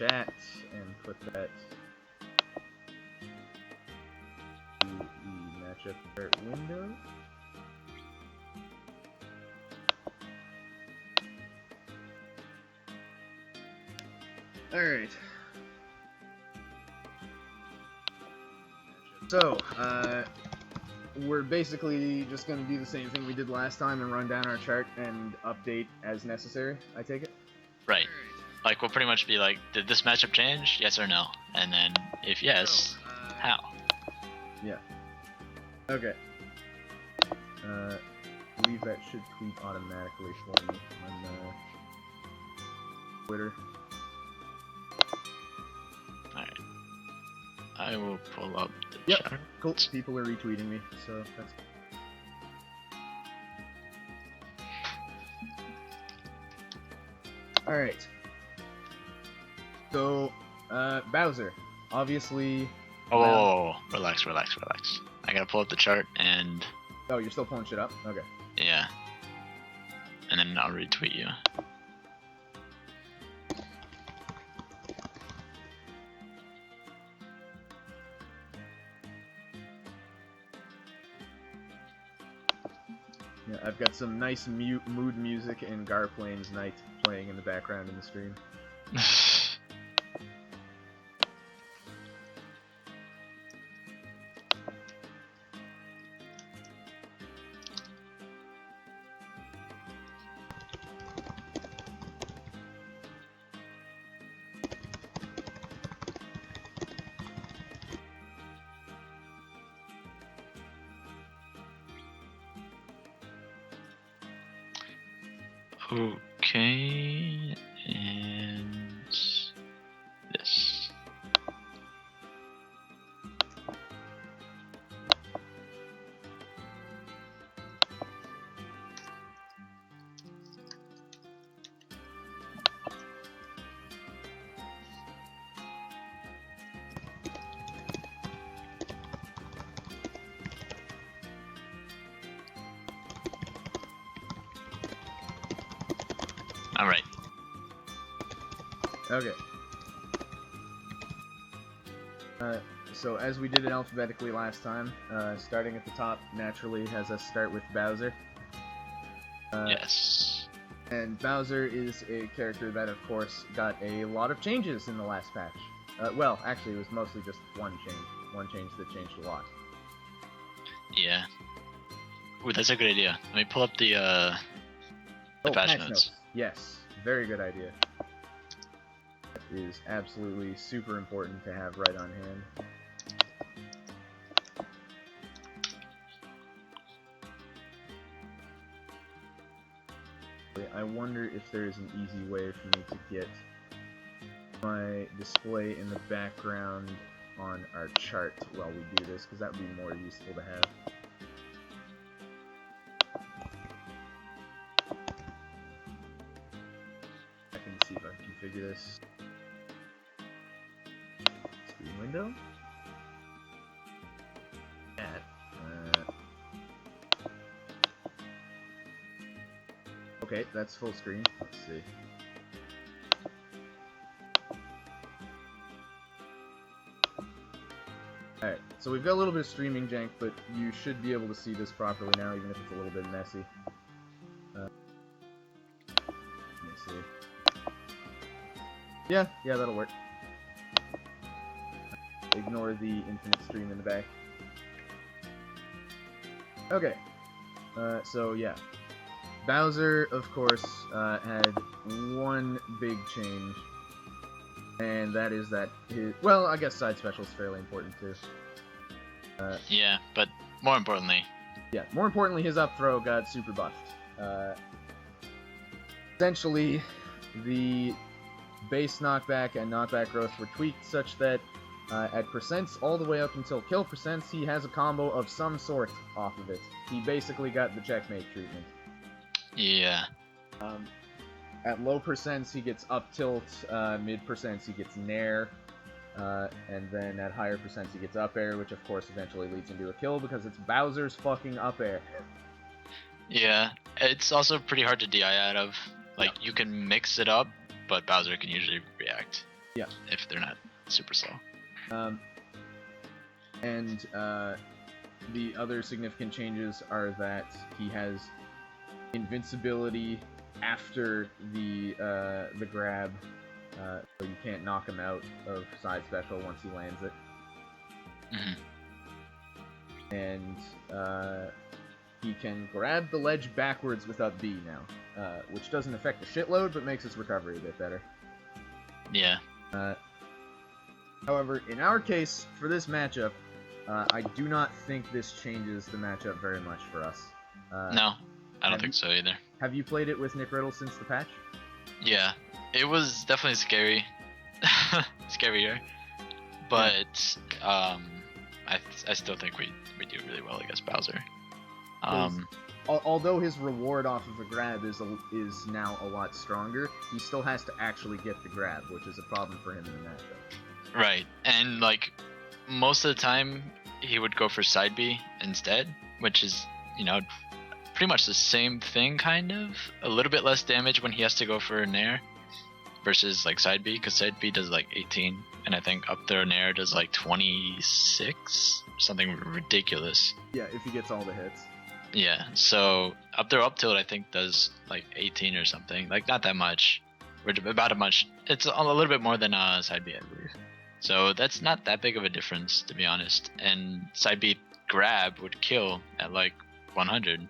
chat and put that to the matchup chart window. Alright. So, we're basically just going to do the same thing we did last time and run down our chart and update as necessary, I take it? Right. Like, we'll pretty much be like, did this matchup change? Yes or no? And then, if yes, how? Yeah. Okay. I believe that should tweet automatically for me on Twitter. Alright. I will pull up the chart. Cool. People are retweeting me, so that's... Alright. So, Bowser. Obviously... Oh, relax. I gotta pull up the chart and... Oh, you're still pulling shit up? Okay. Yeah. And then I'll retweet you. Yeah, I've got some nice mood music and Garplane's Night playing in the background in the stream. Okay, and this. Alright. Okay. So as we did it alphabetically last time, starting at the top naturally has us start with Bowser. Yes. And Bowser is a character that, of course, got a lot of changes in the last patch. Well, actually, it was mostly just one change. One change that changed a lot. Yeah. Ooh, that's a good idea. Let me pull up the patch notes. Yes, very good idea. That is absolutely super important to have right on hand. I wonder if there is an easy way for me to get my display in the background on our chart while we do this, because that would be more useful to have. I can see if I can configure this. Screen window. Okay, that's full screen. Let's see. Alright, so we've got a little bit of streaming jank, but you should be able to see this properly now, even if it's a little bit messy. Let me see. Yeah, that'll work. Ignore the infinite stream in the back. Okay. So yeah. Bowser, of course, had one big change, and that is that his... Well, I guess side special is fairly important, too. Yeah, but more importantly... Yeah, more importantly, his up throw got super buffed. Essentially, the base knockback and knockback growth were tweaked such that at percents all the way up until kill percents, he has a combo of some sort off of it. He basically got the checkmate treatment. Yeah. At low percents, he gets up tilt, mid percents, he gets nair, and then at higher percents, he gets up air, which of course eventually leads into a kill because it's Bowser's fucking up air. Yeah, it's also pretty hard to DI out of. Like, you can mix it up, but Bowser can usually react. Yeah. If they're not super slow. And the other significant changes are that he has invincibility after the grab, so you can't knock him out of side special once he lands it. Mm-hmm. And he can grab the ledge backwards without B now, which doesn't affect the shitload, but makes his recovery a bit better. Yeah. However, in our case, for this matchup, I do not think this changes the matchup very much for us. No, I don't think so either. Have you played it with Nick Riddle since the patch? Yeah, it was definitely scary. Scarier. But I still think we do really well against Bowser. Although his reward off of a grab is now a lot stronger, he still has to actually get the grab, which is a problem for him in the matchup. Right, and like most of the time he would go for side B instead, which is, you know, pretty much the same thing, kind of. A little bit less damage when he has to go for a Nair versus like side B, because side B does like 18, and I think up there Nair does like 26, something ridiculous. Yeah, if he gets all the hits. Yeah, so up there up tilt I think does like 18 or something, like not that much. We're about a much. It's a little bit more than side B, I believe. So that's not that big of a difference, to be honest. And side B grab would kill at like 100,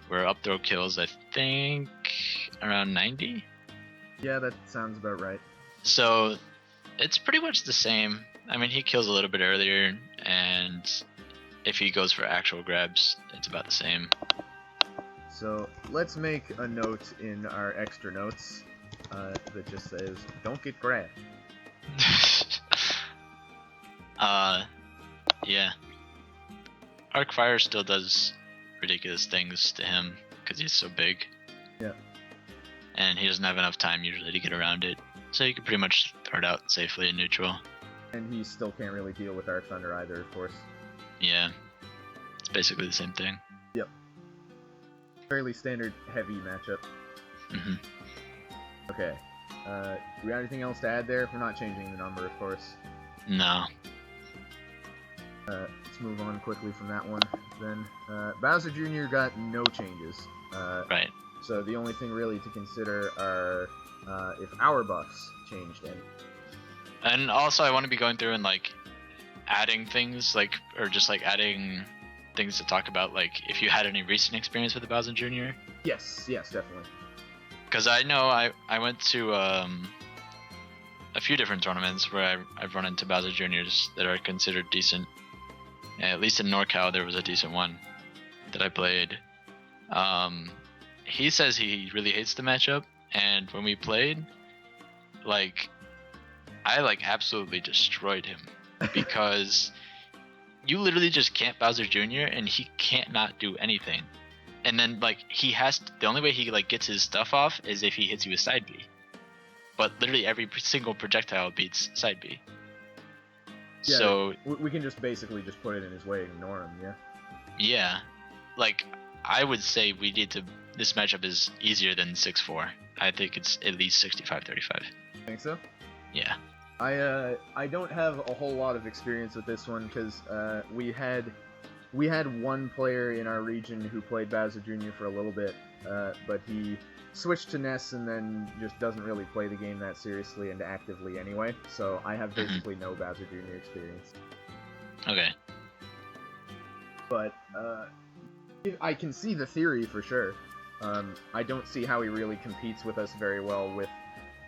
where up throw kills I think around 90. Yeah, that sounds about right. So it's pretty much the same. I mean, he kills a little bit earlier, and if he goes for actual grabs, it's about the same. So let's make a note in our extra notes that just says, "Don't get grabbed." Yeah. Arc Fire still does ridiculous things to him because he's so big. Yeah. And he doesn't have enough time usually to get around it, so you can pretty much throw it out safely in neutral. And he still can't really deal with Arc Thunder either, of course. Yeah. It's basically the same thing. Yep. Fairly standard heavy matchup. Mm-hmm. Okay. Do we have anything else to add there? We're not changing the number, of course. No. Let's move on quickly from that one. Then Bowser Jr. got no changes. Right. So the only thing really to consider are if our buffs changed any. And also I want to be going through and like adding things, like, or just like adding things to talk about, like if you had any recent experience with the Bowser Jr. Yes, definitely. Because I know I went to a few different tournaments where I've run into Bowser Juniors that are considered decent. At least in NorCal there was a decent one that I played. He says he really hates the matchup, and when we played, like, I like absolutely destroyed him because you literally just can't Bowser Jr. and he can't not do anything. And then like the only way he like gets his stuff off is if he hits you with side B. But literally every single projectile beats side B. Yeah, so we can just basically just put it in his way and ignore him, yeah? Yeah. Like, I would say this matchup is easier than 6-4. I think it's at least 65-35. Think so? Yeah. I don't have a whole lot of experience with this one because we had one player in our region who played Bowser Jr. for a little bit, but he switched to Ness and then just doesn't really play the game that seriously and actively anyway, so I have basically no Bowser Jr. experience. Okay. But I can see the theory for sure. I don't see how he really competes with us very well with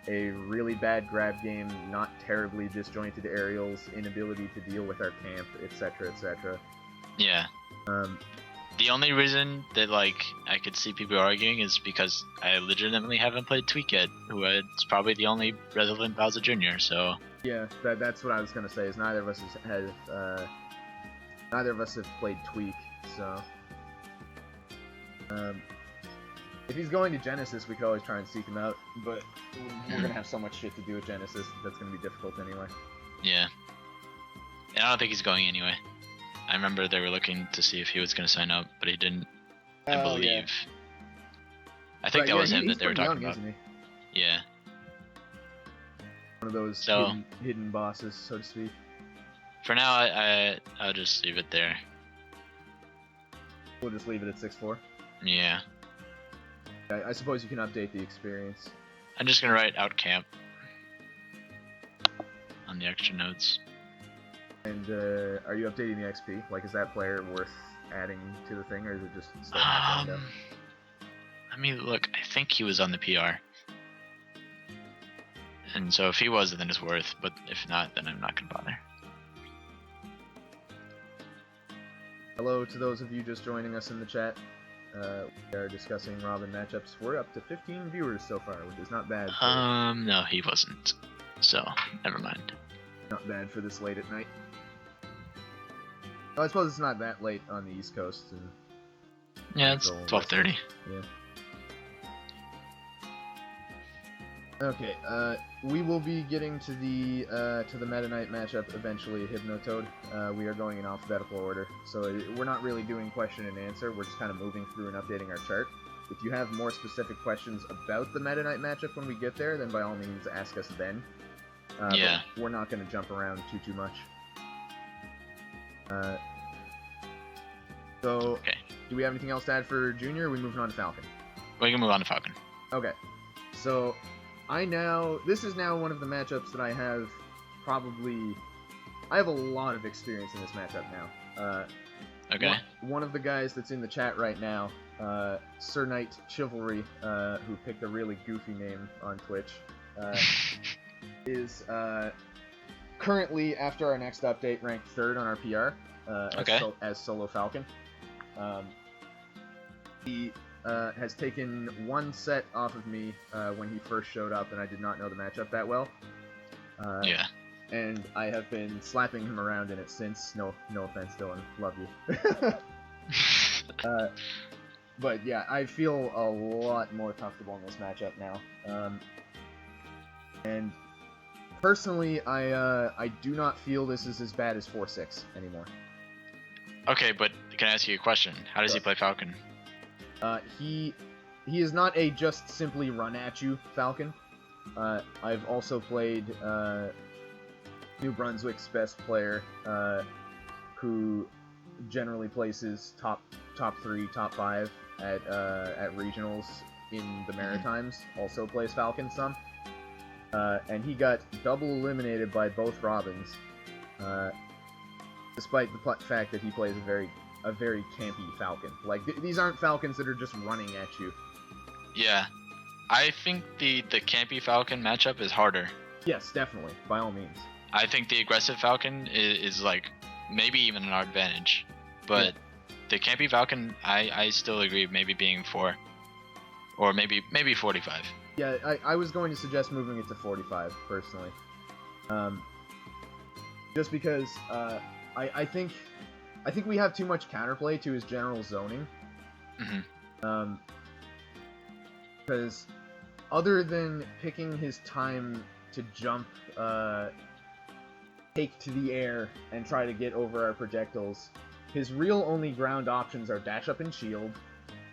a really bad grab game, not terribly disjointed aerials, inability to deal with our camp, etc., etc. Yeah. The only reason that like I could see people arguing is because I legitimately haven't played Tweak yet, who is probably the only relevant Bowser Jr. So yeah, that's what I was gonna say. Is neither of us have played Tweak, so if he's going to Genesis, we could always try and seek him out, but we're gonna have so much shit to do with Genesis that's gonna be difficult anyway. Yeah. And I don't think he's going anyway. I remember they were looking to see if he was going to sign up, but he didn't, I believe. Yeah. I think that was him he's that they were pretty talking young, about. Isn't Yeah. One of those So hidden bosses, so to speak. for now, I'll just leave it there. We'll just leave it at 6-4. Yeah. I suppose you can update the experience. I'm just gonna write out camp on the extra notes. And are you updating the XP? Like, is that player worth adding to the thing, or is it just still not going down? Let me look. I think he was on the PR. And so if he was, then it's worth. But if not, then I'm not gonna bother. Hello to those of you just joining us in the chat. We are discussing Robin matchups. We're up to 15 viewers so far, which is not bad. No, he wasn't. So never mind. Not bad for this late at night. Oh, I suppose it's not that late on the East Coast. And Yeah, it's 12:30. Yeah. Okay, we will be getting to the Meta Knight matchup eventually, Hypnotoad. We are going in alphabetical order, so we're not really doing question and answer, we're just kind of moving through and updating our chart. If you have more specific questions about the Meta Knight matchup when we get there, then by all means ask us then. Yeah. But we're not going to jump around too much. So, Okay. do we have anything else to add for Junior, or are we moving on to Falcon? We can move on to Falcon. Okay, so this is now one of the matchups that I have I have a lot of experience in this matchup now. Okay. One of the guys that's in the chat right now, Sir Knight Chivalry, who picked a really goofy name on Twitch, is currently, after our next update, ranked 3rd on our PR as Solo Falcon. He has taken one set off of me when he first showed up, and I did not know the matchup that well. Yeah. And I have been slapping him around in it since. No offense, Dylan. Love you. But yeah, I feel a lot more comfortable in this matchup now. And personally, I do not feel this is as bad as 4-6 anymore. Okay, but can I ask you a question? How does he play Falcon? He is not a just simply run at you Falcon. I've also played New Brunswick's best player, who generally places top 3, top 5 at regionals in the Maritimes. Also plays Falcon some, and he got double eliminated by both Robins, despite the fact that he plays a very campy Falcon. Like, these aren't Falcons that are just running at you. Yeah. I think the campy Falcon matchup is harder. Yes, definitely, by all means. I think the aggressive Falcon is like maybe even an advantage, but the campy Falcon, I still agree maybe being 4, or maybe 45. Yeah, I was going to suggest moving it to 45 personally, just because I think we have too much counterplay to his general zoning. Mm-hmm. Because other than picking his time to jump, take to the air, and try to get over our projectiles, his real only ground options are dash up and shield,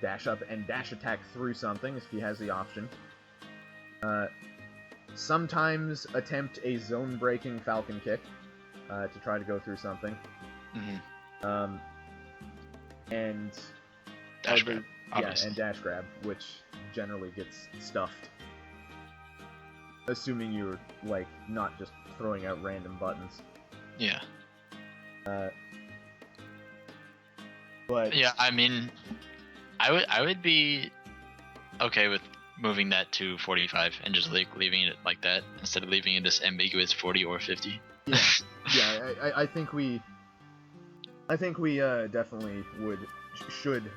dash up and dash attack through something if he has the option. Sometimes attempt a zone-breaking Falcon kick to try to go through something. Mm-hmm. And dash grab, and dash grab, which generally gets stuffed. Assuming you're, like, not just throwing out random buttons. Yeah. But yeah, I mean, I would be okay with moving that to 45 and just like leaving it like that instead of leaving it this ambiguous 40 or 50. Yeah, I think we definitely should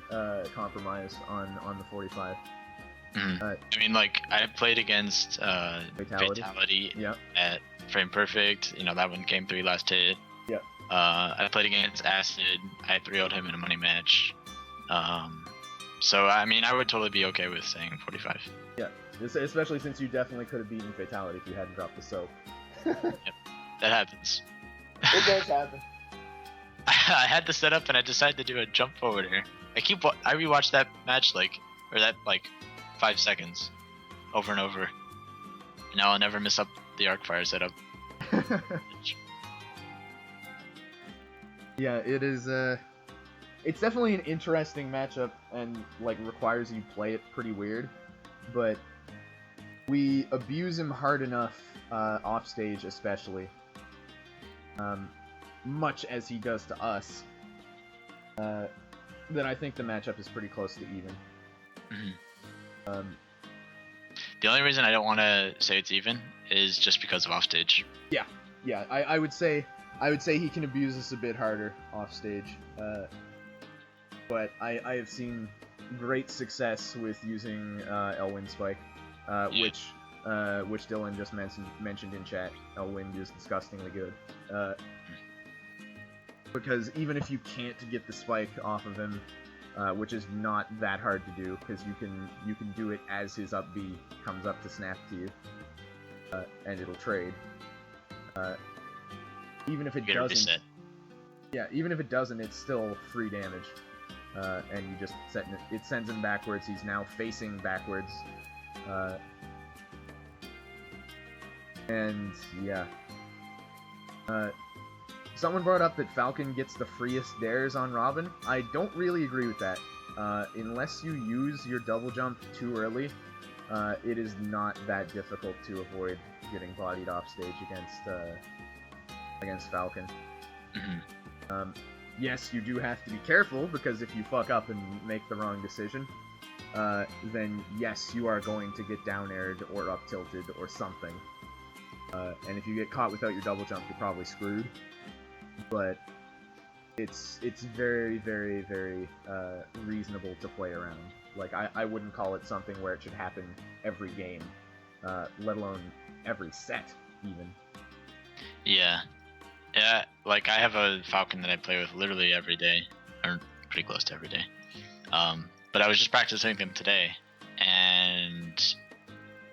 compromise on the 45. Mm. I mean, like, I played against Fatality Yep. at Frame Perfect. You know, that one came 3 last hit. Yep. I played against Acid. I 3-0'd him in a money match. So, I mean, I would totally be okay with saying 45. Yeah, especially since you definitely could have beaten Fatality if you hadn't dropped the soap. Yep. That happens. It does happen. I had the setup and I decided to do a jump forward here. I rewatched that match that 5 seconds over and over. And now I'll never mess up the arc fire setup. Yeah, it is. It's definitely an interesting matchup, and like requires you play it pretty weird. But we abuse him hard enough off stage, especially, much as he does to us. That I think the matchup is pretty close to even. Mm-hmm. The only reason I don't want to say it's even is just because of offstage. Yeah. I would say he can abuse us a bit harder off stage. But I have seen great success with using Elwind Spike, which Dylan just mentioned in chat. Elwind is disgustingly good. Because even if you can't get the spike off of him, which is not that hard to do, because you can do it as his up B comes up to snap to you, and it'll trade. Even if it doesn't, even if it doesn't, it's still free damage, and you just it sends him backwards. He's now facing backwards, and yeah. Someone brought up that Falcon gets the freest dares on Robin. I don't really agree with that. Unless you use your double jump too early, it is not that difficult to avoid getting bodied off stage against Falcon. Mm-hmm. Yes, you do have to be careful, because if you fuck up and make the wrong decision, then yes, you are going to get down aired or up tilted or something. And if you get caught without your double jump, you're probably screwed. But it's very, very, very reasonable to play around. Like, I wouldn't call it something where it should happen every game, let alone every set, even. Yeah. Yeah, like, I have a Falcon that I play with literally every day, or pretty close to every day. But I was just practicing him today, and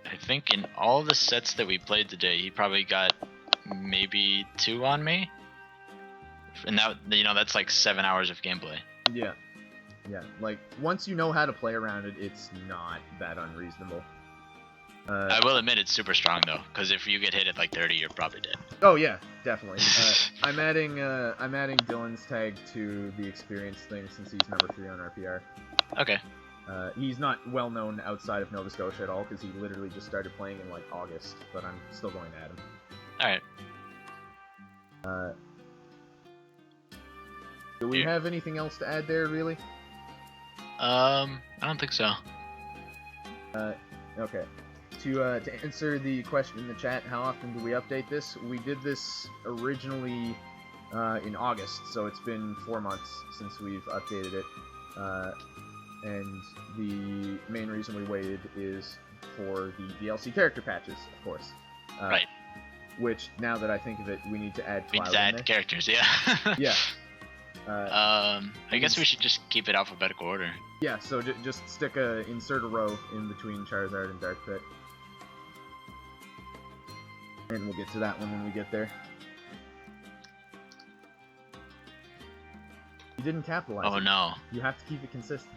I think in all the sets that we played today, he probably got maybe 2 on me. And that, that's like 7 hours of gameplay. Yeah. Like, once you know how to play around it, it's not that unreasonable. I will admit it's super strong though, because if you get hit at like 30, you're probably dead. Oh yeah, definitely. I'm adding Dylan's tag to the experience thing since he's number 3 on RPR. Okay. He's not well known outside of Nova Scotia at all, because he literally just started playing in like August, but I'm still going to add him. Alright. Do we have anything else to add there, really? I don't think so. Okay. To answer the question in the chat, how often do we update this? We did this originally in August, so it's been 4 months since we've updated it. And the main reason we waited is for the DLC character patches, of course. Right. Which, now that I think of it, we need to add Cloud. We need to add characters, yeah. Yeah. I guess we should just keep it alphabetical order. Yeah, so just insert a row in between Charizard and Dark Pit. And we'll get to that one when we get there. You didn't capitalize. Oh no. You have to keep it consistent.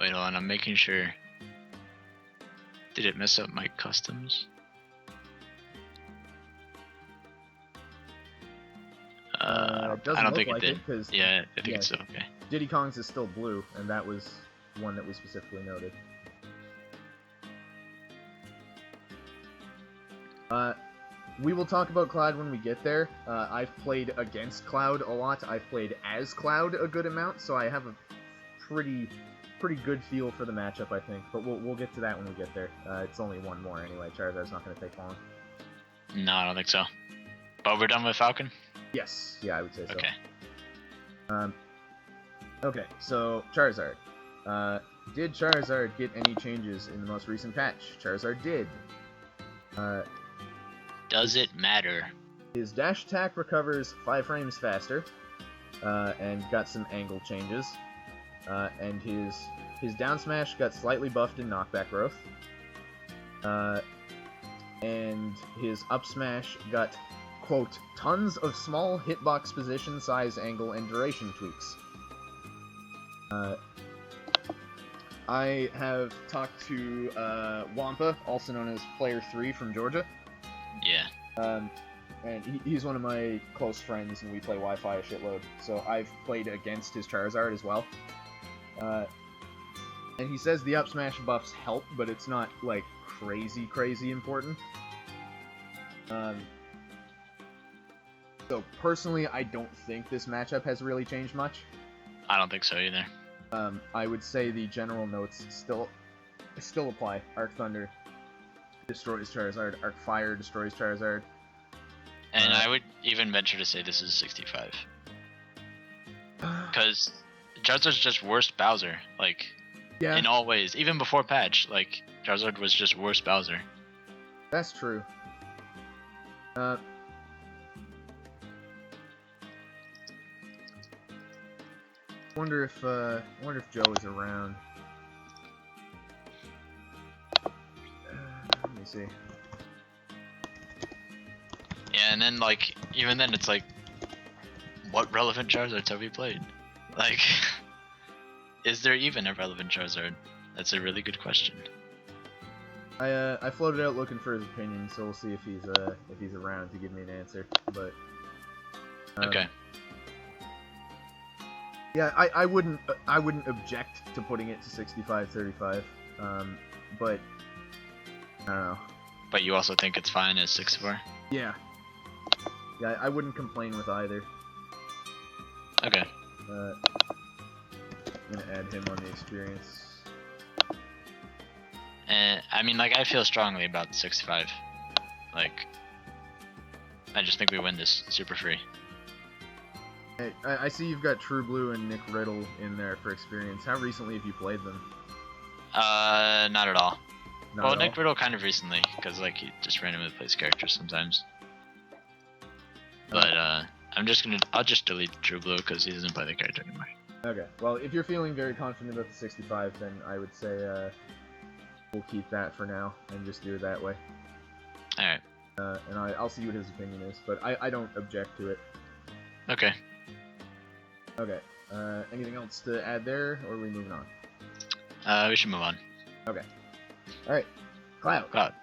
Wait, hold on, I'm making sure. Did it mess up my customs? I don't think it did. Yeah, I think it's still okay. Diddy Kong's is still blue, and that was one that we specifically noted. We will talk about Cloud when we get there. I've played against Cloud a lot. I've played as Cloud a good amount, so I have a pretty good feel for the matchup, I think. But we'll get to that when we get there. It's only one more anyway. Charizard's not going to take long. No, I don't think so. But we're done with Falcon? Yes. Yeah, I would say so. Okay. Okay, so Charizard. Did Charizard get any changes in the most recent patch? Charizard did. Does it matter? His dash attack recovers 5 frames faster, and got some angle changes. And his down smash got slightly buffed in knockback growth. And his up smash got, quote, tons of small hitbox position, size, angle, and duration tweaks. I have talked to Wampa, also known as Player 3 from Georgia. Yeah. And he's one of my close friends, and we play Wi-Fi a shitload. So I've played against his Charizard as well. And he says the up smash buffs help, but it's not, like, crazy important. So personally, I don't think this matchup has really changed much. I don't think so either. I would say the general notes still apply. Arc Thunder destroys Charizard. Arc Fire destroys Charizard. And I would even venture to say this is 65. Because Charizard's just worse Bowser. Like, yeah, in all ways. Even before patch, like, Charizard was just worse Bowser. That's true. Wonder if Joe is around. Let me see. Yeah, and then, like, even then it's like, what relevant Charizards have we played? Like, is there even a relevant Charizard? That's a really good question. I floated out looking for his opinion, so we'll see if he's around to give me an answer. But okay. Yeah, I wouldn't object to putting it to 65-35. But I don't know. But you also think it's fine as 64? Yeah. Yeah, I wouldn't complain with either. Okay. I'm gonna add him on the experience. And I mean, like, I feel strongly about the 65. Like, I just think we win this super free. Hey, I see you've got True Blue and Nick Riddle in there for experience. How recently have you played them? Not at all. Not well, at Nick all? Riddle kind of recently, because, like, he just randomly plays characters sometimes. But, I'll just delete True Blue because he doesn't play the character anymore. Okay, well, if you're feeling very confident about the 65, then I would say, we'll keep that for now, and just do it that way. Alright. And I'll see what his opinion is, but I don't object to it. Okay. Okay, anything else to add there, or are we moving on? We should move on. Okay. Alright, Cloud.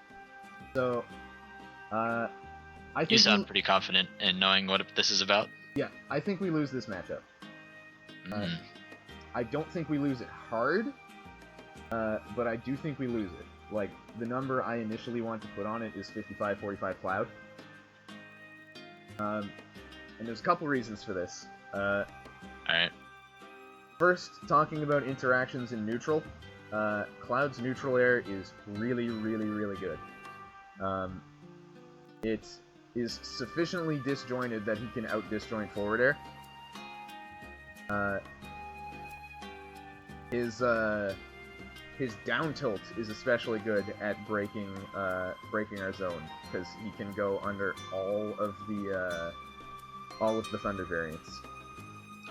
So, I think you sound pretty confident in knowing what this is about. Yeah, I think we lose this matchup. I don't think we lose it hard, but I do think we lose it. Like, the number I initially want to put on it is 55-45 Cloud. And there's a couple reasons for this. Alright. First, talking about interactions in neutral, Cloud's neutral air is really good. It is sufficiently disjointed that he can out-disjoint forward air. His down tilt is especially good at breaking our zone, because he can go under all of the Thunder variants.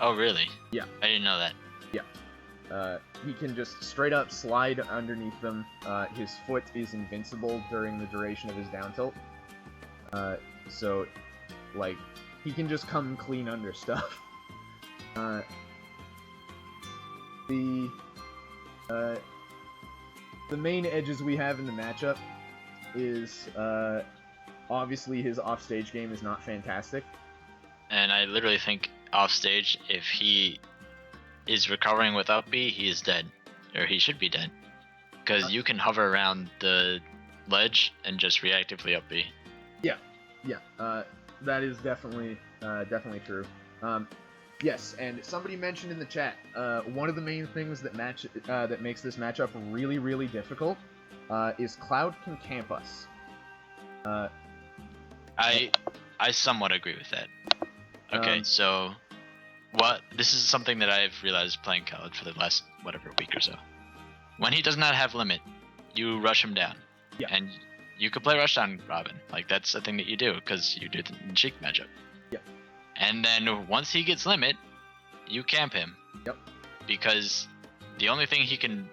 Oh, really? Yeah. I didn't know that. Yeah. He can just straight up slide underneath them. His foot is invincible during the duration of his down tilt. So, like, he can just come clean under stuff. The main edges we have in the matchup is, obviously his offstage game is not fantastic. And I literally think offstage, if he is recovering with up B, he is dead. Or he should be dead. Because you can hover around the ledge and just reactively up B. Yeah, that is definitely true. Yes, and somebody mentioned in the chat, one of the main things that makes this matchup really difficult is Cloud can camp us. I somewhat agree with that. Okay, so this is something that I've realized playing Khaled for the last week or so. When he does not have limit, you rush him down. Yeah. And you could play Rushdown Robin. Like, that's a thing that you do, because you do it in Sheik matchup. Yeah. And then once he gets limit, you camp him. Yep. Because the only thing he can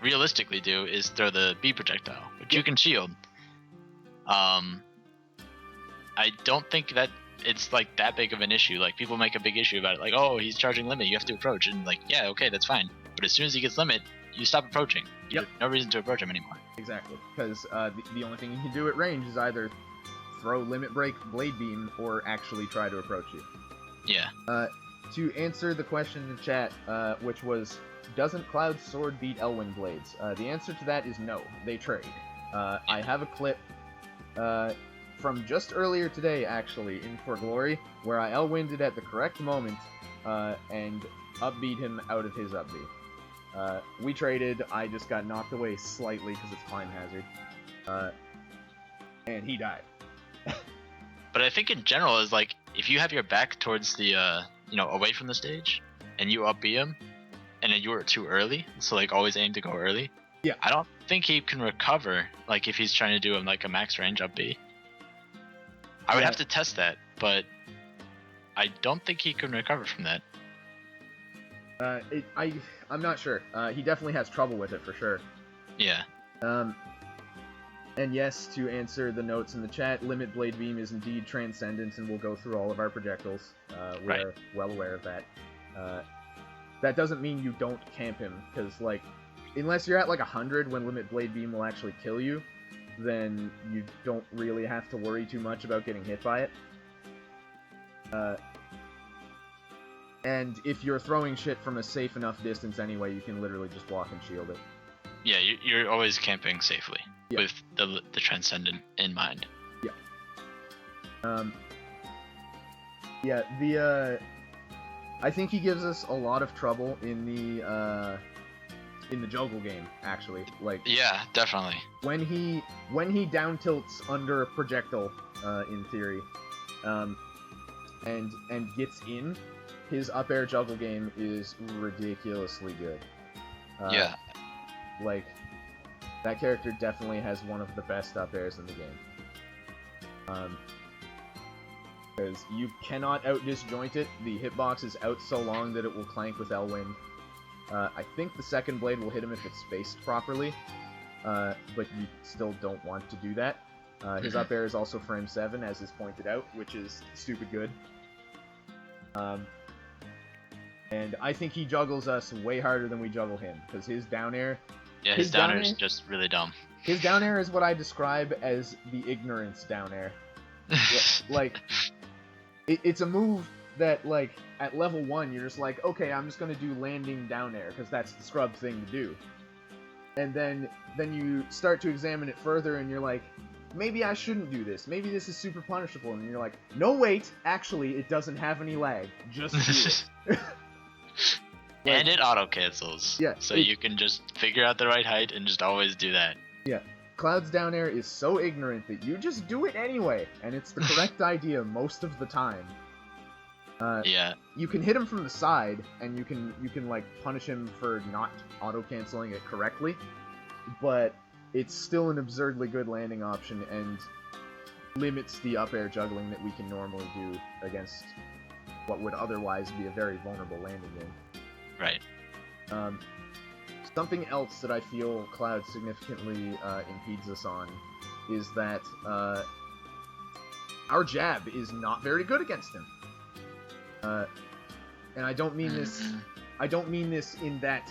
realistically do is throw the B projectile, which you can shield. I don't think that it's like that big of an issue. Like, people make a big issue about it, like, oh, he's charging limit, you have to approach, and like, yeah, okay, that's fine. But as soon as he gets limit, you stop approaching. You Yep. have no reason to approach him anymore. Exactly, because the only thing you can do at range is either throw Limit Break, Blade Beam, or actually try to approach you. Yeah. To answer the question in the chat, which was, doesn't Cloud's sword beat Elwind Blades? The answer to that is no, they trade. I have a clip from just earlier today, actually, in For Glory, where I Elwinded at the correct moment and upbeat him out of his upbeat. We traded, I just got knocked away slightly because it's Climb Hazard. And he died. But I think in general is like if you have your back towards the away from the stage, and you up B him, and then you were too early, so like always aim to go early. Yeah. I don't think he can recover like if he's trying to do like a max range up B. I would have to test that, but I don't think he can recover from that. I'm not sure. He definitely has trouble with it for sure. Yeah. And yes, to answer the notes in the chat, Limit Blade Beam is indeed transcendent and will go through all of our projectiles. We're well aware of that. That doesn't mean you don't camp him, because, like, unless you're at, like, 100 when Limit Blade Beam will actually kill you, then you don't really have to worry too much about getting hit by it. And if you're throwing shit from a safe enough distance anyway, you can literally just block and shield it. Yeah, you're always camping safely with the Transcendent in mind. Yeah. I think he gives us a lot of trouble in the juggle game, actually. Like, yeah, definitely. When he down tilts under a projectile, in theory, and gets in, his up air juggle game is ridiculously good. Yeah. Like, that character definitely has one of the best up airs in the game. Because you cannot out disjoint it. The hitbox is out so long that it will clank with Elwind. I think the second blade will hit him if it's spaced properly, but you still don't want to do that. His up air is also frame 7, as is pointed out, which is stupid good. And I think he juggles us way harder than we juggle him, because his down air... Yeah, his down air is just really dumb. His down air is what I describe as the ignorance down air. Like, it's a move that, like, at level 1, you're just like, okay, I'm just gonna do landing down air, because that's the scrub thing to do. And then you start to examine it further, and you're like, maybe I shouldn't do this. Maybe this is super punishable. And you're like, no, wait, actually, it doesn't have any lag. Just do it. And it auto-cancels. Yeah. So you can just figure out the right height and just always do that. Yeah. Cloud's down air is so ignorant that you just do it anyway, and it's the correct idea most of the time. Yeah. You can hit him from the side, and you can like punish him for not auto-canceling it correctly, but it's still an absurdly good landing option and limits the up air juggling that we can normally do against what would otherwise be a very vulnerable landing game. Right. Something else that I feel Cloud significantly impedes us on is that our jab is not very good against him. And I don't mean this. I don't mean this in that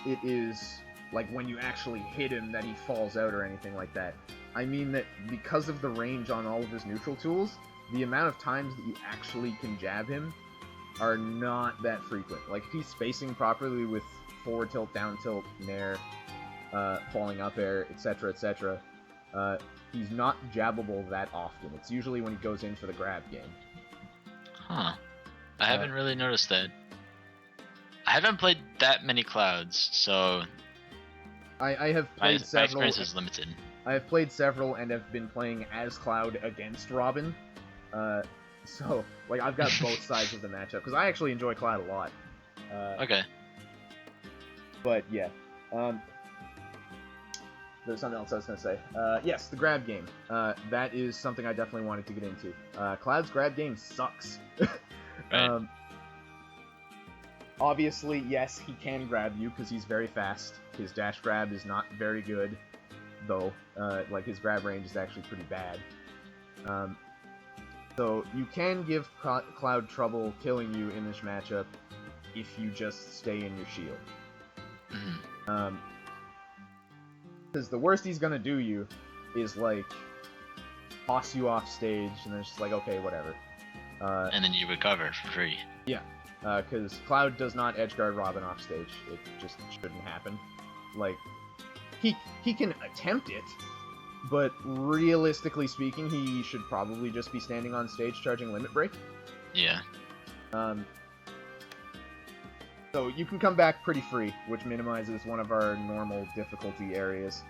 it is like when you actually hit him that he falls out or anything like that. I mean that because of the range on all of his neutral tools, the amount of times that you actually can jab him are not that frequent. Like, if he's spacing properly with forward tilt, down tilt, nair, falling up air, etc., etc., he's not jabbable that often. It's usually when he goes in for the grab game. Huh. I haven't really noticed that. I haven't played that many Clouds, so... I have played several... My experience is limited. I have played several and have been playing as Cloud against Robin. So, like, I've got both sides of the matchup, because I actually enjoy Cloud a lot. Okay. But, yeah. There's something else I was going to say. Yes, the grab game. That is something I definitely wanted to get into. Cloud's grab game sucks. Right. Obviously, yes, he can grab you, because he's very fast. His dash grab is not very good, though. Like, his grab range is actually pretty bad. So you can give Cloud trouble killing you in this matchup if you just stay in your shield. Because the worst he's gonna do you is, like, toss you off stage, and then it's just like, okay, whatever. And then you recover for free. Yeah, because Cloud does not edgeguard Robin off stage. It just shouldn't happen. Like, he can attempt it, but realistically speaking, he should probably just be standing on stage charging Limit Break. Yeah. So you can come back pretty free, which minimizes one of our normal difficulty areas.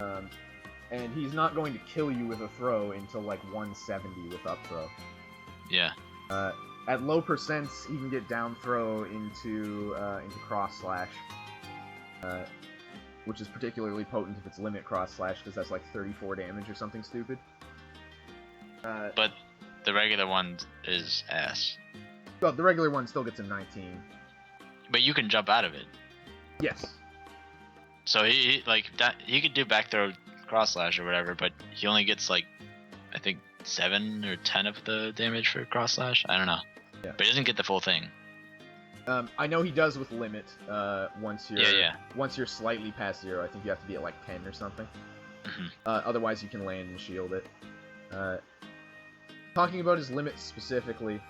And he's not going to kill you with a throw until like 170 with up throw. Yeah. At low percents, he can get down throw into cross slash, which is particularly potent if it's limit cross slash because that's like 34 damage or something stupid. But the regular one is ass. Well, the regular one still gets a 19. But you can jump out of it. Yes. So he could do back throw cross slash or whatever, but he only gets like, I think 7 or 10 of the damage for cross slash. I don't know. Yeah. But he doesn't get the full thing. I know he does with limit. Once you're once you're slightly past 0, I think you have to be at like 10 or something. Mm-hmm. Otherwise, you can land and shield it. Talking about his limits specifically,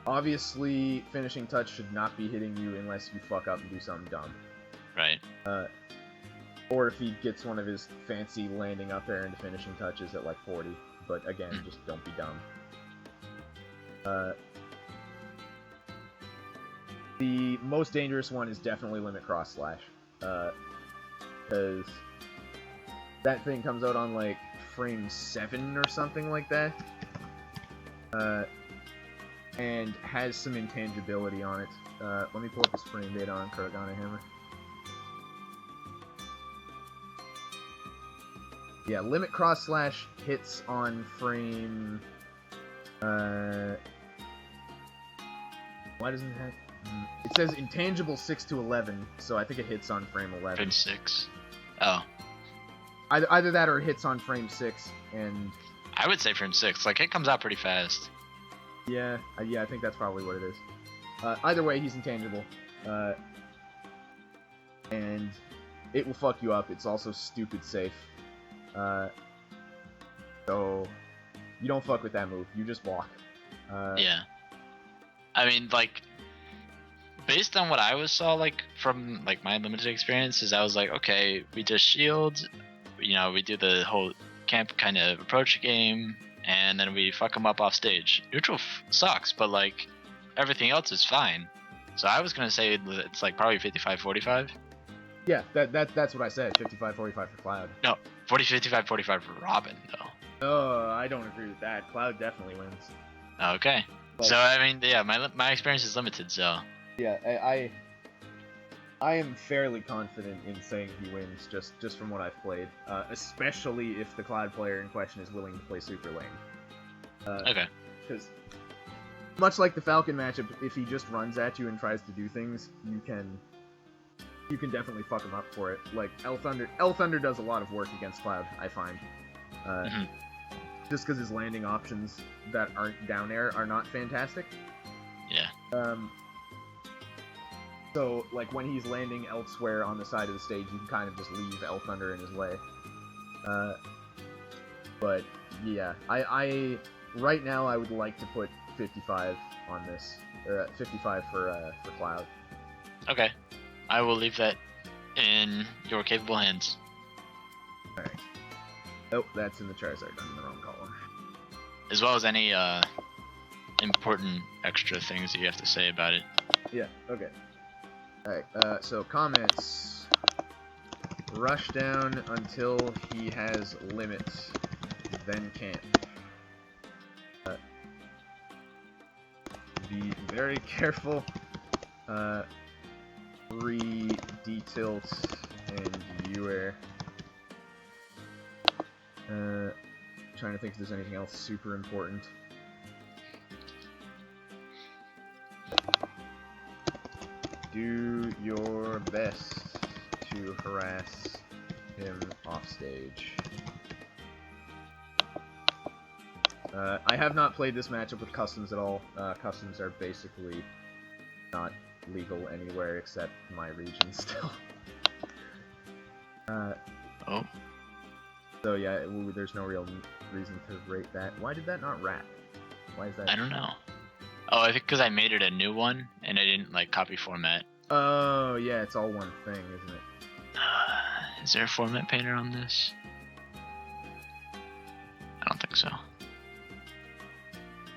obviously, finishing touch should not be hitting you unless you fuck up and do something dumb. Right. Or if he gets one of his fancy landing up air into finishing touches at like 40. But again, just don't be dumb. The most dangerous one is definitely Limit Cross Slash. Because that thing comes out on like frame 7 or something like that. And has some intangibility on it. Let me pull up his frame data on Kuragana Hammer. Yeah, Limit Cross Slash hits on frame... why doesn't it have... It says intangible 6 to 11, so I think it hits on frame 11. Frame 6. Oh. Either that or it hits on frame 6, and... I would say frame 6. Like, it comes out pretty fast. Yeah, I think that's probably what it is. Either way, he's intangible. And it will fuck you up. It's also stupid safe. So, you don't fuck with that move. You just walk. Yeah. I mean, like, based on what I saw, like, from, like, my limited experiences, I was like, okay, we just shield, you know, we do the whole camp kind of approach game, and then we fuck them up off stage. Neutral sucks, but, like, everything else is fine. So I was going to say it's, like, probably 55-45. Yeah, that's what I said, 55-45 for Cloud. No, 55-45 for Robin, though. Oh, I don't agree with that. Cloud definitely wins. Okay. But, so, I mean, yeah, my experience is limited, so... Yeah, I am fairly confident in saying he wins, just from what I've played. Especially if the Cloud player in question is willing to play super lane. Okay. Because, much like the Falcon matchup, if he just runs at you and tries to do things, you can definitely fuck him up for it. Like, L Thunder does a lot of work against Cloud, I find. Just because his landing options that aren't down air are not fantastic. Yeah. So, like, when he's landing elsewhere on the side of the stage, you can kind of just leave L Thunder in his way. But, yeah, I right now I would like to put 55 on this, or 55 for Cloud. Okay. I will leave that in your capable hands. Alright. Oh, that's in the Charizard. I'm in the wrong column. As well as any important extra things that you have to say about it. Yeah, okay. Alright, so comments. Rush down until he has limit, then camp. Be very careful. Re-detilt and U-air. Trying to think if there's anything else super important. Do your best to harass him off stage. I have not played this matchup with customs at all. Customs are basically not legal anywhere except my region still. Oh. So yeah, there's no real reason to rate that. Why did that not wrap? Why is that? I don't know. Oh, I think because I made it a new one and I didn't like copy format. Oh yeah, it's all one thing, isn't it? Is there a format painter on this? I don't think so.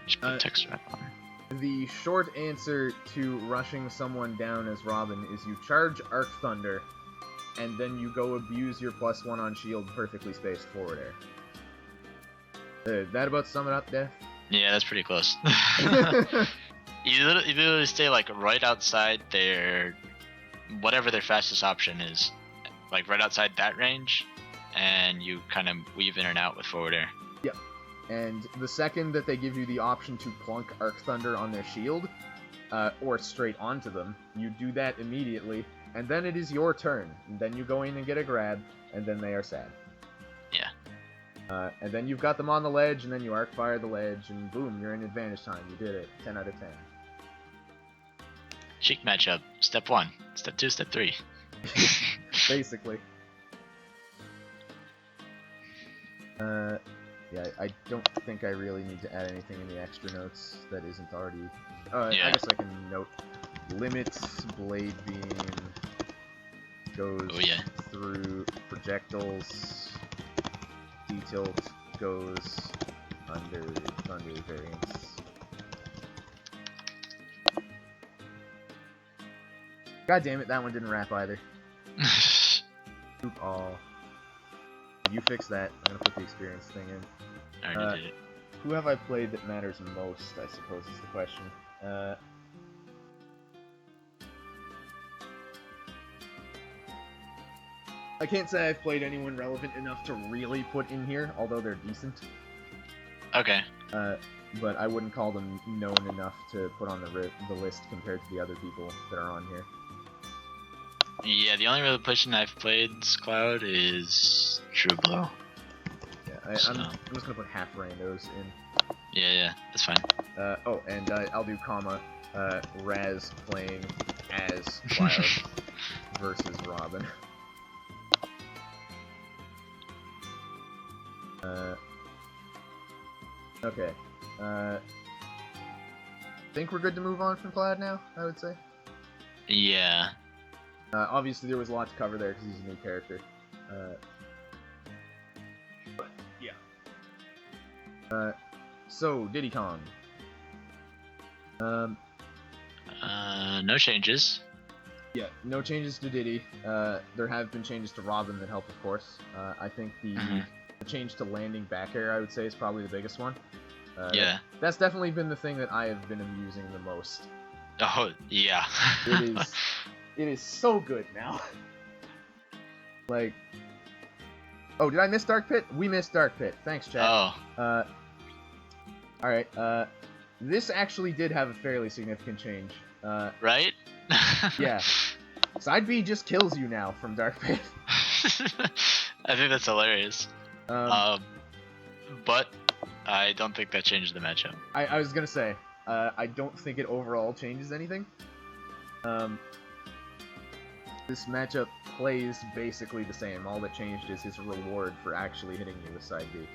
Just put text wrap on. The short answer to rushing someone down as Robin is you charge Arc Thunder, and then you go abuse your +1 on shield perfectly spaced forward air. That about sum it up, Death? Yeah, that's pretty close. You literally stay like right outside their, whatever their fastest option is, like right outside that range, and you kind of weave in and out with forward air. Yep. And the second that they give you the option to plunk Arc Thunder on their shield, or straight onto them, you do that immediately, and then it is your turn. And then you go in and get a grab, and then they are sad. Yeah. And then you've got them on the ledge, and then you arc fire the ledge, and boom, you're in advantage time. You did it. 10 out of 10. Cheek matchup. Step 1. Step 2. Step 3. Basically. Yeah, I don't think I really need to add anything in the extra notes that isn't already... Yeah. I guess I can note limit blade beam goes through projectiles. D-tilt goes under thunder variance. God damn it, that one didn't wrap either. Oop all. You fix that. I'm gonna put the experience thing in. I already did it. Who have I played that matters most, I suppose is the question. I can't say I've played anyone relevant enough to really put in here, although they're decent. Okay. But I wouldn't call them known enough to put on the list compared to the other people that are on here. Yeah, the only real person I've played this Cloud is True Blow. Yeah, I'm just gonna put half randos in. Yeah, that's fine. Oh, and I'll do comma, Raz playing as Cloud versus Robin. Okay. Think we're good to move on from Cloud now, I would say. Yeah. Obviously there was a lot to cover there because he's a new character. But, yeah. So, Diddy Kong. No changes. Yeah, no changes to Diddy. There have been changes to Robin that help, of course. I think the change to landing back air, I would say, is probably the biggest one. Yeah. That's definitely been the thing that I have been amusing the most. Oh, yeah. It is so good now. Like... Oh, did I miss Dark Pit? We missed Dark Pit. Thanks, chat. Oh. Alright, this actually did have a fairly significant change. Right? Yeah. Side B just kills you now from Dark Pit. I think that's hilarious. But I don't think that changed the matchup. I was gonna say, I don't think it overall changes anything. This matchup plays basically the same. All that changed is his reward for actually hitting you with side B.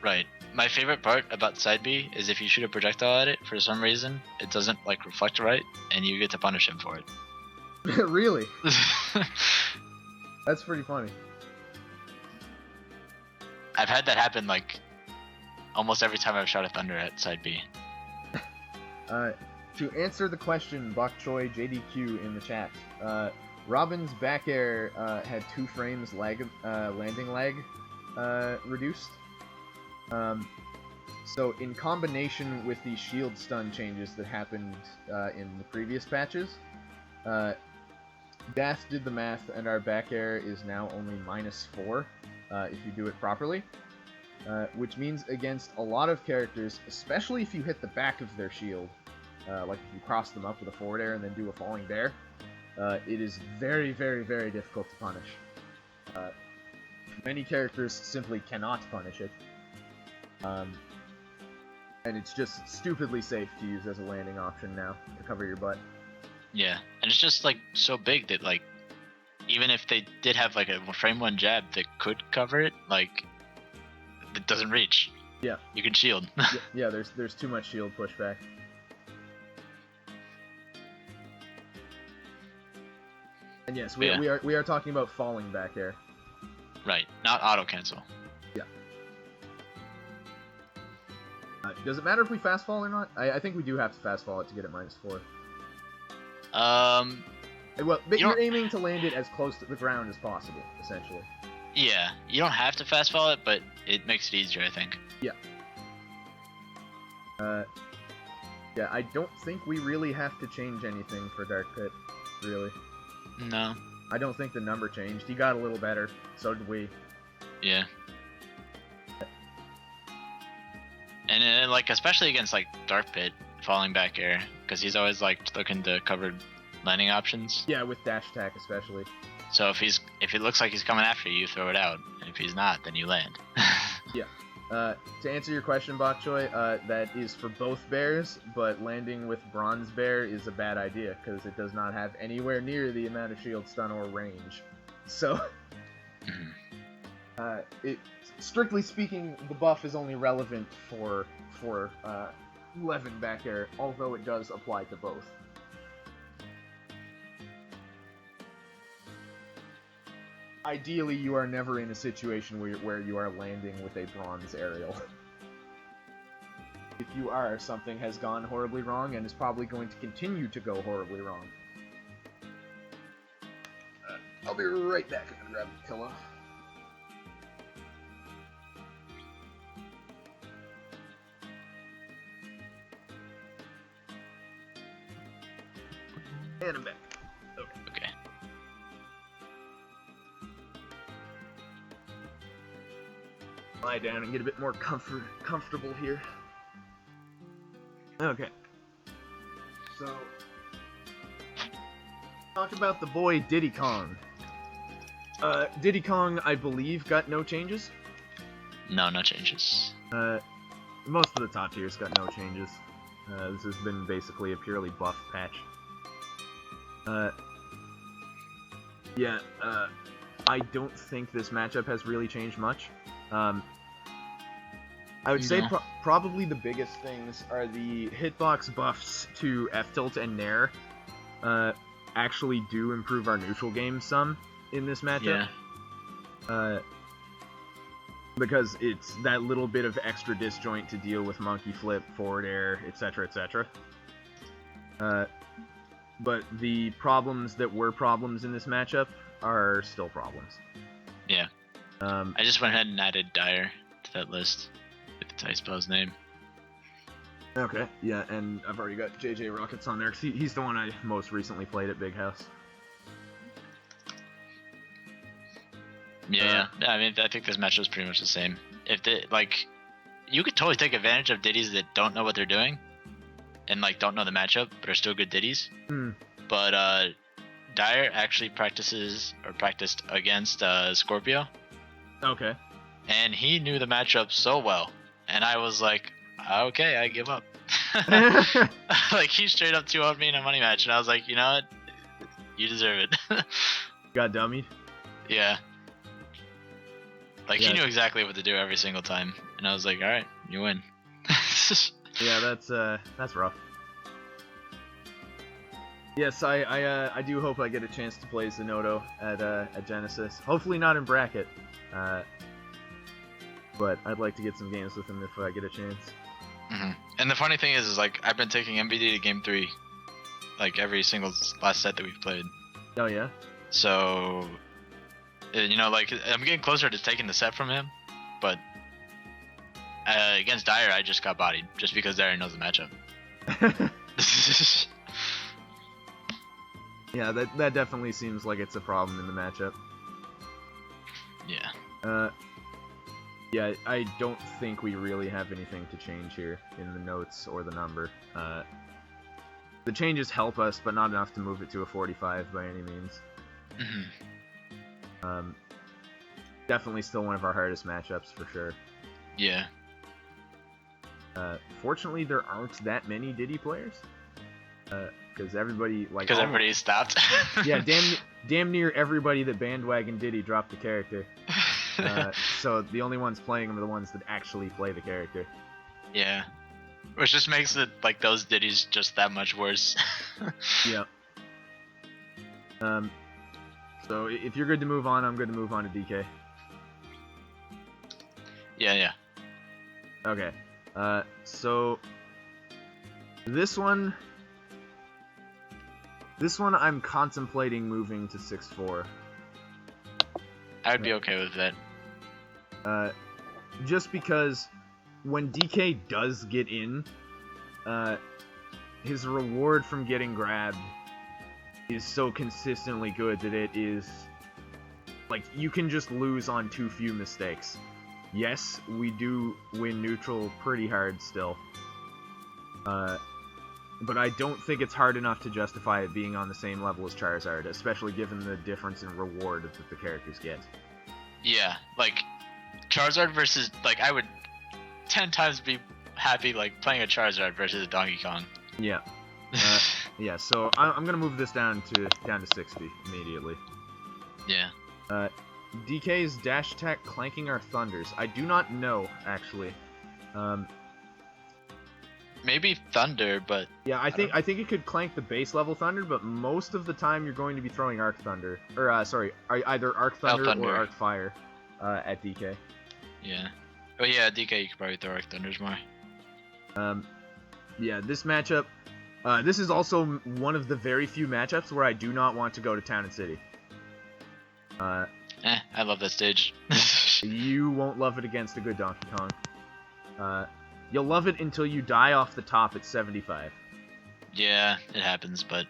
Right. My favorite part about side B is if you shoot a projectile at it, for some reason, it doesn't like reflect right, and you get to punish him for it. Really? That's pretty funny. I've had that happen like almost every time I've shot a thunder at side B. To answer the question, Bok Choi JDQ in the chat, Robin's back air had 2 frames landing lag reduced. So in combination with the shield stun changes that happened in the previous patches, Dath did the math, and our back air is now only -4 if you do it properly. Which means against a lot of characters, especially if you hit the back of their shield, like if you cross them up with a forward air and then do a falling bear, it is very, very, very difficult to punish. Many characters simply cannot punish it. And it's just stupidly safe to use as a landing option now to cover your butt. Yeah, and it's just like so big that like even if they did have like a frame 1 jab that could cover it, like it doesn't reach. Yeah. You can shield. Yeah, there's too much shield pushback. And yes, we are talking about falling back air. Right, not auto cancel. Yeah. Does it matter if we fast fall or not? I think we do have to fast fall it to get it -4. Well, but you're aiming to land it as close to the ground as possible, essentially. Yeah, you don't have to fast fall it, but it makes it easier, I think. Yeah. Yeah, I don't think we really have to change anything for Dark Pit, really. No. I don't think the number changed. He got a little better. So did we. Yeah. And like, especially against like Dark Pit, falling back air, because he's always like looking to cover landing options. Yeah, with dash attack especially. So if it looks like he's coming after you, you throw it out. And if he's not, then you land. Yeah. To answer your question, Bok Choy, that is for both bears, but landing with Bronze Bear is a bad idea, because it does not have anywhere near the amount of shield stun or range. So, strictly speaking, the buff is only relevant for 11 back air, although it does apply to both. Ideally, you are never in a situation where you are landing with a bronze aerial. If you are, something has gone horribly wrong and is probably going to continue to go horribly wrong. I'll be right back. I'm gonna grab the pillow. And I'm back. Okay. Lie down and get a bit more comfortable here. Okay. So, talk about the boy Diddy Kong. Diddy Kong, I believe, got no changes. No changes. Most of the top tiers got no changes. This has been basically a purely buff patch. Yeah, I don't think this matchup has really changed much. I would say probably the biggest things are the hitbox buffs to F-Tilt and Nair actually do improve our neutral game some in this matchup. Yeah. Because it's that little bit of extra disjoint to deal with monkey flip, forward air, etc., etc. But the problems that were problems in this matchup are still problems. Yeah. I just went ahead and added Dire to that list with the Tyspell's name. Okay, yeah, and I've already got JJ Rockets on there, because he's the one I most recently played at Big House. Yeah, I mean, I think this match was pretty much the same. If they, like, you could totally take advantage of Diddies that don't know what they're doing, and like don't know the matchup, but are still good Diddies. But Dire actually practiced against Scorpio. Okay. And he knew the matchup so well, and I was like, okay, I give up. Like, he straight up 2-0'd me in a money match, and I was like, you know what? You deserve it. Got dummied? Yeah. Like, he knew exactly what to do every single time, and I was like, alright, you win. Yeah, that's rough. Yes, I do hope I get a chance to play Zenodo at Genesis. Hopefully not in bracket. But I'd like to get some games with him if I get a chance. And the funny thing is like, I've been taking MVD to Game 3, like, every single last set that we've played. Oh, yeah? So, you know, like, I'm getting closer to taking the set from him, but against Dire, I just got bodied, just because Dire knows the matchup. Yeah, that definitely seems like it's a problem in the matchup. Yeah. Yeah, I don't think we really have anything to change here in the notes or the number. The changes help us, but not enough to move it to a 45 by any means. Definitely still one of our hardest matchups for sure. Yeah. Fortunately, there aren't that many Diddy players. because everybody like because everybody stopped. yeah, damn near everybody that bandwagon Diddy dropped the character. So the only ones playing them are the ones that actually play the character. Yeah, which just makes it like those Diddies just that much worse. Yeah. So if you're good to move on, I'm good to move on to DK. Yeah. Okay. So this one I'm contemplating moving to 6-4. I would be okay with that. Just because when DK does get in, his reward from getting grabbed is so consistently good that it is like you can just lose on too few mistakes. Yes, we do win neutral pretty hard still, but I don't think it's hard enough to justify it being on the same level as Charizard, especially given the difference in reward that the characters get. Yeah, like Charizard versus like I would 10 times be happy like playing a Charizard versus a Donkey Kong. Yeah. Yeah, so I'm gonna move this down to 60 immediately. Yeah. DK's dash attack clanking our thunders. I do not know actually. Maybe Thunder, but yeah, I think it could clank the base level thunder, but most of the time you're going to be throwing Arc Thunder, or either Arc Thunder or Arc Fire at DK. Yeah. Oh yeah, DK you could probably throw Arc Thunders more. Yeah, this matchup. This is also one of the very few matchups where I do not want to go to Town and City. I love that stage. You won't love it against a good Donkey Kong. You'll love it until you die off the top at 75. Yeah, it happens, but...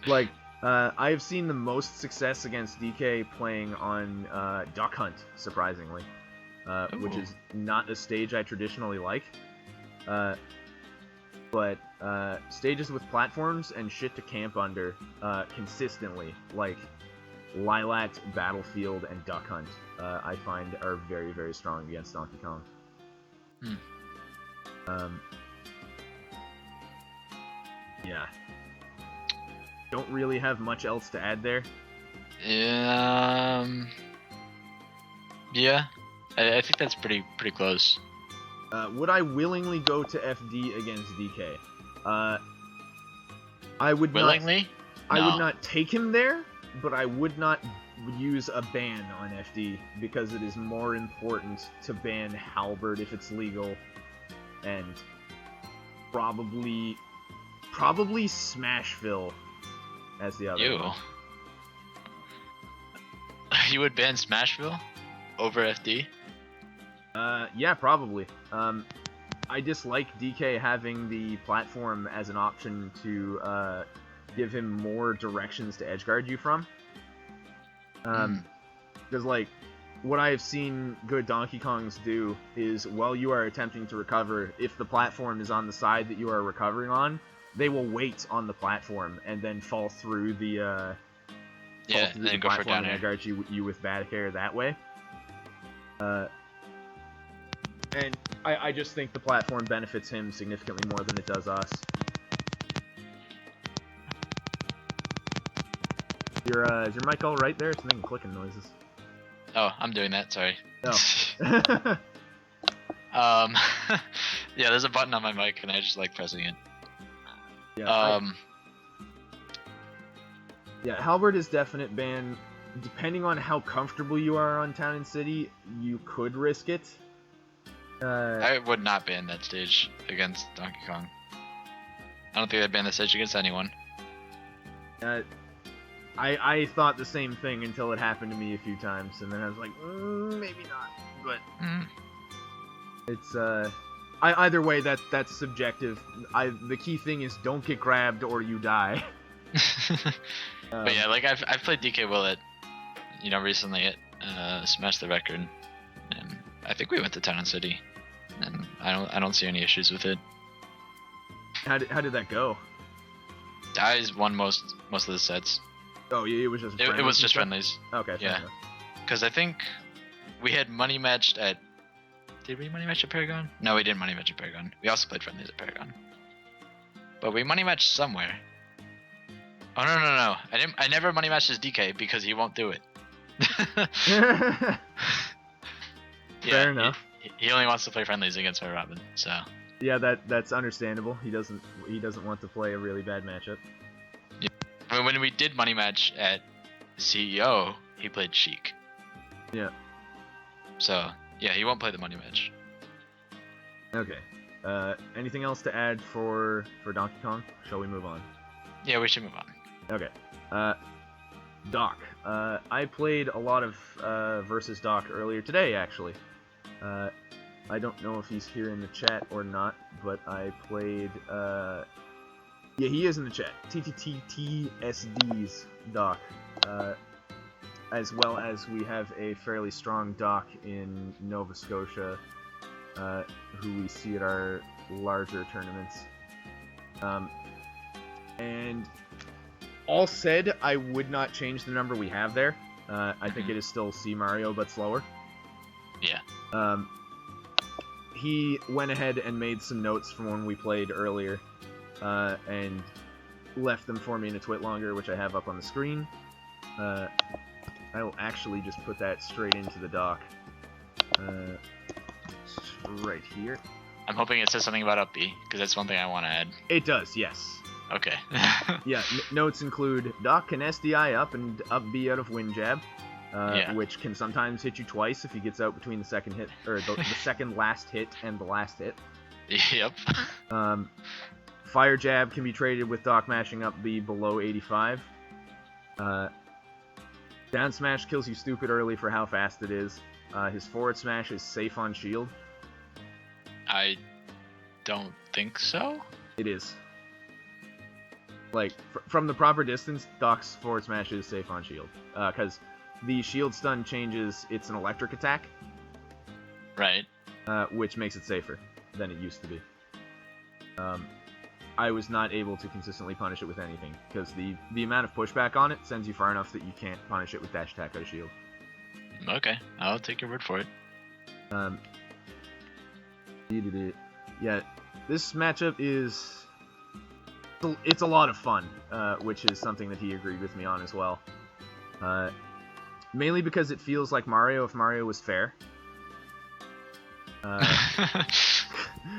like, I've seen the most success against DK playing on Duck Hunt, surprisingly. Which is not a stage I traditionally like. But stages with platforms and shit to camp under consistently, like Lilac, Battlefield, and Duck Hunt, I find are very, very strong against Donkey Kong. Yeah. Don't really have much else to add there. Yeah, I think that's pretty close. Would I willingly go to FD against DK? I would willingly? I would not take him there, but I would not use a ban on FD because it is more important to ban Halberd if it's legal, and probably Smashville as the other one. You would ban Smashville over FD? Yeah, probably. I dislike DK having the platform as an option to give him more directions to edgeguard you from. Because, like, what I have seen good Donkey Kongs do is, while you are attempting to recover, if the platform is on the side that you are recovering on, they will wait on the platform and then fall through the then go for down air. And edgeguard you with back air that way. And I just think the platform benefits him significantly more than it does us. Is your mic all right there? It's making clicking noises. Oh, I'm doing that. Sorry. Oh. Yeah, there's a button on my mic, and I just like pressing it. Yeah. Yeah, Halberd is definite ban. Depending on how comfortable you are on Town and City, you could risk it. I would not ban that stage against Donkey Kong. I don't think I'd ban that stage against anyone. I thought the same thing until it happened to me a few times, and then I was like, maybe not. But it's either way, that's subjective. The key thing is don't get grabbed or you die. But yeah, like I've played DK Will at, recently at Smash the Record, and I think we went to Town and City, and I don't see any issues with it. How did that go? Dies won most of the sets. Oh yeah, it was just it was just friendlies. Okay. Yeah, because I think we had money matched at. Did we money match at Paragon? No, we didn't money match at Paragon. We also played friendlies at Paragon. But we money matched somewhere. Oh no! I never money matched his DK because he won't do it. Fair enough. He only wants to play friendlies against my Robin, so. Yeah, that's understandable. He doesn't want to play a really bad matchup. Yeah. But when we did money match at CEO, he played Sheik. Yeah. So yeah, he won't play the money match. Okay. Anything else to add for Donkey Kong? Shall we move on? Yeah, we should move on. Okay. Doc. I played a lot of versus Doc earlier today, actually. I don't know if he's here in the chat or not, but I played. Yeah, he is in the chat. TTTTSD's Doc. As well as we have a fairly strong Doc in Nova Scotia, who we see at our larger tournaments. And all said, I would not change the number we have there. I think it is still C Mario, but slower. Yeah. He went ahead and made some notes from when we played earlier, and left them for me in a twit longer, which I have up on the screen. I will actually just put that straight into the doc. Right here. I'm hoping it says something about up B, because that's one thing I want to add. It does, yes. Okay. Yeah, notes include Doc can SDI up and up B out of wind jab, which can sometimes hit you twice if he gets out between the second hit, or the second last hit and the last hit. Yep. Fire jab can be traded with Doc mashing up B below 85. Down smash kills you stupid early for how fast it is. His forward smash is safe on shield. I don't think so. It is. Like, from the proper distance, Doc's forward smash is safe on shield. Because the shield stun changes, it's an electric attack. Right. Which makes it safer than it used to be. I was not able to consistently punish it with anything, because the amount of pushback on it sends you far enough that you can't punish it with dash attack out of shield. Okay, I'll take your word for it. Yeah, this matchup is... It's a lot of fun, which is something that he agreed with me on as well. Mainly because it feels like Mario if Mario was fair.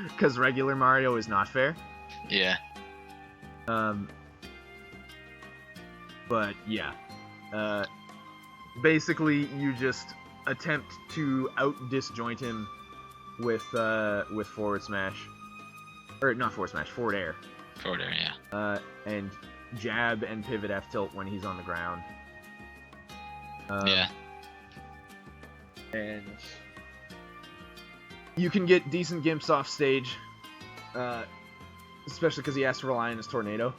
Because regular Mario is not fair. Yeah. But yeah. Basically, you just attempt to out-disjoint him with forward smash. Or, not forward smash, forward air. Forward air, yeah. And jab and pivot F tilt when he's on the ground. Yeah. And you can get decent gimps off stage, especially because he has to rely on his tornado.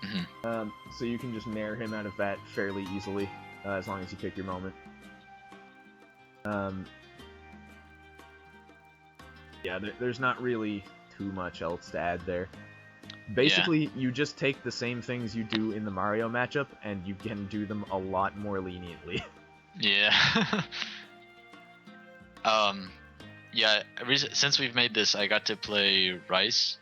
Mm-hmm. So you can just nair him out of that fairly easily, as long as you pick your moment. Yeah, there's not really too much else to add there. Basically, you just take the same things you do in the Mario matchup, and you can do them a lot more leniently. Yeah. Yeah, since we've made this, I got to play Rice,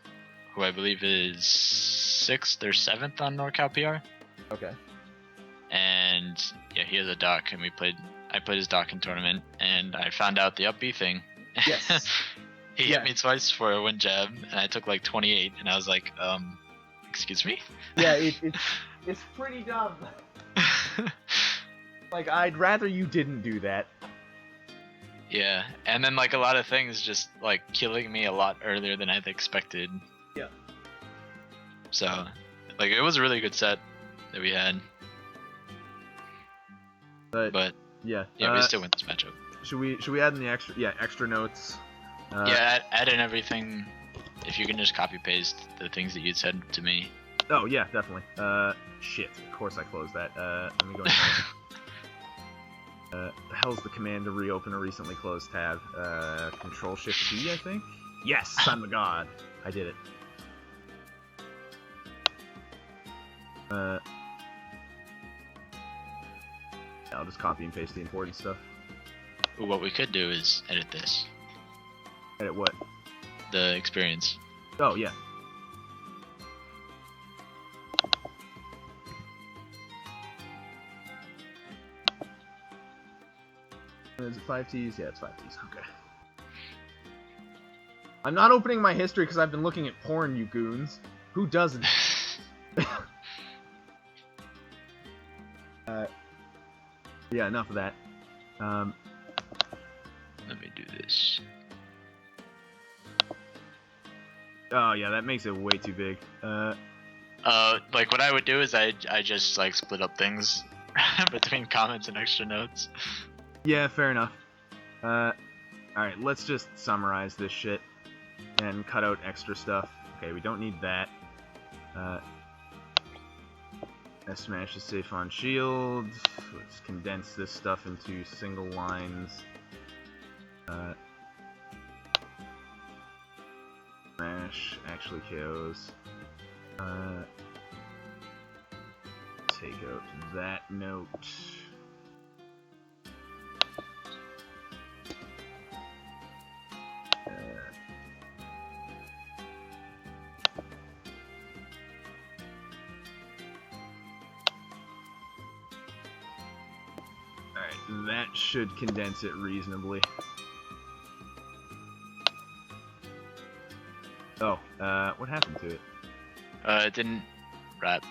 who I believe is 6th or 7th on NorCal PR. Okay. And yeah, he has a doc, and I played his doc in tournament, and I found out the up B thing. Yes. He hit me twice for a wind jab, and I took like 28, and I was like, excuse me? Yeah, it's pretty dumb. Like, I'd rather you didn't do that. Yeah, and then like a lot of things just like killing me a lot earlier than I'd expected. Yeah. So, like, it was a really good set that we had. But yeah, we still win this matchup. Should we add in the extra notes? Add in everything. If you can just copy paste the things that you said to me. Oh yeah, definitely. Shit. Of course I closed that. Let me go in there. The hell's the command to reopen a recently closed tab? Control Shift T, I think. Yes, I'm a god. I did it. I'll just copy and paste the important stuff. What we could do is edit this. Edit what? The experience. Oh, yeah. Is it 5 Ts? Yeah, it's 5 Ts. Okay. I'm not opening my history because I've been looking at porn, you goons. Who doesn't? Yeah, enough of that. Let me do this. Oh yeah, that makes it way too big. Like what I would do is I just like split up things between comments and extra notes. Yeah, fair enough. Alright, let's just summarize this shit and cut out extra stuff. Okay, we don't need that. S smash is safe on shield. Let's condense this stuff into single lines. Smash actually KOs. Take out that note. Alright, that should condense it reasonably. Oh, what happened to it? It didn't wrap.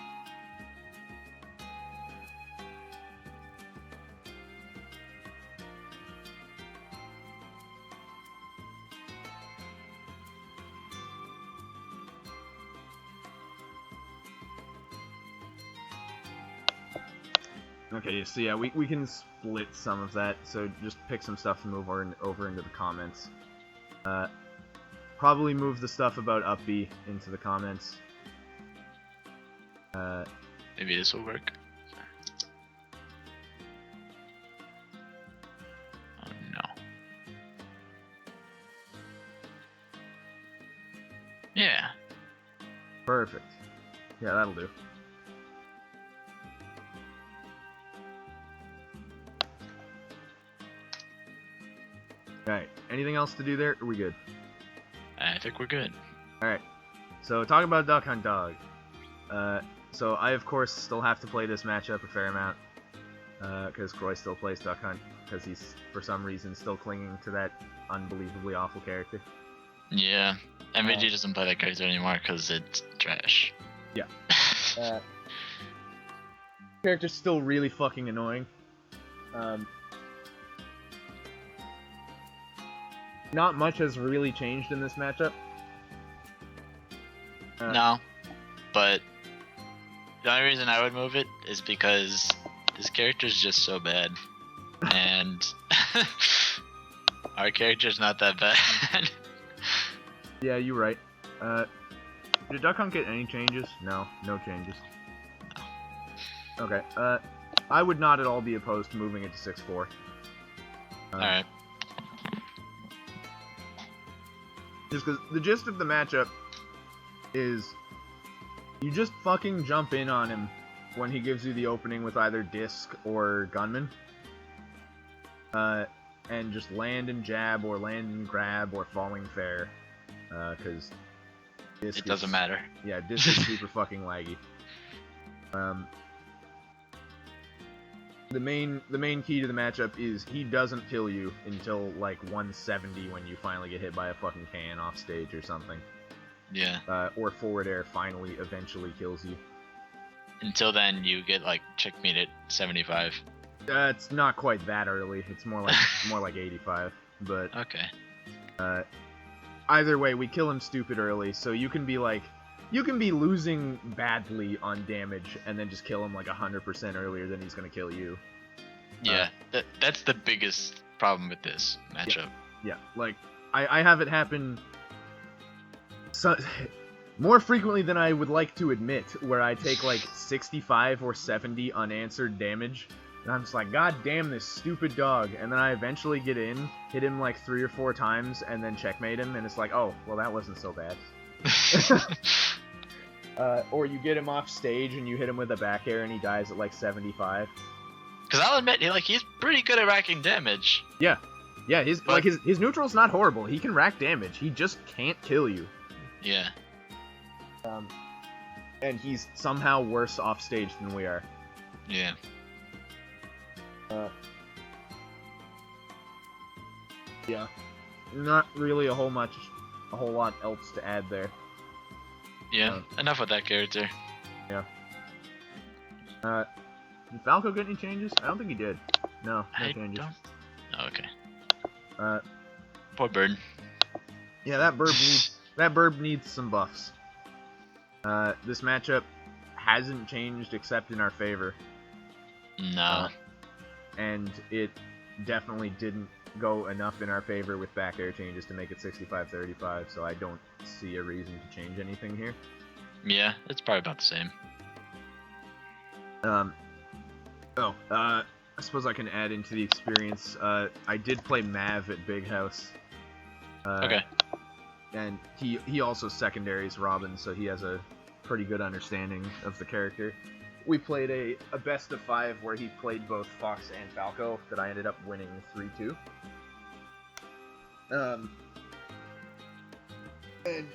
Okay, so yeah, we can split some of that, so just pick some stuff and move over into the comments. Probably move the stuff about up B into the comments. Maybe this will work. Oh no. Yeah. Perfect. Yeah, that'll do. Alright, anything else to do there? Are we good? I think we're good. Alright, so talk about Duck Hunt Dog. So I, of course, still have to play this matchup a fair amount. Because Croy still plays Duck Hunt, because he's, for some reason, still clinging to that unbelievably awful character. Yeah. MVG doesn't play that character anymore because it's trash. Yeah. Character's still really fucking annoying. Not much has really changed in this matchup. No, but the only reason I would move it is because this character's just so bad, and our character's not that bad. Yeah, you're right. Did Duck Hunt get any changes? No, no changes. No. Okay, I would not at all be opposed to moving it to 6-4. Alright. Just because the gist of the matchup is you just fucking jump in on him when he gives you the opening with either Disc or Gunman. And just land and jab or land and grab or falling fair. Because Disc It doesn't matter. Yeah, Disc is super fucking laggy. The main key to the matchup is he doesn't kill you until like 170 when you finally get hit by a fucking can off stage or something. Yeah. Or forward air finally eventually kills you. Until then, you get like checkmate at 75. It's not quite that early. It's more like 85. But Okay. Either way, we kill him stupid early, so you can be losing badly on damage and then just kill him like 100% earlier than he's gonna kill you. Yeah, that's the biggest problem with this matchup. Yeah, like I have it happen more frequently than I would like to admit, where I take like 65 or 70 unanswered damage, and I'm just like, God damn this stupid dog, and then I eventually get in, hit him like 3 or 4 times, and then checkmate him, and it's like, oh, well that wasn't so bad. Or you get him off stage and you hit him with a back air and he dies at like 75. Because I'll admit, he's pretty good at racking damage. Yeah, his neutral's not horrible. He can rack damage. He just can't kill you. Yeah. And he's somehow worse off stage than we are. Yeah. Yeah. Not really a whole lot else to add there. Yeah, enough with that character. Yeah. Did Falco get any changes? I don't think he did. No changes. Oh, okay. Poor bird. Yeah, that bird needs some buffs. This matchup hasn't changed except in our favor. No. And it definitely didn't go enough in our favor with back air changes to make it 65-35, so I don't see a reason to change anything here. Yeah, it's probably about the same. I suppose I can add into the experience. I did play Mav at Big House. Okay. And he also secondaries Robin, so he has a pretty good understanding of the character. We played a best of 5 where he played both Fox and Falco that I ended up winning 3-2. And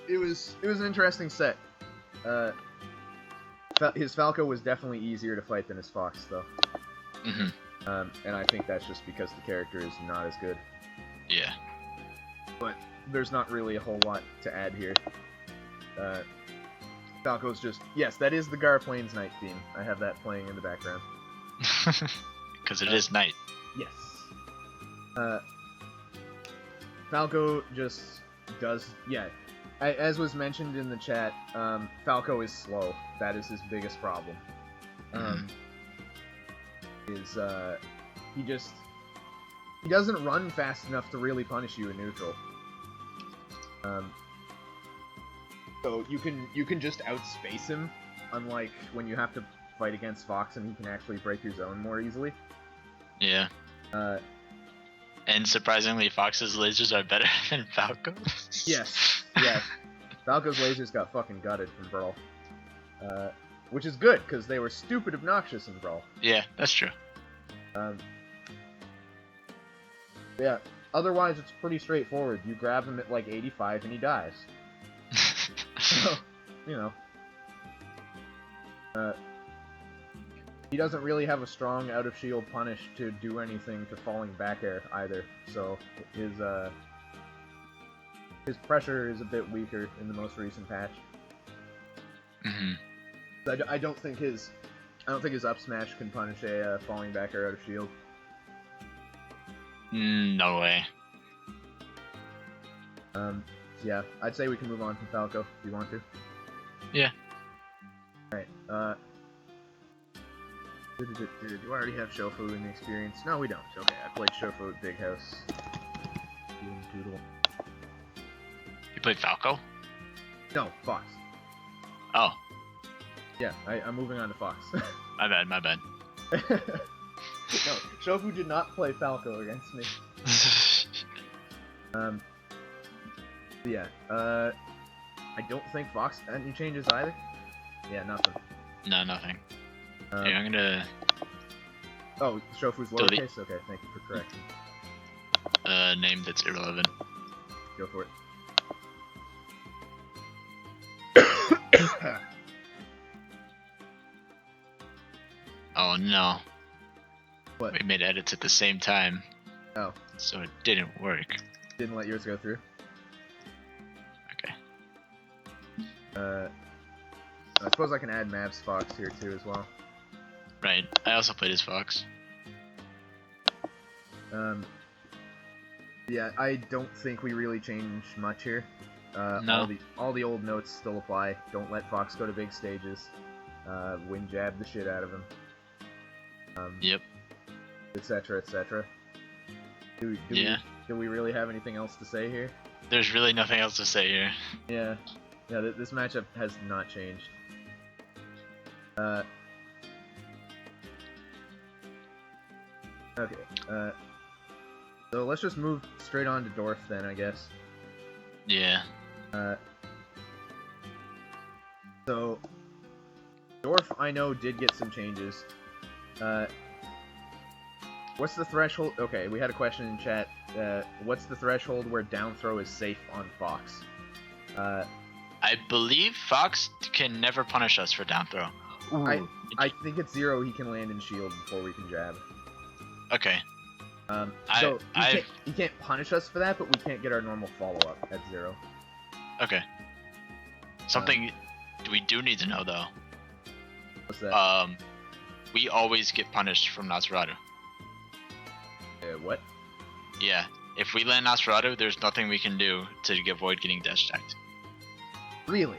it was an interesting set. His Falco was definitely easier to fight than his Fox, though. Mm-hmm. And I think that's just because the character is not as good. Yeah. But there's not really a whole lot to add here. Falco's just... Yes, that is the Gar Plains Night theme. I have that playing in the background. Because it is night. Yes. Falco just does... Yeah. As was mentioned in the chat, Falco is slow. That is his biggest problem. He doesn't run fast enough to really punish you in neutral. So you can just outspace him, unlike when you have to fight against Fox and he can actually break your zone more easily. Yeah. And surprisingly, Fox's lasers are better than Falco's. Yes. Falco's lasers got fucking gutted from Brawl. Which is good, because they were stupid obnoxious in Brawl. Yeah, that's true. Yeah, otherwise it's pretty straightforward. You grab him at like 85 and he dies. So, you know. He doesn't really have a strong out-of-shield punish to do anything to falling back air either, so his pressure is a bit weaker in the most recent patch. I don't think his up smash can punish a falling back air out of shield. No way. Yeah, I'd say we can move on from Falco if you want to. Yeah. Alright, do I already have Shofu in the experience? No, we don't. Okay, I played Shofu at Big House. Doodle. You played Falco? No, Fox. Oh. Yeah, I'm moving on to Fox. My bad. No, Shofu did not play Falco against me. Yeah, I don't think Fox had any changes either. Yeah, nothing. No, nothing. Yeah, I'm gonna... Oh, Shofu's lowercase? Okay, thank you for correcting. Name that's irrelevant. Go for it. Oh no. What? We made edits at the same time. Oh. So it didn't work. Didn't let yours go through? Okay. I suppose I can add Mav's Fox here too as well. Right. I also played as Fox. Yeah, I don't think we really change much here. No. All the old notes still apply. Don't let Fox go to big stages. Wind jab the shit out of him. Yep. Etc. etc. Do we really have anything else to say here? There's really nothing else to say here. Yeah. Yeah, this matchup has not changed. Okay. So let's just move straight on to Dorf then, I guess. Yeah. So Dorf, I know, did get some changes. What's the threshold? Okay, we had a question in chat. What's the threshold where down throw is safe on Fox? I believe Fox can never punish us for down throw. I think it's 0 he can land in shield before we can jab. Okay. So he can't punish us for that, but we can't get our normal follow-up at 0. Okay. Something we do need to know though. What's that? We always get punished from Nosferatu. What? Yeah. If we land Nosferatu, there's nothing we can do to avoid getting dash attacked. Really?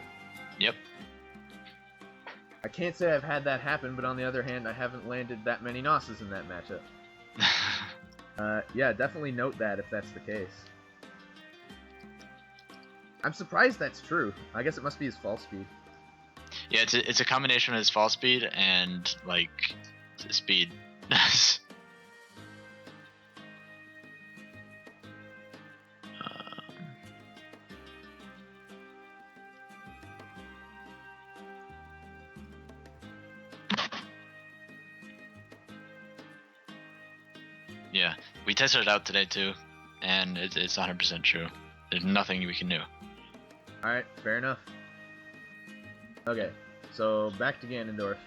Yep. I can't say I've had that happen, but on the other hand, I haven't landed that many Nosses in that matchup. Yeah, definitely note that if that's the case. I'm surprised that's true. I guess it must be his fall speed. Yeah, it's a combination of his fall speed and like speed. Yeah, we tested it out today too, and it's 100% true. There's nothing we can do. Alright, fair enough. Okay, so back to Ganondorf,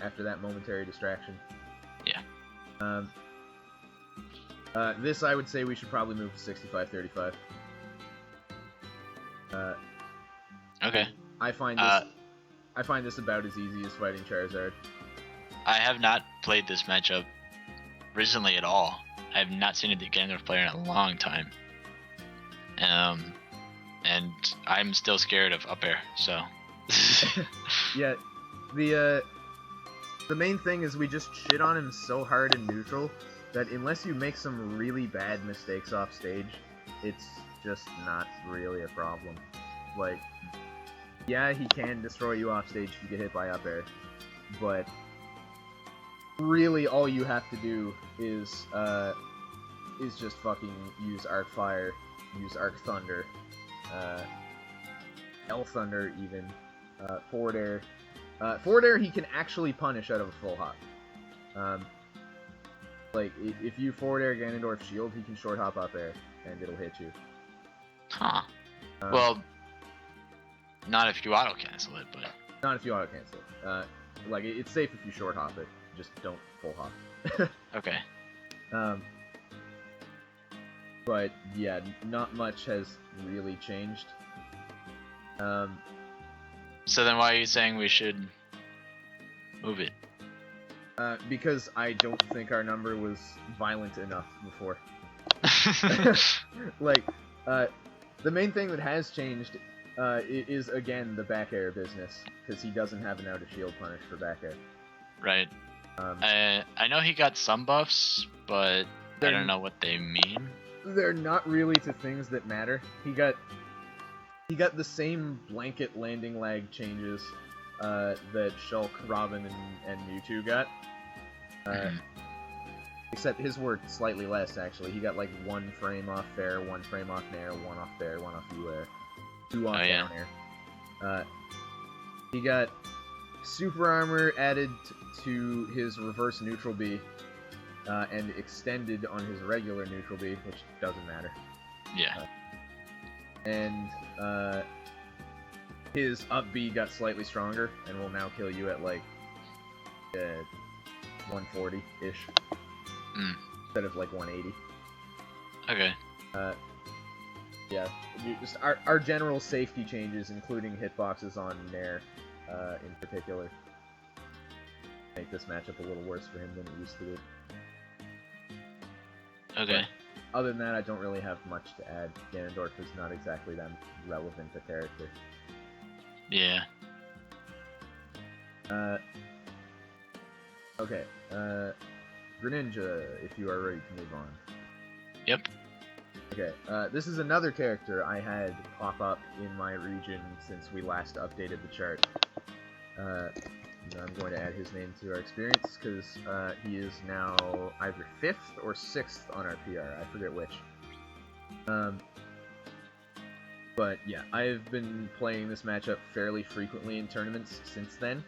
after that momentary distraction. Yeah. This I would say we should probably move to 65-35. Okay. I find this about as easy as fighting Charizard. I have not played this matchup recently at all. I have not seen a Ganondorf player in a long time. And I'm still scared of up air, so. Yeah, the main thing is we just shit on him so hard in neutral that unless you make some really bad mistakes off stage, it's just not really a problem. Like, yeah, he can destroy you off stage if you get hit by up air, but really all you have to do is just fucking use Arc Fire, use Arc Thunder, L Thunder even, Forward Air. Forward Air he can actually punish out of a full hop. Like, if you Forward Air Ganondorf shield, he can short hop up air, and it'll hit you. Huh. Well, not if you auto cancel it, but... Not if you auto cancel it. Like, it's safe if you short hop it, just don't full hop. Okay. But, yeah, not much has really changed. So then why are you saying we should move it? Because I don't think our number was violent enough before. Like, the main thing that has changed is, again, the back air business, because he doesn't have an out-of-shield punish for back air. Right. I know he got some buffs, but I don't know what they mean. They're not really to things that matter. He got the same blanket landing lag changes that Shulk, Robin, and Mewtwo got. Except his were slightly less, actually. He got like 1 frame off fair, 1 frame off nair, 1 off fair, 1 off U-air, 2 off down air. He got super armor added to his reverse neutral B, and extended on his regular neutral B, which doesn't matter. Yeah. And his up B got slightly stronger, and will now kill you at like 140-ish. Instead of like 180. Okay. Yeah, just our general safety changes, including hitboxes on Nair, in particular, make this matchup a little worse for him than it used to be. Okay. But other than that, I don't really have much to add. Ganondorf is not exactly that relevant a character. Yeah. Okay. Greninja, if you are ready to move on. Yep. Okay, this is another character I had pop up in my region since we last updated the chart. I'm going to add his name to our experience, because he is now either 5th or 6th on our PR, I forget which. But yeah, I've been playing this matchup fairly frequently in tournaments since then.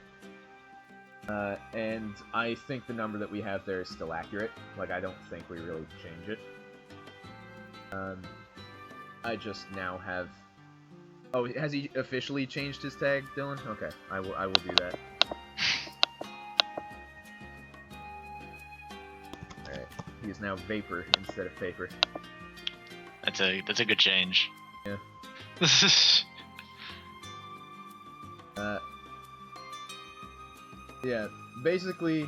And I think the number that we have there is still accurate. Like, I don't think we really change it. I just now have... Oh, has he officially changed his tag, Dylan? Okay, I will do that. Alright, he's is now vapor instead of paper. That's a good change. Yeah. Yeah, basically,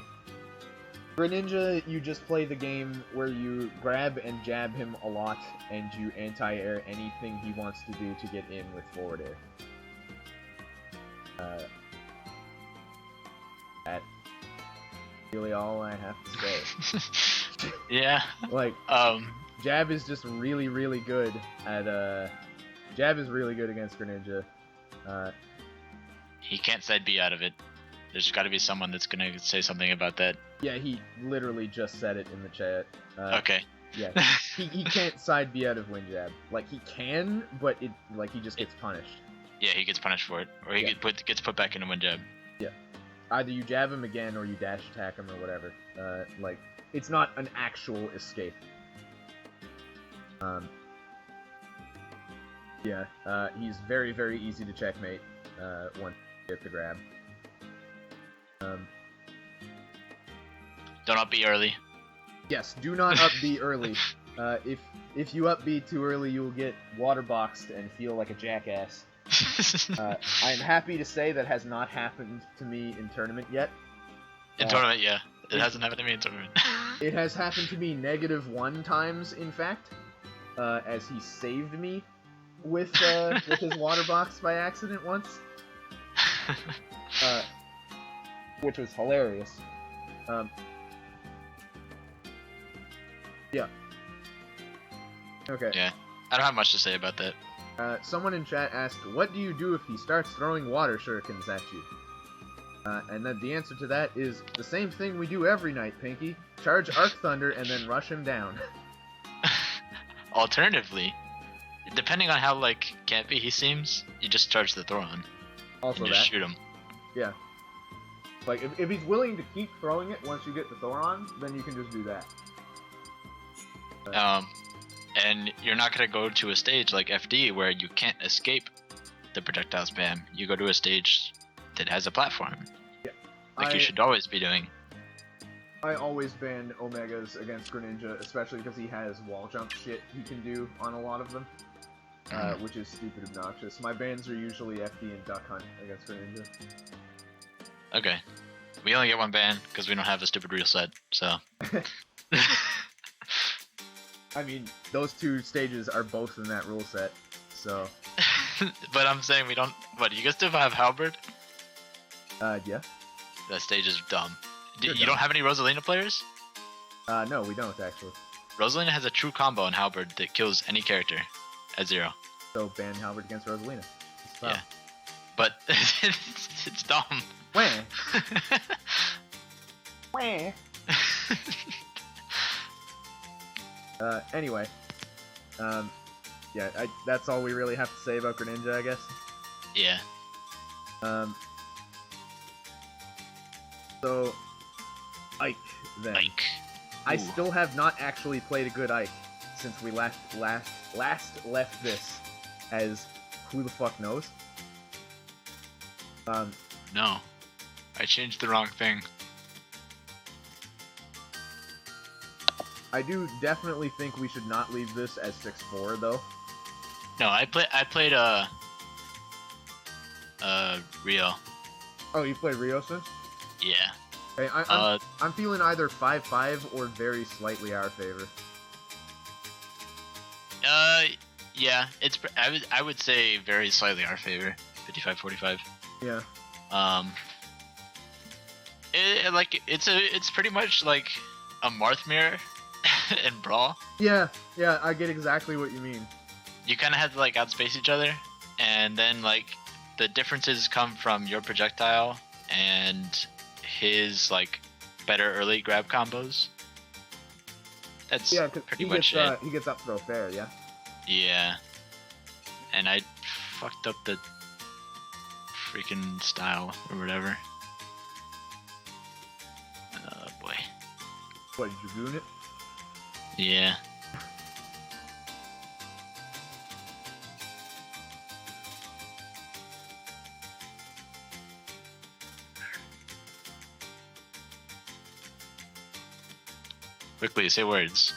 Greninja, you just play the game where you grab and jab him a lot, and you anti-air anything he wants to do to get in with forward air. That's really all I have to say. Yeah. Like, jab is just really, really good at, jab is really good against Greninja. He can't side B out of it. There's got to be someone that's gonna say something about that. Yeah, he literally just said it in the chat. Okay. Yeah, he can't side B out of wind jab. Like, he can, but he just gets punished. Yeah, he gets punished for it, or he gets put back into wind jab. Yeah, either you jab him again or you dash attack him or whatever. Like, it's not an actual escape. Yeah, he's very, very easy to checkmate once you get the grab. Don't up B early. Yes, do not up B early. If you up B too early, you will get water boxed and feel like a jackass. I'm happy to say that has not happened to me in tournament yet. In tournament, yeah. It hasn't happened to me in tournament. It has happened to me -1 times, in fact, as he saved me with his water box by accident once. Which was hilarious. Yeah. Okay. Yeah. I don't have much to say about that. Someone in chat asked, what do you do if he starts throwing water shurikens at you? And then the answer to that is the same thing we do every night, Pinky. Charge Arc Thunder and then rush him down. Alternatively, depending on how, like, campy he seems, you just charge the Thoron. Also and just shoot him. Yeah. Like, if he's willing to keep throwing it once you get the Thoron, then you can just do that. And you're not going to go to a stage like FD where you can't escape the projectile spam. You go to a stage that has a platform. Yeah. Like you should always be doing. I always ban Omegas against Greninja, especially because he has wall jump shit he can do on a lot of them. Which is stupid obnoxious. My bans are usually FD and Duck Hunt against Greninja. Okay. We only get one ban because we don't have a stupid reel set, so... I mean, those two stages are both in that rule set, so... But I'm saying we don't... What, you guys still have Halberd? Yeah. That stage is dumb. You don't have any Rosalina players? No, we don't, actually. Rosalina has a true combo on Halberd that kills any character at 0. So ban Halberd against Rosalina. Yeah. But it's dumb. Wah. Wah. Anyway. Yeah, that's all we really have to say about Greninja, I guess. Yeah. So, Ike, then. Ike. I still have not actually played a good Ike since we last left this as who the fuck knows. No. I changed the wrong thing. I do definitely think we should not leave this as 6-4, though. No, I played Rio. Oh, you played Rio since? Yeah. Okay, I'm feeling either 5-5 or very slightly our favor. Yeah, I would say very slightly our favor, 55-45. Yeah. It's pretty much like a Marth mirror in Brawl. Yeah, I get exactly what you mean. You kind of have to like outspace each other, and then like the differences come from your projectile and his like better early grab combos. That's pretty much it. He gets up throw fair, yeah. Yeah. And I fucked up the freaking style or whatever. Oh boy. What, did you ruin it? Yeah. Quickly, say words.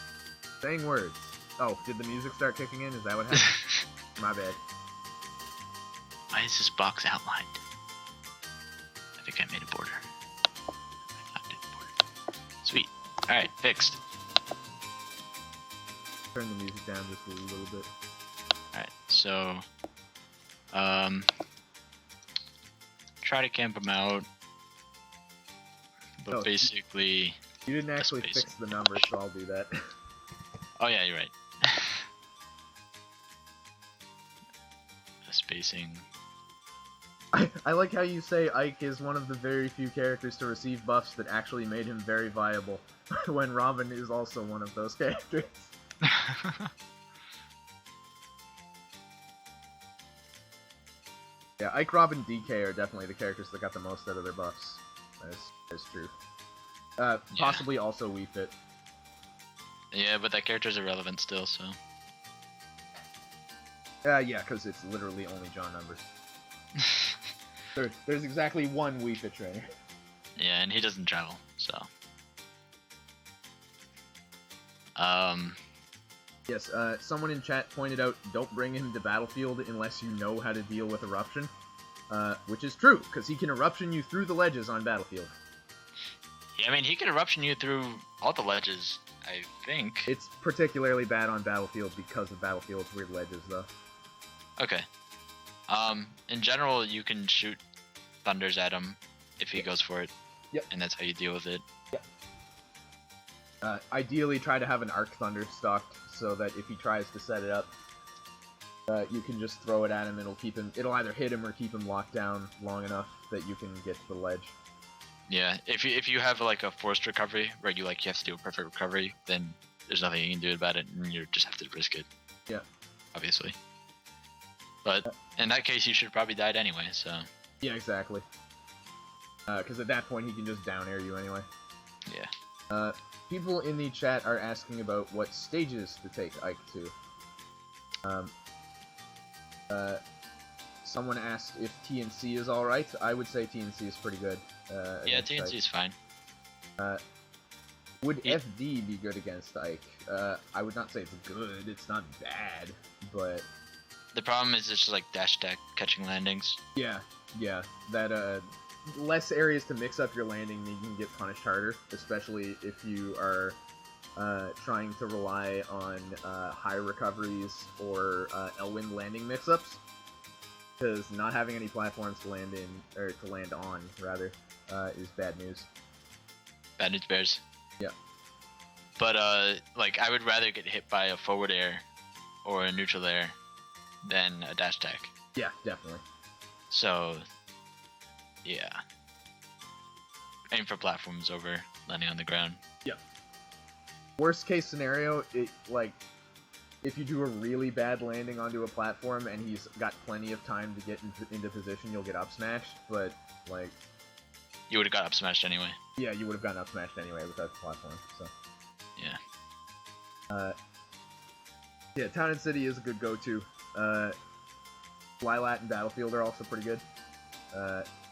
Saying words. Oh, did the music start kicking in? Is that what happened? My bad. Why is this box outlined? I think I made a border. I did a border. Sweet. Alright, fixed. Turn the music down just a little bit. Alright, so... try to camp them out. But basically... You didn't actually fix the numbers, so I'll do that. Oh yeah, you're right. The spacing... I like how you say Ike is one of the very few characters to receive buffs that actually made him very viable, when Robin is also one of those characters. Yeah, Ike, Robin, DK are definitely the characters that got the most out of their buffs. That's true. Possibly also Wii Fit. Yeah, but that character's irrelevant still, so... Yeah, because it's literally only John numbers. There's exactly one Wii Fit trainer. Yeah, and he doesn't travel, so... Yes, someone in chat pointed out, don't bring him to Battlefield unless you know how to deal with Eruption. Which is true, because he can Eruption you through the ledges on Battlefield. Yeah, I mean, he can Eruption you through all the ledges, I think. It's particularly bad on Battlefield because of Battlefield's weird ledges, though. Okay. In general, you can shoot thunders at him if he goes for it. Yep. And that's how you deal with it. Ideally, try to have an Arc Thunder stocked so that if he tries to set it up, you can just throw it at him. It'll either hit him or keep him locked down long enough that you can get to the ledge. Yeah, if you have like a forced recovery where you have to do a perfect recovery, then there's nothing you can do about it, and you just have to risk it. Yeah. Obviously. But in that case, you should probably died anyway. So. Yeah, exactly. Because at that point, he can just down air you anyway. Yeah. People in the chat are asking about what stages to take Ike to. Someone asked if TNC is alright. I would say TNC is pretty good. Yeah, TNC is fine. Would FD be good against Ike? I would not say it's good. It's not bad, but... The problem is it's just like dash attack catching landings. Yeah. That, less areas to mix up your landing, you can get punished harder, especially if you are trying to rely on high recoveries or Elwind landing mix-ups, because not having any platforms to land in, or to land on, rather, is bad news. Bad news bears. Yeah. But like I would rather get hit by a forward air or a neutral air than a dash attack. Yeah, definitely. So, yeah. Aim for platforms over landing on the ground. Yeah. Worst case scenario, if you do a really bad landing onto a platform and he's got plenty of time to get into position, you'll get up smashed, but, like... You would have got up smashed anyway. Yeah, you would have gotten up smashed anyway without the platform, so... Yeah. Yeah, Town and City is a good go-to. Lilat and Battlefield are also pretty good.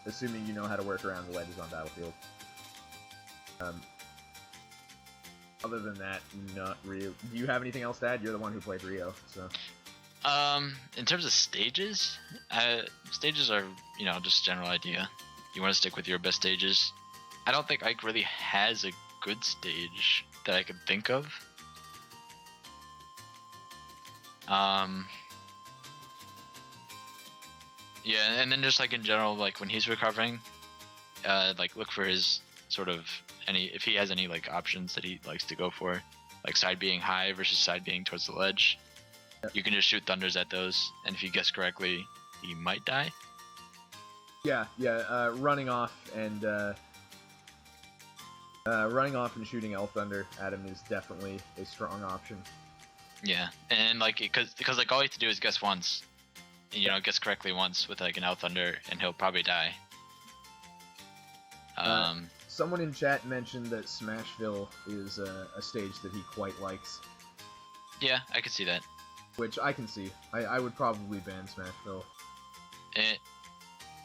Assuming you know how to work around the ledges on Battlefield. Other than that, not really. Do you have anything else to add? You're the one who played Rio, so... In terms of stages, stages are, just a general idea. You want to stick with your best stages. I don't think Ike really has a good stage that I could think of. Yeah, and then just like in general, like when he's recovering, like look for his sort of if he has any like options that he likes to go for, like side being high versus side being towards the ledge. Yep. You can just shoot thunders at those, and if you guess correctly, he might die. Yeah, running off and shooting L Thunder at him is definitely a strong option. Yeah, and like because like all you have to do is guess once, guess correctly once with like an L Thunder, and he'll probably die. Someone in chat mentioned that Smashville is a stage that he quite likes. Yeah, I can see that. Which I can see. I would probably ban Smashville.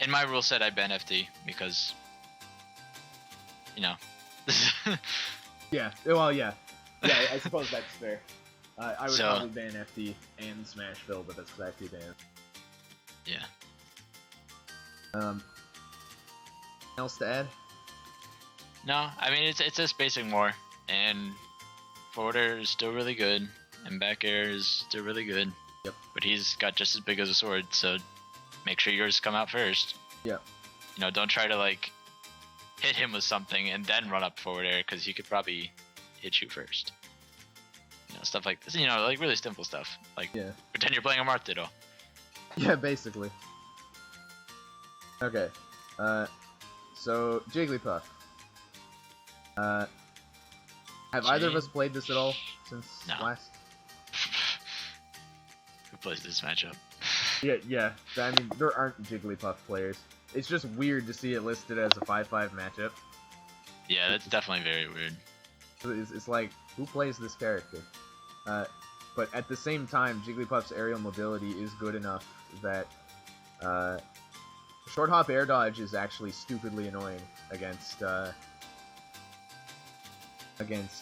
In my rule set, I ban FD because, Yeah, well, yeah. Yeah, I suppose that's fair. I would So- probably ban FD and Smashville, but that's exactly banned. Yeah. Else to add? No, I mean it's just basic more, and forward air is still really good, and back air is still really good. Yep. But he's got just as big as a sword, so make sure yours come out first. Yep. You know, don't try to like hit him with something and then run up forward air, because he could probably hit you first. You know, stuff like this. You know, like really simple stuff. Like Yeah. pretend you're playing a Marth ditto. Yeah, basically. Okay. So Jigglypuff. Have either of us played this at all since No. last? Who plays this matchup? Yeah. I mean, there aren't Jigglypuff players. It's just weird to see it listed as a 5-5 matchup. Yeah, that's definitely very weird. It's like, who plays this character? But at the same time, Jigglypuff's aerial mobility is good enough that short hop air dodge is actually stupidly annoying against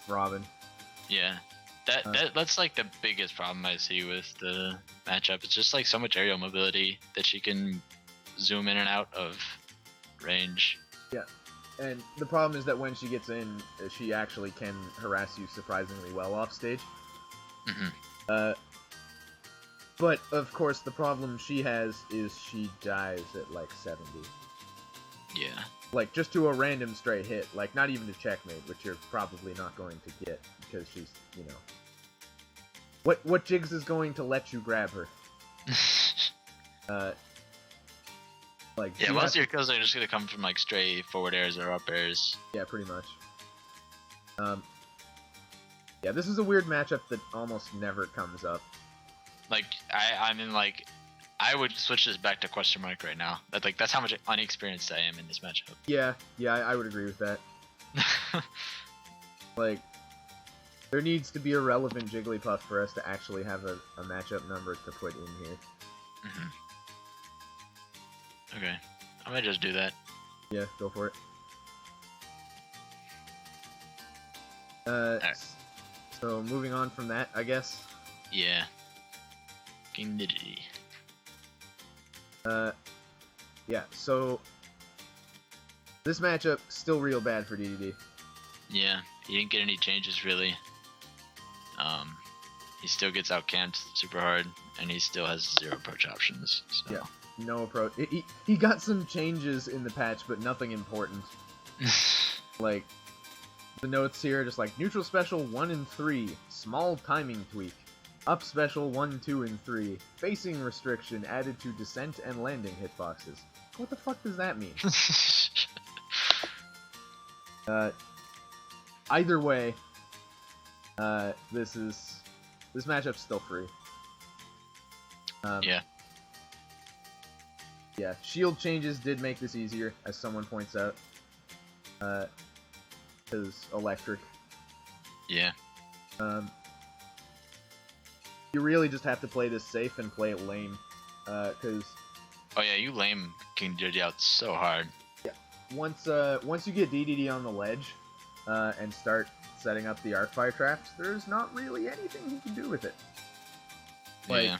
Robin. Yeah, that's like the biggest problem I see with the matchup. It's just like so much aerial mobility that she can zoom in and out of range. Yeah, and the problem is that when she gets in, she actually can harass you surprisingly well off stage. Mm-hmm. But of course, the problem she has is she dies at like 70. Yeah. Like, just to a random straight hit. Like, not even to checkmate, which you're probably not going to get, because she's, you know... What Jigs is going to let you grab her? Like, Yeah, most of your kills are just gonna come from like stray forward airs or up airs. Yeah, pretty much. Yeah, this is a weird matchup that almost never comes up. Like, I mean, like, I would switch this back to question mark right now. That's how much unexperienced I am in this matchup. Yeah, I would agree with that. Like, there needs to be a relevant Jigglypuff for us to actually have a matchup number to put in here. Mm-hmm. Okay, I might just do that. Yeah, go for it. Alright. So moving on from that, I guess. Yeah. King Dedede. Yeah, so this matchup still real bad for Dedede. Yeah, he didn't get any changes really. He still gets outcamped super hard, and he still has 0 approach options. So. Yeah, no approach. He got some changes in the patch, but nothing important. Like, the notes here are just like, neutral special 1 and 3, small timing tweak. Up special 1, 2, and 3, facing restriction added to descent and landing hitboxes. What the fuck does that mean? Either way, this matchup's still free. Yeah. Yeah, shield changes did make this easier, as someone points out. Because electric. Yeah. You really just have to play this safe and play it lame. Because Oh yeah, you lame King Dedede out so hard. once you get Dedede on the ledge, and start setting up the arc fire traps, there's not really anything he can do with it. Like, Yeah.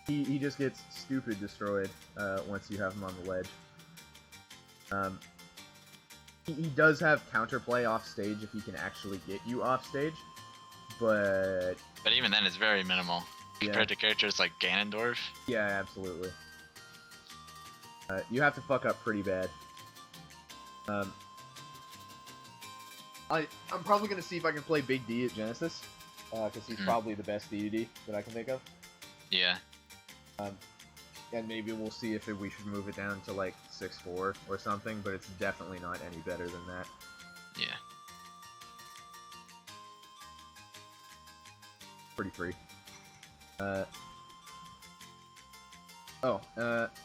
he just gets stupid destroyed once you have him on the ledge. He does have counterplay off stage if he can actually get you off stage, but But even then, it's very minimal compared to characters like Ganondorf. yeah, absolutely. You have to fuck up pretty bad. I'm probably gonna see if I can play Big D at Genesis, because he's probably the best DDD that I can think of. Yeah. And maybe we'll see if we should move it down to like 6-4 or something, but it's definitely not any better than that. Yeah. Pretty free.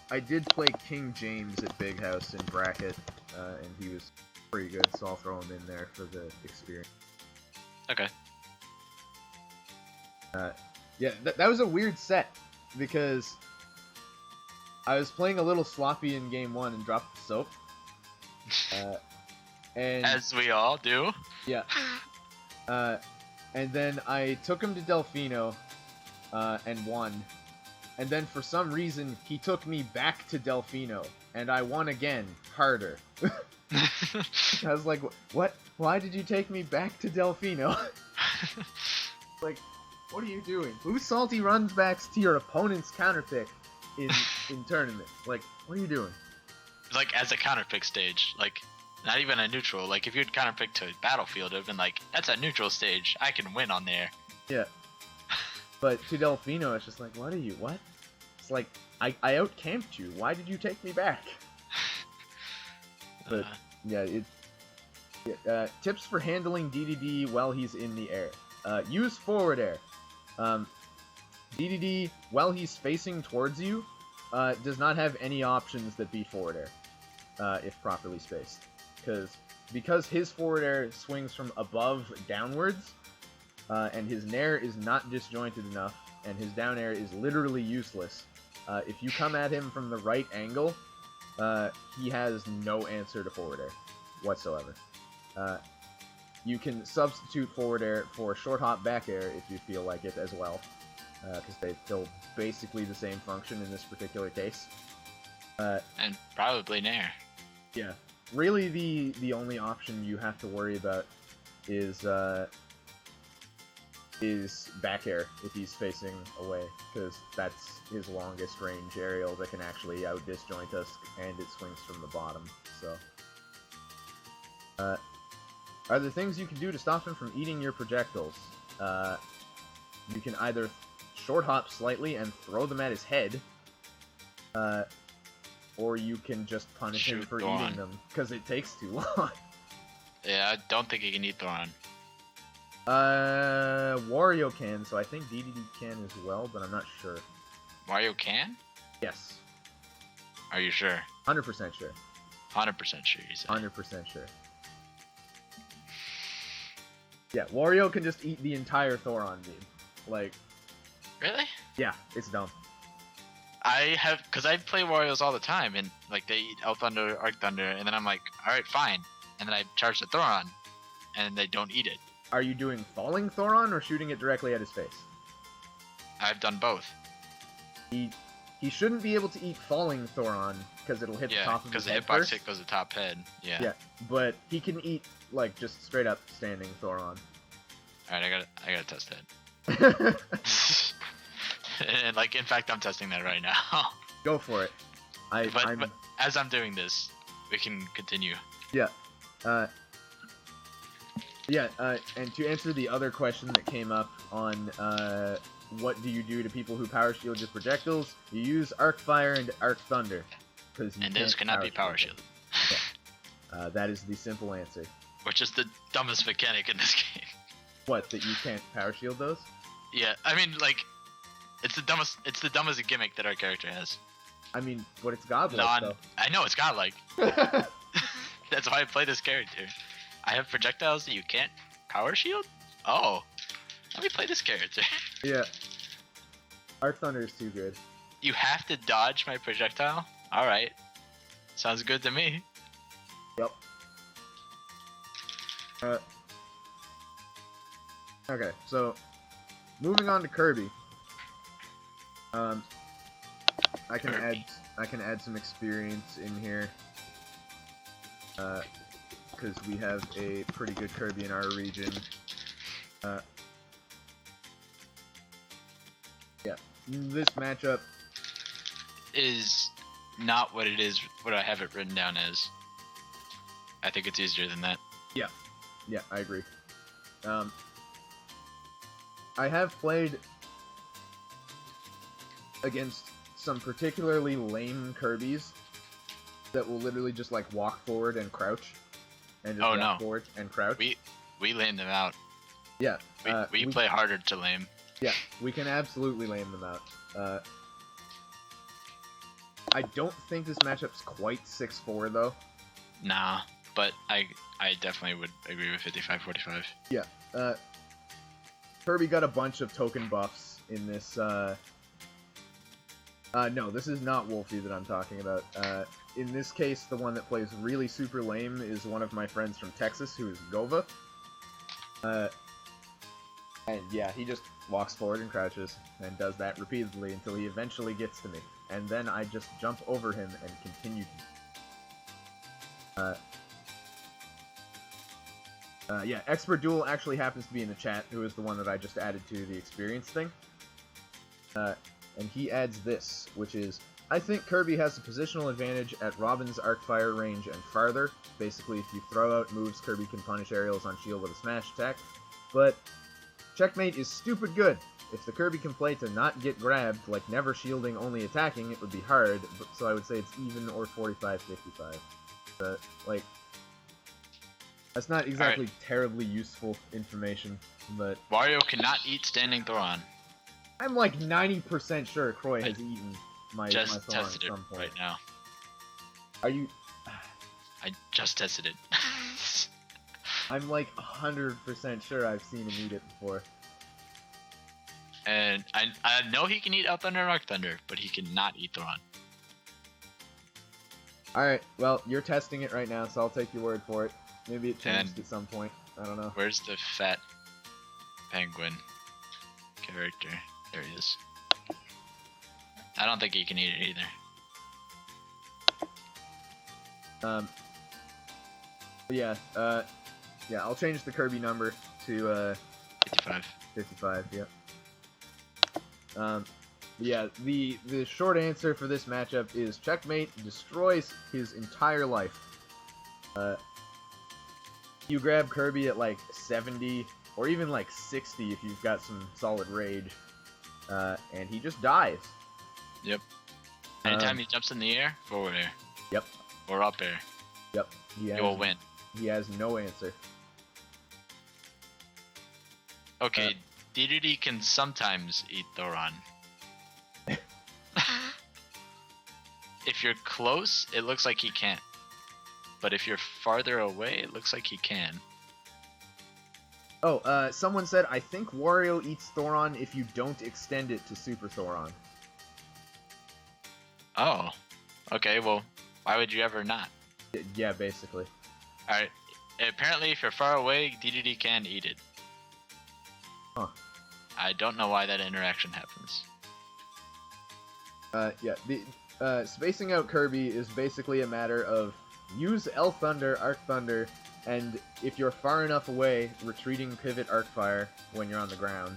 I did play King James at Big House in bracket, and he was pretty good, so I'll throw him in there for the experience. Okay. Yeah, that was a weird set, because I was playing a little sloppy in game 1 and dropped the soap. And As we all do. yeah. And then I took him to Delfino, and won. And then for some reason, he took me back to Delfino, and I won again, harder. I was like, what? Why did you take me back to Delfino? Like, what are you doing? Who salty runs backs to your opponent's counterpick in tournament? Like, what are you doing? Like, as a counterpick stage, like, not even a neutral. Like, if you'd counterpick to Battlefield, it would have been like, that's a neutral stage. I can win on there. Yeah. But to Delfino, it's just like, what are you? What? It's like, I out-camped you. Why did you take me back? But, yeah, tips for handling Dedede while he's in the air. Use forward air. Dedede, while he's facing towards you, does not have any options that be forward air, if properly spaced. Because his forward air swings from above downwards, and his nair is not disjointed enough, and his down air is literally useless. If you come at him from the right angle, he has no answer to forward air whatsoever. You can substitute forward air for short hop back air if you feel like it as well, because they fill basically the same function in this particular case. And probably nair. Yeah. Really, the only option you have to worry about is back air if he's facing away, because that's his longest range aerial that can actually out disjoint us, and it swings from the bottom. So, are there things you can do to stop him from eating your projectiles? You can either short hop slightly and throw them at his head, or you can just punish him for eating them, because it takes too long. Yeah, I don't think he can eat Thoron. Wario can, so I think Dedede can as well, but I'm not sure. Wario can? Yes. Are you sure? 100% sure. 100% sure, you said. 100% sure. Yeah, Wario can just eat the entire Thoron beam. Like... Really? Yeah, it's dumb. Because I play Warriors all the time, and like they eat L Thunder, Arc Thunder, and then I'm like, alright, fine. And then I charge the Thoron, and they don't eat it. Are you doing falling Thoron or shooting it directly at his face? I've done both. He shouldn't be able to eat falling Thoron, because it'll hit the top of his head because the hitbox first. hit goes the top head. Yeah. Yeah, but he can eat, like, just straight up standing Thoron. Alright, I gotta test that. And like, in fact, I'm testing that right now. Go for it. But as I'm doing this, we can continue. Yeah. And to answer the other question that came up on what do you do to people who power shield your projectiles, you use Arc Fire and Arc Thunder. And those cannot be power shielded. Yeah. That is the simple answer. Which is the dumbest mechanic in this game. What, that you can't power shield those? Yeah, I mean, like, it's the dumbest gimmick that our character has. I mean, but it's godlike, though. I know, it's godlike. That's why I play this character. I have projectiles that you can't power shield? Oh. Let me play this character. Yeah. Arc Thunder is too good. You have to dodge my projectile? Alright. Sounds good to me. Yep. Okay, so moving on to Kirby. I can add some experience in here. Because we have a pretty good Kirby in our region. Yeah, this matchup is not what it is, what I have it written down as. I think it's easier than that. Yeah, I agree. I have played against some particularly lame Kirbys that will literally just like walk forward and crouch, and just walk forward and crouch. We lame them out. Yeah, we play harder to lame. Yeah, we can absolutely lame them out. I don't think this matchup's quite 6-4 though. Nah, but I definitely would agree with 55-45. Yeah, Kirby got a bunch of token buffs in this. No, this is not Wolfie that I'm talking about. In this case, the one that plays really super lame is one of my friends from Texas, who is Gova. And yeah, he just walks forward and crouches, and does that repeatedly until he eventually gets to me. And then I just jump over him and continue to... yeah, Expert Duel actually happens to be in the chat, who is the one that I just added to the experience thing. And he adds this, which is, I think Kirby has a positional advantage at Robin's arc fire range and farther. Basically, if you throw out moves, Kirby can punish aerials on shield with a smash attack. But checkmate is stupid good. If the Kirby can play to not get grabbed, like never shielding, only attacking, it would be hard, so I would say it's even or 45-55. But, like, that's not exactly terribly useful information, but... Wario cannot eat standing Thoron. I'm like 90% sure Croy has eaten my just Thoron tested at it some point. right now. Are you... I just tested it. I'm like 100% sure I've seen him eat it before. And I know he can eat Out Thunder and Arc Thunder, but he cannot eat Thoron. Alright, well, you're testing it right now, so I'll take your word for it. Maybe it changed at some point. I don't know. Where's the fat penguin character? There he is. I don't think he can eat it either. Yeah, yeah, I'll change the Kirby number to, 55. 55, yep. Yeah, the short answer for this matchup is checkmate destroys his entire life. You grab Kirby at like 70, or even like 60 if you've got some solid rage, and he just dies. Yep. Anytime he jumps in the air, forward air. Yep. Or up air. Yep. You will win. He has no answer. Okay, Dedede can sometimes eat Thoron. If you're close, it looks like he can't. But if you're farther away, it looks like he can. Oh, someone said, I think Wario eats Thoron if you don't extend it to Super Thoron. Oh. Okay, well, why would you ever not? Yeah, basically. Alright, apparently if you're far away, Dedede can eat it. Huh. I don't know why that interaction happens. Yeah, the spacing out Kirby is basically a matter of use L Thunder, Arc Thunder, and if you're far enough away, retreating pivot Arc Fire when you're on the ground.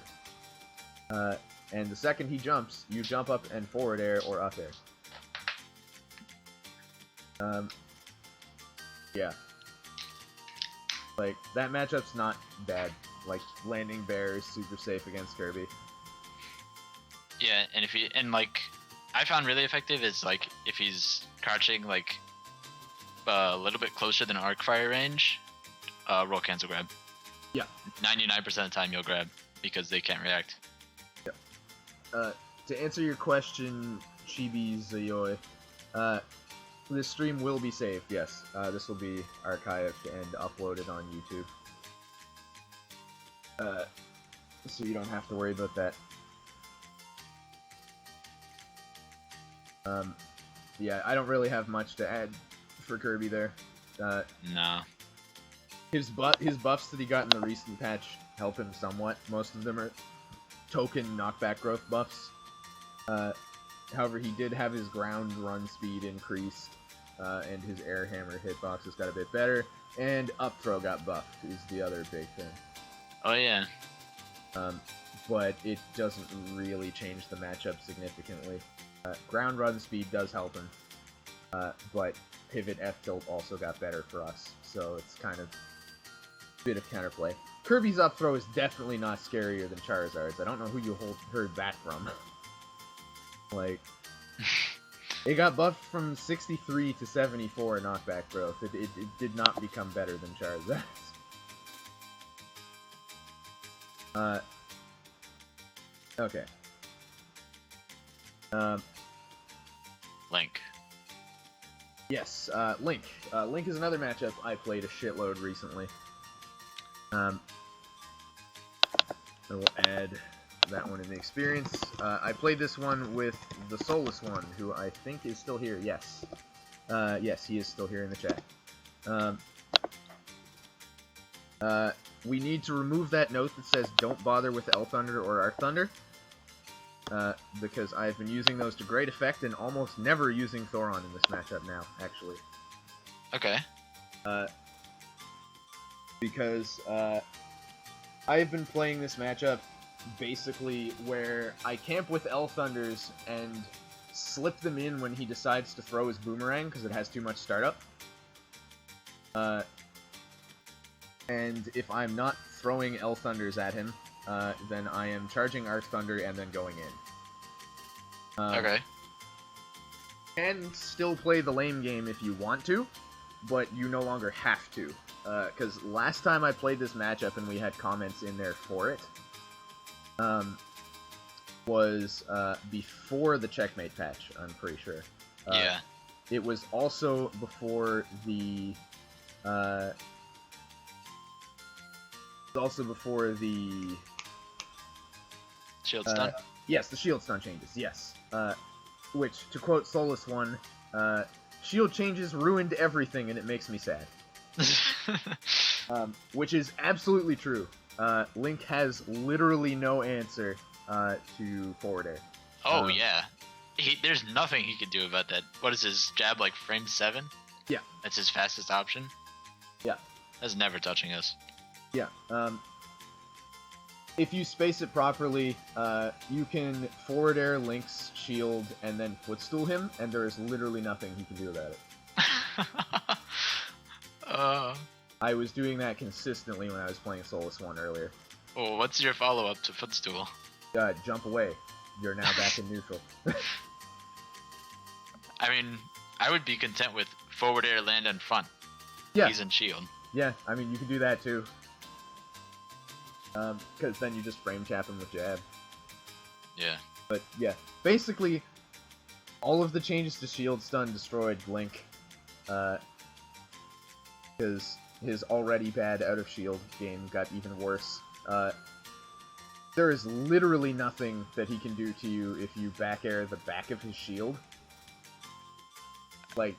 And the second he jumps, you jump up and forward air or up air. Yeah. Like, that matchup's not bad. Like, landing bear is super safe against Kirby. Yeah, and if he, and like, I found really effective is like, if he's crouching like a little bit closer than arc fire range, roll cancel grab. Yeah. 99% of the time you'll grab, because they can't react. Yeah. To answer your question, Chibi Zayoi, this stream will be saved, yes. This will be archived and uploaded on YouTube. So you don't have to worry about that. Yeah, I don't really have much to add for Kirby there. No. His buffs that he got in the recent patch help him somewhat. Most of them are token knockback growth buffs. However, he did have his ground run speed increased, and his air hammer hitboxes got a bit better, and up throw got buffed is the other big thing. Oh yeah. But it doesn't really change the matchup significantly. Ground run speed does help him, but pivot F tilt also got better for us, so it's kind of a bit of counterplay. Kirby's up throw is definitely not scarier than Charizard's. I don't know who you heard that from. Like, it got buffed from 63 to 74 knockback growth. It did not become better than Charizard's. Okay. Link. Yes, Link. Link is another matchup I played a shitload recently. I will add that one in the experience. I played this one with the Soulless one, who I think is still here. Yes. Yes, he is still here in the chat. we need to remove that note that says don't bother with L Thunder or Arc Thunder. Because I've been using those to great effect and almost never using Thoron in this matchup now, actually. Okay. Because I've been playing this matchup basically where I camp with L Thunders and slip them in when he decides to throw his boomerang because it has too much startup. And if I'm not throwing L Thunders at him, then I am charging Arc Thunder and then going in. Okay. You can still play the lame game if you want to, but you no longer have to. Because last time I played this matchup and we had comments in there for it, was before the Checkmate patch, I'm pretty sure. Yeah. It was also before the... Shield stun? Yes, the shield stun changes, yes. Which, to quote Solus 1, shield changes ruined everything and it makes me sad. Which is absolutely true. Link has literally no answer to forward air. Oh, yeah. There's nothing he could do about that. What is his jab, like frame 7? Yeah. That's his fastest option? Yeah. That's never touching us. Yeah. If you space it properly, you can forward air Link's shield and then footstool him, and there is literally nothing he can do about it. I was doing that consistently when I was playing Solus 1 earlier. Oh, what's your follow-up to footstool? Jump away. You're now back in neutral. I mean, I would be content with forward air land in front. Yeah. He's in shield. Yeah, I mean, you can do that too. Because then you just frame tap him with jab. Yeah. But yeah, basically, all of the changes to shield stun destroyed Link. Because his already bad out of shield game got even worse. There is literally nothing that he can do to you if you back air the back of his shield. Like,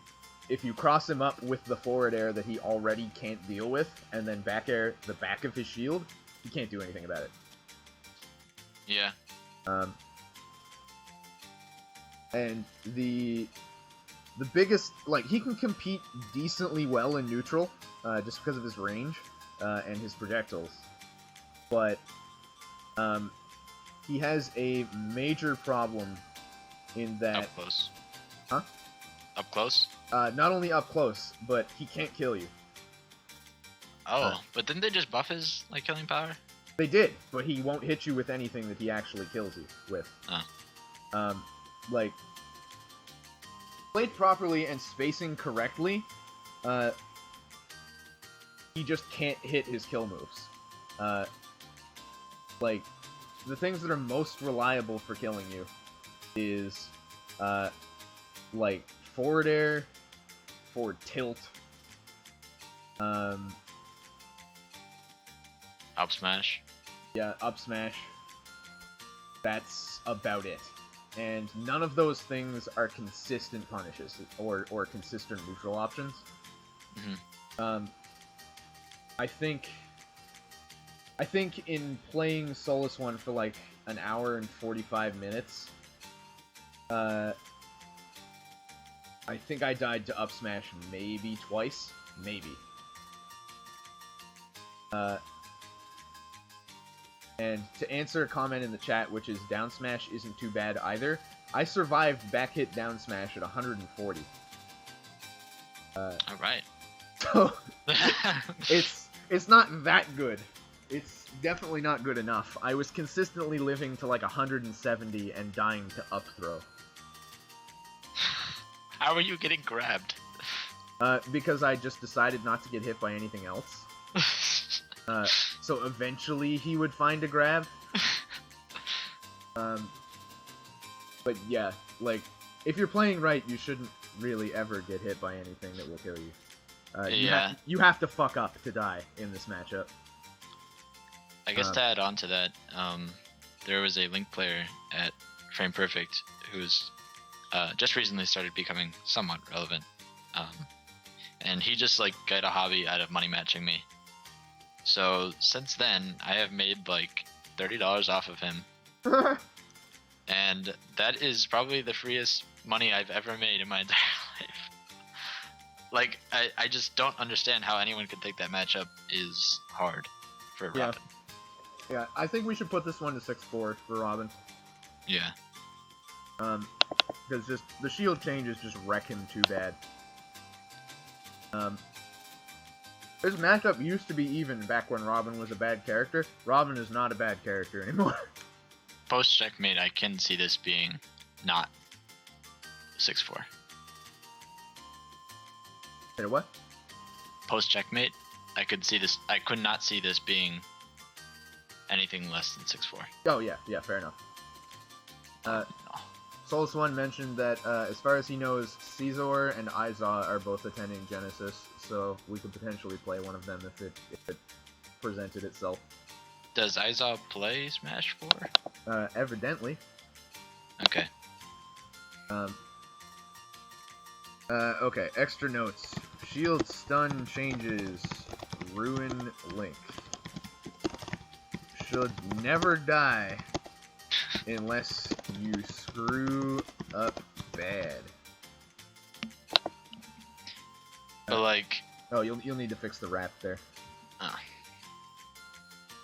if you cross him up with the forward air that he already can't deal with, and then back air the back of his shield, he can't do anything about it. Yeah. And the biggest, like, he can compete decently well in neutral, just because of his range, and his projectiles. But, he has a major problem in that... Up close. Huh? Up close? Not only up close, but he can't kill you. Oh, but didn't they just buff his, like, killing power? They did, but he won't hit you with anything that he actually kills you with. Oh. Like, played properly and spacing correctly, he just can't hit his kill moves. Like, the things that are most reliable for killing you is, like, forward air, forward tilt, Up smash. yeah, up smash. That's about it. And none of those things are consistent punishes or consistent neutral options. Mm-hmm. I think in playing Solus 1 for like an hour and 45 minutes, I think I died to up smash maybe twice. Maybe. And to answer a comment in the chat, which is down smash isn't too bad either, I survived back hit down smash at 140. Alright. So, it's not that good. It's definitely not good enough. I was consistently living to like 170 and dying to up throw. How are you getting grabbed? Because I just decided not to get hit by anything else. So eventually he would find a grab. But yeah, like, if you're playing right, you shouldn't really ever get hit by anything that will kill you. You have to fuck up to die in this matchup. I guess to add on to that, there was a Link player at Frame Perfect who's just recently started becoming somewhat relevant. And he just like got a hobby out of money matching me. So since then, I have made like $30 off of him, and that is probably the freest money I've ever made in my entire life. Like, I just don't understand how anyone could think that matchup is hard for Yeah. Robin. Yeah, I think we should put this one to 6-4 for Robin. Yeah. Because just the shield changes just wreck him too bad. This matchup used to be even back when Robin was a bad character. Robin is not a bad character anymore. Post checkmate, I can see this being not 6-4. Say what? Post checkmate, I could not see this being anything less than 6-4. Oh yeah, fair enough. Solus One mentioned that as far as he knows, Caesar and Izza are both attending Genesis, so we could potentially play one of them if it presented itself. Does Izza play Smash 4? Evidently. Okay. Okay, extra notes. Shield stun changes. Ruin Link. Should never die unless you screw up bad. But like... Oh, you'll need to fix the wrap there. Oh.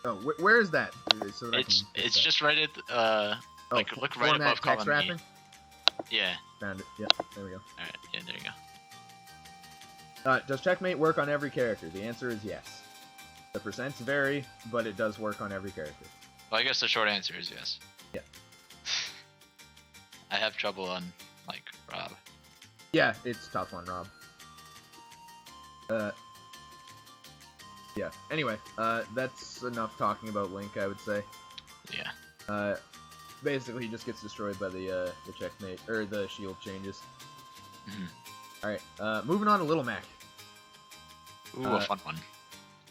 Oh, where is that? So that It's just right at like look right above column wrapping? E. Yeah. Found it. Yep, there we go. Alright, yeah, there you go. Does checkmate work on every character? The answer is yes. The percents vary, but it does work on every character. Well, I guess the short answer is yes. Yeah. I have trouble on, like, Rob. Yeah, it's tough on Rob. Yeah. Anyway, that's enough talking about Link, I would say. Yeah. Basically, he just gets destroyed by the checkmate, or the shield changes. Mm-hmm. Alright, moving on to Little Mac. Ooh, a fun one.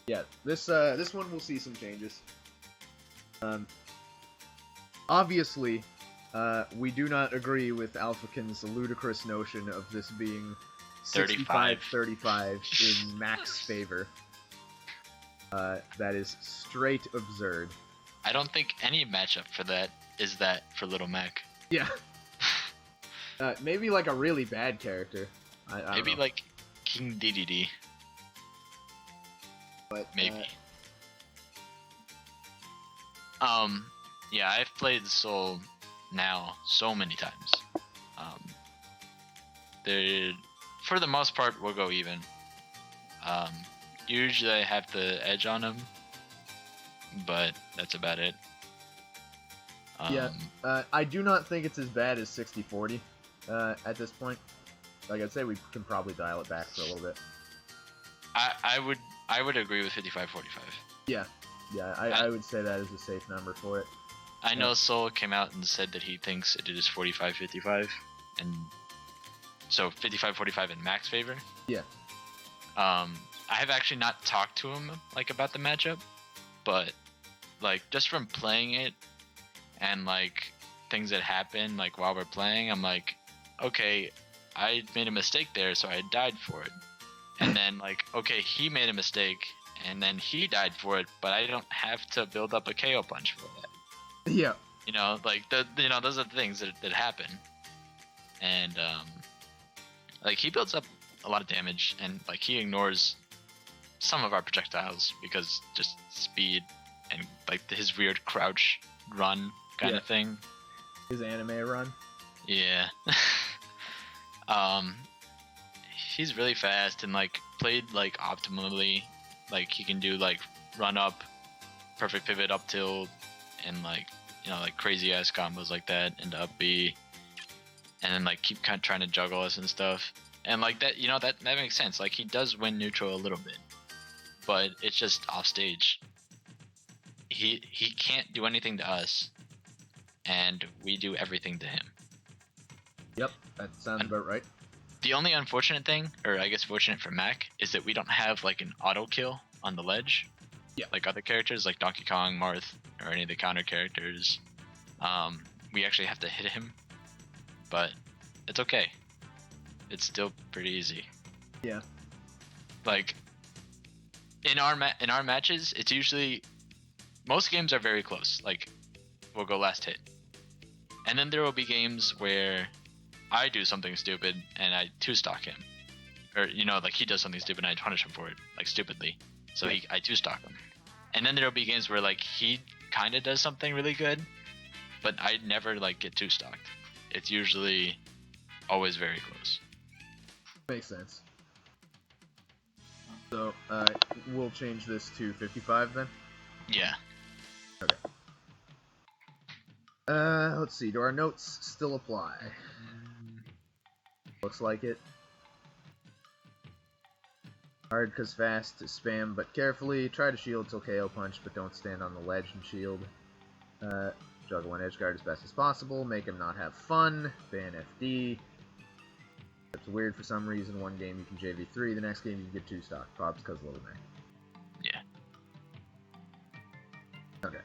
Yeah, this one will see some changes. Obviously, we do not agree with Alphakin's ludicrous notion of this being 65-35 in Mac's favor. That is straight absurd. I don't think any matchup for that is that for Little Mac. Yeah. Maybe like a really bad character. I Maybe don't know. like King Dedede. But, Maybe. Yeah, I've played Soul now so many times. For the most part, we'll go even. Usually I have the edge on him, but that's about it. Yeah, I do not think it's as bad as 60-40 at this point. Like I'd say, we can probably dial it back for a little bit. I would agree with 55-45. Yeah, I would say that is a safe number for it. I know Soul came out and said that he thinks it is 45-55, and so 55-45 in Mac's favor. Yeah. I have actually not talked to him like about the matchup, but like just from playing it and like things that happen like while we're playing, I'm like, okay, I made a mistake there, so I died for it. And then like, okay, he made a mistake and then he died for it, but I don't have to build up a KO punch for that. Yeah. You know, like those are the things that happen. And like he builds up a lot of damage and like he ignores some of our projectiles because just speed and like his weird crouch run kind of thing. His anime run. Yeah. He's really fast and like played like optimally. Like he can do like run up, perfect pivot up tilt, and like like crazy ass combos like that into up B, and then like keep kind of trying to juggle us and stuff. And like that, that makes sense. Like he does win neutral a little bit, but it's just off stage. He can't do anything to us, and we do everything to him. Yep, that sounds about right. The only unfortunate thing, or I guess fortunate for Mac, is that we don't have like an auto kill on the ledge. Yeah. Like other characters like Donkey Kong, Marth, or any of the counter characters. We actually have to hit him, but it's okay. It's still pretty easy. Yeah. Like, in our matches, it's usually most games are very close. Like we'll go last hit, and then there will be games where I do something stupid and I two-stock him, or like he does something stupid and I punish him for it, like stupidly. So I two-stock him, and then there'll be games where like he kind of does something really good, but I never like get two-stocked. It's usually always very close. Makes sense. So, we'll change this to 55 then? Yeah. Okay. Let's see. Do our notes still apply? Looks like it. Hard cause fast, spam but carefully. Try to shield till KO punch, but don't stand on the ledge and shield. Juggle one edge guard as best as possible. Make him not have fun. Ban FD. It's weird for some reason. One game you can JV3, the next game you can get 2 stock. Pops cause Little Mac. Yeah. Okay.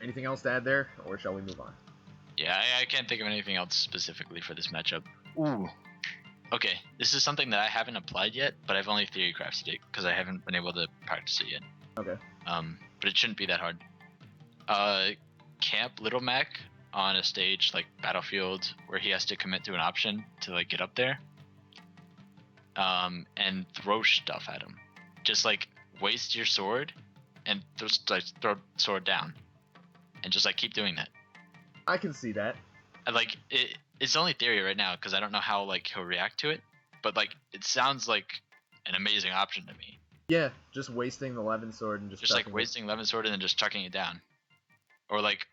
Anything else to add there, or shall we move on? Yeah, I can't think of anything else specifically for this matchup. Ooh. Okay, this is something that I haven't applied yet, but I've only theory crafted it because I haven't been able to practice it yet. Okay. But it shouldn't be that hard. Camp Little Mac on a stage like Battlefield where he has to commit to an option to like get up there. And throw stuff at him. Just like waste your sword and throw sword down, and just like keep doing that. I can see that. Like it's only theory right now because I don't know how like he'll react to it, but like it sounds like an amazing option to me. Yeah, just wasting the Levin sword and just like wasting Levin sword and then just chucking it down, or like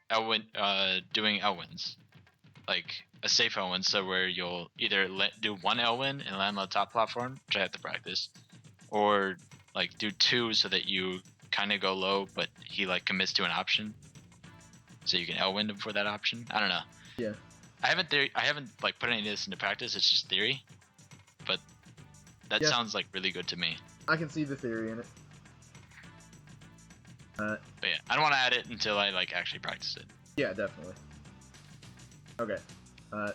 doing Elwins, like a safe Elwin, so where you'll either do one Elwin and land on the top platform, which I have to practice, or like do 2 so that you kind of go low, but he like commits to an option, so you can Elwin for that option. I don't know. Yeah. I haven't like put any of this into practice. It's just theory, but that sounds like really good to me. I can see the theory in it. But yeah, I don't want to add it until I like actually practice it. Yeah, definitely. Okay.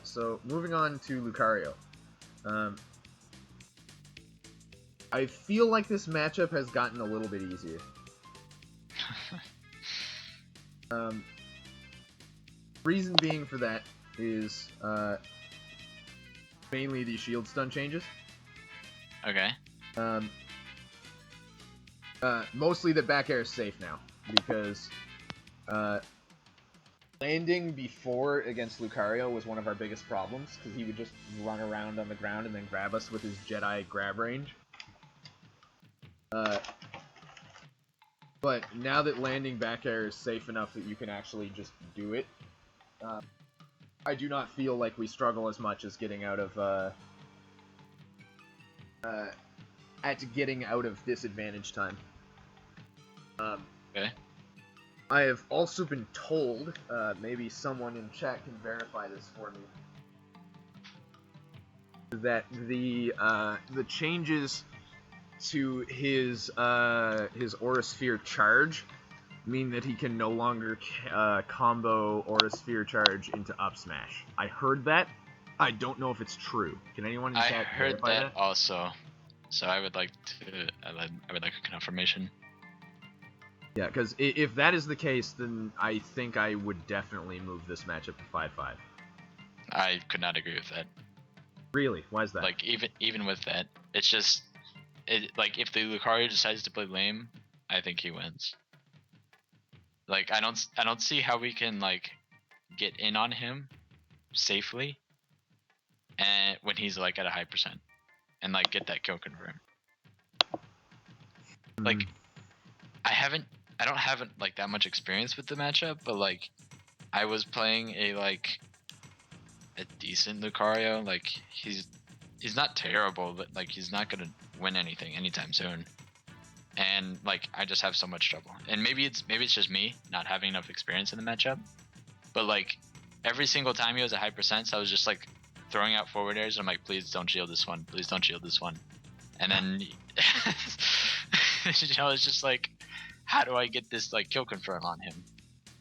So moving on to Lucario. I feel like this matchup has gotten a little bit easier. Reason being for that is mainly the shield stun changes. Okay. Mostly the back air is safe now because landing before against Lucario was one of our biggest problems because he would just run around on the ground and then grab us with his Jedi grab range. But now that landing back air is safe enough that you can actually just do it, I do not feel like we struggle as much as getting out of disadvantage time. Okay. I have also been told, maybe someone in chat can verify this for me, that the changes to his Aura Sphere charge mean that he can no longer combo Aura Sphere charge into up smash. I heard that. I don't know if it's true. Can anyone in chat verify that? I heard that also. So I would like a confirmation. Yeah, because if that is the case, then I think I would definitely move this matchup to 5-5. I could not agree with that. Really? Why is that? Like even with that, it's just like if the Lucario decides to play lame, I think he wins. Like I don't see how we can like get in on him safely, and when he's like at a high percent, and like get that kill confirm. Like I don't have like that much experience with the matchup, but like I was playing a decent Lucario. Like he's not terrible, but like he's not gonna win anything anytime soon. And like I just have so much trouble. And maybe it's just me not having enough experience in the matchup. But like every single time he was at high percent, so I was just like throwing out forward airs. I'm like, please don't shield this one. Please don't shield this one. And then it's just like, how do I get this like kill confirm on him?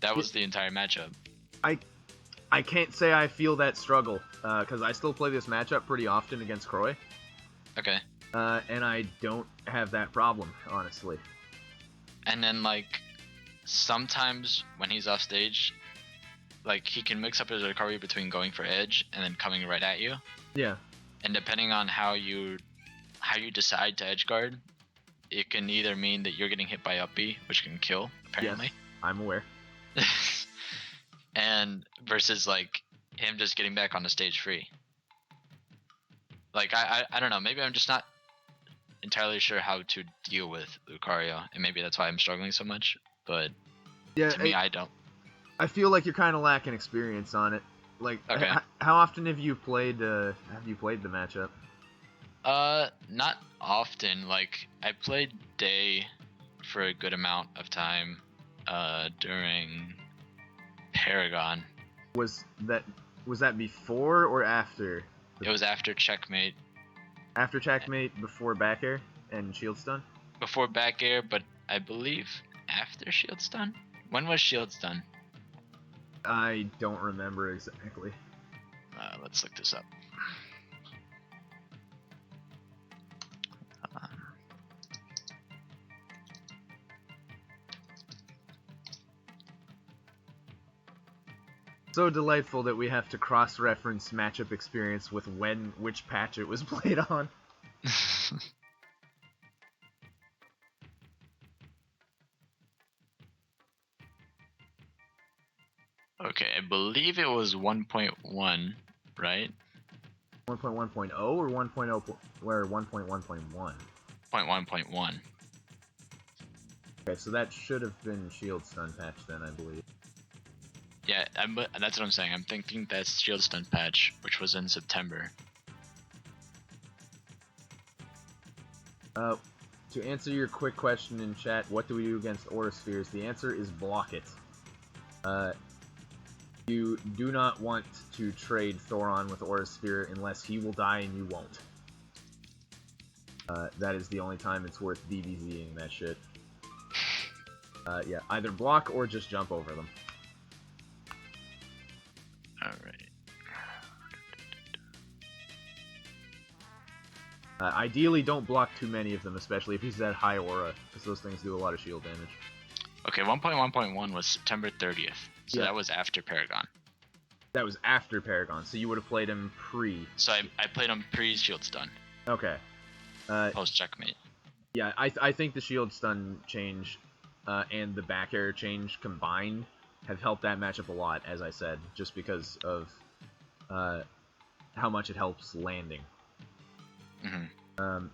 That was the entire matchup. I can't say I feel that struggle because I still play this matchup pretty often against Croy. Okay. And I don't have that problem, honestly. and then like sometimes when he's off stage, like he can mix up his recovery between going for edge and then coming right at you. Yeah. And depending on how you decide to edge guard, it can either mean that you're getting hit by up B, which can kill apparently. Yes, I'm aware. And versus like him just getting back on the stage free. Like I don't know, maybe I'm just not entirely sure how to deal with Lucario, and maybe that's why I'm struggling so much. But Yeah, to me, I don't. I feel like you're kind of lacking experience on it. Like, Okay. How often have you played? The matchup? Not often. Like I played Day for a good amount of time, during Paragon. Was that before or after? It was after Checkmate. After Checkmate, before back air and shield stun? Before back air, but I believe after shield stun. When was shield stun? I don't remember exactly. Let's look this up. So delightful that we have to cross-reference matchup experience with which patch it was played on. Okay, I believe it was 1.1, right? 1.1.0 or 1.0 or 1.1.1? 0.1.1. Okay, so that should have been shield stun patch then, I believe. Yeah, that's what I'm saying. I'm thinking that's shield stun patch, which was in September. To answer your quick question in chat, what do we do against Aura Spheres? The answer is block it. You do not want to trade Thoron with Aura Sphere unless he will die and you won't. That is the only time it's worth DBZing that shit. Yeah, either block or just jump over them. Alright. Ideally, don't block too many of them, especially if he's at high aura, because those things do a lot of shield damage. Okay, 1.1.1 was September 30th, so Yeah. that was after Paragon. That was after Paragon, so you would have played him pre. So I played him pre-shield stun, Okay. post-checkmate. Yeah, I think the shield stun change and the back air change combined have helped that matchup a lot, as I said, just because of how much it helps landing. Mm-hmm.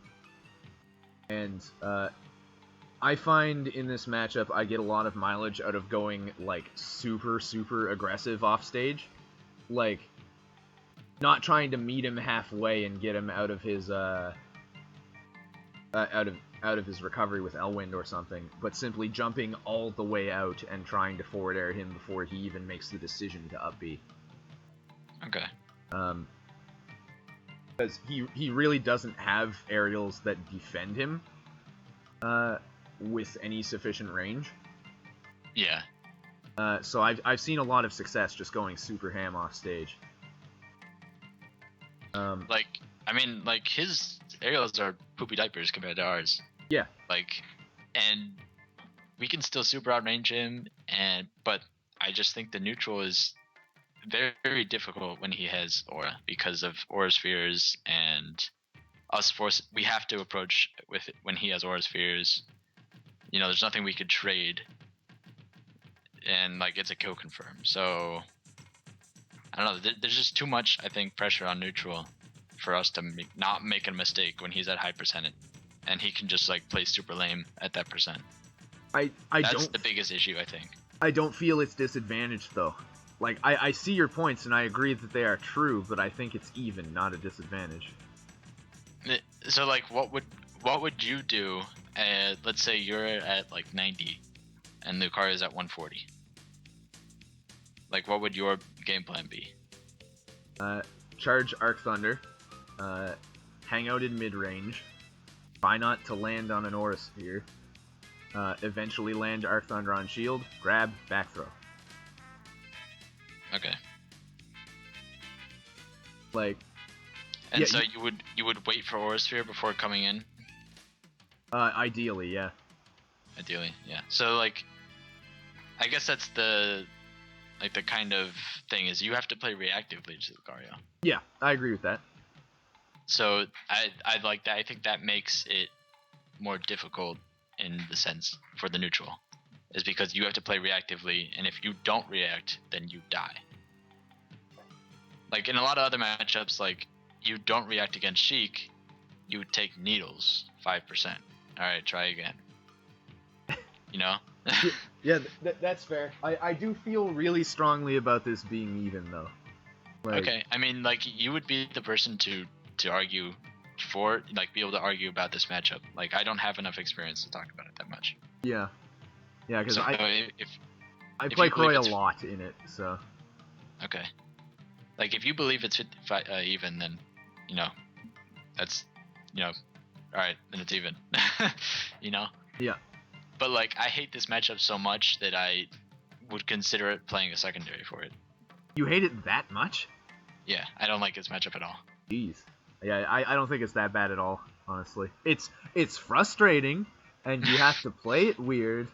And I find in this matchup I get a lot of mileage out of going like super aggressive off stage, like not trying to meet him halfway and get him out of his out of his recovery with Elwind or something, but simply jumping all the way out and trying to forward air him before he even makes the decision to up B. Okay. Because he really doesn't have aerials that defend him with any sufficient range. Yeah. So I've seen a lot of success just going super ham off stage. Like, I mean, like, his aerials are poopy diapers compared to ours. Yeah. Like, and we can still super outrange him, but I just think the neutral is very, very difficult when he has aura because of aura spheres, and we have to approach with it when he has aura spheres. You know, there's nothing we could trade, and like it's a kill confirm. So I don't know. There's just too much, I think, pressure on neutral for us to not make a mistake when he's at high percent, and he can just like play super lame at that percent. That's the biggest issue, I think. I don't feel it's disadvantaged though. Like I see your points and I agree that they are true, but I think it's even, not a disadvantage. So like, what would you do? Let's say you're at like 90, and Lucario is at 140. Like, what would your game plan be? Charge Arc Thunder, hang out in mid range, try not to land on an Aura Sphere, eventually land Arc Thunder on shield, grab, back throw. Okay. Like. And yeah, so you would wait for Aura Sphere before coming in? Ideally, yeah. ideally, yeah. So like, I guess that's the kind of thing is you have to play reactively to Lucario. Yeah, I agree with that. So I like that. I think that makes it more difficult in the sense for the neutral, is because you have to play reactively, and if you don't react, then you die. Like in a lot of other matchups, like you don't react against Sheik, you take needles 5%. All right, try again. You know? Yeah, that's fair. I do feel really strongly about this being even though. Like, okay, I mean, like you would be the person to argue for, like, be able to argue about this matchup. Like I don't have enough experience to talk about it that much. Yeah, because So I if play you believe Croy a it's- lot in it, so. Okay. Like if you believe it's 55 even, then you know that's all right, then it's even. You know. Yeah. But like I hate this matchup so much that I would consider it playing a secondary for it. You hate it that much? Yeah, I don't like this matchup at all. Jeez. Yeah, I don't think it's that bad at all, honestly. It's frustrating, and you have to play it weird,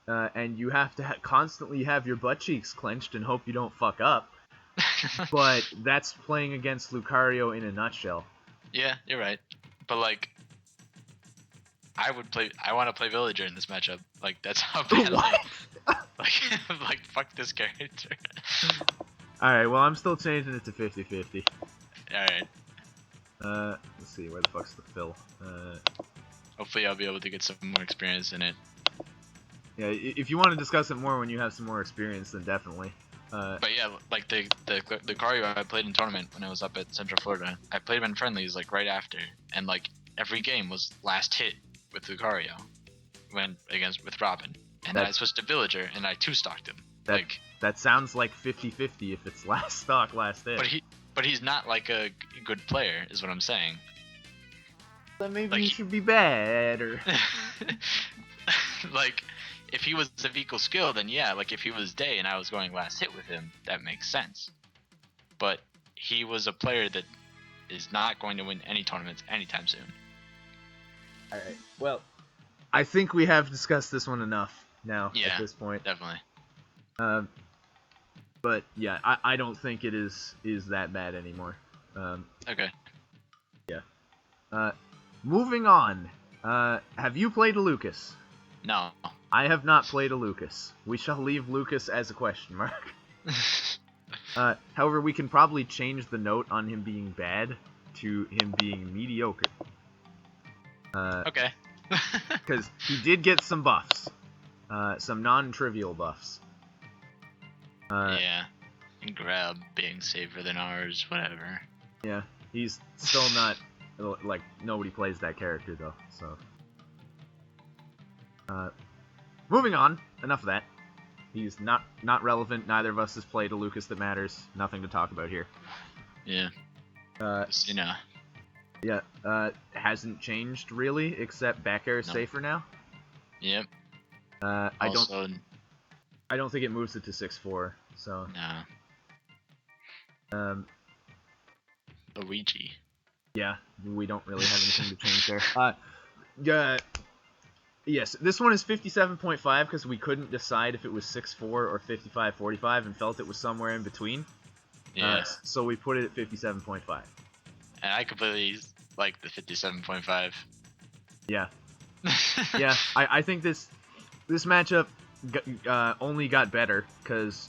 and you have to constantly have your butt cheeks clenched and hope you don't fuck up. But that's playing against Lucario in a nutshell. Yeah, you're right. But like, I want to play Villager in this matchup. Like that's how bad. Like fuck this character. Alright, well I'm still changing it to 50-50. Alright. Let's see, where the fuck's the fill? Hopefully I'll be able to get some more experience in it. Yeah, if you want to discuss it more when you have some more experience, then definitely. But yeah, like the Lucario I played in tournament when I was up at Central Florida, I played him in friendlies like right after, and like every game was last hit with Lucario, went against with Robin, and then I switched to Villager and I 2-stocked him. That sounds like 50-50 if it's last stock, last hit. But he's not like a good player, is what I'm saying. Then maybe like, he should be better. Like, if he was of equal skill, then yeah. Like if he was Day and I was going last hit with him, that makes sense. But he was a player that is not going to win any tournaments anytime soon. Alright, well, I think we have discussed this one enough now at this point. Definitely. But yeah, I don't think it is that bad anymore. Okay. Yeah. Moving on. Have you played a Lucas? No. I have not played a Lucas. We shall leave Lucas as a question mark. However, we can probably change the note on him being bad to him being mediocre. Okay. Because he did get some buffs. Some non-trivial buffs. Yeah. And grab being safer than ours, whatever. Yeah, he's still not, like, nobody plays that character, though, so. Moving on, enough of that. He's not relevant, neither of us has played a Lucas that matters, nothing to talk about here. Yeah. You know. Yeah, hasn't changed, really, except back air is safer now. Yep. I don't think it moves it to 6-4, so. No. Luigi. Yeah, we don't really have anything to change there. Yes, this one is 57.5 because we couldn't decide if it was 6-4 or 55-45 and felt it was somewhere in between. Yeah. So we put it at 57.5. And I completely like the 57.5. Yeah. Yeah, I think this matchup only got better because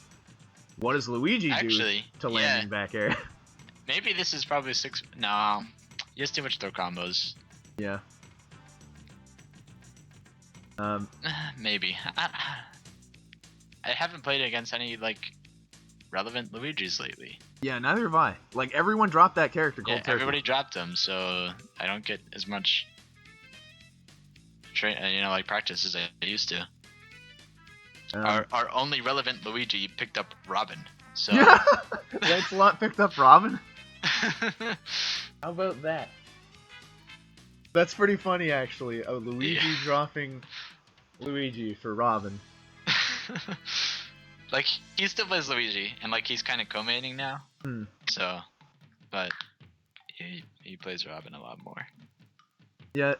what does Luigi do to landing back air? Maybe this is probably 6. No, he has too much throw combos. Yeah. Maybe. I haven't played against any like relevant Luigis lately. Yeah, neither have I. Like everyone dropped that character called Turkey. Everybody dropped him, so I don't get as much like practice as I used to. Our only relevant Luigi picked up Robin. So yeah, Lancelot picked up Robin. How about that? That's pretty funny, actually. Luigi dropping Luigi for Robin. Like he still plays Luigi, and like he's kind of co-maining now. So, but he plays Robin a lot more. Yeah,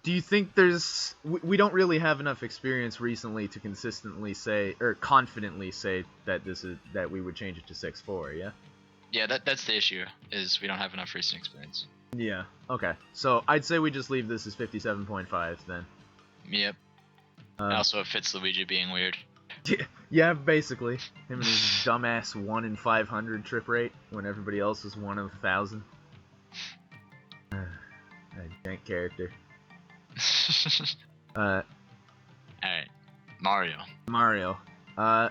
Do you think there's... We don't really have enough experience recently to consistently say, or confidently say that that we would change it to 6-4, yeah? Yeah, that's the issue, is we don't have enough recent experience. Yeah, okay. So I'd say we just leave this as 57.5 then. Yep. And also it fits Luigi being weird. Yeah, basically. Him and his dumbass 1 in 500 trip rate when everybody else is 1 in 1,000. That jank character. Alright. Mario. I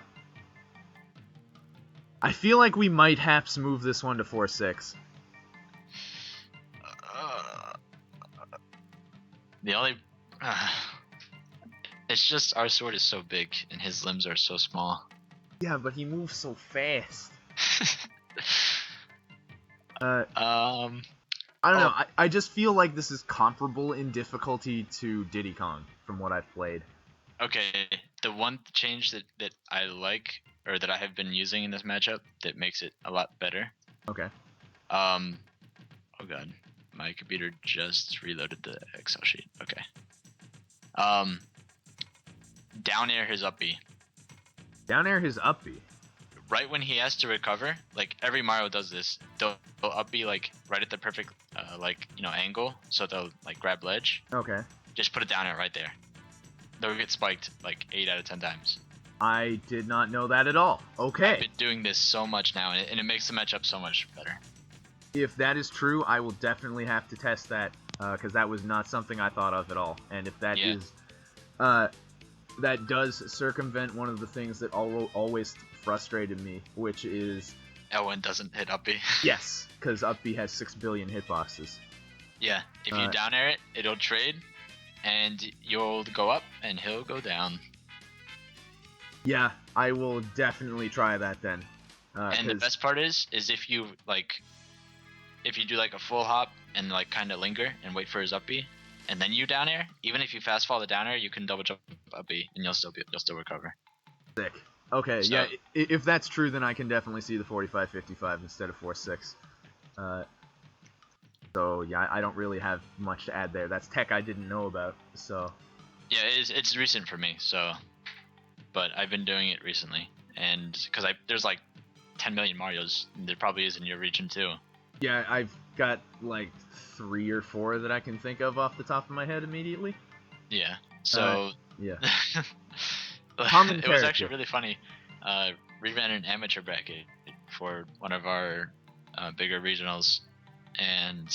feel like we might haps move this one to 4-6. The only... it's just our sword is so big and his limbs are so small. Yeah, but he moves so fast. I don't know. I just feel like this is comparable in difficulty to Diddy Kong from what I've played. Okay, the one change that I like, or that I have been using in this matchup that makes it a lot better. Okay. Oh god, my computer just reloaded the Excel sheet. Okay. Down air his up B. Down air his up B. Right when he has to recover, like every Mario does this, they'll up B like right at the perfect angle, so they'll like grab ledge. Okay. Just put it down air right there. They'll get spiked like 8 out of 10 times. I did not know that at all. Okay. I've been doing this so much now, and it makes the matchup so much better. If that is true, I will definitely have to test that, because that was not something I thought of at all. And if that is, that does circumvent one of the things that always frustrated me, which is... Elwin doesn't hit up B. Yes, because up B has 6 billion hitboxes. Yeah, if you down air it, it'll trade, and you'll go up, and he'll go down. Yeah, I will definitely try that then. And the best part is if you do like a full hop and like kind of linger and wait for his up B, and then you down air, even if you fast fall the down air, you can double jump up B, and you'll still recover. Sick. Okay, So, yeah, if that's true, then I can definitely see the 45-55 instead of 4-6. So yeah, I don't really have much to add there. That's tech I didn't know about. So yeah, it's recent for me. So, but I've been doing it recently, and because there's like 10 million Marios, and there probably is in your region too. Yeah, I've got like 3 or 4 that I can think of off the top of my head immediately. Yeah. So yeah. It was actually really funny. We ran an amateur bracket for one of our bigger regionals, and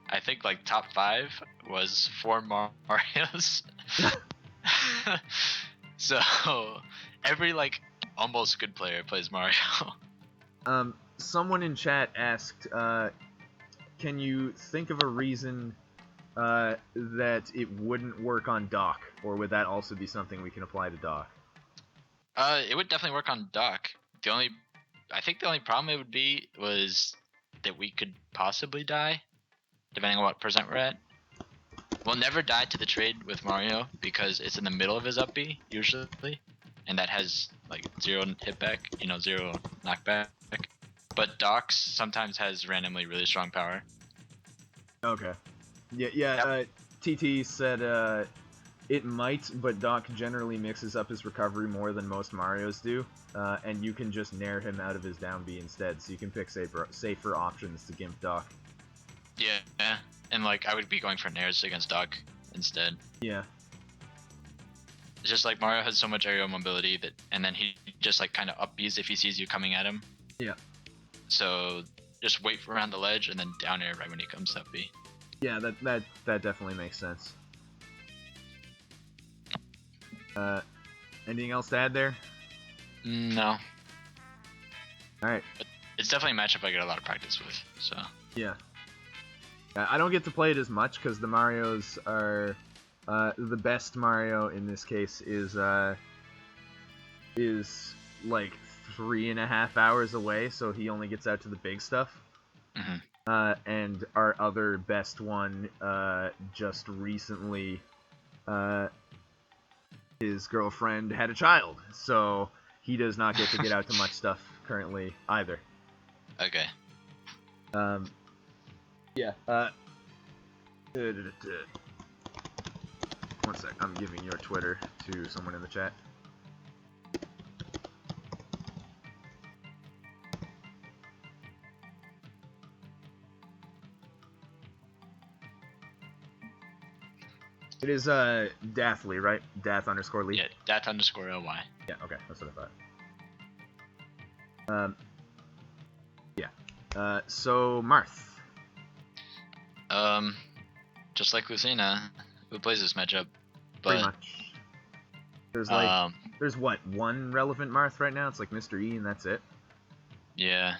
I think like top 5 was 4 Marios. So every like almost good player plays Mario. Someone in chat asked, can you think of a reason that it wouldn't work on Doc, or would that also be something we can apply to Doc? It would definitely work on Doc. I think the only problem it would be was that we could possibly die, depending on what percent we're at. We'll never die to the trade with Mario because it's in the middle of his up B usually, and that has like 0 hit back, 0 knockback. But Doc's sometimes has randomly really strong power. Okay. Yeah. TT said it might, but Doc generally mixes up his recovery more than most Marios do, and you can just nair him out of his down B instead, so you can pick safer options to gimp Doc. Yeah, and like I would be going for nairs against Doc instead. Yeah. It's just like Mario has so much aerial mobility and then he just like kind of up Bs if he sees you coming at him. Yeah. So just wait around the ledge and then down air right when he comes up B. Yeah, that definitely makes sense. Anything else to add there? No. Alright. But it's definitely a matchup I get a lot of practice with, so. Yeah. I don't get to play it as much because the Marios are... the best Mario in this case is like 3.5 hours away, so he only gets out to the big stuff. Mm-hmm. And our other best one just recently... his girlfriend had a child, so he does not get to get out to much stuff currently either. Okay. Yeah. One sec, I'm giving your Twitter to someone in the chat. It is Dathly, right? Dath_Lee? Yeah, Dath_LY. Yeah, okay, that's what I thought. Yeah. So Marth. Just like Lucina, who plays this matchup, Pretty but much. There's like, there's what, one relevant Marth right now? It's like Mr. E and that's it? yeah.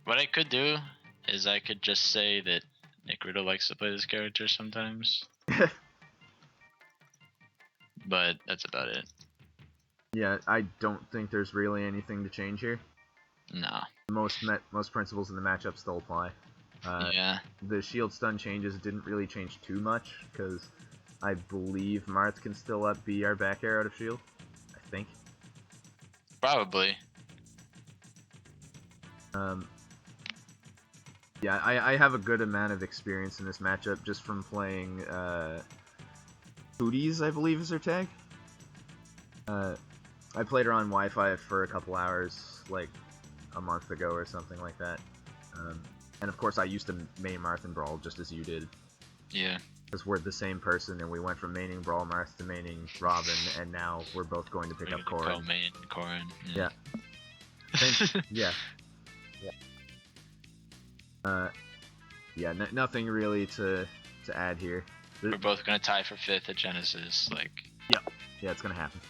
What I could do is I could just say that Nick Riddle likes to play this character sometimes. But that's about it. Yeah, I don't think there's really anything to change here. No. Most principles in the matchup still apply. Yeah. The shield stun changes didn't really change too much, because I believe Marth can still up B our back air out of shield. I think. Probably. Yeah, I have a good amount of experience in this matchup just from playing Foodies, I believe is her tag. I played her on Wi-Fi for a couple hours, like a month ago or something like that. And of course I used to main Marth and Brawl just as you did. Yeah. Because we're the same person and we went from maining Brawl Marth to maining Robin, and now we're both going to pick up Corrin. Co-main Corrin. Yeah. Yeah. Yeah, nothing really to add here. We're both gonna tie for 5th at Genesis, like. Yep. Yeah, it's gonna happen.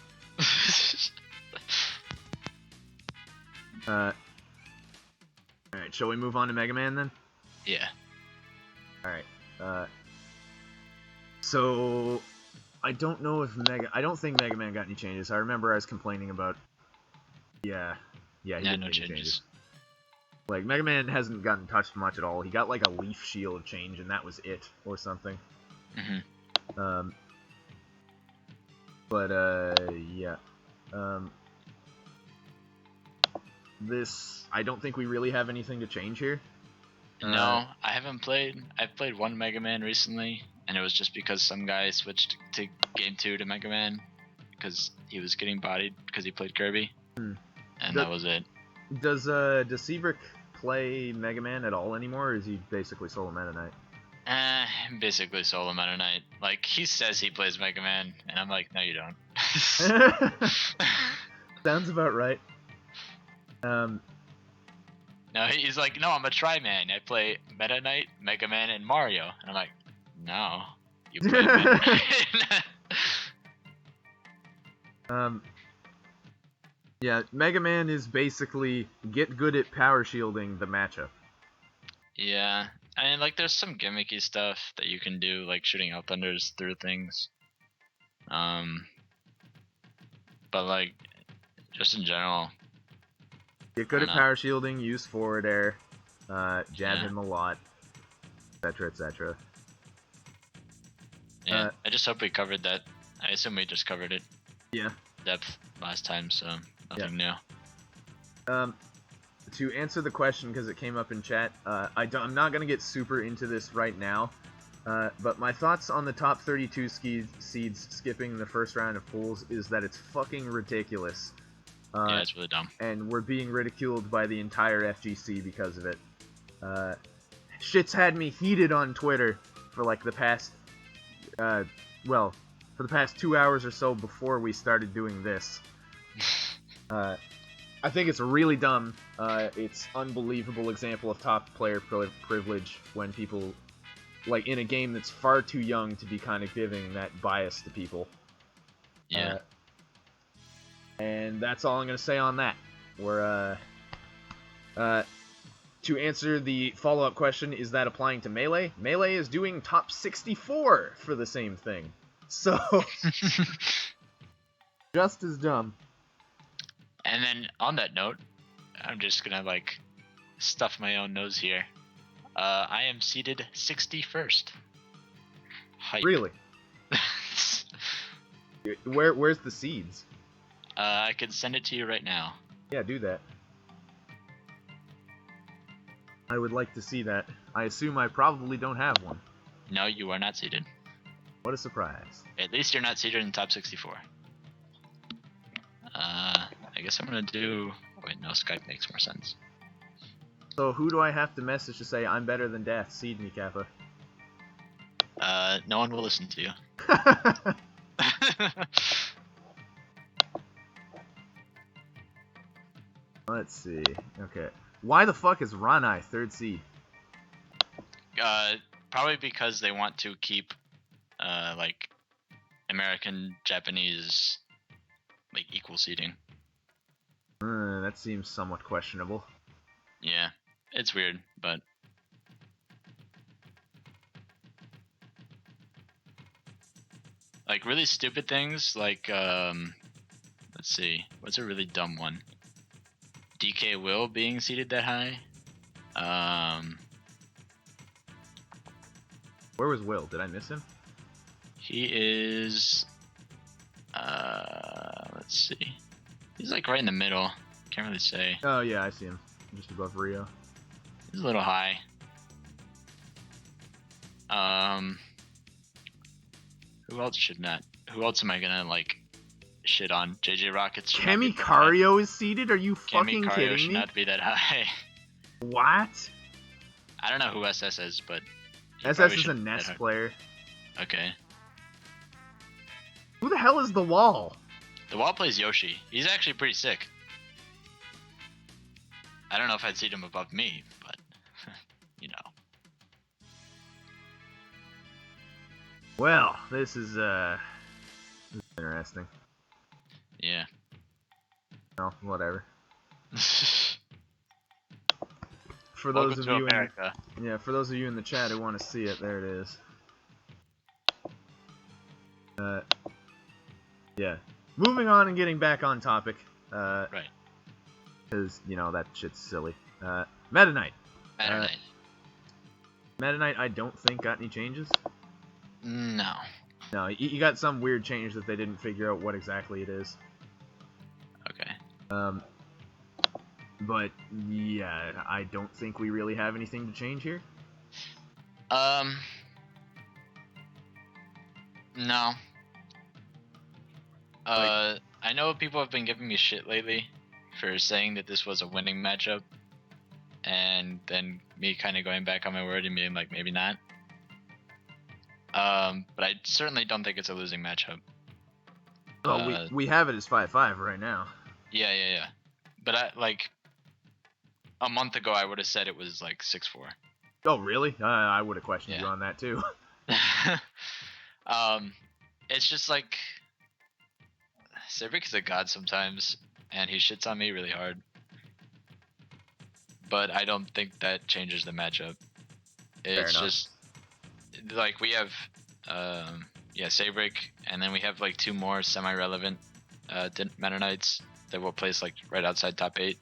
Alright, shall we move on to Mega Man then? Yeah. Alright. So I don't know if I don't think Mega Man got any changes. I remember I was complaining about. Yeah, he didn't no make any changes. Like, Mega Man hasn't gotten touched much at all. He got like a leaf shield change and that was it, or something. Mm-hmm. Yeah. I don't think we really have anything to change here. No, I haven't played. I've played one Mega Man recently, and it was just because some guy switched to Game 2 to Mega Man because he was getting bodied because he played Kirby, and that was it. Does Seabrick play Mega Man at all anymore, or is he basically solo Meta Knight? Basically solo Meta Knight. Like, he says he plays Mega Man, and I'm like, no, you don't. Sounds about right. No, he's like, no, I'm a Tri-Man. I play Meta Knight, Mega Man, and Mario. And I'm like, no, you play Meta Knight. Yeah, Mega Man is basically get good at power shielding the matchup. Yeah, I mean, like, there's some gimmicky stuff that you can do, like shooting out thunders through things. But, like, just in general. Get good at power shielding, use forward air, jab him a lot, etc., etc. Yeah, I just hope we covered that. I assume we just covered it. Yeah. Depth last time, so nothing new. To answer the question, because it came up in chat, I'm not going to get super into this right now, but my thoughts on the top 32 seeds skipping the first round of pools is that it's fucking ridiculous. Yeah, it's really dumb. And we're being ridiculed by the entire FGC because of it. Shit's had me heated on Twitter for like the past, for the past 2 hours or so before we started doing this. I think it's really dumb. It's unbelievable example of top player privilege when people, like, in a game that's far too young to be kind of giving that bias to people. Yeah. And that's all I'm going to say on that. We're, to answer the follow-up question, is that applying to Melee? Melee is doing top 64 for the same thing. So, just as dumb. And then, on that note, I'm just gonna, like, stuff my own nose here. I am seated 61st. Hype. Really? Where's the seeds? I can send it to you right now. Yeah, do that. I would like to see that. I assume I probably don't have one. No, you are not seated. What a surprise. At least you're not seated in top 64. I guess I'm gonna do. Wait, no, Skype makes more sense. So who do I have to message to say I'm better than Dath? Seed me, Kappa. No one will listen to you. Let's see. Okay. Why the fuck is Ranai 3rd seed? Probably because they want to keep, like, American, Japanese, like, equal seating. That seems somewhat questionable. Yeah, it's weird, but... Like, really stupid things, like, let's see, what's a really dumb one? DK Will being seated that high? Where was Will? Did I miss him? He is, let's see. He's like right in the middle. Can't really say. Oh yeah, I see him. Just above Rio. He's a little high. Who else should not? Who else am I gonna like shit on? JJ Rockets. Chemicario is seated? Are you fucking kidding should me? not be that high. What? I don't know who SS is, but SS is a NES player. Okay. Who the hell is the Wall? The Wall plays Yoshi. He's actually pretty sick. I don't know if I'd seat him above me, but you know. Well, this is interesting. Yeah. No, whatever. For Welcome those of to you America. for those of you in the chat who want to see it, there it is. Yeah. Moving on and getting back on topic. Right. Because, you know, that shit's silly. Meta Knight. Meta Knight. Meta Knight, I don't think got any changes. No. No, you got some weird change that they didn't figure out what exactly it is. Okay. But, yeah, I don't think we really have anything to change here. No. I know people have been giving me shit lately for saying that this was a winning matchup, and then me kind of going back on my word and being like, maybe not. But I certainly don't think it's a losing matchup. Well, we have it as 5-5 right now. Yeah. But a month ago, I would have said it was like 6-4. Oh, really? I would have questioned you on that, too. It's just like... Sabrick is a god sometimes, and he shits on me really hard. But I don't think that changes the matchup. It's just... Like, we have... Sabrick, and then we have like 2 more semi-relevant Meta Knights that will place like right outside top 8.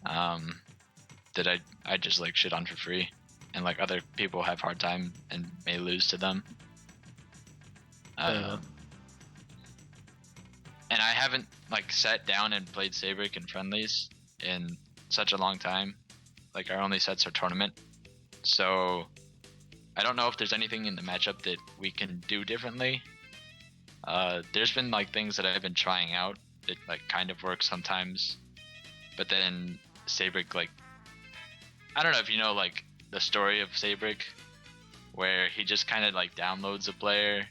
That I just like shit on for free, and like other people have hard time and may lose to them. And I haven't like sat down and played Sabrick in friendlies in such a long time. Like our only sets are tournament, so I don't know if there's anything in the matchup that we can do differently. There's been like things that I've been trying out that like kind of work sometimes, but then Sabrick, like, I don't know if you know like the story of Sabrick, where he just kind of like downloads a player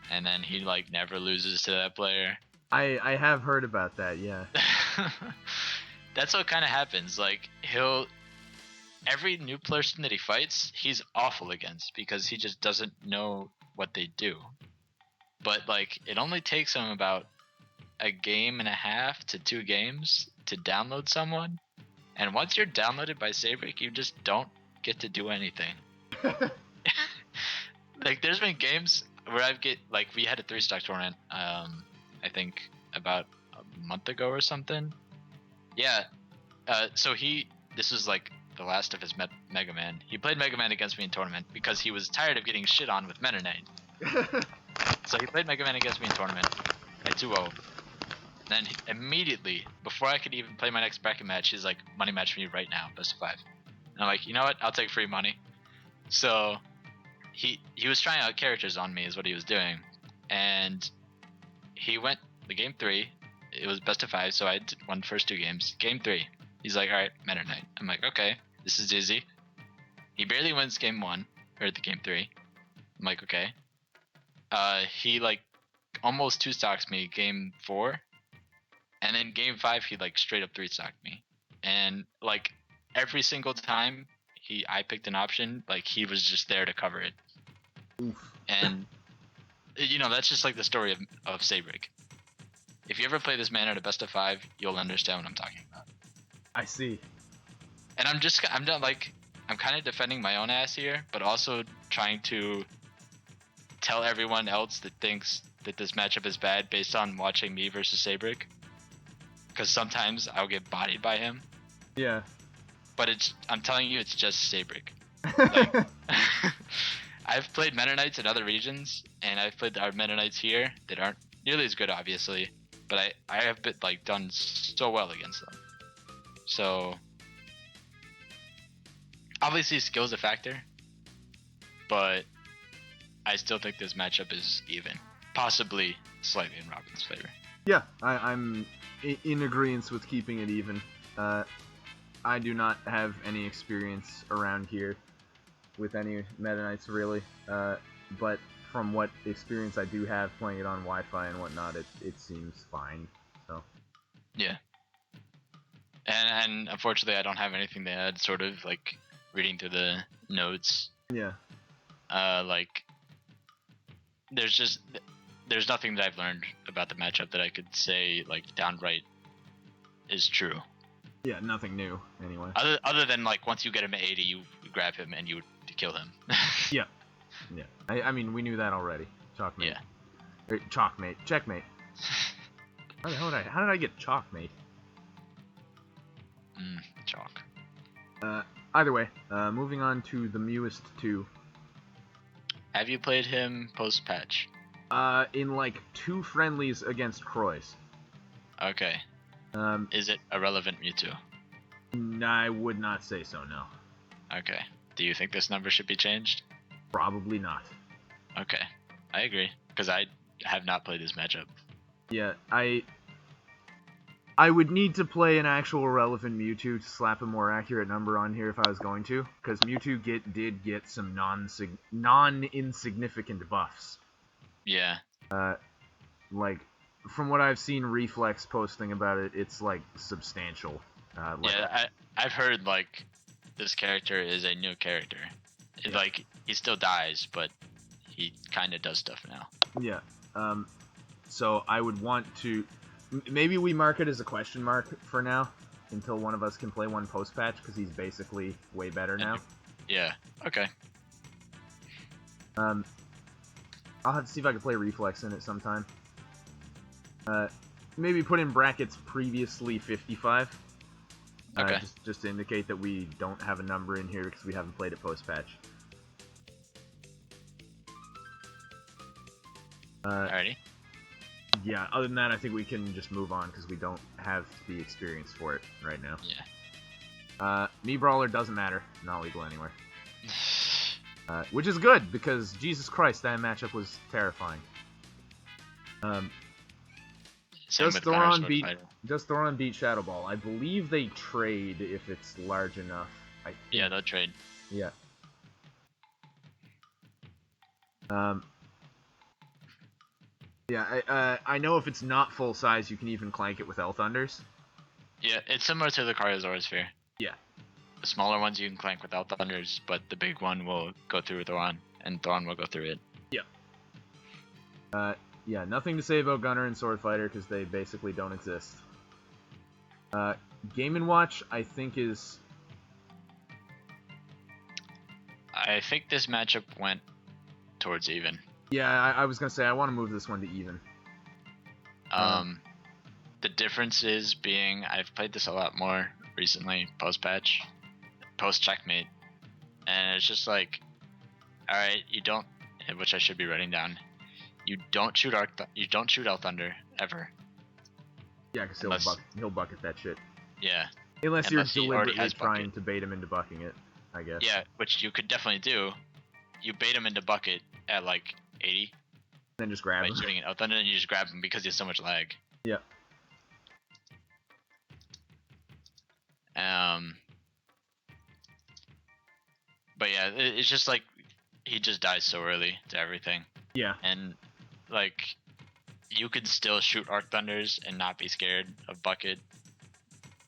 and then he like never loses to that player. I have heard about that, yeah. That's what kind of happens. Like every new person that he fights, he's awful against because he just doesn't know what they do. But like it only takes him about a game and a half to 2 games to download someone, and once you're downloaded by Sabrick, you just don't get to do anything. Like there's been games where we had a 3-stock tournament, I think about a month ago or something. Yeah. So this was like the last of his Mega Man. He played Mega Man against me in tournament because he was tired of getting shit on with Meta Knight. So he played Mega Man against me in tournament. I 2-0. Then immediately, before I could even play my next bracket match, he's like, money match me right now, best of 5. And I'm like, you know what? I'll take free money. So he was trying out characters on me is what he was doing, and he went the game 3. It was best of 5, so I won the first 2 games. Game 3, he's like, all right, Meta Knight. I'm like, okay, this is easy. He barely wins game 1 or the game 3. I'm like, okay. He like almost 2-stocks me game 4, and then game 5 he like straight up 3-stocked me, and like every single time I picked an option, like he was just there to cover it. Oof. And you know, that's just like the story of Sabrik. If you ever play this man at a best of 5, you'll understand what I'm talking about. I see. And I'm kind of defending my own ass here, but also trying to tell everyone else that thinks that this matchup is bad based on watching me versus Sabrik. Because sometimes I'll get bodied by him. Yeah. But I'm telling you, it's just Sabrik. Like, I've played Meta Knights in other regions, and I've played our Meta Knights here that aren't nearly as good, obviously. But I have been like done so well against them. So obviously skill's a factor, but I still think this matchup is even, possibly slightly in Robin's favor. Yeah, I'm in agreement with keeping it even. I do not have any experience around here with any Meta Knights really, but from what experience I do have playing it on Wi-Fi and whatnot, it seems fine. So yeah, and unfortunately I don't have anything to add. Sort of like reading through the notes. Yeah. Like there's nothing that I've learned about the matchup that I could say like downright is true. Yeah, nothing new anyway. Other than like once you get him at 80, you grab him and you kill him. Yeah. Yeah. I mean, we knew that already. Chalkmate. Yeah. Or, chalkmate. Checkmate. How did I get chalkmate? Chalk. Either way, moving on to the Mewest 2. Have you played him post-patch? In like 2 friendlies against Croys. Okay. Is it a relevant Mewtwo? I would not say so, no. Okay. Do you think this number should be changed? Probably not. Okay. I agree, because I have not played this matchup. Yeah, I would need to play an actual relevant Mewtwo to slap a more accurate number on here if I was going to, because Mewtwo did get some non-insignificant buffs. Yeah. Like, from what I've seen Reflex posting about it, it's like substantial. I've heard like this character is a new character. Yeah. Like he still dies, but he kind of does stuff now. Yeah. So I would want to maybe we mark it as a question mark for now until one of us can play one post patch because he's basically way better now. Yeah. Okay. I'll have to see if I can play Reflex in it sometime. Maybe put in brackets previously 55. Okay. Just to indicate that we don't have a number in here because we haven't played it post-patch. Alrighty. Yeah, other than that, I think we can just move on because we don't have the experience for it right now. Yeah. Me Brawler doesn't matter. Not legal anywhere. Which is good because, Jesus Christ, that matchup was terrifying. Does Thoron beat Shadow Ball? I believe they trade if it's large enough. Yeah, they'll trade. Yeah. Yeah, I know if it's not full size, you can even clank it with L Thunders. Yeah, it's similar to the Charizard sphere. Yeah. The smaller ones you can clank with L Thunders, but the big one will go through Thoron, and Thoron will go through it. Yeah. Yeah, nothing to say about Gunner and Sword Fighter because they basically don't exist. Game & Watch, I think is... I think this matchup went towards even. Yeah, I was going to say, I want to move this one to even. The difference is being, I've played this a lot more recently, post-patch, post-checkmate, and it's just like, alright, you don't, which I should be writing down, you don't shoot L Thunder ever. Yeah, because he'll bucket that shit. Yeah. Unless you're deliberately trying to bait him into bucking it, I guess. Yeah, which you could definitely do, you bait him into bucket at like 80. Then just grab by him. shooting it out, and then you just grab him because he has so much lag. Yep. But yeah, it's just like he just dies so early to everything. Yeah. And like you could still shoot Arc Thunders and not be scared of bucket.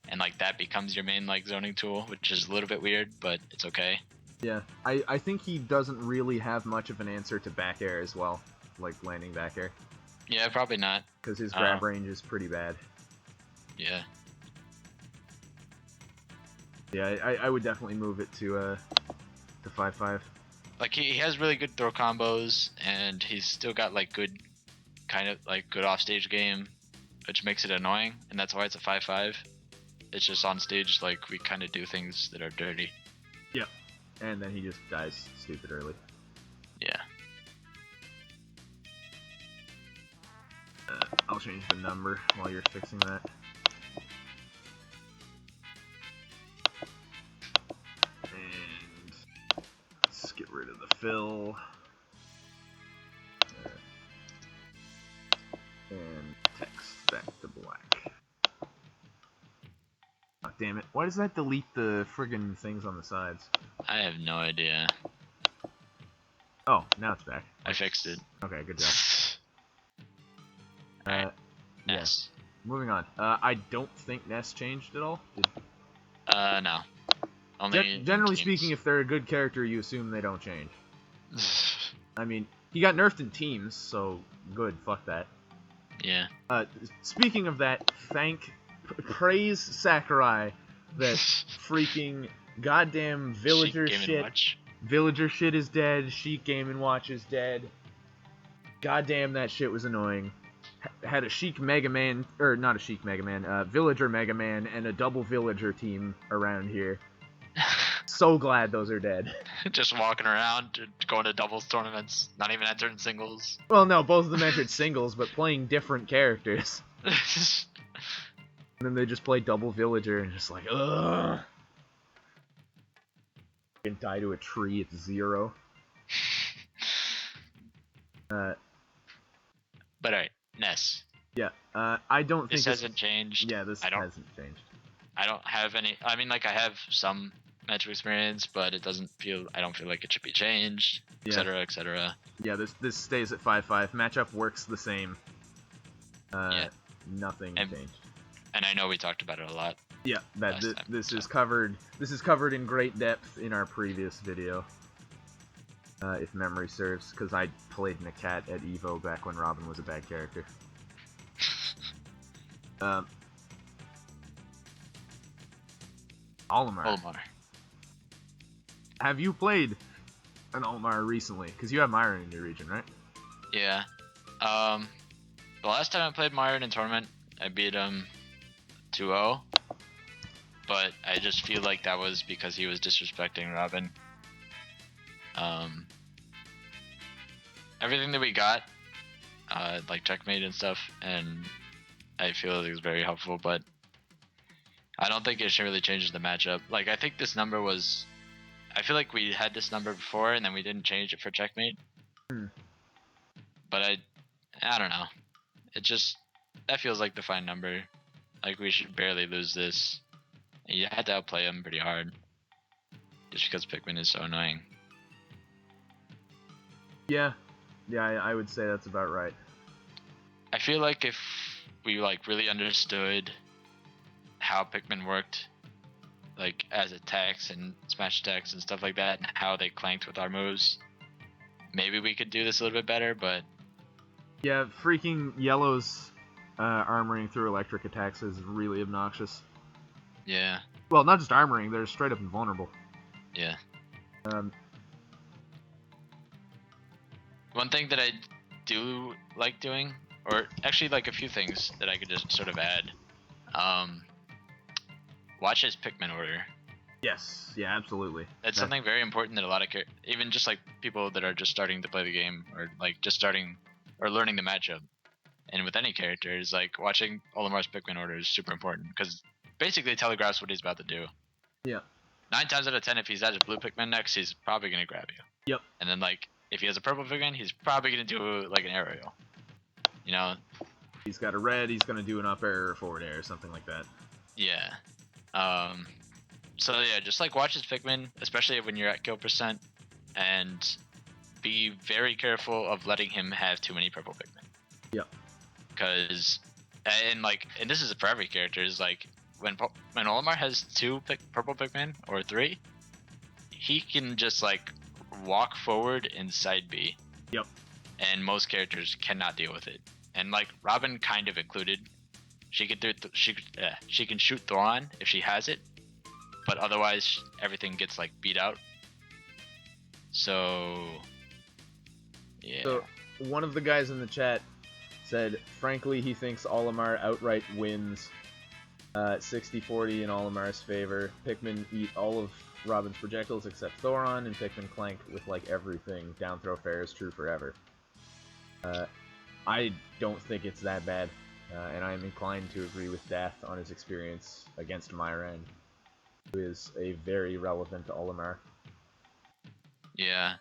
And like that becomes your main like zoning tool, which is a little bit weird, but it's okay. Yeah. I think he doesn't really have much of an answer to back air as well. Like landing back air. Yeah, probably not. Because his grab range is pretty bad. Yeah. Yeah, I would definitely move it to 5-5. Like he has really good throw combos, and he's still got like good, kind of like good offstage game, which makes it annoying, and that's why it's a 5-5. It's just on stage like we kind of do things that are dirty. Yeah. And then he just dies stupid early. Yeah. I'll change the number while you're fixing that. And let's get rid of the fill. And text back to black. Oh, damn it. Why does that delete the friggin' things on the sides? I have no idea. Oh, now it's back. I fixed it. Okay, good job. Alright. Yeah. Ness. Moving on. I don't think Ness changed at all. No. Only Generally teams. speaking, if they're a good character, you assume they don't change. I mean, he got nerfed in teams, so good. Fuck that. Yeah. Speaking of that, praise Sakurai that freaking goddamn villager Sheik Game shit. and Watch. Villager shit is dead. Sheik Game and Watch is dead. Goddamn, that shit was annoying. Had a Sheik Mega Man, or not a Sheik Mega Man, Villager Mega Man, and a double Villager team around here. So glad those are dead. Just walking around, going to doubles tournaments, not even entering singles. Well, no, both of them entered singles, but playing different characters. And then they just play double Villager and just like, ugh. And die to a tree at 0. But alright, Ness. Yeah, I don't think This hasn't changed. Yeah, this hasn't changed. I don't have any. I mean, like I have some matchup experience, but it doesn't feel. I don't feel like it should be changed, etc., etc. Yeah, this stays at 5-5. Matchup works the same. Yeah. Nothing changed. And I know we talked about it a lot. Yeah, this is covered. This is covered in great depth in our previous video. If memory serves, because I played in a cat at Evo back when Robin was a bad character. Olimar. Have you played an Olimar recently? Because you have Myron in your region, right? Yeah. The last time I played Myron in tournament, I beat him 2-0. But I just feel like that was because he was disrespecting Robin. Everything that we got, like checkmate and stuff, and I feel it was very helpful, but I don't think it should really change the matchup. Like, I think this number was... I feel like we had this number before, and then we didn't change it for checkmate. But I don't know. It just... That feels like the fine number. Like, we should barely lose this. And you had to outplay him pretty hard. Just because Pikmin is so annoying. Yeah. Yeah, I would say that's about right. I feel like if we, like, really understood how Pikmin worked, like as attacks and smash attacks and stuff like that, and how they clanked with our moves, maybe we could do this a little bit better, but... Yeah, freaking Yellow's armoring through electric attacks is really obnoxious. Yeah. Well, not just armoring, they're straight up invulnerable. Yeah. One thing that I do like doing, or actually like a few things that I could just sort of add, watch his Pikmin order. Yes, yeah, absolutely. That's something very important that a lot of even just like people that are just starting to play the game, or like just starting or learning the matchup, and with any character, is like watching Olimar's Pikmin order is super important, because basically telegraphs what he's about to do. Yeah. 9 times out of 10, if he's at his blue Pikmin next, he's probably gonna grab you. Yep. And then like if he has a purple Pikmin, he's probably gonna do like an aerial. You know? He's got a red, he's gonna do an up air or forward air, something like that. Yeah. So yeah, just like watch his Pikmin, especially when you're at kill percent, and be very careful of letting him have too many purple Pikmin. Yep. Because, and this is for every character, is like when Olimar has two purple Pikmin or 3, he can just like walk forward in side B. Yep. And most characters cannot deal with it. And like Robin kind of included, she can shoot Thoron if she has it, but otherwise everything gets like beat out. So yeah. So one of the guys in the chat said, frankly, he thinks Olimar outright wins 60-40 in Olimar's favor. Pikmin eat all of Robin's projectiles except Thoron, and Pikmin clank with like everything. Down throw fair is true forever. I don't think it's that bad, and I am inclined to agree with Dath on his experience against Myran, who is a very relevant Olimar. Yeah.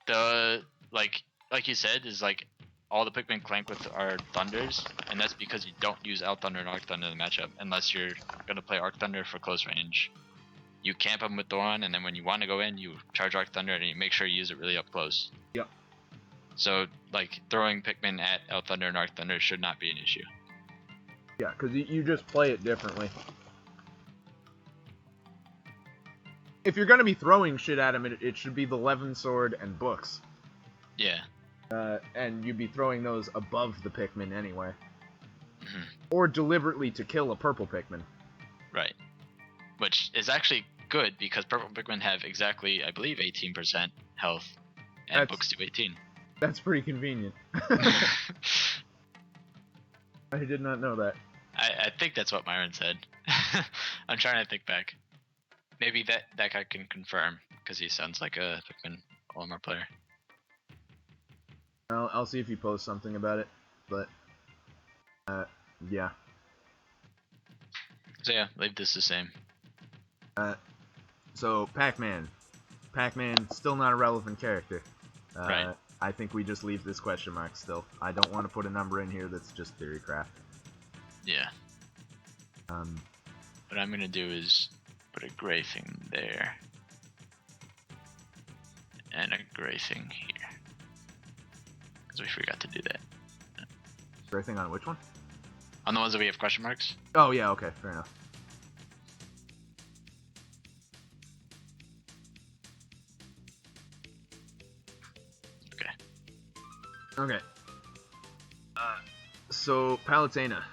The like you said is like all the Pikmin clank with are Thunders, and that's because you don't use Out Thunder and Arc Thunder in the matchup unless you're gonna play Arc Thunder for close range. You camp them with Thoron, and then when you want to go in, you charge Arc Thunder, and you make sure you use it really up close. Yep. So like throwing Pikmin at Out Thunder and Arc Thunder should not be an issue. Yeah, because you just play it differently. If you're gonna be throwing shit at him, it should be the Levin Sword and books. Yeah. And you'd be throwing those above the Pikmin anyway. Mm-hmm. Or deliberately to kill a purple Pikmin. Right. Which is actually good because purple Pikmin have exactly, I believe, 18% health, and books do 18. That's pretty convenient. I did not know that. I think that's what Myron said. I'm trying to think back. Maybe that guy can confirm, because he sounds like a Pikmin Olimar player. I'll see if he posts something about it, but yeah. So yeah, leave this the same. So Pac-Man. Pac-Man, still not a relevant character. Right. I think we just leave this question mark still. I don't want to put a number in here that's just theory craft. Yeah. What I'm gonna do is put a gray thing there. And a gray thing here. Because we forgot to do that. Gray thing on which one? On the ones that we have question marks? Oh yeah, okay, fair enough. Okay. Okay. So Palutena.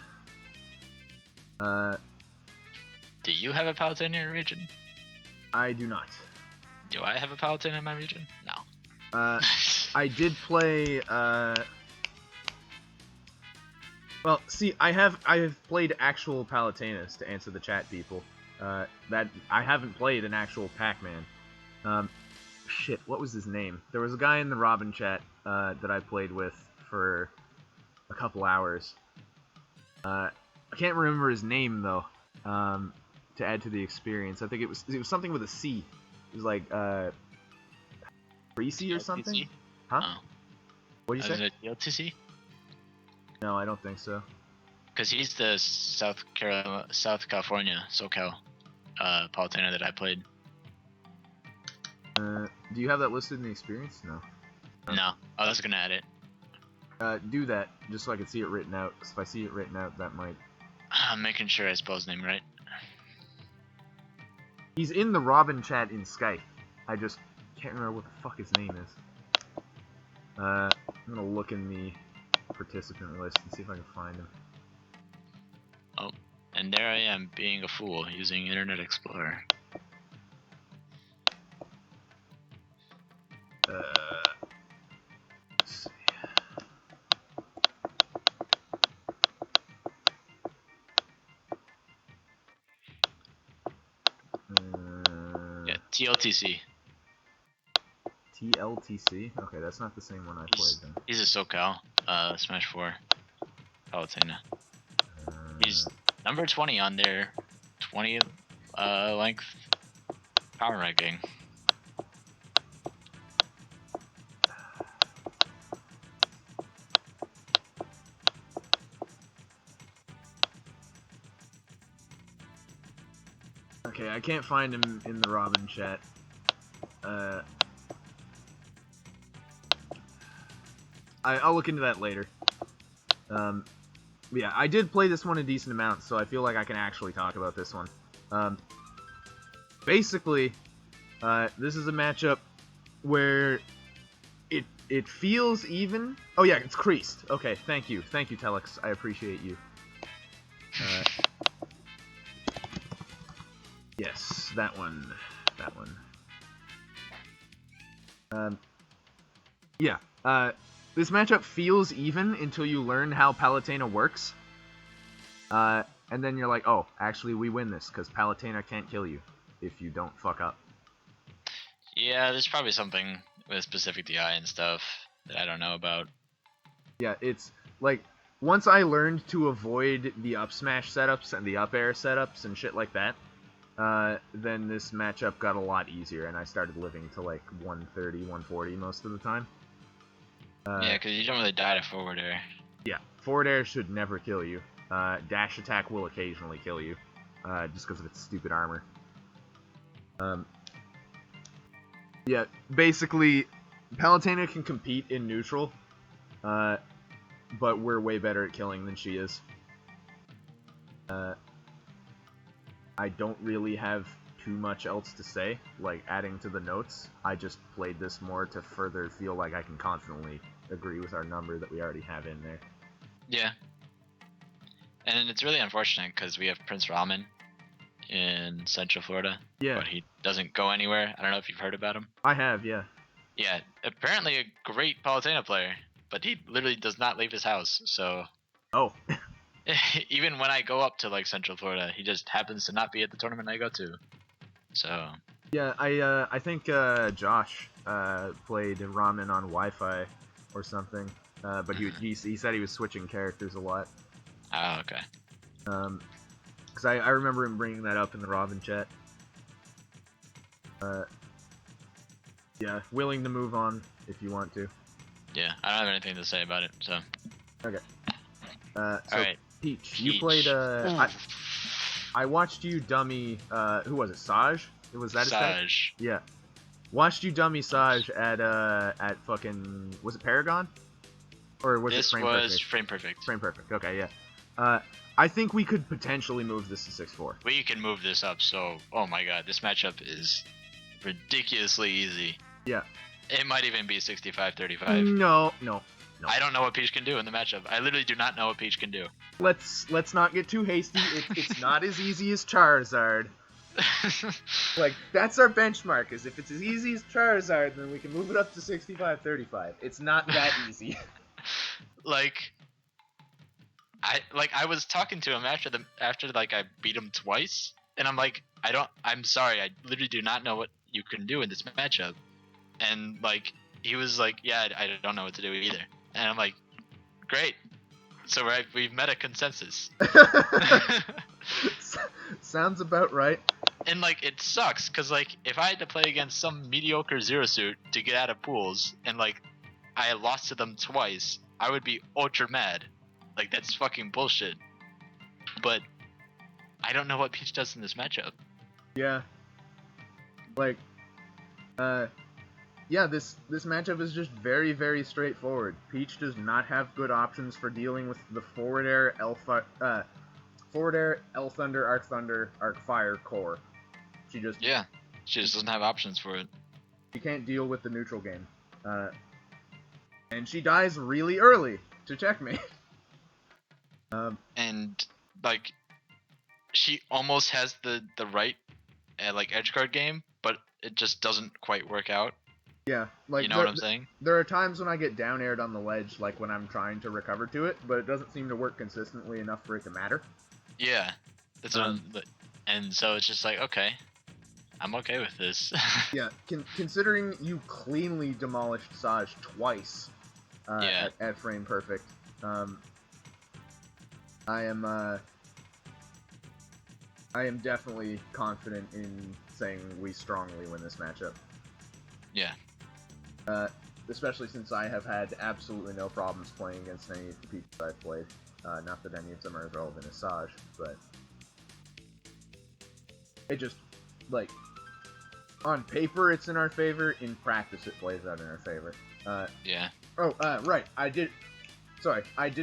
Do you have a Palutena in your region? I do not. Do I have a Palutena in my region? No. I did play. Well, see, I have played actual Palutenas, to answer the chat people. That I haven't played an actual Pac-Man. Shit, what was his name? There was a guy in the Robin chat that I played with for a couple hours. I can't remember his name though. To add to the experience, I think it was something with a C. It was like Greasy or something. Huh? Oh. What did you say? Is it LTC? No, I don't think so. Because he's the South California, SoCal, Palutena that I played. Do you have that listed in the experience? No. No, I was gonna add it. Do that, just so I can see it written out, because if I see it written out, that might... I'm making sure I spell his name right. He's in the Robin chat in Skype. I just can't remember what the fuck his name is. I'm gonna look in the participant list and see if I can find him. Oh, and there I am, being a fool, using Internet Explorer. Let's see. Yeah, TLTC. TLTC? Okay, that's not the same one I played then. He's a SoCal, Smash 4, Palutena. He's number 20 on their 20 length power ranking. can't find him in the Robin chat. I'll look into that later. Yeah, I did play this one a decent amount, so I feel like I can actually talk about this one. Basically, this is a matchup where it feels even. Oh yeah, it's creased. Okay, thank you, Telex. I appreciate you. Yes, that one. Yeah. This matchup feels even until you learn how Palutena works. And then you're like, oh, actually we win this, because Palutena can't kill you if you don't fuck up. Yeah, there's probably something with specific DI and stuff that I don't know about. Yeah, it's like, once I learned to avoid the up smash setups and the up air setups and shit like that, then this matchup got a lot easier, and I started living to like 130, 140 most of the time. Yeah, because you don't really die to forward air. Yeah, forward air should never kill you. Dash attack will occasionally kill you, just because of its stupid armor. Yeah, basically, Palutena can compete in neutral, but we're way better at killing than she is. I don't really have too much else to say, like adding to the notes. I just played this more to further feel like I can confidently agree with our number that we already have in there. Yeah. And it's really unfortunate because we have Prince Ramen in Central Florida. Yeah. But he doesn't go anywhere. I don't know if you've heard about him. I have, yeah. Yeah, apparently a great Palutena player, but he literally does not leave his house, so... Oh. Even when I go up to, like, Central Florida, he just happens to not be at the tournament I go to. So... Yeah, I think Josh played Ramen on Wi-Fi or something, but he said he was switching characters a lot. Oh, okay. Because I remember him bringing that up in the Robin chat. Yeah, willing to move on if you want to. Yeah, I don't have anything to say about it, so... Okay. So, Alright. Peach, you played, I watched you dummy, who was it, Saj? Was that his tag? Saj. Yeah. Watched you dummy Saj at fucking, was it Paragon? Or was it Frame Perfect? This was Frame Perfect. Frame Perfect, okay, yeah. I think we could potentially move this to 6-4. We can move this up, so, oh my god, this matchup is ridiculously easy. Yeah. It might even be 65-35. No. I don't know what Peach can do in the matchup. I literally do not know what Peach can do. Let's not get too hasty. It's not as easy as Charizard. Like, that's our benchmark, is if it's as easy as Charizard, then we can move it up to 65-35. It's not that easy. I was talking to him after I beat him twice, and I'm like, I'm sorry, I literally do not know what you can do in this matchup. And like, he was like, yeah, I don't know what to do either. And I'm like, great. So we've met a consensus. Sounds about right. And like, it sucks, cause like, if I had to play against some mediocre Zero Suit to get out of pools, and like, I lost to them twice, I would be ultra mad. Like, that's fucking bullshit. But I don't know what Peach does in this matchup. Yeah. Like, yeah, this matchup is just very, very straightforward. Peach does not have good options for dealing with the forward air, L Thunder, Arc Thunder, Arc Fire core. She just doesn't have options for it. She can't deal with the neutral game. And she dies really early to checkmate. And like, she almost has the right like edge guard game, but it just doesn't quite work out. Yeah, like, you know what I'm saying? There are times when I get down aired on the ledge, like when I'm trying to recover to it, but it doesn't seem to work consistently enough for it to matter. Yeah, that's and so it's just like, okay, I'm okay with this. Yeah, considering you cleanly demolished Saj twice at Frame Perfect, I am definitely confident in saying we strongly win this matchup. Yeah. Especially since I have had absolutely no problems playing against any of the people I've played. Not that any of them are as relevant as Saj, but like, on paper it's in our favor. In practice, it plays out in our favor. Yeah. Oh, right. I did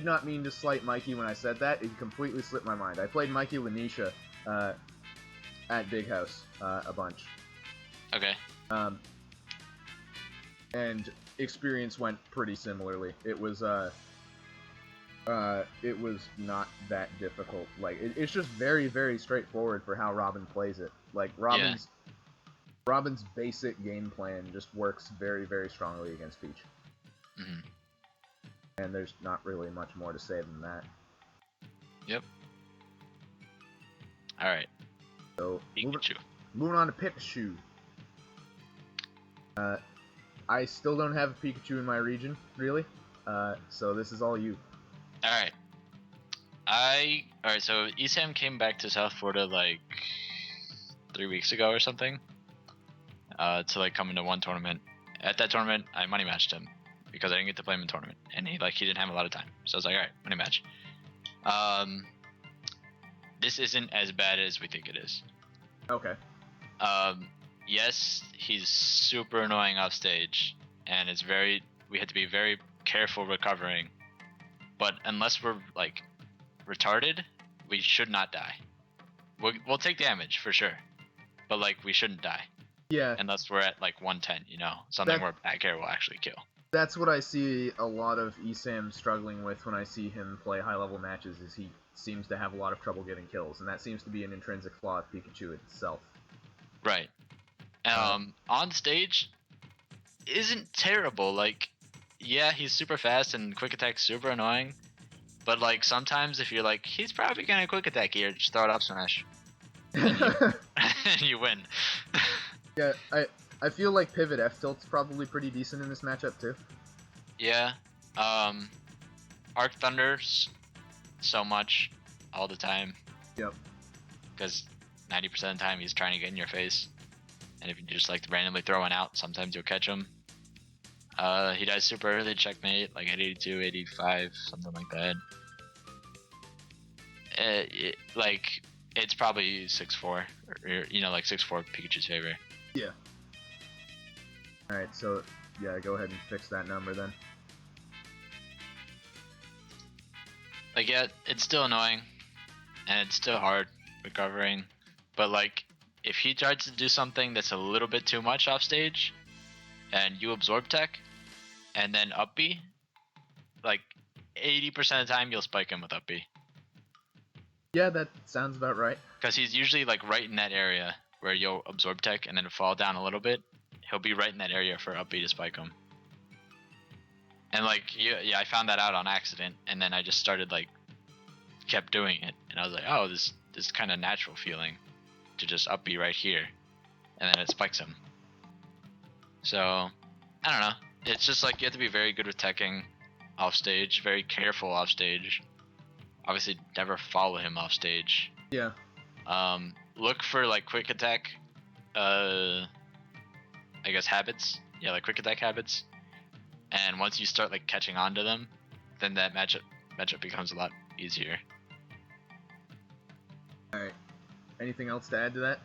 not mean to slight Mikey when I said that. It completely slipped my mind. I played Mikey Lanisha at Big House a bunch. Okay. And experience went pretty similarly. It was not that difficult. Like, it's just very, very straightforward for how Robin plays it. Like, Robin's basic game plan just works very, very strongly against Peach. Mm-hmm. And there's not really much more to say than that. Yep. Alright. So, Pikachu. Moving on to Pikachu. I still don't have a Pikachu in my region, really. So this is all you. Alright. Alright, so Esam came back to South Florida like 3 weeks ago or something. To like come into one tournament. At that tournament, I money matched him because I didn't get to play him in tournament, and he didn't have a lot of time. So I was like, alright, money match. This isn't as bad as we think it is. Okay. Yes, he's super annoying off stage, and we had to be very careful recovering. But unless we're like retarded, we should not die. We'll take damage for sure, but like we shouldn't die. Yeah. Unless we're at like 110, something where back air will actually kill. That's what I see a lot of Esam struggling with when I see him play high-level matches, is he seems to have a lot of trouble getting kills, and that seems to be an intrinsic flaw of Pikachu itself. Right. On stage, isn't terrible. Like, yeah, he's super fast and quick attack's super annoying, but like sometimes if you're like, he's probably gonna quick attack here, just throw it up smash, and you win. Yeah, I feel like Pivot F tilt's probably pretty decent in this matchup too. Yeah. Arc Thunder's so much all the time. Yep. Because 90% of the time he's trying to get in your face. And if you just like randomly throw one out, sometimes you'll catch him. He dies super early, checkmate, like at 82, 85, something like that. It's probably 6-4, or like 6-4 Pikachu's favor. Yeah. Alright, so yeah, go ahead and fix that number then. Like, yeah, it's still annoying, and it's still hard recovering, but like, if he tries to do something that's a little bit too much off stage, and you absorb tech, and then up B, like 80% of the time you'll spike him with up B. Yeah, that sounds about right. Because he's usually like right in that area where you'll absorb tech and then fall down a little bit. He'll be right in that area for up B to spike him. And like, yeah, I found that out on accident, and then I just started like, kept doing it, and I was like, oh, this kind of natural feeling to just up B right here, and then it spikes him. So, I don't know. It's just like you have to be very good with teching off stage, very careful off stage. Obviously, never follow him off stage. Yeah. Look for like quick attack, I guess habits. Yeah, like quick attack habits. And once you start like catching on to them, then that matchup becomes a lot easier. All right. Anything else to add to that?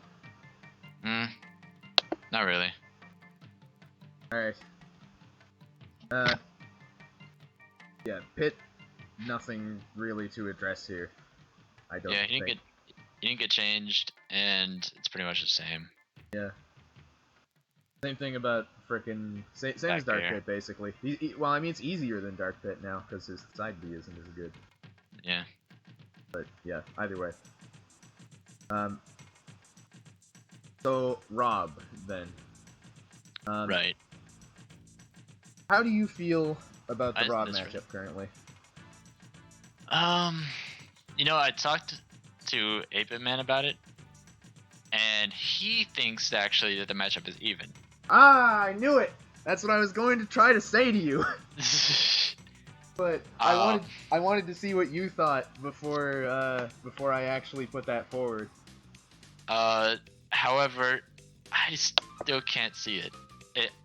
Not really. All right. Yeah, Pit. Nothing really to address here. I don't. Yeah, he didn't get changed, and it's pretty much the same. Yeah. Same thing about frickin' same as Dark Pit basically. Well, I mean it's easier than Dark Pit now because his side B isn't as good. Yeah. But yeah, either way. So Rob then. Right. How do you feel about the Rob matchup currently? I talked to 8-Bit Man about it, and he thinks actually that the matchup is even. Ah, I knew it! That's what I was going to try to say to you. But I wanted to see what you thought before I actually put that forward. However, I still can't see it.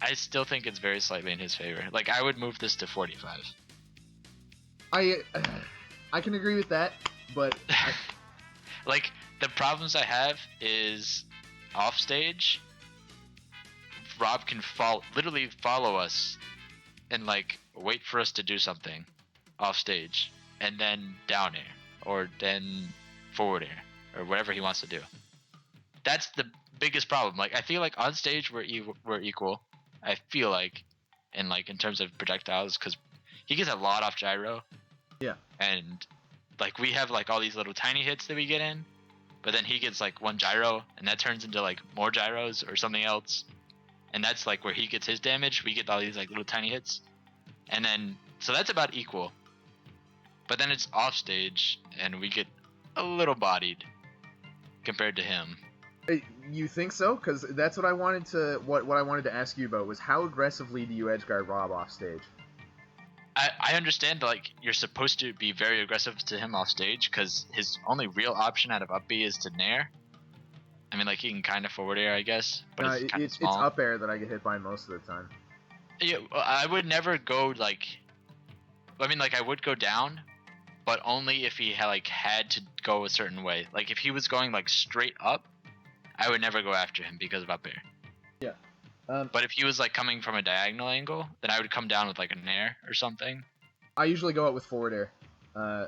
I still think it's very slightly in his favor. Like, I would move this to 45. I can agree with that, but like, the problems I have is off stage, Rob can literally follow us and like wait for us to do something off stage, and then down air or then forward air or whatever he wants to do. That's the biggest problem. Like I feel like on stage we're equal. I feel like, in terms of projectiles, because he gets a lot off gyro. Yeah. And like we have like all these little tiny hits that we get in, but then he gets like one gyro, and that turns into like more gyros or something else, and that's like where he gets his damage. We get all these like little tiny hits, and then so that's about equal. But then it's off stage, and we get a little bodied compared to him. You think so? Because that's what I wanted to what I wanted to ask you about was how aggressively do you edgeguard Rob off stage? I understand like you're supposed to be very aggressive to him off stage because his only real option out of up B is to nair. I mean, like he can kind of forward air, I guess, but it's up air that I get hit by most of the time. Yeah, I would never go like. I mean, like I would go down, but only if he had to go a certain way. Like if he was going like straight up, I would never go after him because of up air. Yeah. But if he was like coming from a diagonal angle, then I would come down with like a nair or something. I usually go out with forward air.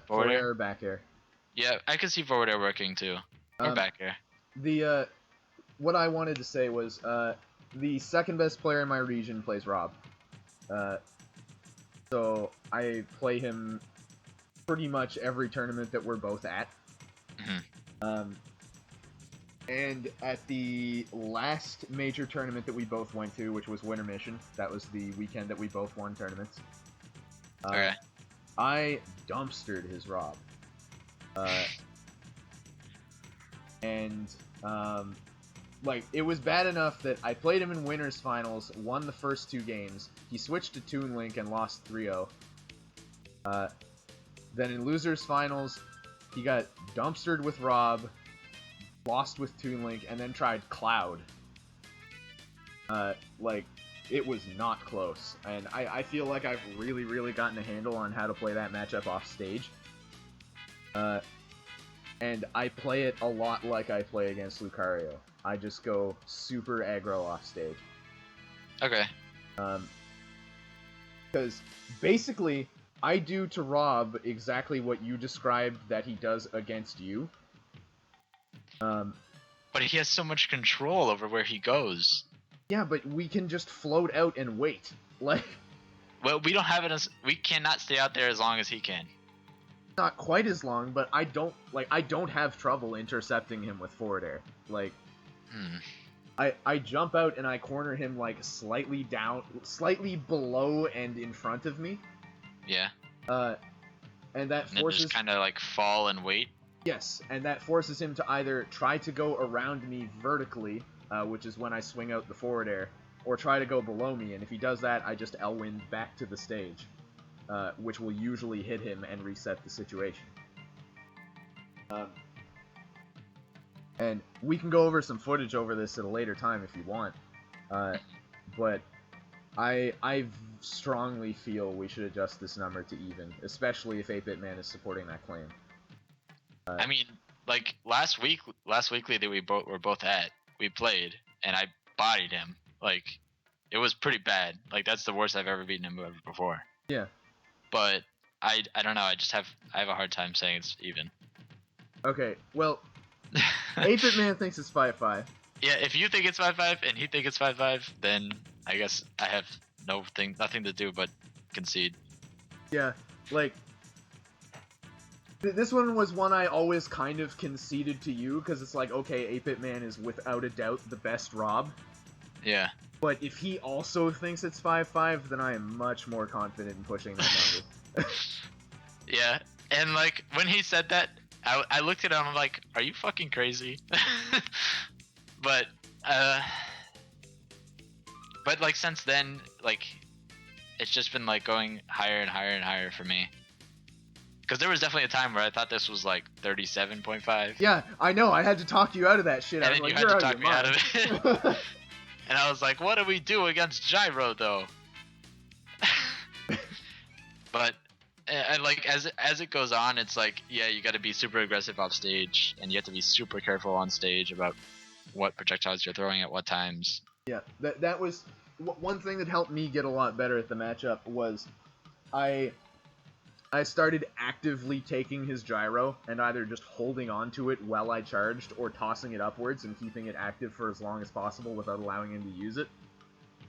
Forward air or back air. Yeah, I could see forward air working too. Or back air. What I wanted to say was the second best player in my region plays Rob. So I play him pretty much every tournament that we're both at. Mm-hmm. And at the last major tournament that we both went to, which was Winter Mission, that was the weekend that we both won tournaments. Okay. I dumpstered his Rob. Like, it was bad enough that I played him in Winners Finals, won the first 2 games. He switched to Toon Link and lost 3-0. Then in Losers Finals, he got dumpstered with Rob, lost with Toon Link, and then tried Cloud. Like, it was not close. And I feel like I've really, really gotten a handle on how to play that matchup off stage. And I play it a lot like I play against Lucario. I just go super aggro off stage. Okay. Because basically, I do to Rob exactly what you described that he does against you. But he has so much control over where he goes. Yeah, but we can just float out and wait. Like, well, we don't have it. We cannot stay out there as long as he can. Not quite as long, but I don't have trouble intercepting him with forward air. Like, I jump out and I corner him like slightly below and in front of me. Yeah. And that forces just kind of like fall and wait. Yes, and that forces him to either try to go around me vertically, which is when I swing out the forward air, or try to go below me, and if he does that, I just L-wind back to the stage, which will usually hit him and reset the situation. And we can go over some footage over this at a later time if you want, but I strongly feel we should adjust this number to even, especially if 8-Bit Man is supporting that claim. I mean, like last weekly that we were both at, we played, and I bodied him. Like, it was pretty bad. Like, that's the worst I've ever beaten him before. Yeah. But I don't know. I have a hard time saying it's even. Okay, well, 8-Bit Man thinks it's 5-5. Yeah, if you think it's 5-5 and he thinks it's 5-5, then I guess I have nothing to do but concede. Yeah, like, this one was one I always kind of conceded to you, because it's like, okay, 8-Bit Man is without a doubt the best Rob. Yeah. But if he also thinks it's 5-5, then I am much more confident in pushing that number. Yeah, and like, when he said that, I looked at him, I'm like, are you fucking crazy? But like, since then, like, it's just been like going higher and higher and higher for me. Because there was definitely a time where I thought this was like 37.5. Yeah, I know. I had to talk you out of that shit. And then you had to talk me out of it. And I was like, what do we do against Gyro, though? But, and like, as it goes on, it's like, yeah, you got to be super aggressive off stage, and you have to be super careful on stage about what projectiles you're throwing at what times. Yeah, that was one thing that helped me get a lot better at the matchup was I started actively taking his gyro and either just holding on to it while I charged or tossing it upwards and keeping it active for as long as possible without allowing him to use it.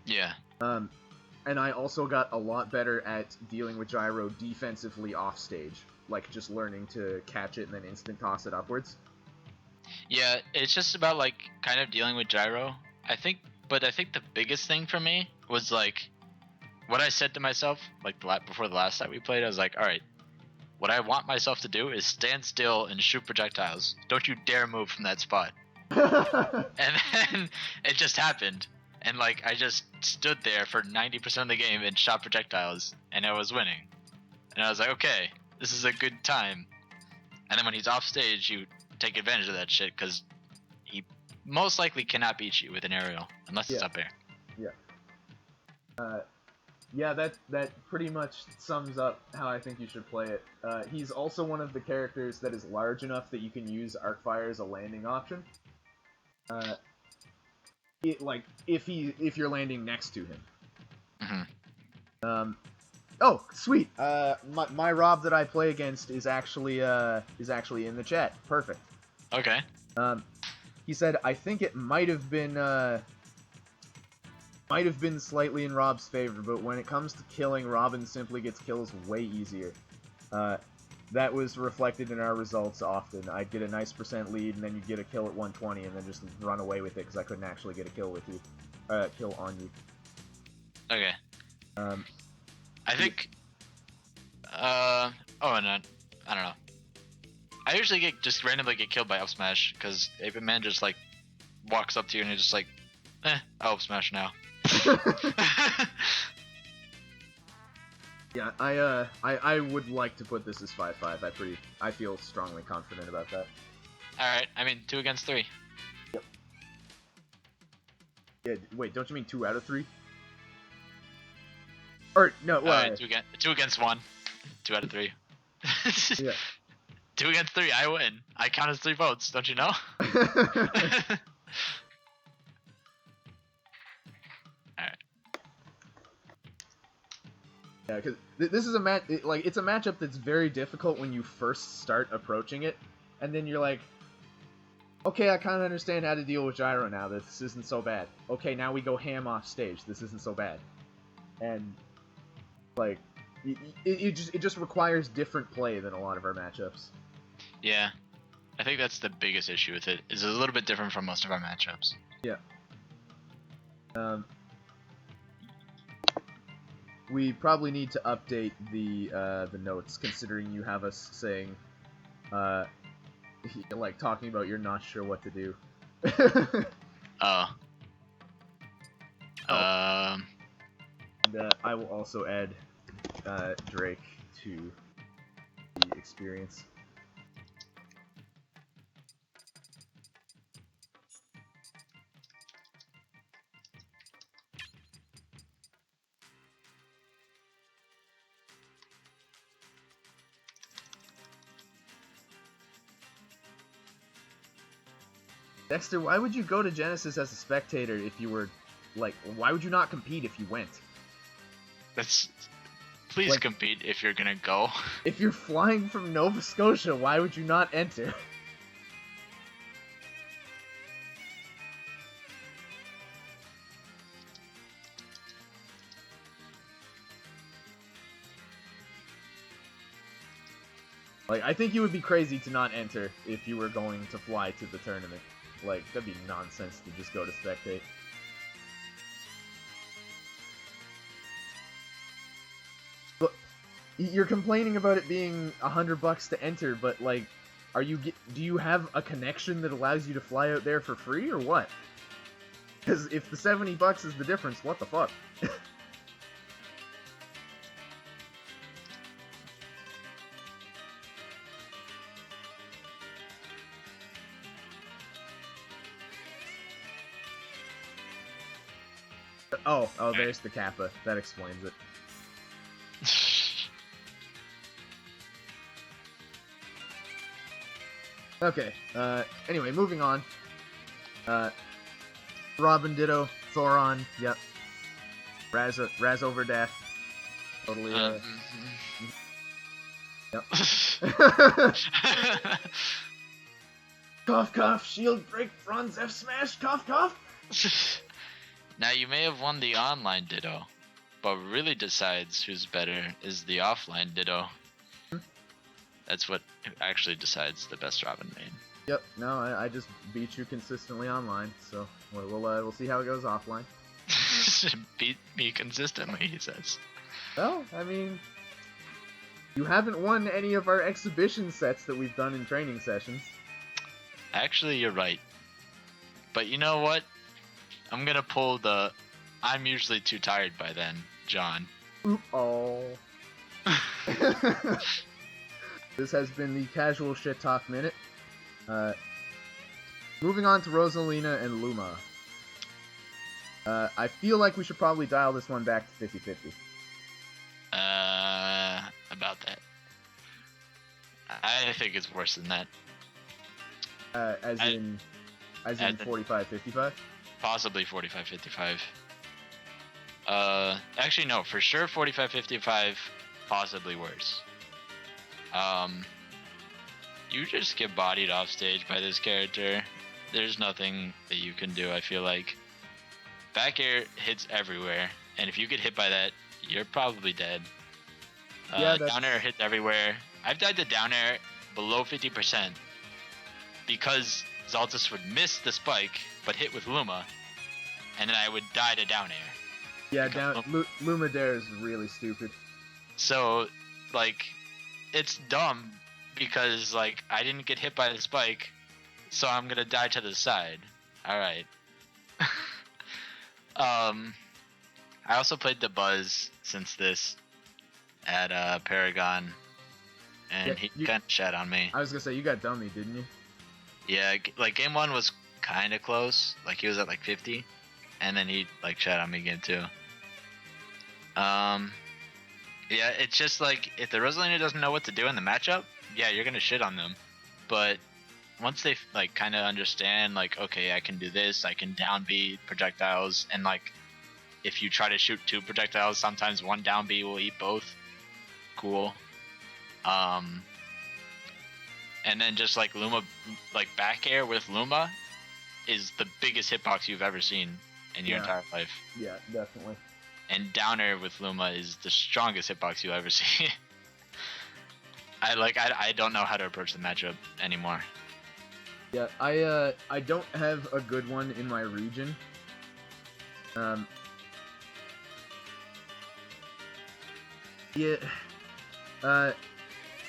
Yeah. And I also got a lot better at dealing with gyro defensively off stage, like just learning to catch it and then instant toss it upwards. Yeah, it's just about like kind of dealing with gyro. I think the biggest thing for me was like what I said to myself like before the last time we played. I was like, all right, what I want myself to do is stand still and shoot projectiles. Don't you dare move from that spot. And then it just happened, and like I just stood there for 90% of the game and shot projectiles, and I was winning. And I was like, okay, this is a good time. And then when he's off stage, you take advantage of that shit because he most likely cannot beat you with an aerial unless it's up air. Yeah. Yeah, that pretty much sums up how I think you should play it. He's also one of the characters that is large enough that you can use Arcfire as a landing option. If you're landing next to him. Mm-hmm. Oh, sweet. My Rob that I play against is actually in the chat. Perfect. Okay. He said, I think it might have been slightly in Rob's favor, but when it comes to killing, Robin simply gets kills way easier. That was reflected in our results often. I'd get a nice % lead, and then you'd get a kill at 120, and then just run away with it because I couldn't actually get a kill with you, kill on you. Okay. I think. And I don't know. I usually just randomly get killed by up smash because Ape Man just like walks up to you and he's just like, I'll up smash now. Yeah, I would like to put this as 5-5. I feel strongly confident about that. Alright, I mean 2 against 3. Yep. Yeah, wait, don't you mean 2 out of 3? Or no, well, 2 against 1. 2 out of 3. Yeah. 2 against 3, I win. I count as 3 votes, don't you know? Yeah, because this is a it's a matchup that's very difficult when you first start approaching it, and then you're like, okay, I kind of understand how to deal with gyro now. This isn't so bad. Okay, now we go ham off stage. This isn't so bad, and like, it just requires different play than a lot of our matchups. Yeah, I think that's the biggest issue with it. Is it's a little bit different from most of our matchups. Yeah. We probably need to update the notes, considering you have us saying, like talking about you're not sure what to do. And I will also add Drake to the experience. Dexter, why would you go to Genesis as a spectator if you were, like, why would you not compete if you went? Please like, compete if you're gonna go. If you're flying from Nova Scotia, why would you not enter? Like, I think you would be crazy to not enter if you were going to fly to the tournament. Like, that'd be nonsense to just go to spectate. But you're complaining about it being $100 to enter, but like, do you have a connection that allows you to fly out there for free or what? Because if the $70 is the difference, what the fuck? Oh, there's the Kappa. That explains it. Okay, anyway, moving on. Robin Ditto, Thoron, yep. Raz over Dath. Totally, Yep. Cough, cough, shield break, bronze F smash, cough, cough. Now, you may have won the online Ditto, but what really decides who's better is the offline Ditto. That's what actually decides the best Robin main. Yep, no, I just beat you consistently online, so we'll see how it goes offline. Beat me consistently, he says. Well, I mean, you haven't won any of our exhibition sets that we've done in training sessions. Actually, you're right. But you know what? I'm gonna pull the I'm usually too tired by then, John. Oh. This has been the Casual Shit Talk Minute. Moving on to Rosalina and Luma. I feel like we should probably dial this one back to 50-50. About that. I think it's worse than that. As in 45-55? Possibly 45-55. Actually no, for sure 45-55, possibly worse. You just get bodied off stage by this character. There's nothing that you can do, I feel like. Back air hits everywhere, and if you get hit by that, you're probably dead. Down air hits everywhere. I've died to down air below 50% because Xaltis would miss the spike, but hit with Luma, and then I would die to down air. Yeah, Luma Dare is really stupid. So, like, it's dumb because, like, I didn't get hit by the spike, so I'm gonna die to the side. Alright. I also played the Buzz since this at Paragon, and he kind of shat on me. I was gonna say, you got dummy, didn't you? Yeah, like game 1 was kind of close. Like he was at like 50, and then he like shat on me again too. Yeah, it's just like if the Rosalina doesn't know what to do in the matchup, yeah, you're gonna shit on them. But once they like kind of understand, like, okay, I can do this, I can down B projectiles, and like if you try to shoot 2 projectiles, sometimes one down B will eat both. Cool. And then just like Luma, like back air with Luma is the biggest hitbox you've ever seen in your entire life. Yeah, definitely. And down air with Luma is the strongest hitbox you'll ever see. I don't know how to approach the matchup anymore. Yeah, I don't have a good one in my region.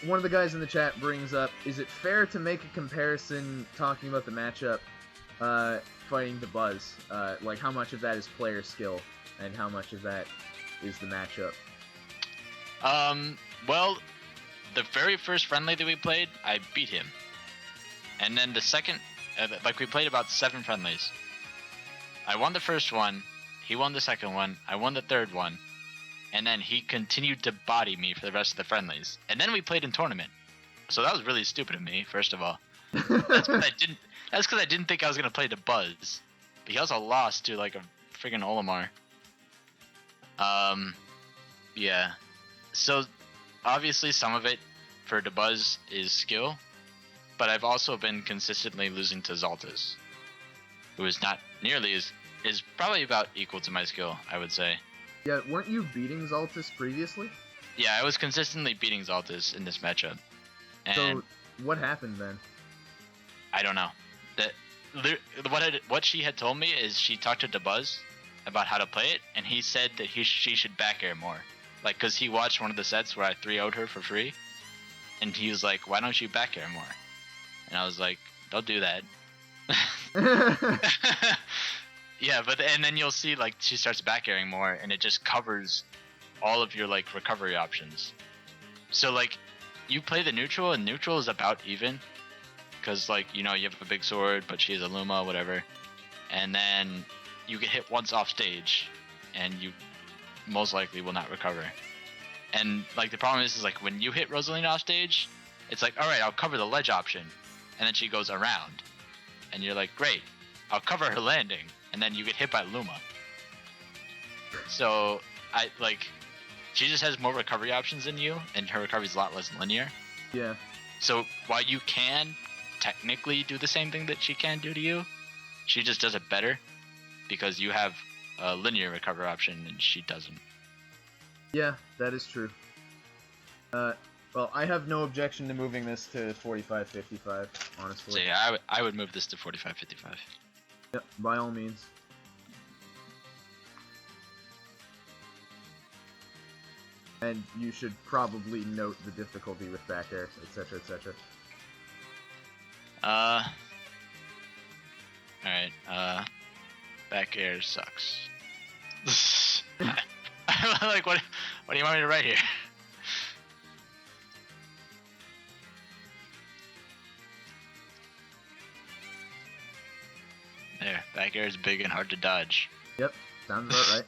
One of the guys in the chat brings up, is it fair to make a comparison talking about the matchup fighting the Buzz? Like how much of that is player skill and how much of that is the matchup? Well, the very first friendly that we played, I beat him. And then the second, like we played about 7 friendlies. I won the first one, he won the second one, I won the third one, and then he continued to body me for the rest of the friendlies. And then we played in tournament. So that was really stupid of me, first of all. That's because I didn't think I was going to play the Buzz. But he also lost to like a friggin' Olimar. Yeah. So obviously some of it for the Buzz is skill. But I've also been consistently losing to Xaltis, who is not nearly is probably about equal to my skill, I would say. Yeah, weren't you beating Xaltis previously? Yeah, I was consistently beating Xaltis in this matchup. And so what happened then? I don't know. What she had told me is she talked to DeBuzz about how to play it, and he said that she should back air more. Like, because he watched one of the sets where I 3-0'd her for free, and he was like, why don't you back air more? And I was like, don't do that. Yeah, and then you'll see like she starts back airing more, and it just covers all of your like recovery options. So like you play the neutral, and neutral is about even, because like you have a big sword, but she has a Luma, whatever, and then you get hit once off stage, and you most likely will not recover. And like the problem is like when you hit Rosalina off stage, it's like, all right, I'll cover the ledge option. And then she goes around. And you're like, great. I'll cover her landing, and then you get hit by Luma. So she just has more recovery options than you, and her recovery is a lot less linear. Yeah. So while you can technically do the same thing that she can do to you, she just does it better because you have a linear recovery option and she doesn't. Yeah, that is true. Well, I have no objection to moving this to 45-55, honestly. So yeah, I would move this to 45-55. Yep, by all means. And you should probably note the difficulty with back air, etc., etc. Alright, back air sucks. Like, what do you want me to write here? There, back air is big and hard to dodge. Yep, sounds about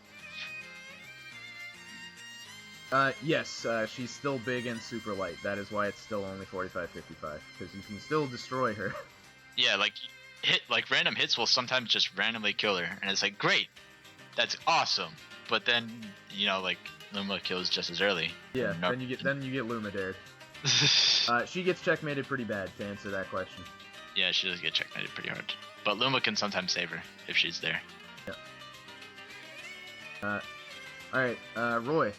right. Yes, she's still big and super light. That is why it's still only 45-55, because you can still destroy her. Yeah, random hits will sometimes just randomly kill her, and it's like, great, that's awesome. But then, Luma kills just as early. Yeah, then you get Luma dared. She gets checkmated pretty bad, to answer that question. Yeah, she does get checkmated pretty hard. But Luma can sometimes save her if she's there. Yeah. Alright, Roy.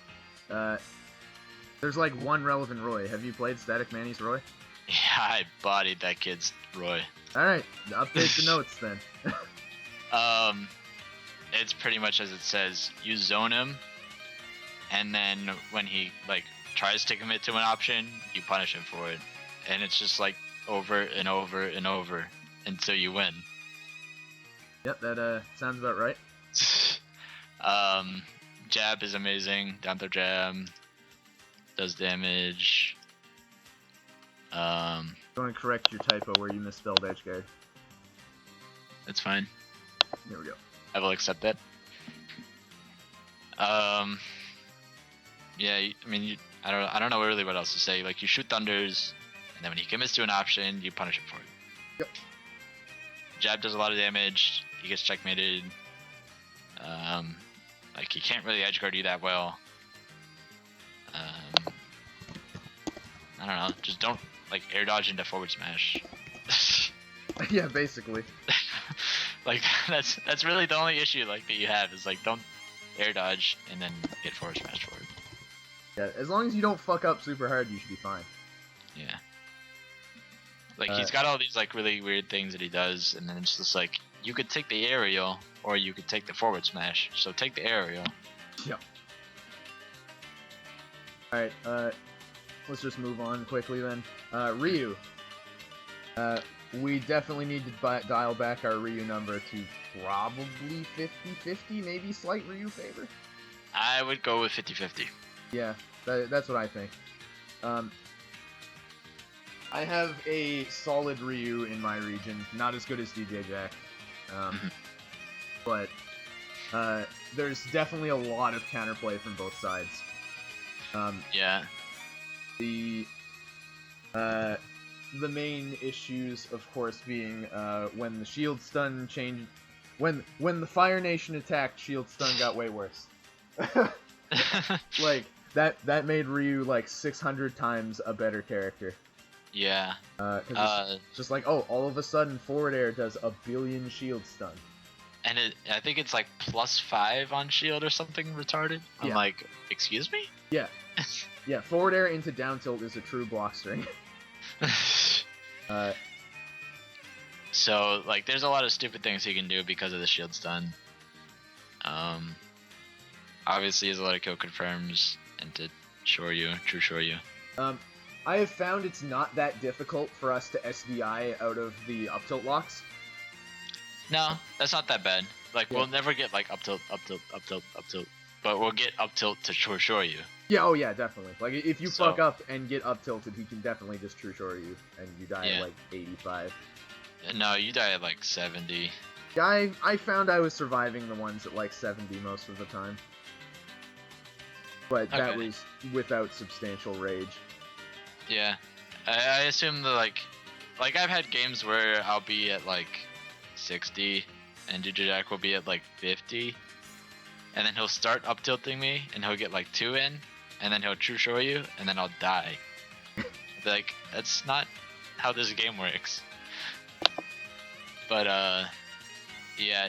There's like one relevant Roy. Have you played Static Manny's Roy? Yeah, I bodied that kid's Roy. Alright, update the notes then. It's pretty much as it says. You zone him, and then when he tries to commit to an option, you punish him for it. And it's just over and over and over until you win. Yep, that sounds about right. Jab is amazing. Down throw jab does damage. I'm going to correct your typo where you misspelled edgeguard. That's fine. There we go. I will accept that. Yeah, I don't know really what else to say. You shoot thunders, and then when he commits to an option, you punish him for it. Yep. Jab does a lot of damage. He gets checkmated. He can't really edgeguard you that well. I don't know. Just don't air dodge into forward smash. Yeah, basically. That's really the only issue that you have is don't air dodge and then get forward smash forward. Yeah, as long as you don't fuck up super hard, you should be fine. Yeah. He's got all these really weird things that he does, and then it's just you could take the aerial or you could take the forward smash. So take the aerial. Yep. Alright, let's just move on quickly then. Ryu. We definitely need to dial back our Ryu number to probably 50-50, maybe slight Ryu favor? I would go with 50-50. Yeah, that's what I think. I have a solid Ryu in my region, not as good as DJ Jack. But there's definitely a lot of counterplay from both sides. Yeah. The main issues, of course, being when the shield stun changed, when the Fire Nation attacked, shield stun got way worse. That made Ryu 600 times a better character. Yeah. It's just all of a sudden forward air does a billion shield stun. And I think it's +5 on shield or something retarded. I'm Yeah. Excuse me? Yeah. Yeah, forward air into down tilt is a true block string. So there's a lot of stupid things he can do because of the shield stun. Obviously there's a lot of kill confirms and to true Shoryu. I have found it's not that difficult for us to SDI out of the up tilt locks. No, that's not that bad. We'll never get up tilt, but we'll get up tilt to true Shoryu. Yeah, oh yeah, definitely. If you fuck up and get up tilted, he can definitely just true Shoryu and you die at 85. No, you die at 70. Yeah, I found I was surviving the ones at 70 most of the time. But that was without substantial rage. Yeah, I assume that I've had games where I'll be at 60, and Jack will be at like 50, and then he'll start up tilting me, and he'll get like 2 in, and then he'll true show you, and then I'll die. Like, that's not how this game works. But yeah,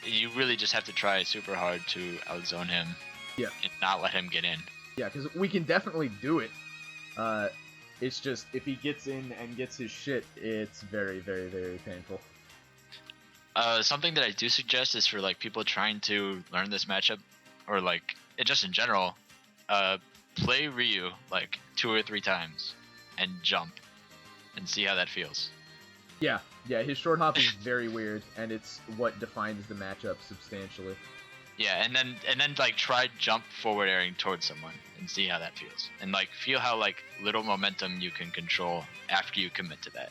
you really just have to try super hard to outzone him. Yeah. And not let him get in. Yeah, because we can definitely do it. It's just, if he gets in and gets his shit, it's very, very, very painful. Something that I do suggest is for like people trying to learn this matchup, or like just in general, play Ryu like 2 or 3 times and jump and see how that feels. Yeah, his short hop is very weird, and it's what defines the matchup substantially. Yeah, and then like try jump forward airing towards someone and see how that feels, and like feel how like little momentum you can control after you commit to that.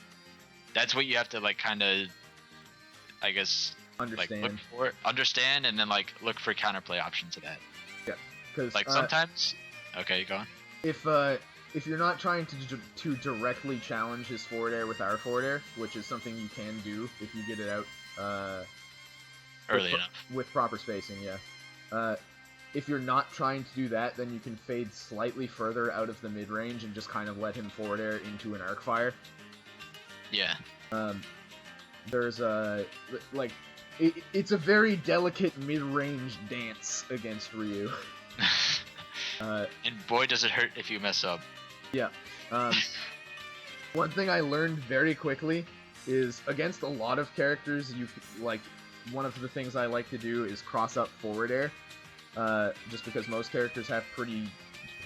That's what you have to like kind of, I guess, understand. Like understand, and then like look for counterplay option to that. Yeah, because like sometimes. Okay, go on. If you're not trying to directly challenge his forward air with our forward air, which is something you can do if you get it out early enough with proper spacing, yeah. If you're not trying to do that, then you can fade slightly further out of the mid range and just kind of let him forward air into an arc fire. Yeah. There's it's a very delicate mid range dance against Ryu. And boy, does it hurt if you mess up. Yeah. One thing I learned very quickly is against a lot of characters, one of the things I like to do is cross up forward air, just because most characters have pretty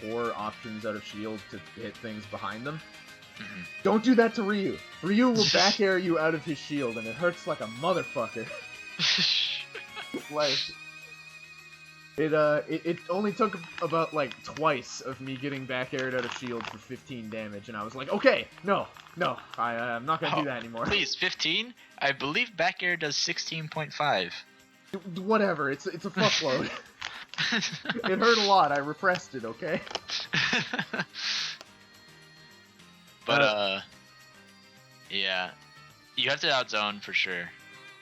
poor options out of shield to hit things behind them. Mm-hmm. Don't do that to Ryu. Ryu will back air you out of his shield, and it hurts like a motherfucker. Like, it only took about like twice of me getting back aired out of shield for 15 damage, and I was like, okay, no, I'm not gonna do that anymore. Please, 15? I believe back air does 16.5. Whatever, it's a fuckload. It hurt a lot. I repressed it, okay? But yeah, you have to outzone for sure.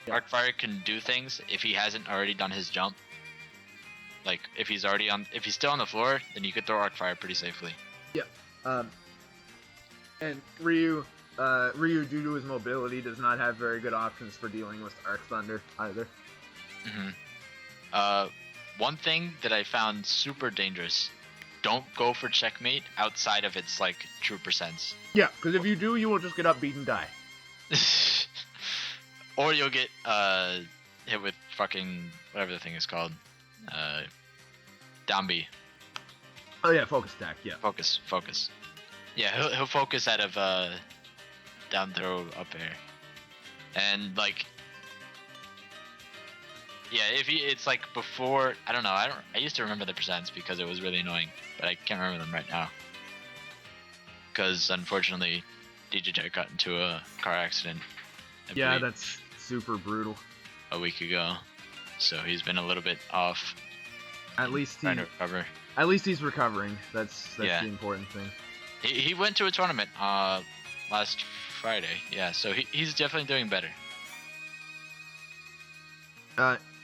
Yeah. Arcfire can do things if he hasn't already done his jump. Like if he's still on the floor, then you could throw Arcfire pretty safely. Yeah. And Ryu, due to his mobility, does not have very good options for dealing with Arc Thunder either. Mm-hmm. One thing that I found super dangerous: don't go for checkmate outside of its like true percents. Yeah, because if you do, you will just get up, beat, and die. Or you'll get hit with fucking whatever the thing is called. Down B. Oh yeah, focus attack. Yeah. Focus. Yeah, he'll focus out of down throw up air, and like, yeah, it's like before. I don't know. I used to remember the percents because it was really annoying, but I can't remember them right now. Because unfortunately, DJ got into a car accident. Yeah, that's super brutal. A week ago, so he's been a little bit off. At least trying to recover. At least he's recovering. That's the important thing. He went to a tournament last Friday. Yeah, so he's definitely doing better.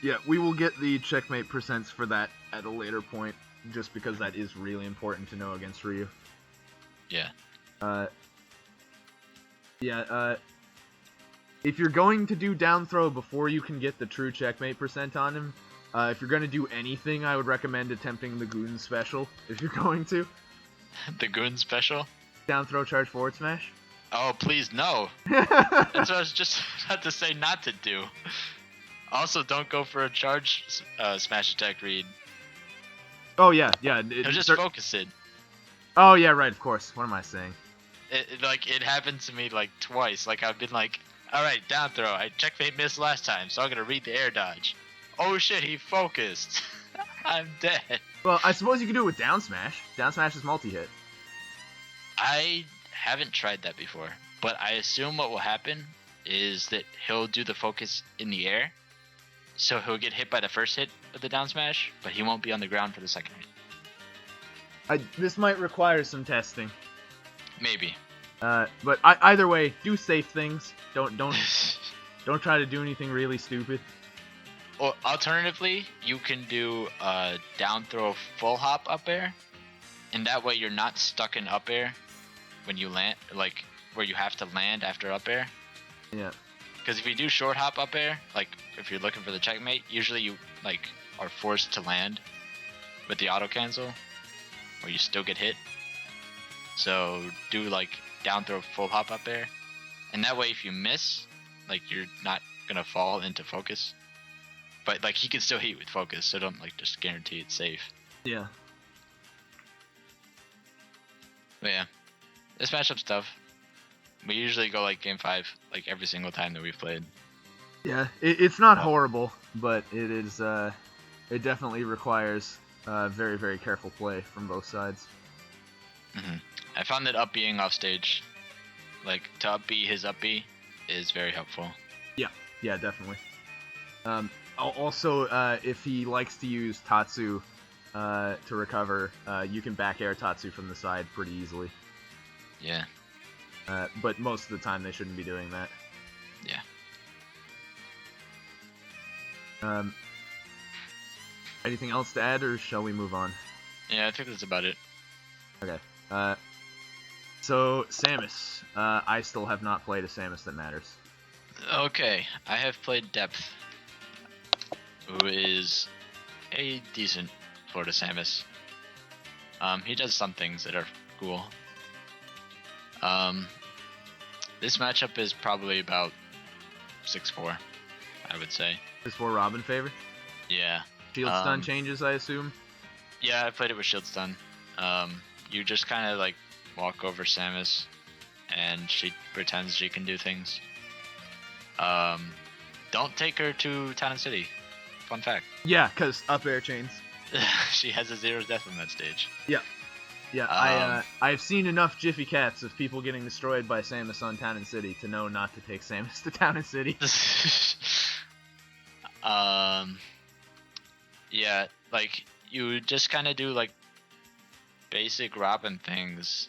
Yeah, we will get the checkmate percents for that at a later point, just because that is really important to know against Ryu. Yeah. If you're going to do down throw before you can get the true checkmate percent on him, if you're going to do anything, I would recommend attempting the Goon special, if you're going to. The Goon special? Down throw, charge, forward smash? Oh, please, no. That's what I was just about to say not to do. Also, don't go for a charge smash attack read. Oh, yeah. He'll just focus it. Oh, yeah, right, of course. What am I saying? It happened to me, like, twice. Like, I've been like, alright, down throw. I checkmate missed last time, so I'm gonna read the air dodge. Oh shit, he focused. I'm dead. Well, I suppose you can do it with down smash. Down smash is multi-hit. I haven't tried that before, but I assume what will happen is that he'll do the focus in the air, so he'll get hit by the first hit of the down smash, but he won't be on the ground for the second hit. This might require some testing. Maybe. But either way, do safe things. Don't Don't try to do anything really stupid. Or alternatively, you can do a down throw full hop up air, and that way you're not stuck in up air when you land, like where you have to land after up air. Yeah. Because if you do short hop up air, like if you're looking for the checkmate, usually you like are forced to land with the auto cancel, or you still get hit. So do like down throw full hop up air, and that way if you miss, like you're not gonna fall into focus. But like he can still hit with focus, so don't like just guarantee it's safe. Yeah. But yeah, this matchup's tough. We usually go like game 5, like every single time that we've played. Yeah, it's not horrible, but it is. It definitely requires very, very careful play from both sides. I found that up being off stage, like to up B his up B, is very helpful. Yeah, definitely. Also, if he likes to use Tatsu to recover, you can back air Tatsu from the side pretty easily. Yeah. But most of the time they shouldn't be doing that. Yeah. Anything else to add, or shall we move on? Yeah, I think that's about it. Okay. So Samus, I still have not played a Samus that matters. Okay, I have played Depth, who is a decent Florida Samus. He does some things that are cool. This matchup is probably about 6-4, I would say. Is for Robin favor? Yeah. Shield stun changes, I assume? Yeah, I played it with Shield Stun. You just kind of like walk over Samus, and she pretends she can do things. Don't take her to Town and City. Fun fact. Yeah, because up air chains. She has a 0 death on that stage. Yeah. Yeah, I've seen enough Jiffy Cats of people getting destroyed by Samus on Town and City to know not to take Samus to Town and City. Yeah, like you just kind of do like basic Robin things,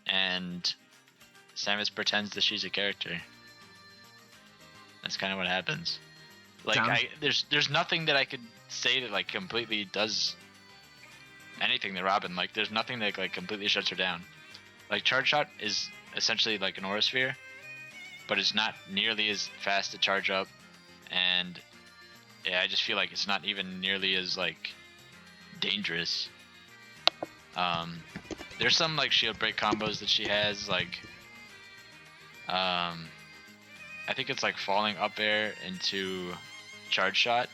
and Samus pretends that she's a character. That's kind of what happens. Like there's nothing that I could say that like completely does anything to Robin. Like there's nothing that like completely shuts her down. Like Charge Shot is essentially like an Aura Sphere, but it's not nearly as fast to charge up, and yeah, I just feel like it's not even nearly as like dangerous. There's some like shield break combos that she has, like I think it's like falling up air into charge shot,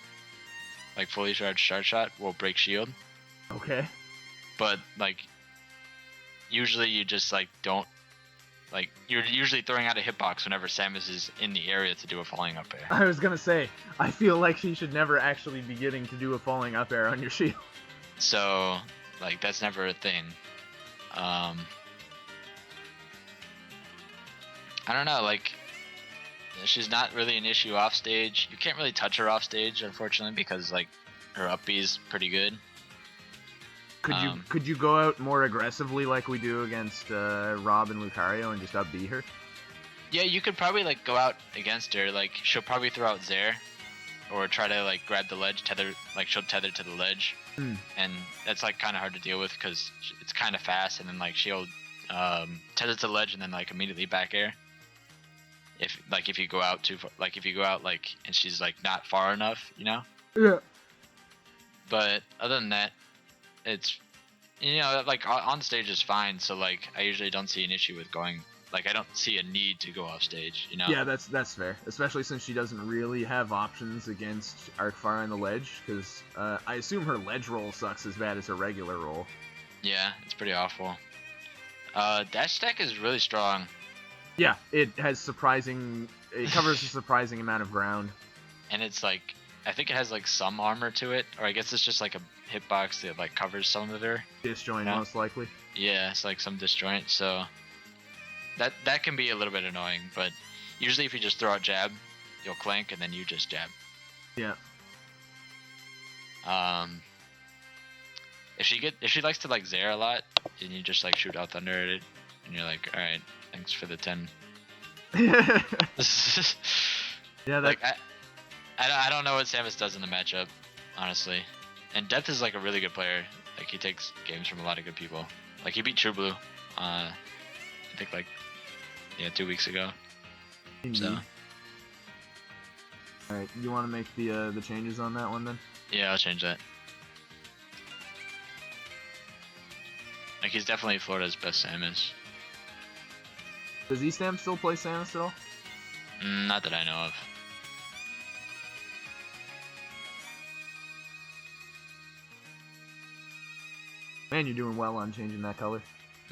like fully charged charge shot will break shield. Okay. But like usually you just like don't, like you're usually throwing out a hitbox whenever Samus is in the area to do a falling up air. I was gonna say, I feel like she should never actually be getting to do a falling up air on your shield. So like that's never a thing. I don't know, like she's not really an issue off stage. You can't really touch her off stage, unfortunately, because like her up B is pretty good. Could you go out more aggressively like we do against Rob and Lucario and just up B her? Yeah, you could probably like go out against her. Like she'll probably throw out Zair, or try to like grab the ledge, tether. Like she'll tether to the ledge, and that's like kind of hard to deal with because it's kind of fast. And then like she'll tether to the ledge and then like immediately back air. If you go out too far, like if you go out like and she's like not far enough, you know. Yeah. But other than that, it's, you know, like on stage is fine. So like I usually don't see an issue with going. Like I don't see a need to go off stage, you know. Yeah, that's fair. Especially since she doesn't really have options against Arcfire on the ledge, because I assume her ledge roll sucks as bad as her regular roll. Yeah, it's pretty awful. Dash stack is really strong. Yeah, it has surprising. It covers a surprising amount of ground. And it's like, I think it has like some armor to it, or I guess it's just like a hitbox that like covers some of her. Disjoint, most likely. Yeah, it's like some disjoint. So that can be a little bit annoying, but usually if you just throw out jab, you'll clank and then you just jab. Yeah. If she likes to like Zair a lot, and you just like shoot out thunder at it, and you're like, all right, thanks for the 10. Yeah, that. Like I don't know what Samus does in the matchup, honestly. And Death is like a really good player. Like he takes games from a lot of good people. Like he beat True Blue, I think like 2 weeks ago. So. All right, you want to make the changes on that one then? Yeah, I'll change that. Like he's definitely Florida's best Samus. Does Eastham still play Samus at all? Not that I know of. Man, you're doing well on changing that color.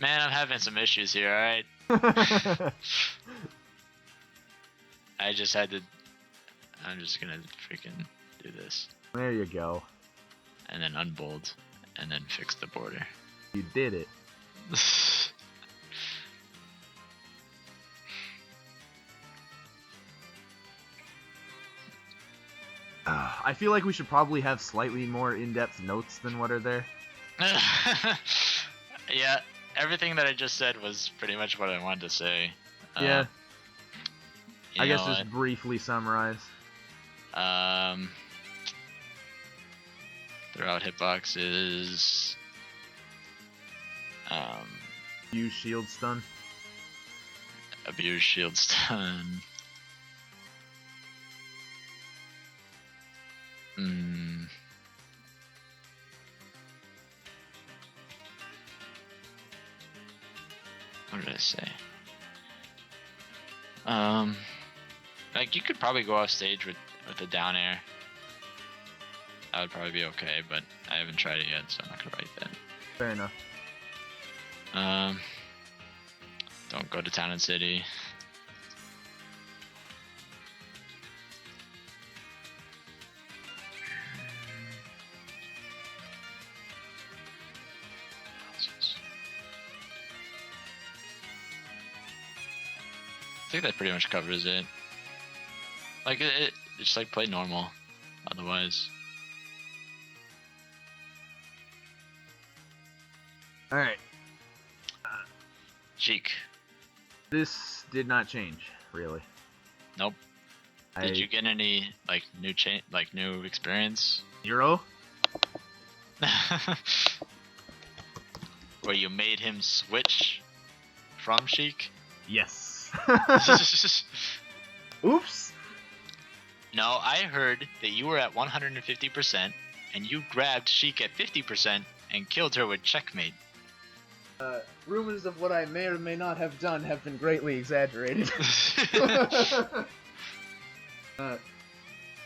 Man, I'm having some issues here, alright? I just had to... I'm just gonna freaking do this. There you go. And then unbold. And then fix the border. You did it. I feel like we should probably have slightly more in-depth notes than what are there. Yeah, everything that I just said was pretty much what I wanted to say. Yeah. I guess what? just briefly summarize. Throw out hitboxes. Use shield stun. Abuse shield stun. What did I say? Like you could probably go off stage with a down air. That would probably be okay, but I haven't tried it yet, so I'm not gonna write that. Fair enough. Don't go to town and city. I think that pretty much covers it. Like it just like play normal, otherwise. All right. Cheek. This did not change, really. Nope. Did you get any like new experience? 0? Where you made him switch from Sheik? Yes. Oops. No, I heard that you were at 150% and you grabbed Sheik at 50% and killed her with checkmate. Rumors of what I may or may not have done have been greatly exaggerated.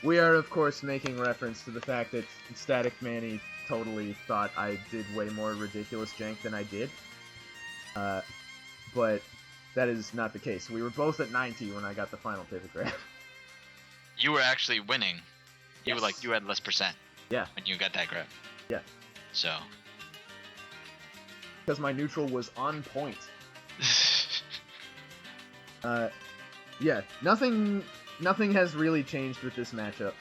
We are, of course, making reference to the fact that Static Manny totally thought I did way more ridiculous jank than I did. But that is not the case. We were both at 90 when I got the final pivot grab. You were actually winning. You Yes. were like, you had less percent. Yeah. When you got that grab. Yeah. So. Because my neutral was on point. Yeah, nothing has really changed with this matchup.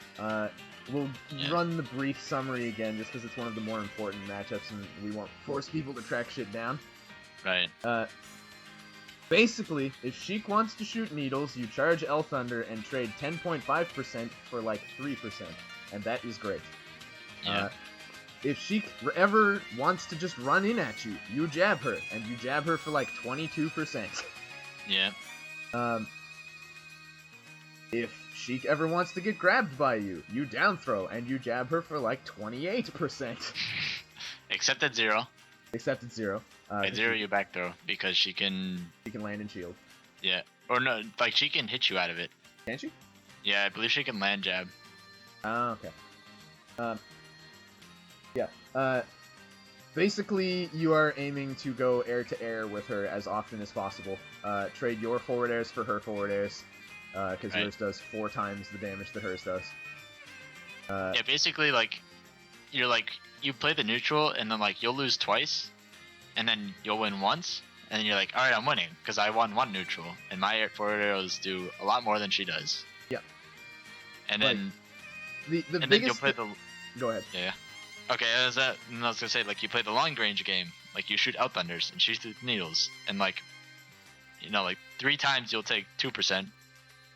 We'll run the brief summary again, just because it's one of the more important matchups, and we won't force people to track shit down. Right. Basically, if Sheik wants to shoot needles, you charge L Thunder and trade 10.5% for like 3%, and that is great. Yeah. If Sheik ever wants to just run in at you, you jab her, and you jab her for like 22%. Yeah. If Sheik ever wants to get grabbed by you, you down throw, and you jab her for like 28%. Except at 0. Except at 0. At 0 you back throw, because she can... She can land and shield. Yeah. Or no, like she can hit you out of it. Can she? Yeah, I believe she can land jab. Oh, okay. Yeah. Basically, you are aiming to go air to air with her as often as possible. Trade your forward airs for her forward airs, because yours does 4 times the damage that hers does. Yeah, basically, like, you play the neutral, and then, like, you'll lose twice, and then you'll win once, and then you're like, alright, I'm winning, because I won 1 neutral, and my forward arrows do a lot more than she does. Yeah. And then... The and biggest... then you'll play the... Go ahead. Yeah. Okay, I was gonna say, like, you play the long range game, like, you shoot out thunders, and she shoots needles, and, like, you know, like, 3 times you'll take 2%,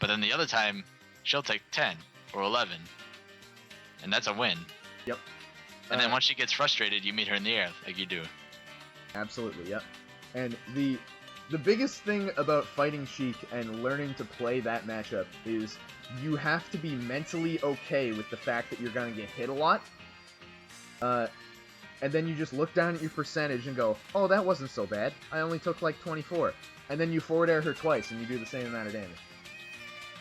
but then the other time, she'll take 10 or 11, and that's a win. Yep. And then once she gets frustrated, you meet her in the air like you do. Absolutely, yep. And the biggest thing about fighting Sheik and learning to play that matchup is you have to be mentally okay with the fact that you're going to get hit a lot. And then you just look down at your percentage and go, oh, that wasn't so bad. I only took like 24. And then you forward air her twice and you do the same amount of damage.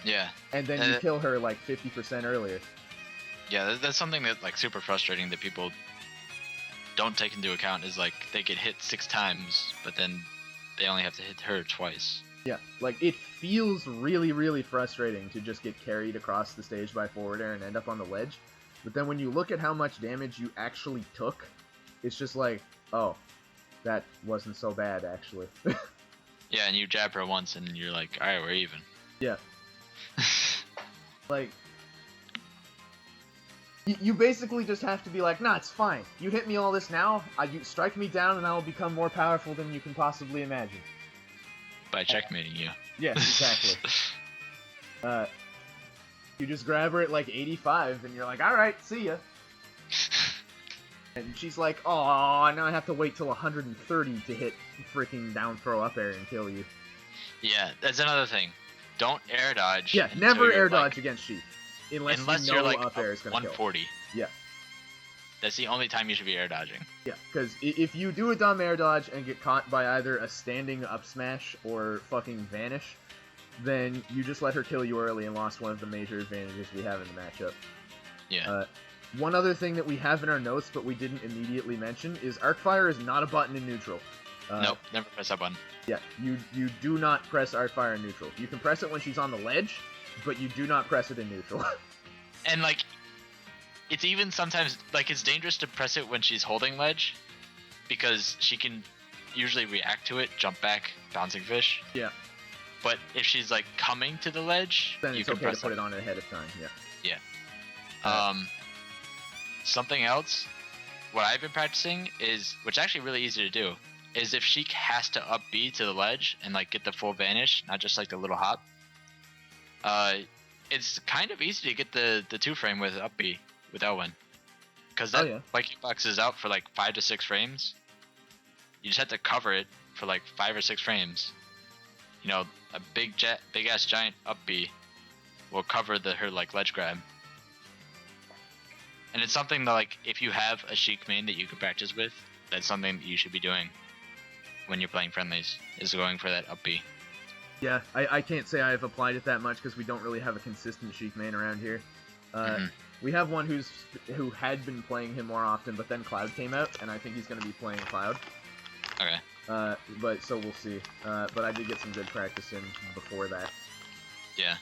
Yeah. And then you kill her like 50% earlier. Yeah, that's something that like super frustrating that people don't take into account is like they get hit 6 times, but then they only have to hit her twice. Yeah, like it feels really, really frustrating to just get carried across the stage by forward air and end up on the ledge. But then when you look at how much damage you actually took, it's just like, oh, that wasn't so bad actually. Yeah, and you jab her once and you're like, alright, we're even. Yeah. Like, you basically just have to be like, nah, it's fine. You hit me all this now, you strike me down and I will become more powerful than you can possibly imagine. By checkmating you. Yes, exactly. You just grab her at like 85 and you're like, alright, see ya. And she's like, oh, now I have to wait till 130 to hit freaking down throw up air and kill you. Yeah, that's another thing. Don't air dodge. Yeah, never air dodge against Sheik. Unless you know you're like up air is going to kill. 140. Yeah. That's the only time you should be air dodging. Yeah, because if you do a dumb air dodge and get caught by either a standing up smash or fucking vanish, then you just let her kill you early and lost one of the major advantages we have in the matchup. Yeah. One other thing that we have in our notes but we didn't immediately mention is Arc Fire is not a button in neutral. Nope, never press that button. Yeah, you do not press Arc Fire in neutral. You can press it when she's on the ledge, but you do not press it in neutral. And like, it's even sometimes, like, it's dangerous to press it when she's holding ledge, because she can usually react to it, jump back, bouncing fish. Yeah. But if she's like coming to the ledge, then you it's can okay press to put it on ahead of time. Yeah. Yeah. Something else, what I've been practicing is, which is actually really easy to do, is if Sheik has to up B to the ledge and like get the full vanish, not just like the little hop. It's kind of easy to get the 2-frame with up B with Elwyn, because that like boxes out for like 5 to 6 frames. You just have to cover it for like 5 or 6 frames. You know, a big ass giant up B will cover her like ledge grab. And it's something that, like, if you have a Sheik main that you can practice with, that's something that you should be doing when you're playing friendlies, is going for that up B. Yeah, I can't say I've applied it that much because we don't really have a consistent Sheik main around here. We have one who had been playing him more often, but then Cloud came out, and I think he's going to be playing Cloud. Okay. But so we'll see. But I did get some good practice in before that. Yeah.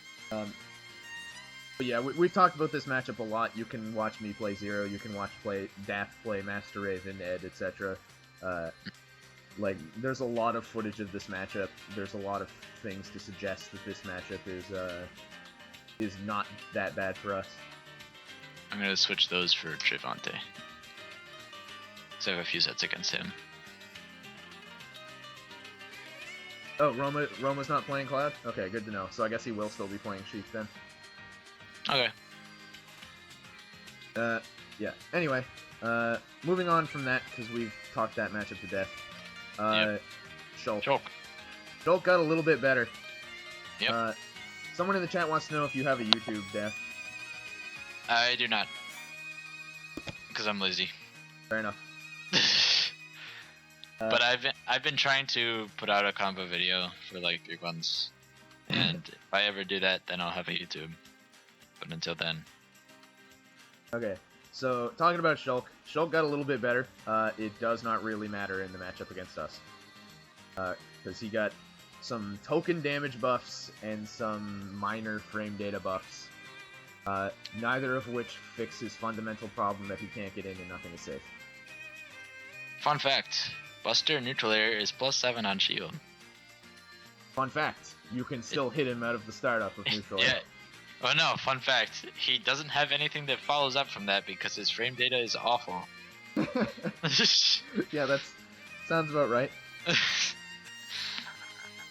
But yeah, we've talked about this matchup a lot. You can watch me play Zero, you can watch Dath play Master Raven, Ed, etc. Like, there's a lot of footage of this matchup. There's a lot of things to suggest that this matchup is not that bad for us. I'm gonna switch those for Trivante, so I have a few sets against him. Oh, Roma's not playing Cloud? Okay, good to know. So I guess he will still be playing Sheik then. Okay. Yeah. Anyway, moving on from that, because we've talked that matchup to death. Shulk. Shulk got a little bit better. Yep. Someone in the chat wants to know if you have a YouTube, Death. I do not. Because I'm lazy. Fair enough. But I've been trying to put out a combo video for like 3 months. And if I ever do that, then I'll have a YouTube. But until then. Okay, so talking about Shulk, Shulk got a little bit better. It does not really matter in the matchup against us. Because he got some token damage buffs and some minor frame data buffs. Neither of which fix his fundamental problem that he can't get in and nothing is safe. Fun fact, Buster neutral air is +7 on shield. Fun fact, you can still hit him out of the startup of neutral air. Yeah. Oh no, fun fact, he doesn't have anything that follows up from that because his frame data is awful. Yeah, that sounds about right.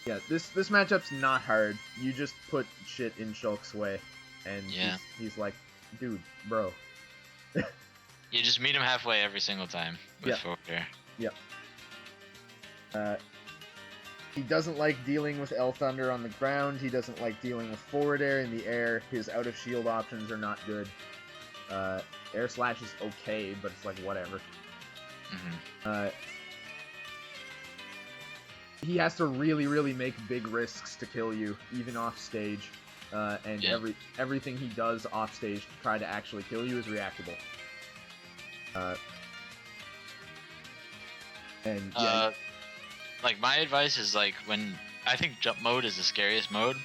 Yeah, this matchup's not hard. You just put shit in Shulk's way. And Yeah. he's like, dude, bro. You just meet him halfway every single time with Yeah. forward air. Yep. He doesn't like dealing with L Thunder on the ground. He doesn't like dealing with forward air in the air. His out of shield options are not good. Air slash is okay, but it's like whatever. He has to really, really make big risks to kill you, even off stage. And Yeah. everything he does off stage to try to actually kill you is reactable. And yeah, Like my advice is like when I think jump mode is the scariest mode,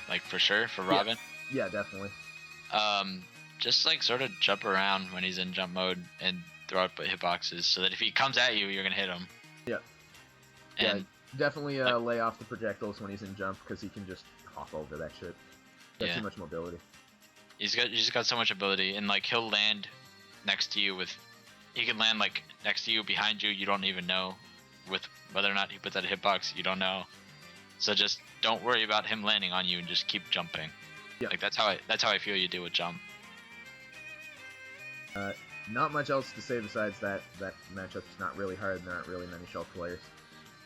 like for sure for Robin. yeah, definitely. Just like sort of jump around when he's in jump mode and throw out hitboxes so that if he comes at you, you're gonna hit him. Yeah. And yeah, definitely lay off the projectiles when he's in jump because he can just hop over that shit. Got too much mobility. He's just got so much ability, and like he'll land next to you with, he can land like next to you, behind you. You don't even know, with whether or not he puts out a hitbox. You don't know, so just don't worry about him landing on you and just keep jumping. Yeah. Like that's how I feel you do with jump. Not much else to say besides that matchup's not really hard and there aren't really many Shulk players.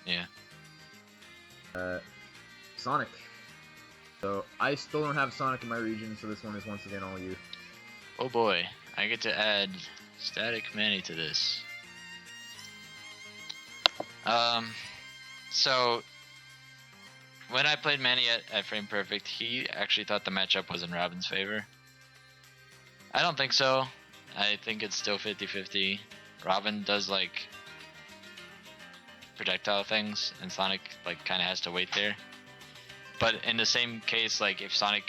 Yeah. Sonic. So I still don't have Sonic in my region, so this one is once again all you. Oh boy, I get to add Static Manny to this. So when I played Manny at Frame Perfect, he actually thought the matchup was in Robin's favor. I don't think so. I think it's still 50-50. Robin does like projectile things, and Sonic like kind of has to wait there. But in the same case, like if Sonic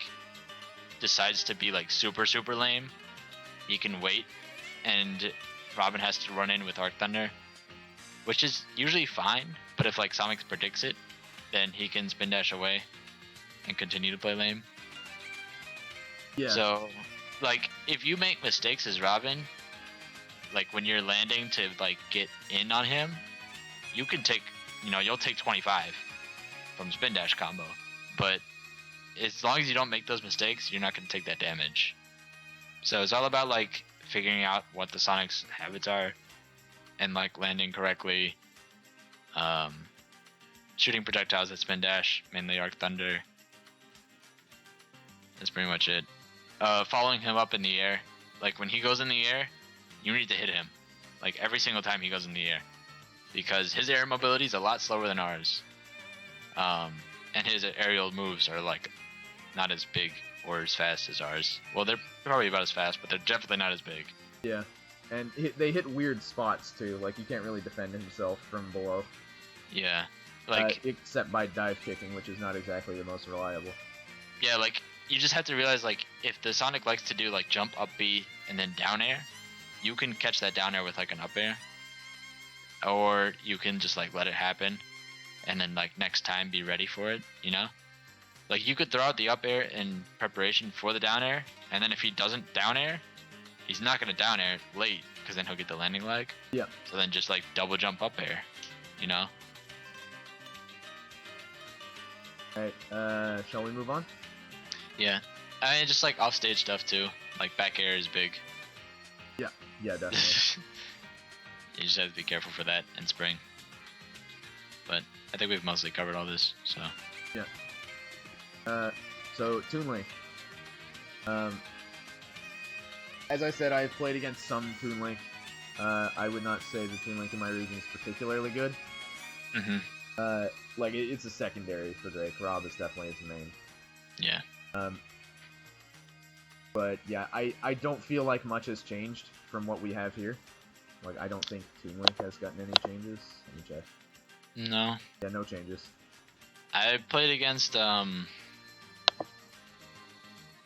decides to be like super lame, he can wait, and Robin has to run in with Arc Thunder, which is usually fine. But if like Sonic predicts it, then he can spin dash away and continue to play lame. Yeah. So like if you make mistakes as Robin, like when you're landing to like get in on him, you can take, you'll take 25 from spin dash combo. But as long as you don't make those mistakes, you're not going to take that damage. So it's all about like figuring out what the Sonic's habits are and like landing correctly, shooting projectiles at spin dash, mainly Arc Thunder. That's pretty much it. Following him up in the air, like when he goes in the air, you need to hit him like every single time he goes in the air, because his air mobility is a lot slower than ours. And his aerial moves are like not as big or as fast as ours. Well, they're probably about as fast, but they're definitely not as big. Yeah, and they hit weird spots too. Like he can't really defend himself from below. Yeah, like except by dive kicking, which is not exactly the most reliable. Yeah, like you just have to realize like if the Sonic likes to do like jump, up B, and then down air, you can catch that down air with like an up air, or you can just like let it happen. And then like next time be ready for it, Like you could throw out the up air in preparation for the down air, and then if he doesn't down air, he's not going to down air late, because then he'll get the landing lag. Yeah. So then just like double jump up air, Alright, shall we move on? Yeah. I mean, just like off stage stuff too. Like back air is big. Yeah, definitely. You just have to be careful for that and spring. But I think we've mostly covered all this, so. Yeah. So Toon Link. As I said, I've played against some Toon Link. I would not say the Toon Link in my region is particularly good. Like it's a secondary for Drake. Rob is definitely his main. Yeah. But yeah, I don't feel like much has changed from what we have here. Like I don't think Toon Link has gotten any changes. Let me check. No. Yeah, no changes. I played against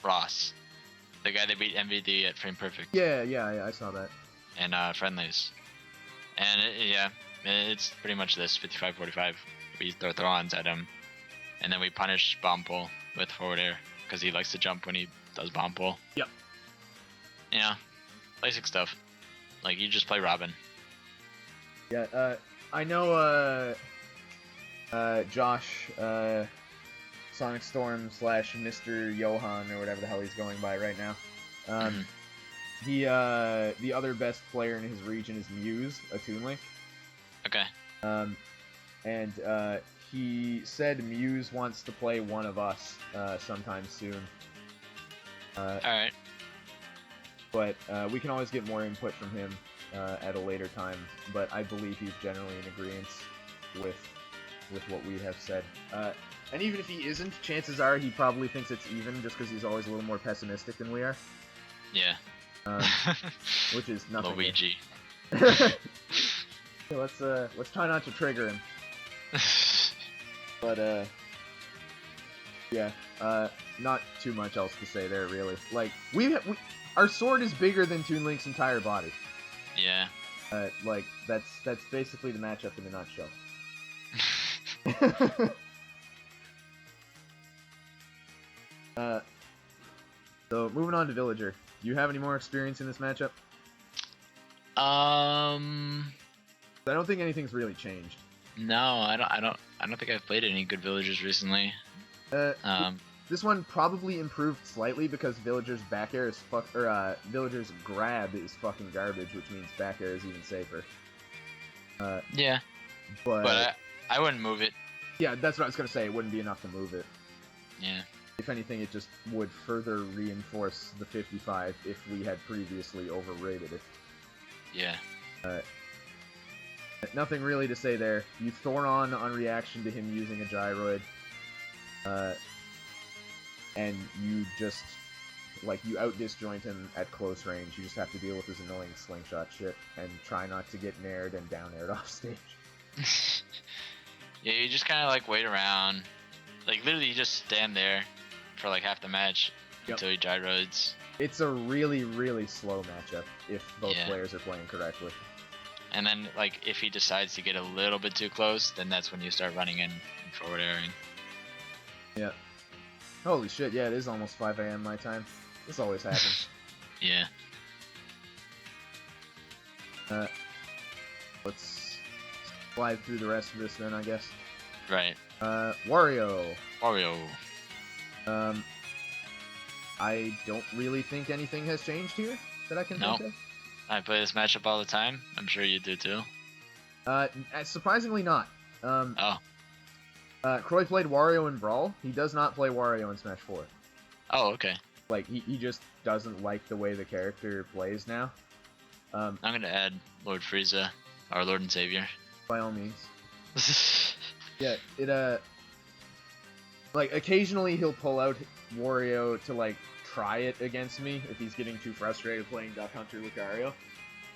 Ross, the guy that beat MVD at Frame Perfect. Yeah, I saw that. And friendlies. And it's pretty much this 55-45. We throw throw-ons at him, and then we punish bomb pull with forward air because he likes to jump when he does bomb pull. Yep. Yeah, basic stuff. Like you just play Robin. Yeah. I know. Josh Sonic Storm / Mr. Johan or whatever the hell he's going by right now. The other best player in his region is Muse, a Toon Link. Okay. And he said Muse wants to play one of us sometime soon. Alright. But we can always get more input from him at a later time. But I believe he's generally in agreement with what we have said. And even if he isn't, chances are he probably thinks it's even, just because he's always a little more pessimistic than we are. Yeah. Which is nothing. Luigi. Let's try not to trigger him. But yeah, not too much else to say there, really. Like our sword is bigger than Toon Link's entire body. Yeah. Like that's basically the matchup in a nutshell. So moving on to Villager. Do you have any more experience in this matchup? I don't think anything's really changed. No, I don't think I've played any good villagers recently. This one probably improved slightly because Villager's back air is Villager's grab is fucking garbage, which means back air is even safer. Yeah. But I wouldn't move it. Yeah, that's what I was gonna say. It wouldn't be enough to move it. Yeah. If anything, it just would further reinforce the 55 if we had previously overrated it. Yeah. Nothing really to say there. You Thoron on reaction to him using a gyroid. And you just, like, you out-disjoint him at close range. You just have to deal with his annoying slingshot shit and try not to get nared and down-aired off stage. Yeah, you just kind of, like, wait around. Like, literally, you just stand there for, like, half the match until he gyroids. It's a really, really slow matchup if both players are playing correctly. And then, like, if he decides to get a little bit too close, then that's when you start running in and forward airing. Yeah. Holy shit, yeah, it is almost 5 AM my time. This always happens. Yeah. Let's slide through the rest of this then, I guess. Right. Wario. Wario. I don't really think anything has changed here that I can think of. I play this matchup all the time. I'm sure you do too. Surprisingly not. Croy played Wario in Brawl. He does not play Wario in Smash 4. Oh, okay. Like, he just doesn't like the way the character plays now. I'm gonna add Lord Frieza, our Lord and Savior. By all means. Yeah, like, occasionally he'll pull out Wario to, like, try it against me if he's getting too frustrated playing Duck Hunter Lucario.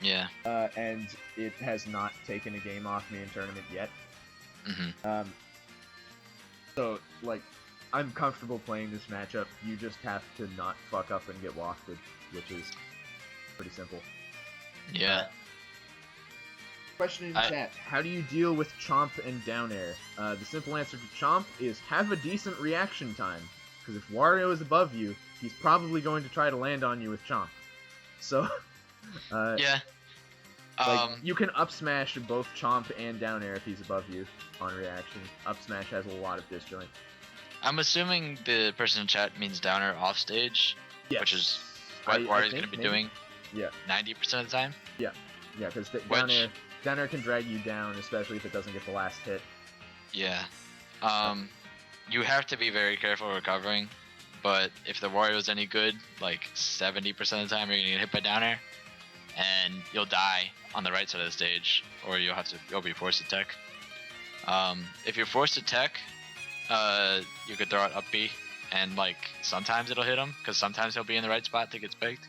Yeah. And it has not taken a game off me in tournament yet. Mm-hmm. So, like, I'm comfortable playing this matchup. You just have to not fuck up and get wafted, which is pretty simple. Yeah. Question in chat: how do you deal with Chomp and down air? The simple answer to Chomp is have a decent reaction time, because if Wario is above you, he's probably going to try to land on you with Chomp. So, yeah. Like, you can up smash both Chomp and down air if he's above you on reaction. Up smash has a lot of disjoint. I'm assuming the person in chat means down air off stage, which is what Wario's going to be doing. Yeah. 90% of the time. Yeah. Yeah, because down air can drag you down, especially if it doesn't get the last hit. Yeah. You have to be very careful recovering, but if the Wario's any good, like 70% of the time you're gonna get hit by down air, and you'll die on the right side of the stage, or you'll be forced to tech. If you're forced to tech, you could throw out up B, and like sometimes it'll hit him, because sometimes he'll be in the right spot to get picked,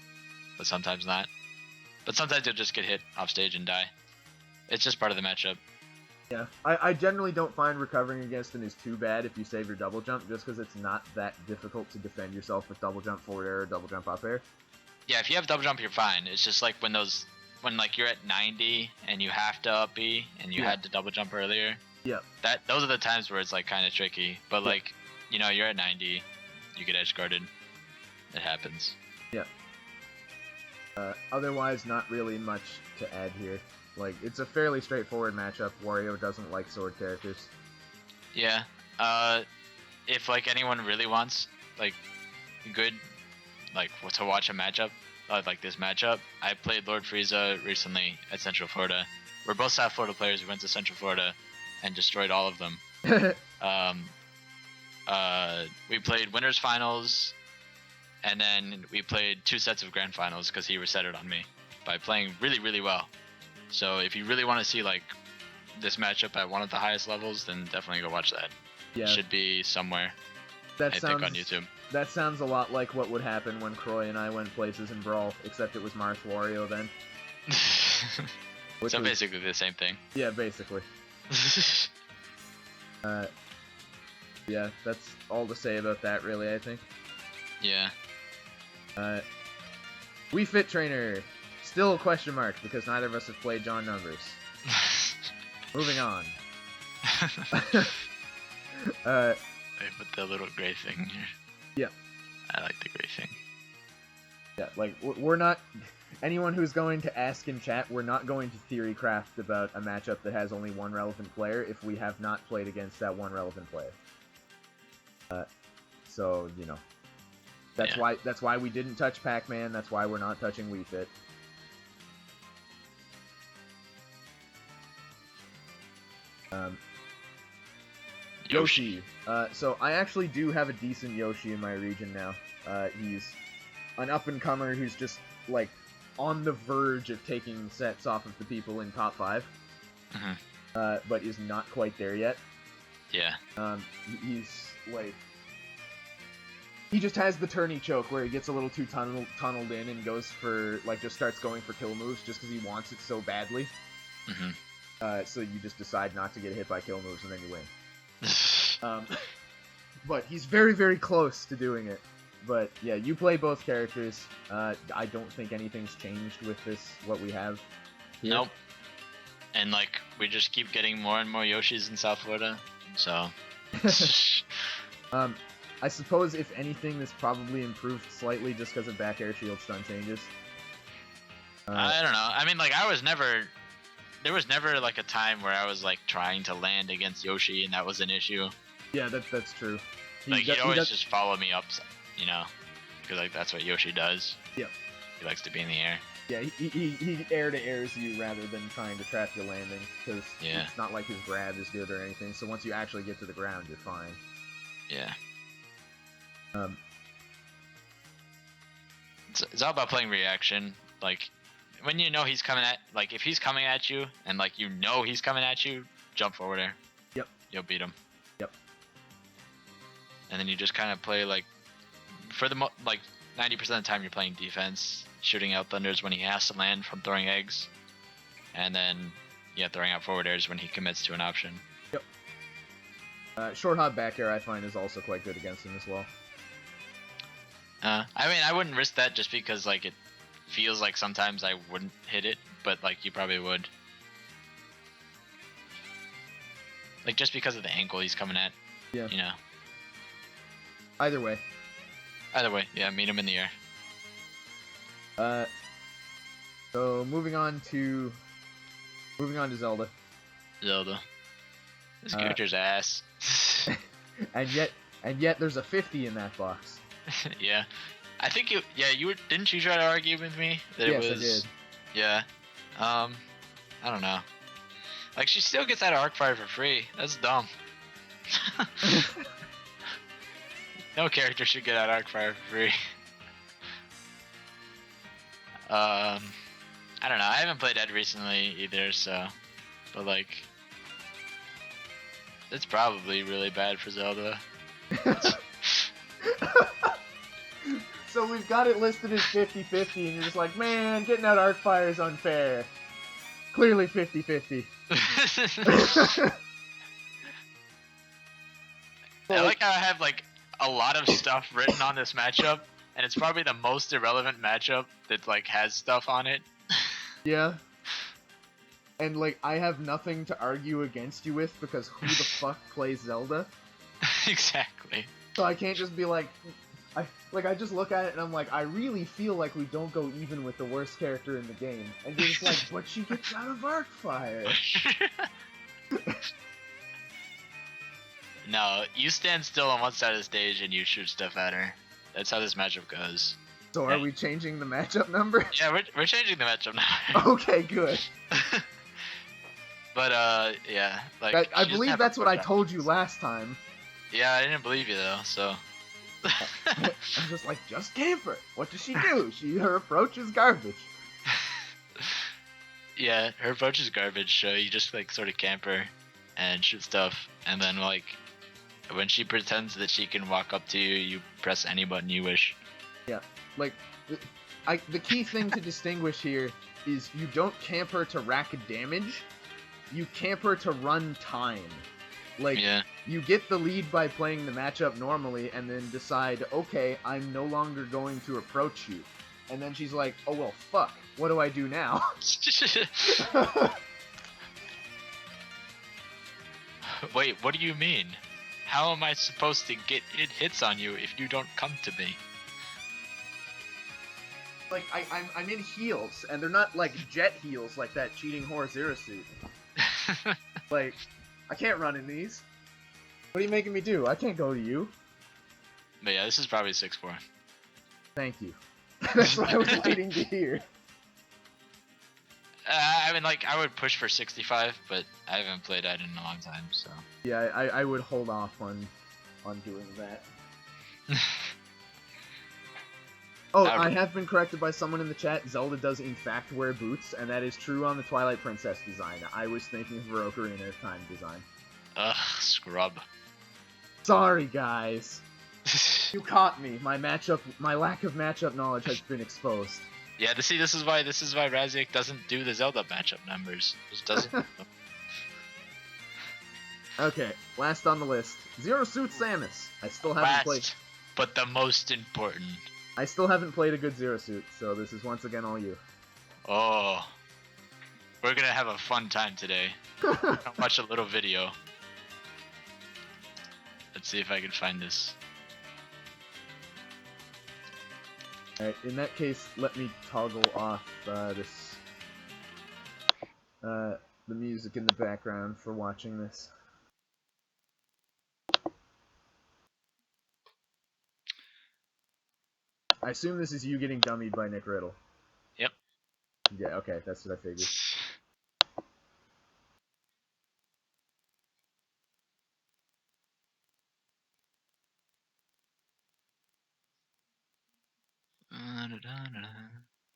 but sometimes not. But sometimes you'll just get hit off stage and die. It's just part of the matchup. Yeah, I generally don't find recovering against him is too bad if you save your double jump, just because it's not that difficult to defend yourself with double jump forward air or double jump up air. Yeah, if you have double jump, you're fine. It's just like when like you're at 90 and you have to up B and you had to double jump earlier. Yeah. Those are the times where it's like kind of tricky. But like, you know, you're at 90, you get edge guarded. It happens. Yeah. Otherwise, not really much to add here. Like, it's a fairly straightforward matchup. Wario doesn't like sword characters. Yeah. if like anyone really wants like good like to watch a matchup like this matchup, I played Lord Frieza recently at Central Florida. We're both South Florida players. We went to Central Florida and destroyed all of them. We played winners finals, and then we played 2 sets of grand finals because he resetted on me by playing really, really well. So if you really want to see like this matchup at one of the highest levels, then definitely go watch that. Yeah. It should be somewhere. I think on YouTube. That sounds a lot like what would happen when Croy and I went places in Brawl, except it was Marth Wario then. So basically the same thing. Yeah, basically. Yeah, that's all to say about that, really, I think. Yeah. Wii Fit Trainer. Still a question mark, because neither of us have played John Numbers. Moving on. I put the little gray thing here. Yeah. I like the gray thing. Yeah, like, we're not... Anyone who's going to ask in chat, we're not going to theory craft about a matchup that has only one relevant player if we have not played against that one relevant player. So, you know. That's why we didn't touch Pac-Man, that's why we're not touching Wii Fit. Yoshi. So I actually do have a decent Yoshi in my region now. He's an up-and-comer who's just, like, on the verge of taking sets off of the people in top 5. But is not quite there yet. Yeah. He's, like... He just has the turny choke where he gets a little too tunneled in and goes for, like, just starts going for kill moves just because he wants it so badly. So you just decide not to get hit by kill moves and then you win. But he's very, very close to doing it. But yeah, you play both characters. I don't think anything's changed with this, what we have here. Nope. And like, we just keep getting more and more Yoshis in South Florida, so... I suppose, if anything, this probably improved slightly just because of back air shield stun changes. I don't know. I mean, like, there was never, like, a time where I was, like, trying to land against Yoshi and that was an issue. Yeah, that's true. He'd always just follow me up, you know, because, like, that's what Yoshi does. Yep. He likes to be in the air. Yeah, he air-to-airs you rather than trying to trap you landing, because it's not like his grab is good or anything, so once you actually get to the ground, you're fine. Yeah. It's all about playing reaction. Like, when you know he's coming at, like, if he's coming at you, and, like, you know he's coming at you, jump forward there. Yep. You'll beat him. Yep. And then you just kind of play, like, for the, like, 90% of the time you're playing defense, shooting out thunders when he has to land from throwing eggs, and then, yeah, throwing out forward airs when he commits to an option. Yep. Short hop back air I find is also quite good against him as well. I mean, I wouldn't risk that just because, like, it feels like sometimes I wouldn't hit it, but, like, you probably would. Like, just because of the angle he's coming at. Yeah. You know. Either way. Either way, yeah, meet him in the air. So moving on to Zelda. This character's ass. and yet there's a 50 in that box. Yeah. I think didn't you try to argue with me that yes, it was? I did. Yeah. I don't know. Like, she still gets that Arcfire for free. That's dumb. No character should get that Arcfire for free. I don't know. I haven't played Ed recently either, so, but like, it's probably really bad for Zelda. So we've got it listed as 50-50, and you're just like, man, getting that Arcfire is unfair. Clearly 50-50. I like how I have, like, a lot of stuff written on this matchup, and it's probably the most irrelevant matchup that, like, has stuff on it. Yeah. And, like, I have nothing to argue against you with, because who the fuck plays Zelda? Exactly. So I can't just be like... I just look at it and I'm like, I really feel like we don't go even with the worst character in the game. And you're just like, but she gets out of Arcfire. No, you stand still on one side of the stage and you shoot stuff at her. That's how this matchup goes. So are we changing the matchup number? Yeah, we're changing the matchup now. Okay, good. But yeah, like I believe that's what I told you last time. Yeah, I didn't believe you though, so. I'm just like, just camper. What does she do? Her approach is garbage. Yeah, her approach is garbage. So you just like sort of camp her and shoot stuff, and then like when she pretends that she can walk up to you, you press any button you wish. Yeah, like the key thing to distinguish here is you don't camp her to rack damage. You camp her to run time. Like, yeah. You get the lead by playing the matchup normally, and then decide, okay, I'm no longer going to approach you. And then she's like, oh well, fuck, what do I do now? Wait, what do you mean? How am I supposed to get hits on you if you don't come to me? Like, I'm in heels, and they're not like jet heels like that cheating whore Zero Suit. Like, I can't run in these. What are you making me do? I can't go to you. But yeah, this is probably 6-4. Thank you. That's what I was waiting to hear. I mean, like, I would push for 65, but I haven't played that in a long time, so. Yeah, I would hold off on doing that. Oh, I have been corrected by someone in the chat. Zelda does in fact wear boots, and that is true on the Twilight Princess design. I was thinking of Ocarina of Time design. Ugh, scrub. Sorry, guys. You caught me. My lack of matchup knowledge has been exposed. Yeah, this is why Raziek doesn't do the Zelda matchup numbers. Just doesn't. Okay, last on the list, Zero Suit Samus. I still haven't played. But the most important. I still haven't played a good Zero Suit, so this is once again all you. Oh, we're gonna have a fun time today. I'll watch a little video. Let's see if I can find this. Alright, in that case, let me toggle off the music in the background for watching this. I assume this is you getting dummied by Nick Riddle. Yep. Yeah, okay, that's what I figured.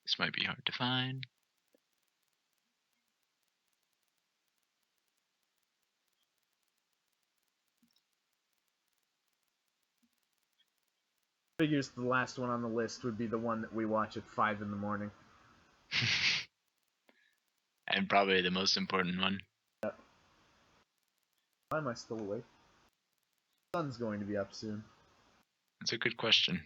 This might be hard to find. Figures the last one on the list would be the one that we watch at 5 in the morning. And probably the most important one. Yeah. Why am I still awake? The sun's going to be up soon. That's a good question.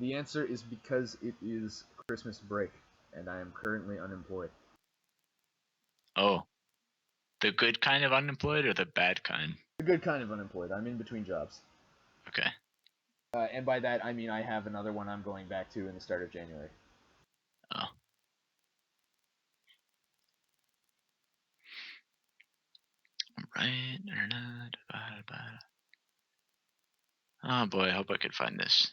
The answer is because it is Christmas break, and I am currently unemployed. Oh. The good kind of unemployed or the bad kind? The good kind of unemployed. I'm in between jobs. Okay. And by that, I mean I have another one I'm going back to in the start of January. Oh. Right. Oh boy, I hope I could find this.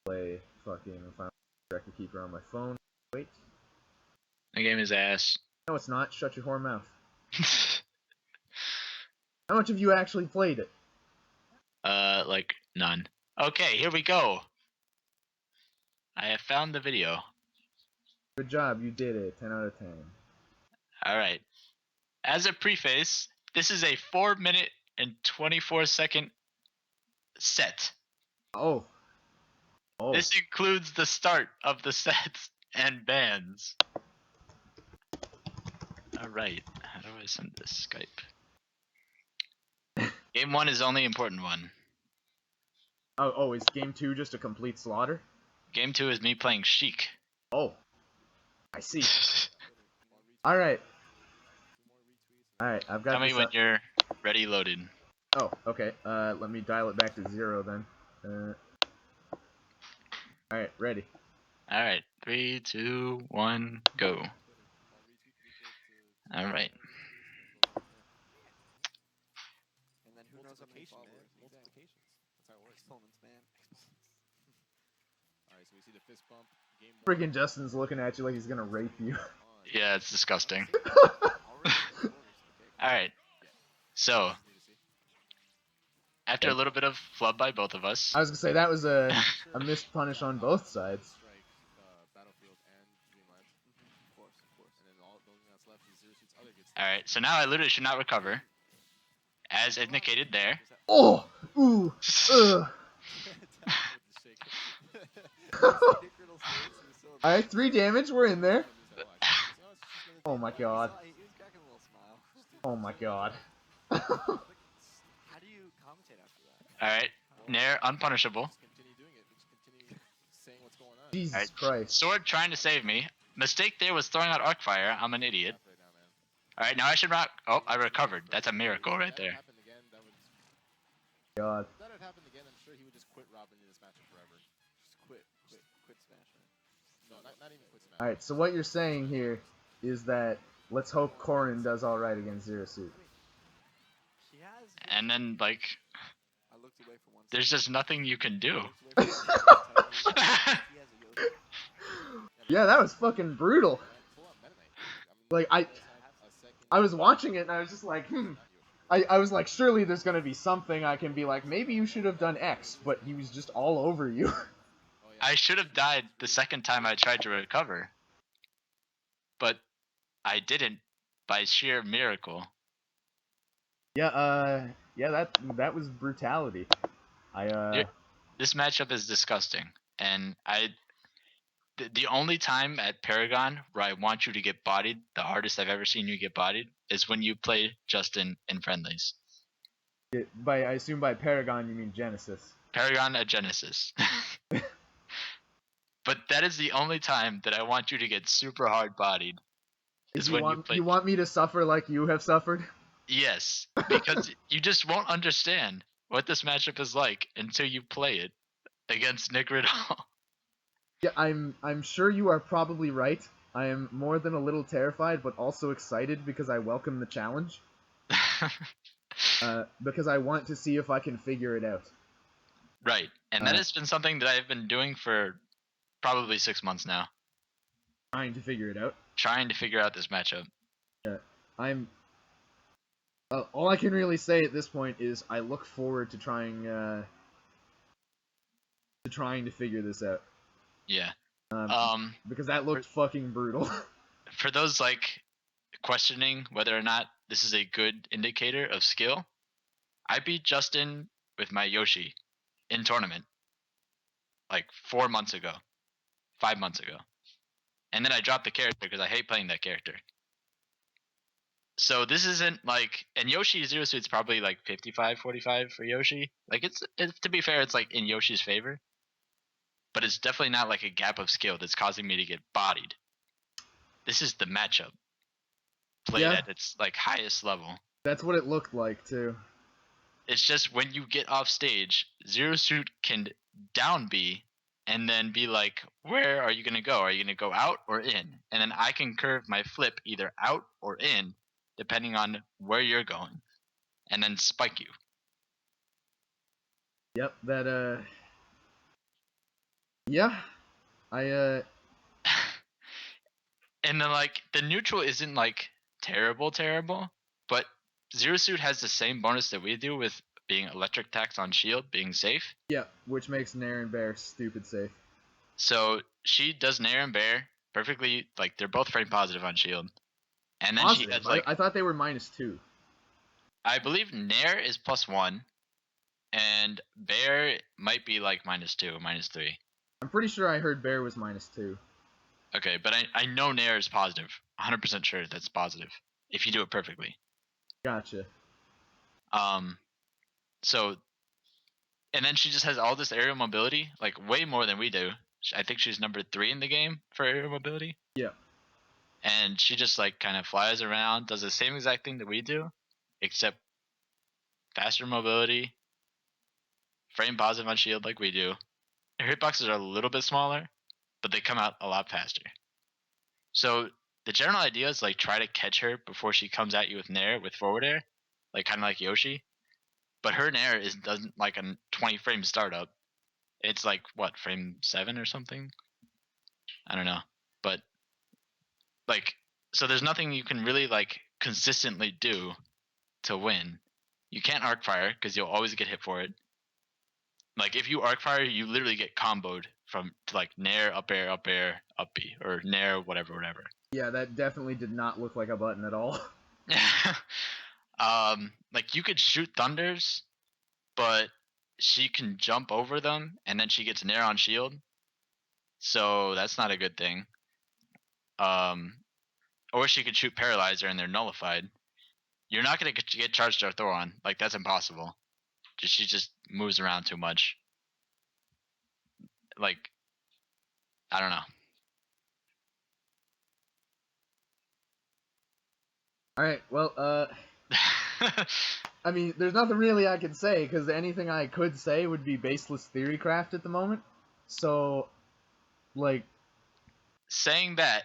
Play fucking Final Record Keeper on my phone. Wait. The game is ass. No, it's not. Shut your whore mouth. How much have you actually played it? Like none. Okay, here we go. I have found the video. Good job, you did it. 10 out of 10. Alright. As a preface, this is a 4-minute and 24-second set. Oh. This includes the start of the sets and bands. Alright, how do I send this Skype? Game 1 is the only important one. Oh, is game 2 just a complete slaughter? Game 2 is me playing Sheik. Oh. I see. All right. All right. I've got Tell me this when up. you're ready, loaded. Oh, okay. Let me dial it back to 0 then. All right, ready. All right, 3, 2, 1, go. All right. And then who knows how many followers? Multiplications. That's how it works. Exponents, man. Alright, so we see the fist bump. Game one. Freaking Justin's looking at you like he's gonna rape you. Yeah, it's disgusting. Already okay, All right. So after a Okay. little bit of flub by both of us, I was gonna say that was a missed punish on both sides. Strike, Battlefield and Dreamland. Of course. And then all the only thing that's left is Zero Suit's other good all right. So now I literally should not recover, as indicated there. Oh, ooh, ugh. All right, 3 damage. We're in there. Oh my god. He was cracking a little smile. Oh my god. How do you commentate after that? All right, Nair unpunishable. Just continue doing it. Just continue saying what's going on. Jesus All right. Christ. Sword trying to save me. Mistake there was throwing out arc fire. I'm an idiot. Right now, man. All right, now I should rock. Oh, I recovered. That's a miracle right If there. that happened again, that would. God. If that had happened again, I'm sure he would just quit Robin in this matchup forever. Just quit Smash, man. No, not even quit Smash. All right. So what you're saying here is that let's hope Corrin does all right against Zero Suit. He has. And then like, I looked away for 1 second. there's just nothing you can do. He has a Yoshi. Yeah, that was fucking brutal. Pull out Meta Knight. Like I was watching it and I was just like, I was like, surely there's gonna be something I can be like, maybe you should have done X, but he was just all over you. I should have died the second time I tried to recover, but I didn't by sheer miracle. Yeah, that was brutality. Yeah. This matchup is disgusting, and the only time at Paragon where I want you to get bodied, the hardest I've ever seen you get bodied, is when you play Justin in friendlies. I assume by Paragon you mean Genesis. Paragon at Genesis. But that is the only time that I want you to get super hard bodied. Is when you play. You want me to suffer like you have suffered? Yes, because you just won't understand what this matchup is like until you play it against Nick Riddle. Yeah, I'm sure you are probably right. I am more than a little terrified, but also excited because I welcome the challenge. Because I want to see if I can figure it out. Right, and that has been something that I've been doing for probably 6 months now. Trying to figure it out. Trying to figure out this matchup. Yeah, I'm. All I can really say at this point is I look forward to trying to figure this out. Yeah. Because that looked fucking brutal. For those like questioning whether or not this is a good indicator of skill, I beat Justin with my Yoshi in tournament like 4 months ago, 5 months ago. And then I dropped the character because I hate playing that character. So this isn't like, and Yoshi Zero Suit's probably like 55-45 for Yoshi. Like it's to be fair, it's like in Yoshi's favor. But it's definitely not like a gap of skill that's causing me to get bodied. This is the matchup played at its like highest level. That's what it looked like too. It's just when you get off stage, Zero Suit can down B and then be like, where are you gonna go? Are you gonna go out or in? And then I can curve my flip either out or in, depending on where you're going, and then spike you. Yep, that yeah. And then like the neutral isn't like terrible, but Zero Suit has the same bonus that we do with being electric tax on shield, being safe. Yeah, which makes Nair and Bear stupid safe. So she does Nair and Bear perfectly, like they're both frame positive on shield. And then Positive. she has like I thought they were -2. I believe Nair is +1 and Bear might be like -2, -3. I'm pretty sure I heard Bear was -2. Okay, but I know Nair is positive. 100% sure that's positive if you do it perfectly. Gotcha. So, and then she just has all this aerial mobility, like way more than we do. I think she's number 3 in the game for aerial mobility. Yeah. and she just like kind of flies around, does the same exact thing that we do, except faster mobility, frame positive on shield like we do. Her hitboxes are a little bit smaller, but they come out a lot faster. So the general idea is like try to catch her before she comes at you with Nair with forward air, like kind of like Yoshi. But her Nair doesn't like a 20 frame startup. It's like what, frame 7 or something? I don't know. But like, so there's nothing you can really like consistently do to win. You can't arc fire because you'll always get hit for it. Like if you arc fire, you literally get comboed from to like Nair, up air, up B, or Nair, whatever. Yeah, that definitely did not look like a button at all. Like you could shoot thunders, but she can jump over them, and then she gets Nair on shield. So that's not a good thing. Or she could shoot Paralyzer and they're nullified. You're not gonna get charged or Thoron. Like that's impossible. She just moves around too much. Like, I don't know. All right, well, I mean, there's nothing really I can say, because anything I could say would be baseless theorycraft at the moment. So, like... Saying that,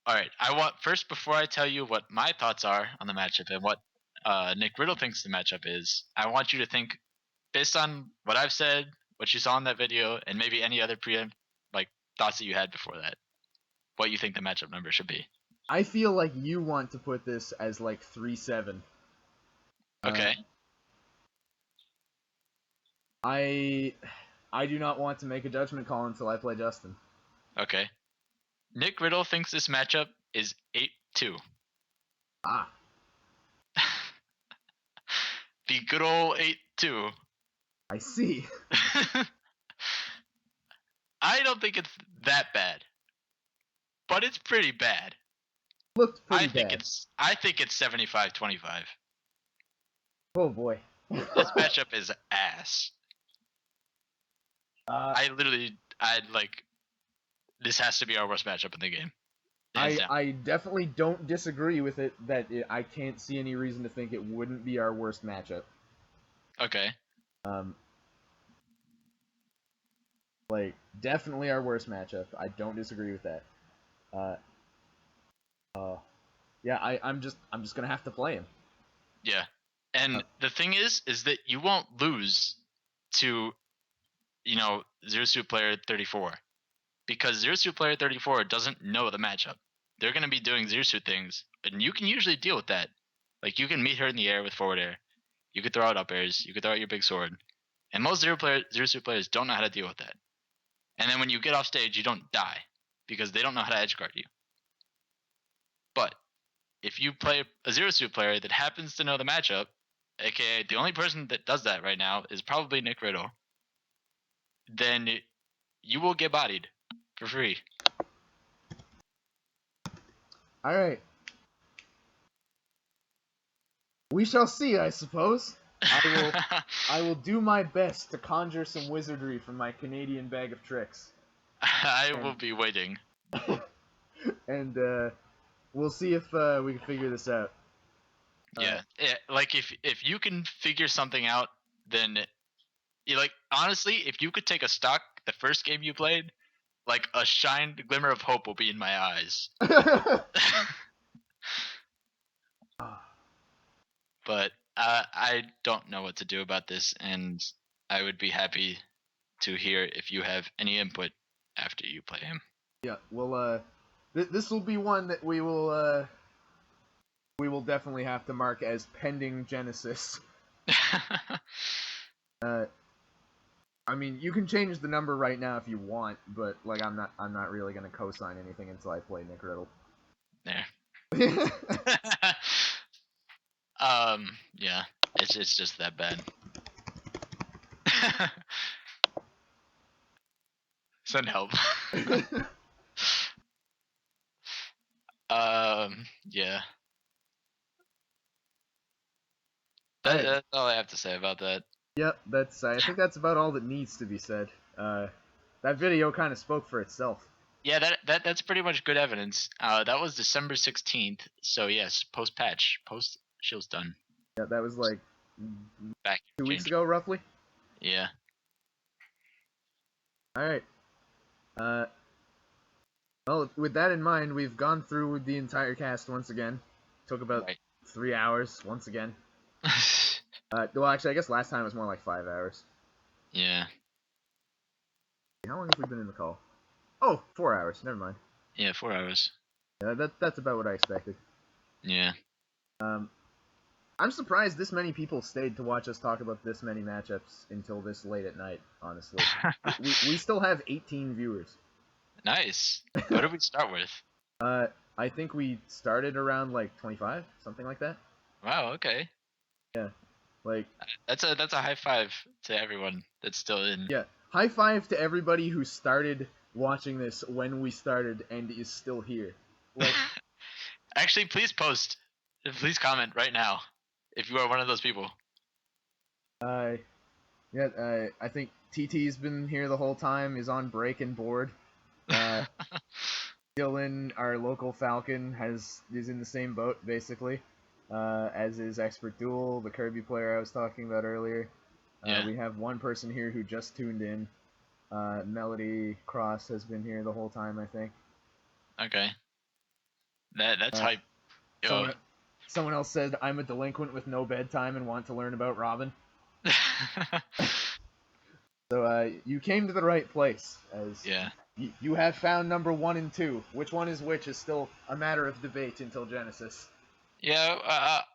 alright, I want, first before I tell you what my thoughts are on the matchup and what Nick Riddle thinks the matchup is, I want you to think, based on what I've said, what you saw in that video, and maybe any other thoughts that you had before that, what you think the matchup number should be. I feel like you want to put this as like 3-7. Okay. I do not want to make a judgment call until I play Justin. Okay. Nick Riddle thinks this matchup is 8-2. Ah. The good old 8-2. I see. I don't think it's that bad, but it's pretty bad. Looked pretty bad. I think it's 75-25. Oh boy. This matchup is ass. This has to be our worst matchup in the game. I definitely don't disagree with it. I can't see any reason to think it wouldn't be our worst matchup. Okay. Like definitely our worst matchup. I don't disagree with that. Yeah, I'm just gonna have to play him. Yeah, and the thing is that you won't lose to, Zero Suit Player 34, because Zero Suit Player 34 doesn't know the matchup. They're gonna be doing Zero Suit things, and you can usually deal with that. Like you can meet her in the air with forward air. You could throw out up airs. You could throw out your big sword. And most Zero Suit players don't know how to deal with that. And then when you get off stage, you don't die because they don't know how to edge guard you. But if you play a Zero Suit player that happens to know the matchup, aka the only person that does that right now is probably Nick Riddle, then you will get bodied for free. Alright. We shall see, I suppose. I will do my best to conjure some wizardry from my Canadian bag of tricks. I will be waiting. And we'll see if we can figure this out. Yeah, like if you can figure something out, then honestly, if you could take a stock the first game you played, like a glimmer of hope will be in my eyes. But I don't know what to do about this, and I would be happy to hear if you have any input after you play him. Yeah, well, this will be one that we will definitely have to mark as pending Genesis. I mean, you can change the number right now if you want, but like I'm not really gonna co-sign anything until I play Nick Riddle. There. Yeah, it's just that bad. Send help. Yeah. That's all I have to say about that. Yep, I think that's about all that needs to be said. That video kind of spoke for itself. Yeah, that's pretty much good evidence. That was December 16th. So yes, post patch, post shield's done. Yeah, that was like Back 2 weeks change. ago, roughly. Yeah. All right. Well, with that in mind, we've gone through the entire cast once again. Took about Right. 3 hours once again. Well, actually, I guess last time was more like 5 hours. Yeah. How long have we been in the call? Oh, 4 hours. Never mind. Yeah, 4 hours. Yeah, that's about what I expected. Yeah. I'm surprised this many people stayed to watch us talk about this many matchups until this late at night, honestly. we still have 18 viewers. Nice. What did we start with? I think we started around like 25, something like that. Wow, okay. Yeah. Like That's a high five to everyone that's still in. yeah. High five to everybody who started watching this when we started and is still here. Like Actually, please post. Please comment right now if you are one of those people. yeah, I think TT's been here the whole time, is on break and bored. Dylan, our local Falcon, is in the same boat basically, as is Expert Duel, the Kirby player I was talking about earlier. Yeah. We have one person here who just tuned in. Melody Cross has been here the whole time, I think. Okay. That's hype. Yo. Someone else said, I'm a delinquent with no bedtime and want to learn about Robin. So you came to the right place, as Yeah. you have found number 1 and 2. Which one is which is still a matter of debate until Genesis. Yeah,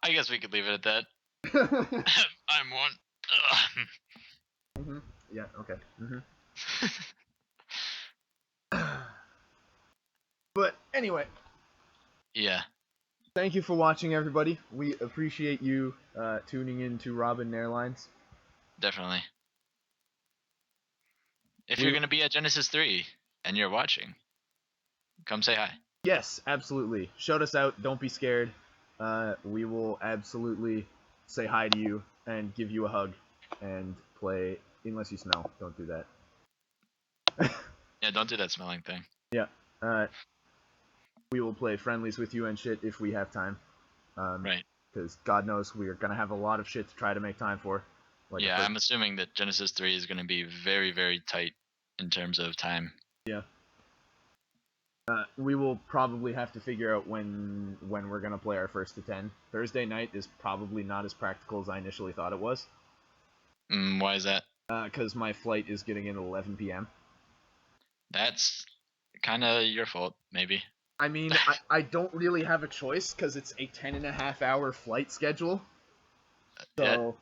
I guess we could leave it at that. I'm one. Mm-hmm. Yeah, okay. Mm-hmm. But anyway. Yeah. Thank you for watching, everybody. We appreciate you tuning in to Robin Nairlines. Definitely. If you're going to be at Genesis 3 and you're watching, come say hi. Yes, absolutely. Shout us out. Don't be scared. We will absolutely say hi to you and give you a hug and play. Unless you smell, don't do that. Yeah, don't do that smelling thing. Yeah. We will play friendlies with you and shit if we have time. Right. Because God knows we are gonna have a lot of shit to try to make time for. Like yeah, I'm assuming that Genesis 3 is going to be very, very tight in terms of time. Yeah. We will probably have to figure out when we're gonna play our first to 10. Thursday night is probably not as practical as I initially thought it was. Why is that? Because my flight is getting in at 11 p.m. That's kind of your fault, maybe. I mean, I don't really have a choice because it's a 10.5-hour flight schedule. So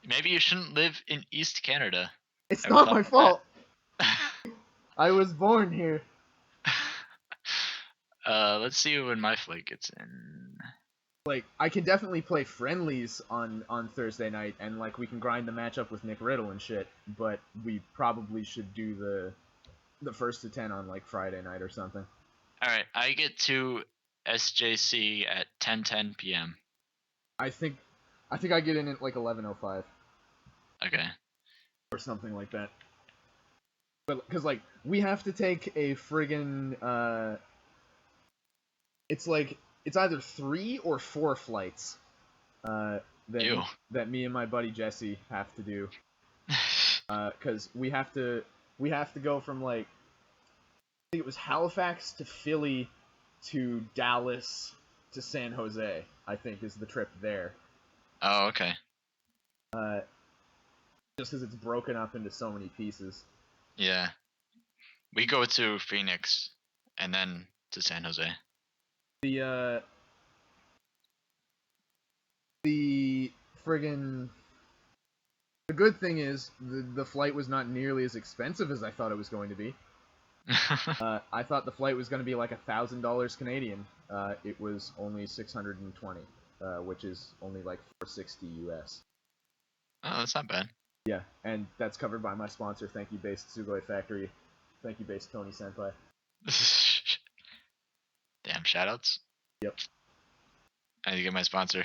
maybe you shouldn't live in East Canada. It's not my fault. I was born here. Let's see when my flight gets in. Like, I can definitely play friendlies on Thursday night, and like we can grind the match up with Nick Riddle and shit. But we probably should do the first to 10 on like Friday night or something. All right, I get to SJC at 10:10 p.m. I think I get in at like 11:05. Okay. Or something like that. But because like we have to take a friggin' it's like it's either 3 or 4 flights that me and my buddy Jesse have to do. Because we have to go from like I think it was Halifax to Philly to Dallas to San Jose, I think is the trip there. Oh, okay. Just because it's broken up into so many pieces. Yeah. We go to Phoenix and then to San Jose. The friggin' the good thing is the flight was not nearly as expensive as I thought it was going to be. I thought the flight was going to be like $1,000 Canadian. It was only 620, which is only like $460 US. Oh, that's not bad. Yeah, and that's covered by my sponsor. Thank you, Base Sugoi Factory. Thank you, Base Tony Senpai. Damn, shoutouts. Yep. I need to get my sponsor.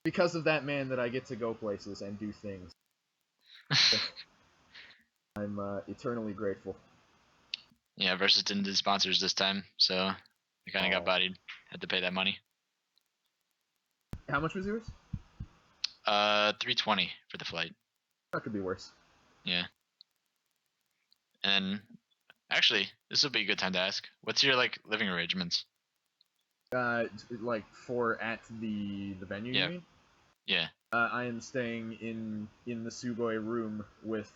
Because of that man that I get to go places and do things. I'm eternally grateful. Yeah, Versus didn't do sponsors this time, so they kind of got bodied. Had to pay that money. How much was yours? 320 for the flight. That could be worse. Yeah. And actually, this would be a good time to ask. What's your like living arrangements? Like for at the venue, Yeah. you mean? Yeah. I am staying in the Sugoi room with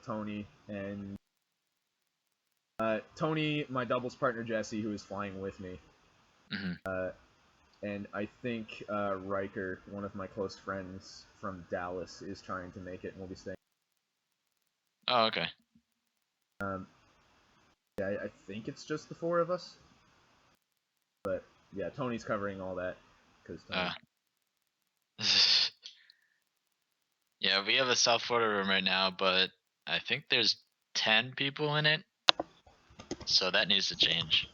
Tony and Tony, my doubles partner Jesse, who is flying with me. Mm-hmm. And I think Riker, one of my close friends from Dallas, is trying to make it, and we'll be staying. Oh, okay. Yeah, I think it's just the four of us. But yeah, Tony's covering all that because Tony. Yeah, we have a South Florida room right now, but I think there's 10 people in it, so that needs to change.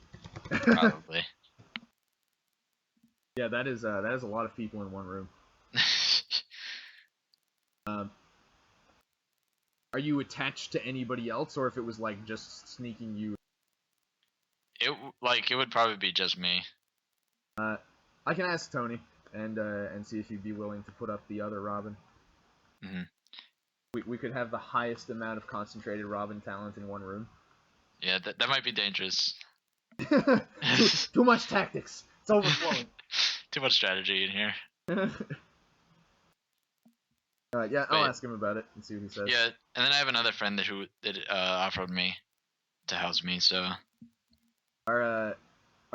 Probably. Yeah, that is a lot of people in one room. Are you attached to anybody else, or if it was like just sneaking you? It would probably be just me. I can ask Tony and see if he'd be willing to put up the other Robin. Mm-hmm. We could have the highest amount of concentrated Robin talent in one room. Yeah, that might be dangerous. too much tactics. It's overflowing. Too much strategy in here. Yeah, I'll ask him about it and see what he says. Yeah, and then I have another friend who offered me to house me. So. Are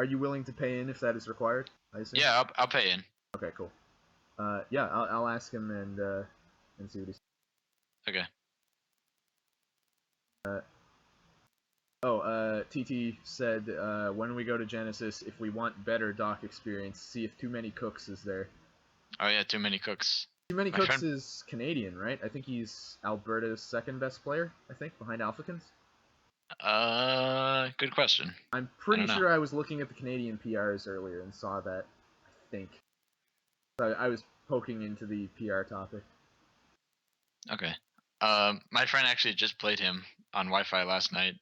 you willing to pay in if that is required? I assume. Yeah, I'll pay in. Okay, cool. Yeah, I'll ask him and see what he says. Okay. TT said, when we go to Genesis, if we want better dock experience, see if Too Many Cooks is there. Oh yeah, Too Many Cooks. Too Many Cooks is Canadian, right? I think he's Alberta's second best player, I think, behind Alphakins. Good question. I'm pretty sure I was looking at the Canadian PRs earlier and saw that, I think. So I was poking into the PR topic. Okay. My friend actually just played him on Wi-Fi last night.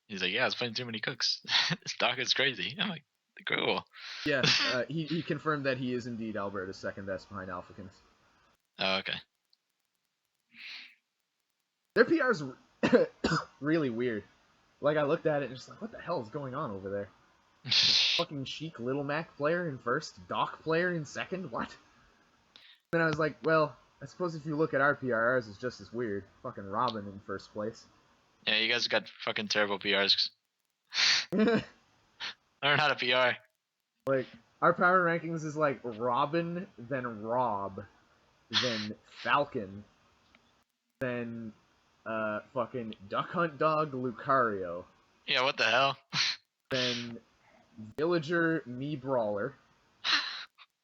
He's like, yeah, I was playing Too Many Cooks. This dock is crazy. I'm like, cool. Yeah, he confirmed that he is indeed Alberta's second best behind Alphakins. Oh, okay. Their PR's really weird. Like, I looked at it and just like, what the hell is going on over there? Fucking Sheik Little Mac player in first, Doc player in second? What? Then I was like, well, I suppose if you look at our PR, ours is just as weird. Fucking Robin in first place. Yeah, you guys got fucking terrible PRs. Learn how to PR. Like, our power rankings is like Robin, then Rob, then Falcon, then fucking Duck Hunt Dog Lucario. Yeah, what the hell? Then Villager Me Brawler.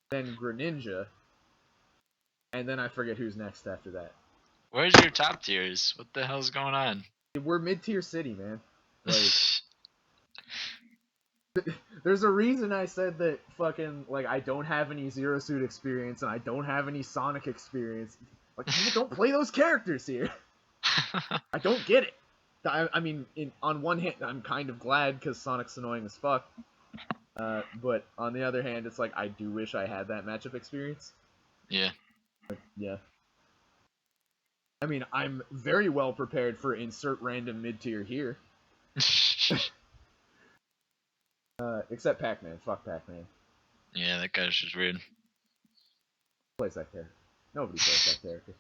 Then Greninja. And then I forget who's next after that. Where's your top tiers? What the hell's going on? We're mid-tier city, man. Like, there's a reason I said that fucking, like, I don't have any Zero Suit experience and I don't have any Sonic experience. Like, people don't play those characters here. I don't get it. I mean, on one hand, I'm kind of glad because Sonic's annoying as fuck. But on the other hand, it's like, I do wish I had that matchup experience. Yeah. But, yeah. I mean, I'm very well prepared for insert random mid-tier here. Except Pac-Man. Fuck Pac-Man. Yeah, that guy's just weird. Who plays that character? Nobody plays that character.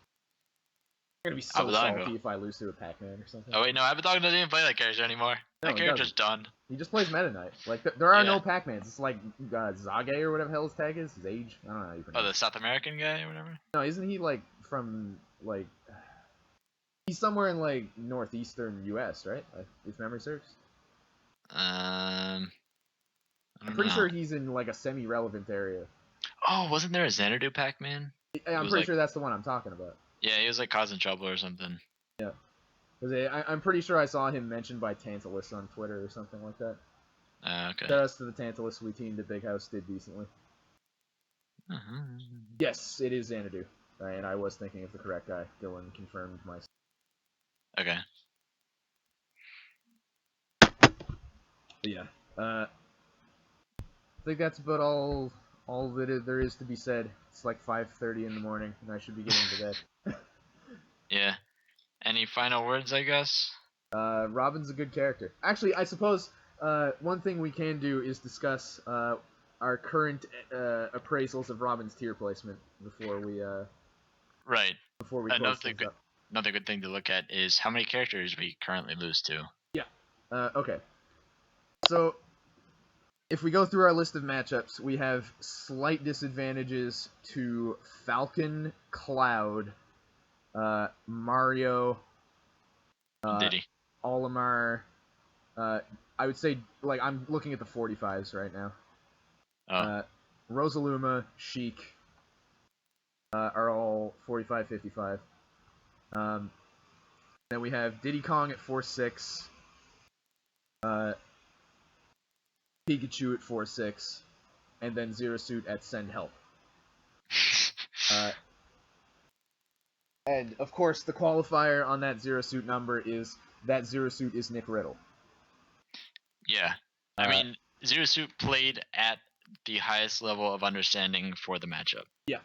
I'm gonna be so salty if I lose to a Pac-Man or something. Oh wait, no, Abadog doesn't even play that character anymore. No, that character's done. He just plays Meta Knight. Like, there are no Pac-Mans. It's like Zage or whatever the hell his tag is. His age. I don't know how you pronounce it. Oh, the South American guy or whatever? No, isn't he like from like... He's somewhere in like northeastern U.S., right? If memory serves. I'm pretty sure he's in like a semi-relevant area. Oh, wasn't there a Xanadu Pac-Man? I'm pretty sure that's the one I'm talking about. Yeah, he was like causing trouble or something. Yeah. I'm pretty sure I saw him mentioned by Tantalus on Twitter or something like that. Okay. Shout outs to the Tantalus we teamed at Big House did decently. Yes, it is Xanadu. And I was thinking of the correct guy. Dylan confirmed my... Okay. But yeah, I think that's about all that there is to be said. It's like 5:30 in the morning, and I should be getting to bed. Yeah. Any final words, I guess? Robin's a good character. Actually, I suppose one thing we can do is discuss our current appraisals of Robin's tier placement before we Right. close Another things good, up. another good thing to look at is how many characters we currently lose to. Yeah. Okay. So, if we go through our list of matchups, we have slight disadvantages to Falcon, Cloud, Mario, Diddy. Olimar. I would say, like, I'm looking at the 45s right now. Oh. Rosalina, Sheik are all 45, 55. Then we have Diddy Kong at 4-6. Pikachu at 4-6. And then Zero Suit at Send Help. And, of course, the qualifier on that Zero Suit number is that Zero Suit is Nick Riddle. Yeah. I mean, Zero Suit played at the highest level of understanding for the matchup. Yeah.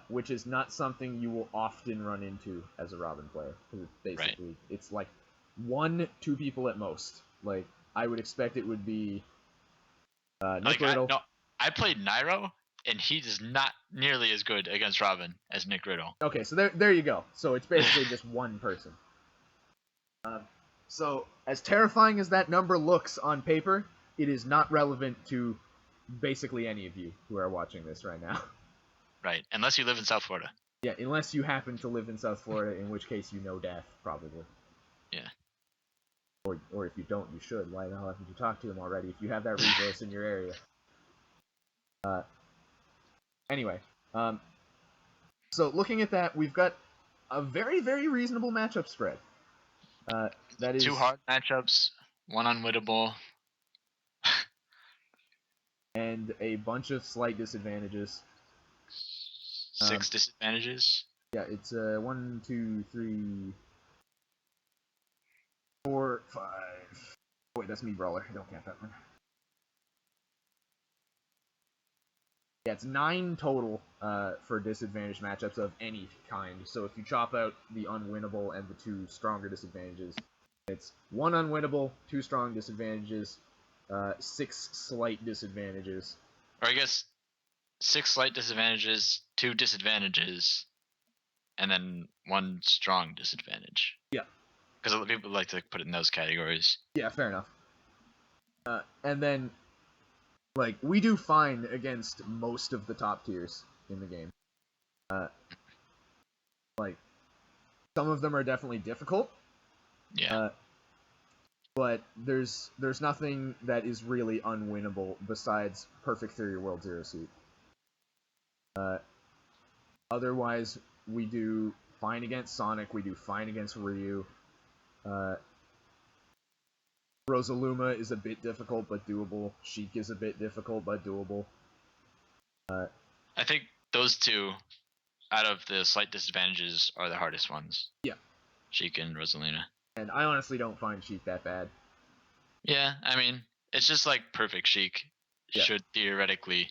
Which is not something you will often run into as a Robin player. Because basically, it's like 1-2 people at most. Like, I would expect it would be Nick Riddle. I played Nairo, and he is not nearly as good against Robin as Nick Riddle. Okay, so there you go. So it's basically just one person. So, as terrifying as that number looks on paper, it is not relevant to basically any of you who are watching this right now. Right, unless you live in South Florida. Yeah, unless you happen to live in South Florida, in which case you know Dath, probably. Yeah. Or if you don't, you should. Why the hell haven't you talked to him already if you have that resource in your area? Anyway, so looking at that, we've got a very, very reasonable matchup spread. That is 2 hard matchups, 1 unwinnable. And a bunch of slight disadvantages. 6 disadvantages. Yeah, it's 1, 2, 3, 4, 5. Wait, that's me, brawler. Don't count that one. Yeah, it's 9 total for disadvantaged matchups of any kind. So if you chop out the unwinnable and the 2 stronger disadvantages, it's 1 unwinnable, 2 strong disadvantages, 6 slight disadvantages. Or I guess 6 slight disadvantages, 2 disadvantages, and then 1 strong disadvantage. Yeah. Because a lot of people like to put it in those categories. Yeah, fair enough. And then, like, we do fine against most of the top tiers in the game. Like, some of them are definitely difficult. Yeah. But there's nothing that is really unwinnable besides Perfect 3 World Zero Suit. Otherwise, we do fine against Sonic, we do fine against Ryu. Rosalina is a bit difficult but doable. Sheik is a bit difficult but doable. I think those 2, out of the slight disadvantages, are the hardest ones. Yeah. Sheik and Rosalina. And I honestly don't find Sheik that bad. Yeah, I mean, it's just like perfect Sheik should theoretically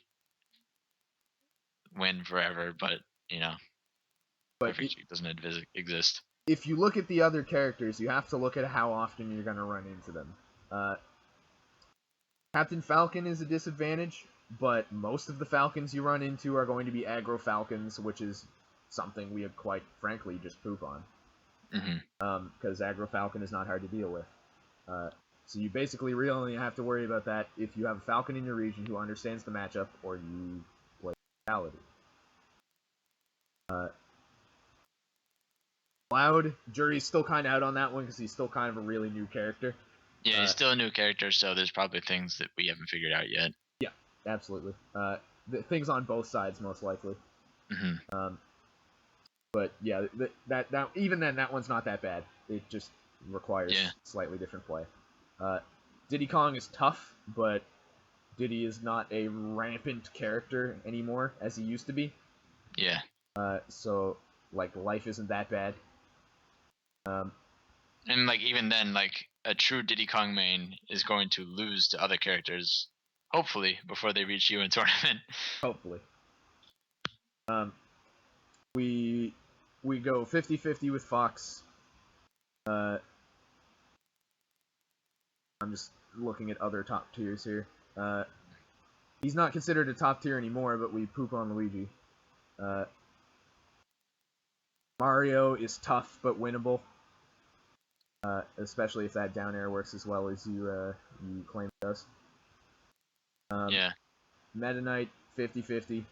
win forever, but, perfect Sheik doesn't exist. If you look at the other characters, you have to look at how often you're going to run into them. Captain Falcon is a disadvantage, but most of the Falcons you run into are going to be aggro Falcons, which is something we quite frankly just poop on. Because aggro Falcon is not hard to deal with. So you basically really only have to worry about that if you have a Falcon in your region who understands the matchup, or you play Paladin. Cloud, jury's still kind of out on that one because he's still kind of a really new character. Yeah, he's still a new character, so there's probably things that we haven't figured out yet. Yeah, absolutely. Things on both sides, most likely. But yeah, that even then, that one's not that bad. It just requires slightly different play. Diddy Kong is tough, but Diddy is not a rampant character anymore as he used to be. Yeah. So, like, life isn't that bad. And like even then, like a true Diddy Kong main is going to lose to other characters, hopefully before they reach you in tournament. Hopefully. We go 50-50 with Fox. I'm just looking at other top tiers here. He's not considered a top tier anymore, but we poop on Luigi. Mario is tough but winnable, especially if that down air works as well as you claim it does. Yeah, Meta Knight 50-50.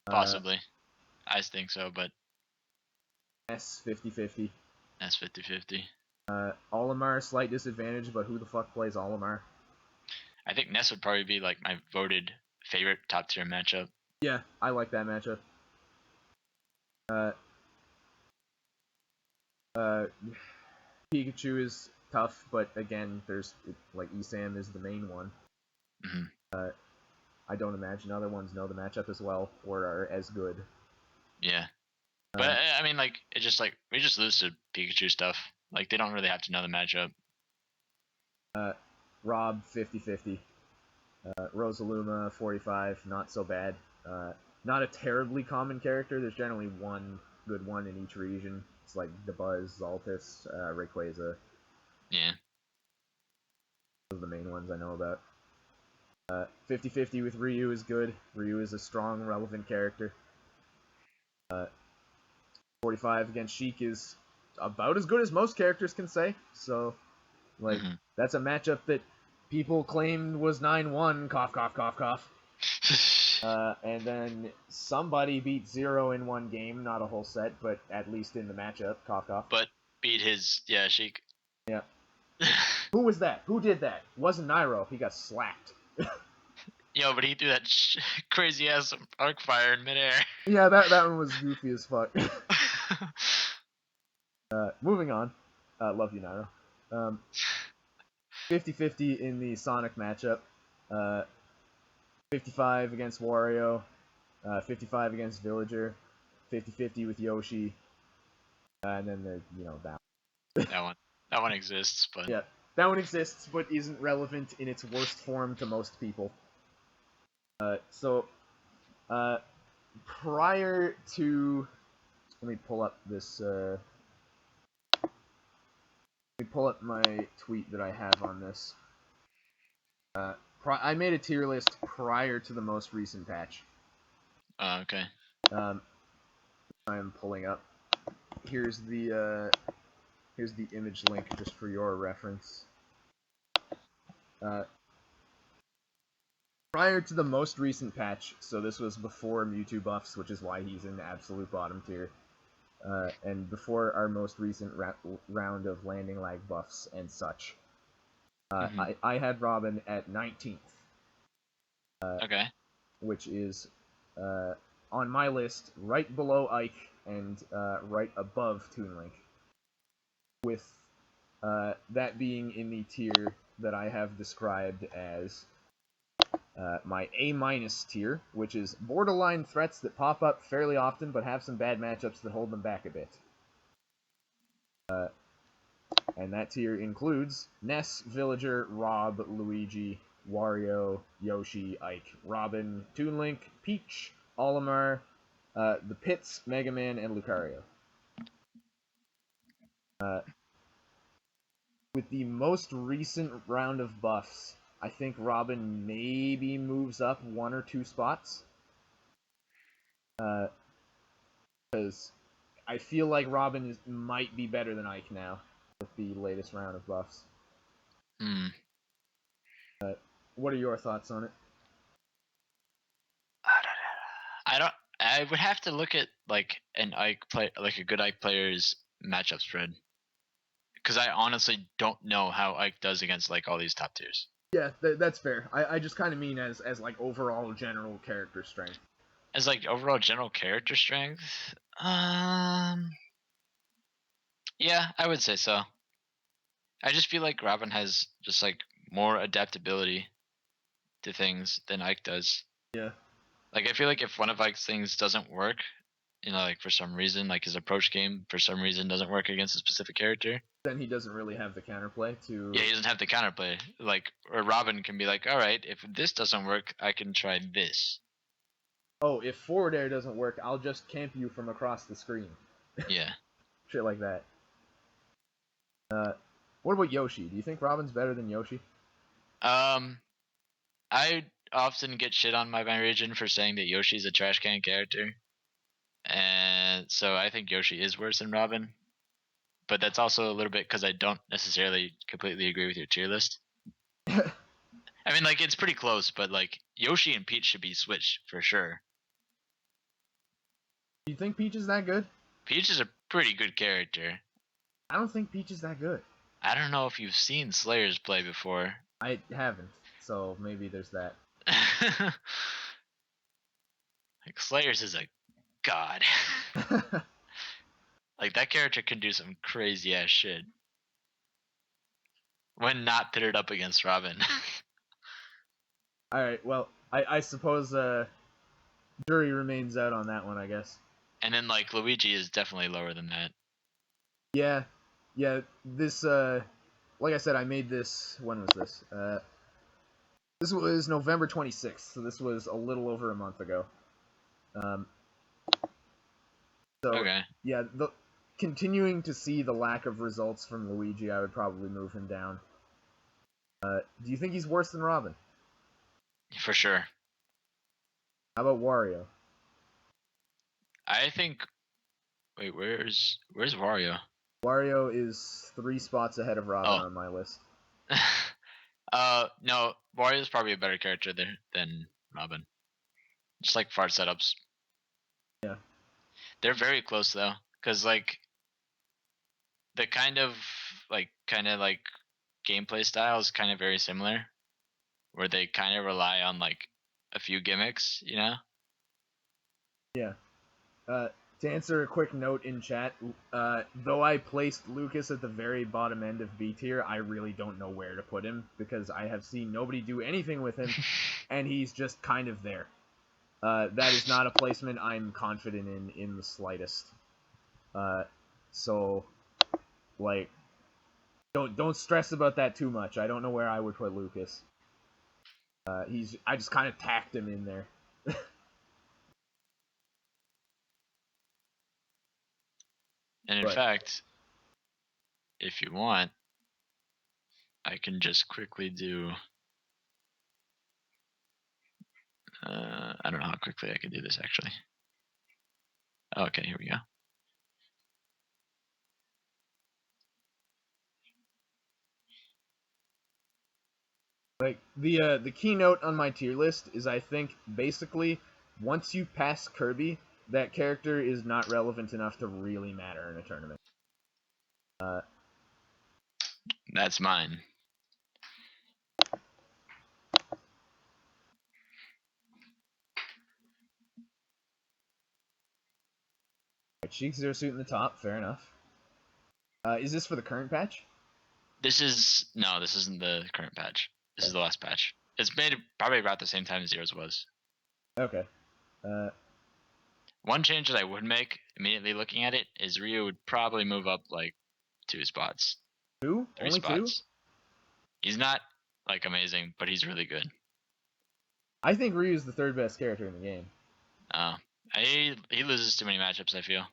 possibly. I think so, but S 50-50. that's 50-50. Olimar slight disadvantage, but who the fuck plays Olimar? I think Ness would probably be like my voted favorite top tier matchup. Yeah, I like that matchup. Pikachu is tough, but again, there's like Esam is the main one. Mm-hmm. I don't imagine other ones know the matchup as well or are as good. Yeah, but I mean, like it's just like we just lose to Pikachu stuff. Like they don't really have to know the matchup. Rob 50-50. Rosalina 45, not so bad. Not a terribly common character. There's generally one good one in each region. It's like the Buzz, Zaltis, Rayquaza. Yeah. Those are the main ones I know about. 50-50 with Ryu is good. Ryu is a strong, relevant character. 45 against Sheik is about as good as most characters can say. So, like, that's a matchup that people claimed was 9-1. Cough, cough, cough, cough. And then somebody beat Zero in one game, not a whole set, but at least in the matchup. Cough, cough. But beat his Sheik. Yeah. Who was that? Who did that? It wasn't Nairo. He got slapped. Yo, but he threw that crazy ass arc fire in midair. Yeah, that one was goofy as fuck. Moving on. Love you, Nairo. 50-50 in the Sonic matchup. 55 against Wario. 55 against Villager. 50-50 with Yoshi. And then the that one exists, but yeah, that one exists, but isn't relevant in its worst form to most people. So, prior to, let me pull up this. Let me pull up my tweet that I have on this. I made a tier list prior to the most recent patch. okay. I'm pulling up. Here's the image link just for your reference. Prior to the most recent patch, so this was before Mewtwo buffs, which is why he's in the absolute bottom tier, and before our most recent round of landing lag buffs and such. I had Robin at 19th. Okay. Which is on my list right below Ike and right above Toon Link. With that being in the tier that I have described as my A- tier, which is borderline threats that pop up fairly often but have some bad matchups that hold them back a bit. And that tier includes Ness, Villager, Rob, Luigi, Wario, Yoshi, Ike, Robin, Toon Link, Peach, Olimar, the Pits, Mega Man, and Lucario. With the most recent round of buffs, I think Robin maybe moves up 1 or 2 spots. Because I feel like Robin might be better than Ike now with the latest round of buffs. What are your thoughts on it? I would have to look at like an Ike play, like a good Ike player's matchup spread, because I honestly don't know how Ike does against like all these top tiers. Yeah, that's fair. I just kind of mean as like overall general character strength. As like overall general character strength, yeah, I would say so. I just feel like Robin has just like more adaptability to things than Ike does. Yeah. Like I feel like if one of Ike's things doesn't work you know, like for some reason, like his approach game for some reason doesn't work against a specific character. Then he doesn't really have the counterplay to. Yeah, he doesn't have the counterplay. Like, or Robin can be like, all right, if this doesn't work, I can try this. Oh, if forward air doesn't work, I'll just camp you from across the screen. Yeah. Shit like that. What about Yoshi? Do you think Robin's better than Yoshi? I often get shit on by my region for saying that Yoshi's a trash can character. And so I think Yoshi is worse than Robin. But that's also a little bit because I don't necessarily completely agree with your tier list. I mean, like, it's pretty close, but, like, Yoshi and Peach should be switched for sure. Do you think Peach is that good? Peach is a pretty good character. I don't think Peach is that good. I don't know if you've seen Slayers play before. I haven't, so maybe there's that. Like, Slayers is a god. Like, that character can do some crazy ass shit. When not pitted up against Robin. Alright, well, I suppose jury remains out on that one, I guess. And then, like, Luigi is definitely lower than that. Yeah, this, like I said, I made this, when was this? This was November 26th, so this was a little over a month ago. So, Okay. yeah, continuing to see the lack of results from Luigi, I would probably move him down. Do you think he's worse than Robin? For sure. How about Wario? I think... Wait, where's Wario? Wario is 3 spots ahead of Robin on my list. No, Wario's probably a better character than Robin. Just like fart setups. Yeah. They're very close though, cause like the kind of gameplay style is kind of very similar, where they kind of rely on like a few gimmicks, you know. Yeah. To answer a quick note in chat, though I placed Lucas at the very bottom end of B tier, I really don't know where to put him, because I have seen nobody do anything with him, and he's just kind of there. That is not a placement I'm confident in the slightest. So, like, don't stress about that too much. I don't know where I would put Lucas. I just kind of tacked him in there. And in fact, if you want, I can just quickly do... I don't know how quickly I can do this, actually. Okay, here we go. Like, the keynote on my tier list is, I think, basically, once you pass Kirby, that character is not relevant enough to really matter in a tournament. That's mine. Cheek Zero Suit in the top, fair enough. Is this for the current patch? This isn't the current patch. This is the last patch. It's made probably about the same time as Zero's was. Okay. One change that I would make, immediately looking at it, is Ryu would probably move up like 2 spots. 2? 3 Only spots. 2? He's not like amazing, but he's really good. I think Ryu's the 3rd best character in the game. He loses too many matchups, I feel.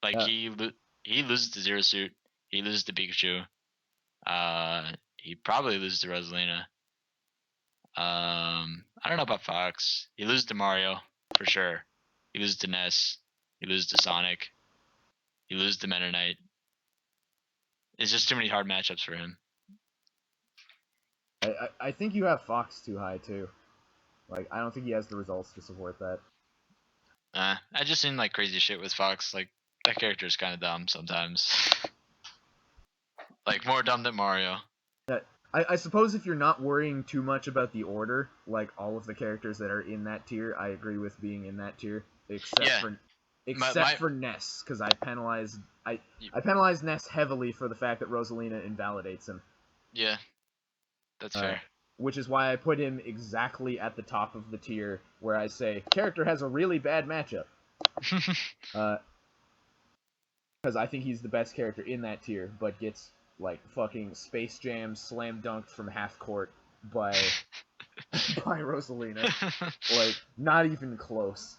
Like he loses to Zero Suit, he loses to Pikachu. He probably loses to Rosalina. I don't know about Fox. He loses to Mario for sure. He loses to Ness. He loses to Sonic. He loses to Meta Knight. It's just too many hard matchups for him. I think you have Fox too high too. Like, I don't think he has the results to support that. I just seen like crazy shit with Fox. Like, that character is kind of dumb sometimes. Like, more dumb than Mario. I suppose if you're not worrying too much about the order, like all of the characters that are in that tier, I agree with being in that tier, except for Ness, because I penalize Ness heavily for the fact that Rosalina invalidates him. Yeah, that's fair. Which is why I put him exactly at the top of the tier, where I say character has a really bad matchup. Because I think he's the best character in that tier, but gets like fucking Space Jam slam dunked from half court by by Rosalina. Like, not even close.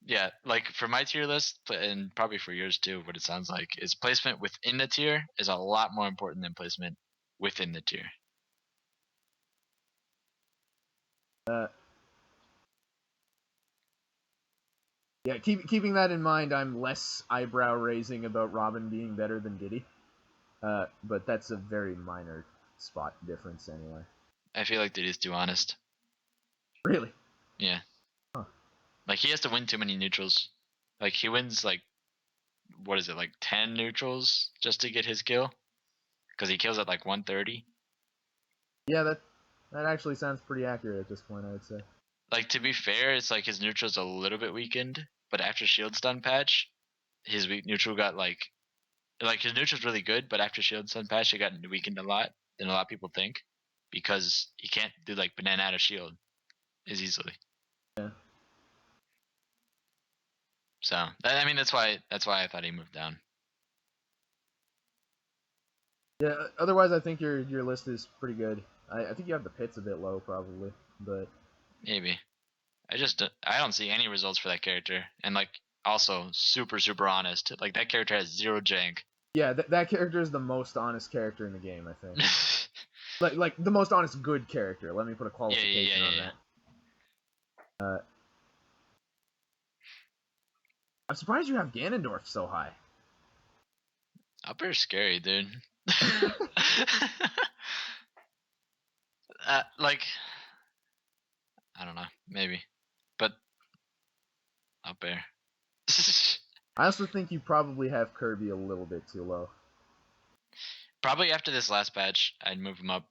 Yeah, like for my tier list, and probably for yours too, what it sounds like is placement within the tier is a lot more important than placement within the tier. Yeah, keeping that in mind, I'm less eyebrow raising about Robin being better than Diddy. But that's a very minor spot difference anyway. I feel like Diddy's too honest. Really? Yeah. Huh. Like he has to win too many neutrals. Like he wins like what is it, like 10 neutrals just to get his kill? Because he kills at like 130. Yeah, that actually sounds pretty accurate at this point, I would say. Like to be fair, it's like his neutral's a little bit weakened, but after Shield's done patch, his weak neutral got like his neutral's really good, but after Shield's done patch, it got weakened a lot than a lot of people think, because he can't do like banana out of shield as easily. Yeah. So I mean that's why I thought he moved down. Yeah. Otherwise, I think your list is pretty good. I think you have the pits a bit low, probably, but Maybe. I don't see any results for that character, and like also super honest. Like that character has 0 jank. yeah, that character is the most honest character in the game, I think. like the most honest good character. Let me put a qualification on that. I'm surprised you have Ganondorf so high. Up air's scary, dude. Like, I don't know, maybe, but up air. I also think you probably have Kirby a little bit too low. Probably after this last patch, I'd move him up.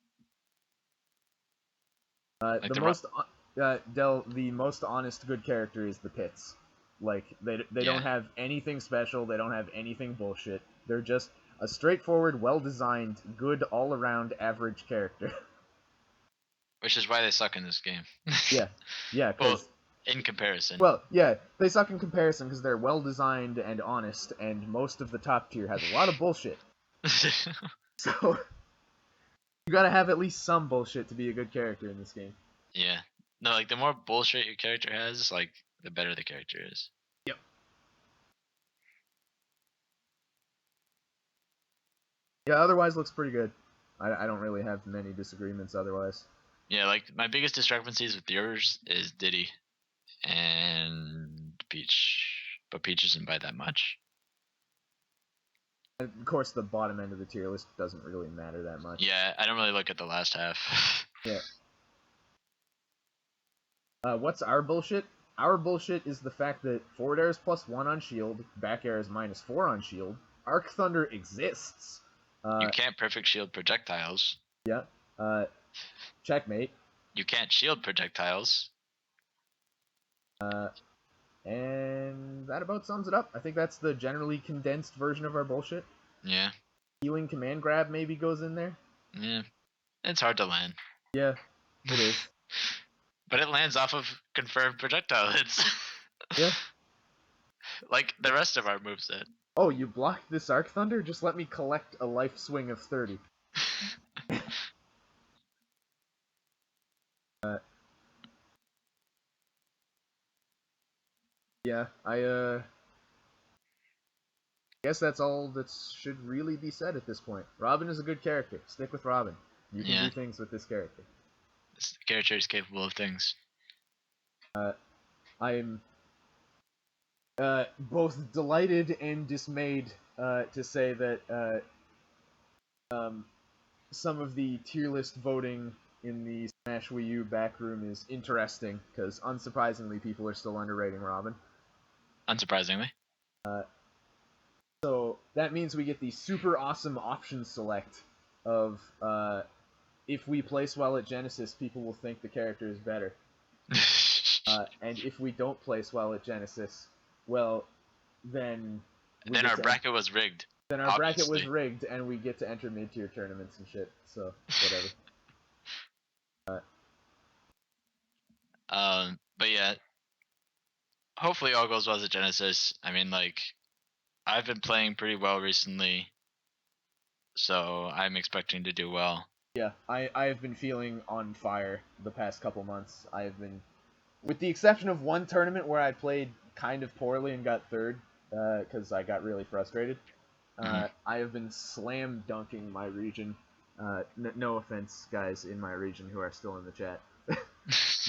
Like the most honest good character is the pits. Like they don't have anything special. They don't have anything bullshit. They're just a straightforward, well-designed, good all-around average character. Which is why they suck in this game. Yeah, Well, in comparison. Well, yeah, they suck in comparison because they're well-designed and honest, and most of the top tier has a lot of bullshit. So you gotta have at least some bullshit to be a good character in this game. Yeah. No, like the more bullshit your character has, like the better the character is. Yep. Yeah, otherwise looks pretty good. I don't really have many disagreements otherwise. Yeah, like my biggest discrepancies with yours is Diddy and Peach, but Peach isn't by that much. And of course, the bottom end of the tier list doesn't really matter that much. Yeah, I don't really look at the last half. Yeah. What's our bullshit? Our bullshit is the fact that forward air is +1 on shield, back air is -4 on shield. Arc Thunder exists. You can't perfect shield projectiles. Yeah. Checkmate. You can't shield projectiles. And that about sums it up. I think that's the generally condensed version of our bullshit. Yeah. Healing command grab maybe goes in there. Yeah. It's hard to land. Yeah, it is. But it lands off of confirmed projectile hits. Yeah. Like the rest of our moveset. Oh, you blocked this Arc Thunder? Just let me collect a life swing of 30. Yeah, I guess that's all that should really be said at this point. Robin is a good character. Stick with Robin. You can do things with this character. This character is capable of things. I'm both delighted and dismayed to say that some of the tier list voting in the Smash Wii U backroom is interesting, because unsurprisingly people are still underrating Robin. Unsurprisingly. So that means we get the super awesome option select of if we place well at Genesis, people will think the character is better. And if we don't place well at Genesis, well, then our bracket was rigged. Then our bracket was rigged, and we get to enter mid-tier tournaments and shit. So whatever. But yeah, hopefully all goes well with Genesis. I mean, like, I've been playing pretty well recently, so I'm expecting to do well. Yeah, I have been feeling on fire the past couple months. I have been, with the exception of one tournament where I played kind of poorly and got third, because I got really frustrated. I have been slam dunking my region. No offense, guys in my region who are still in the chat,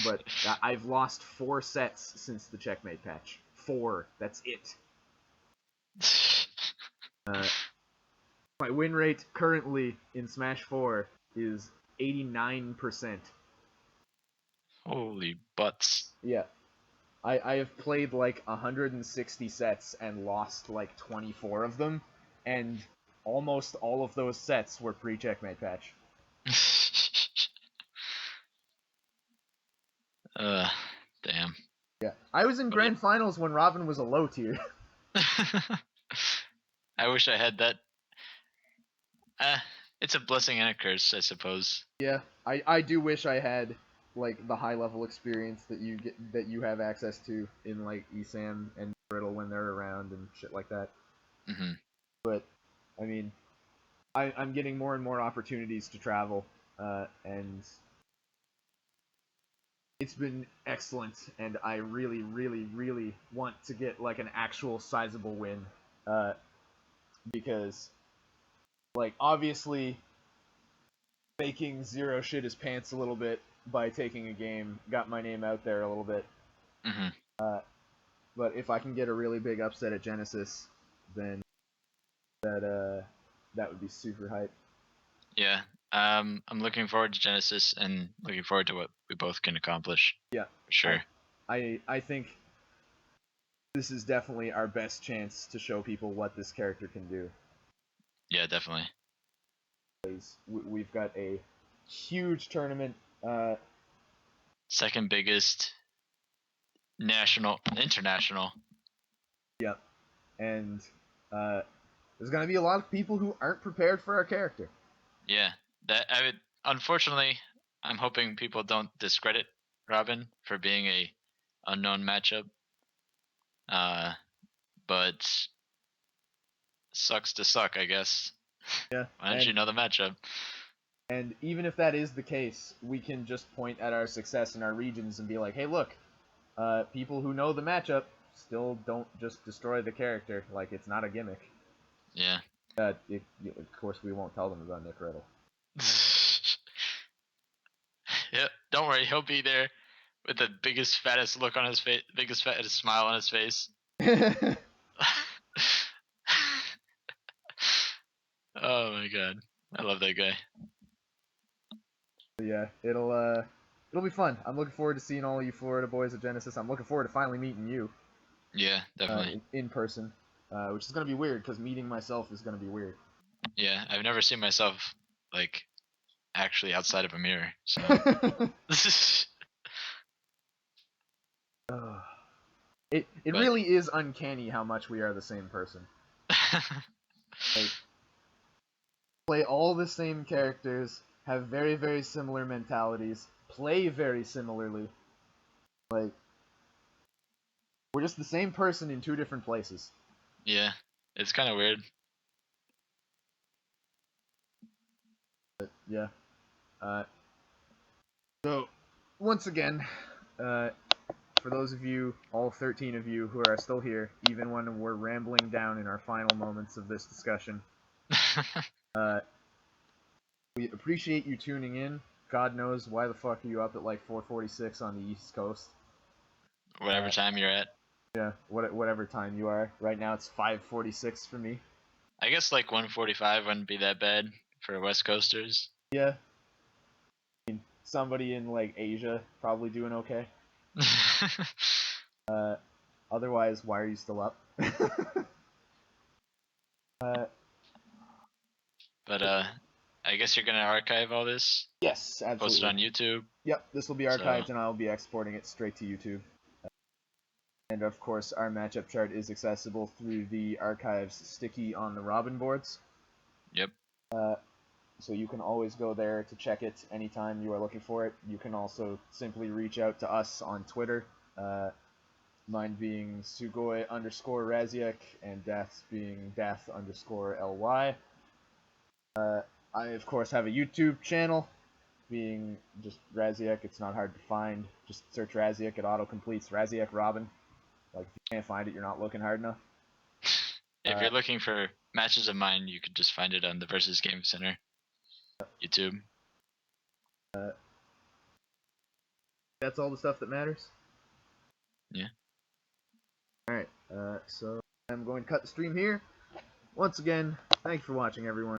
but I've lost 4 sets since the checkmate patch. 4. That's it. My win rate currently in Smash 4 is 89%. Holy butts. Yeah. I have played like 160 sets and lost like 24 of them, and almost all of those sets were pre-checkmate patch. Damn. Yeah. I was in grand finals when Robin was a low tier. I wish I had that. It's a blessing and a curse, I suppose. Yeah, I do wish I had like the high level experience that you have access to in like ESAM and Brittle when they're around and shit like that. Mm-hmm. But I mean, I'm getting more and more opportunities to travel, and it's been excellent. And I really, really, really want to get like an actual sizable win, because like obviously making Zero shit his pants a little bit by taking a game got my name out there a little bit. Mm-hmm. But if I can get a really big upset at Genesis, then that would be super hype. Yeah. I'm looking forward to Genesis and looking forward to what we both can accomplish. Yeah, for sure. I think this is definitely our best chance to show people what this character can do. Yeah, definitely. We've got a huge tournament. Second biggest international. Yep, and there's gonna be a lot of people who aren't prepared for our character. Yeah, unfortunately, I'm hoping people don't discredit Robin for being a unknown matchup. But sucks to suck, I guess. Yeah. Why don't you know the matchup? And even if that is the case, we can just point at our success in our regions and be like, hey, look, people who know the matchup still don't just destroy the character. Like, it's not a gimmick. Yeah. Of course, we won't tell them about Nick Riddle. Yeah, don't worry, he'll be there with the biggest, fattest look on his face, biggest, fattest smile on his face. Oh my god, I love that guy. Yeah, it'll be fun. I'm looking forward to seeing all you Florida boys at Genesis. I'm looking forward to finally meeting you. Yeah, definitely. In person, which is gonna be weird because meeting myself is gonna be weird. Yeah, I've never seen myself like actually outside of a mirror. So. It really is uncanny how much we are the same person. Like, play all the same characters, have very, very similar mentalities, play very similarly. Like, we're just the same person in 2 different places. Yeah, it's kind of weird. But, yeah. So, once again, for those of you, all 13 of you who are still here, even when we're rambling down in our final moments of this discussion, we appreciate you tuning in. God knows why the fuck are you up at like 4:46 on the East Coast. Whatever time you're at. Yeah, whatever time you are. Right now it's 5:46 for me. I guess like 1:45 wouldn't be that bad for West Coasters. Yeah. I mean, somebody in like Asia probably doing okay. Otherwise, why are you still up? But I guess you're gonna archive all this. Yes, absolutely. Post it on YouTube. Yep, this will be archived and I'll be exporting it straight to YouTube. And of course, our matchup chart is accessible through the archives sticky on the Robin boards. Yep. So you can always go there to check it anytime you are looking for it. You can also simply reach out to us on Twitter. Mine being Sugoi_Raziek, and Dath's being Dath_ly. I, of course, have a YouTube channel, being just Raziek. It's not hard to find. Just search Raziek, it auto-completes Raziek Robin. Like, if you can't find it, you're not looking hard enough. If you're looking for matches of mine, you could just find it on the Versus Game Center YouTube. That's all the stuff that matters? Yeah. Alright, so I'm going to cut the stream here. Once again, thanks for watching, everyone.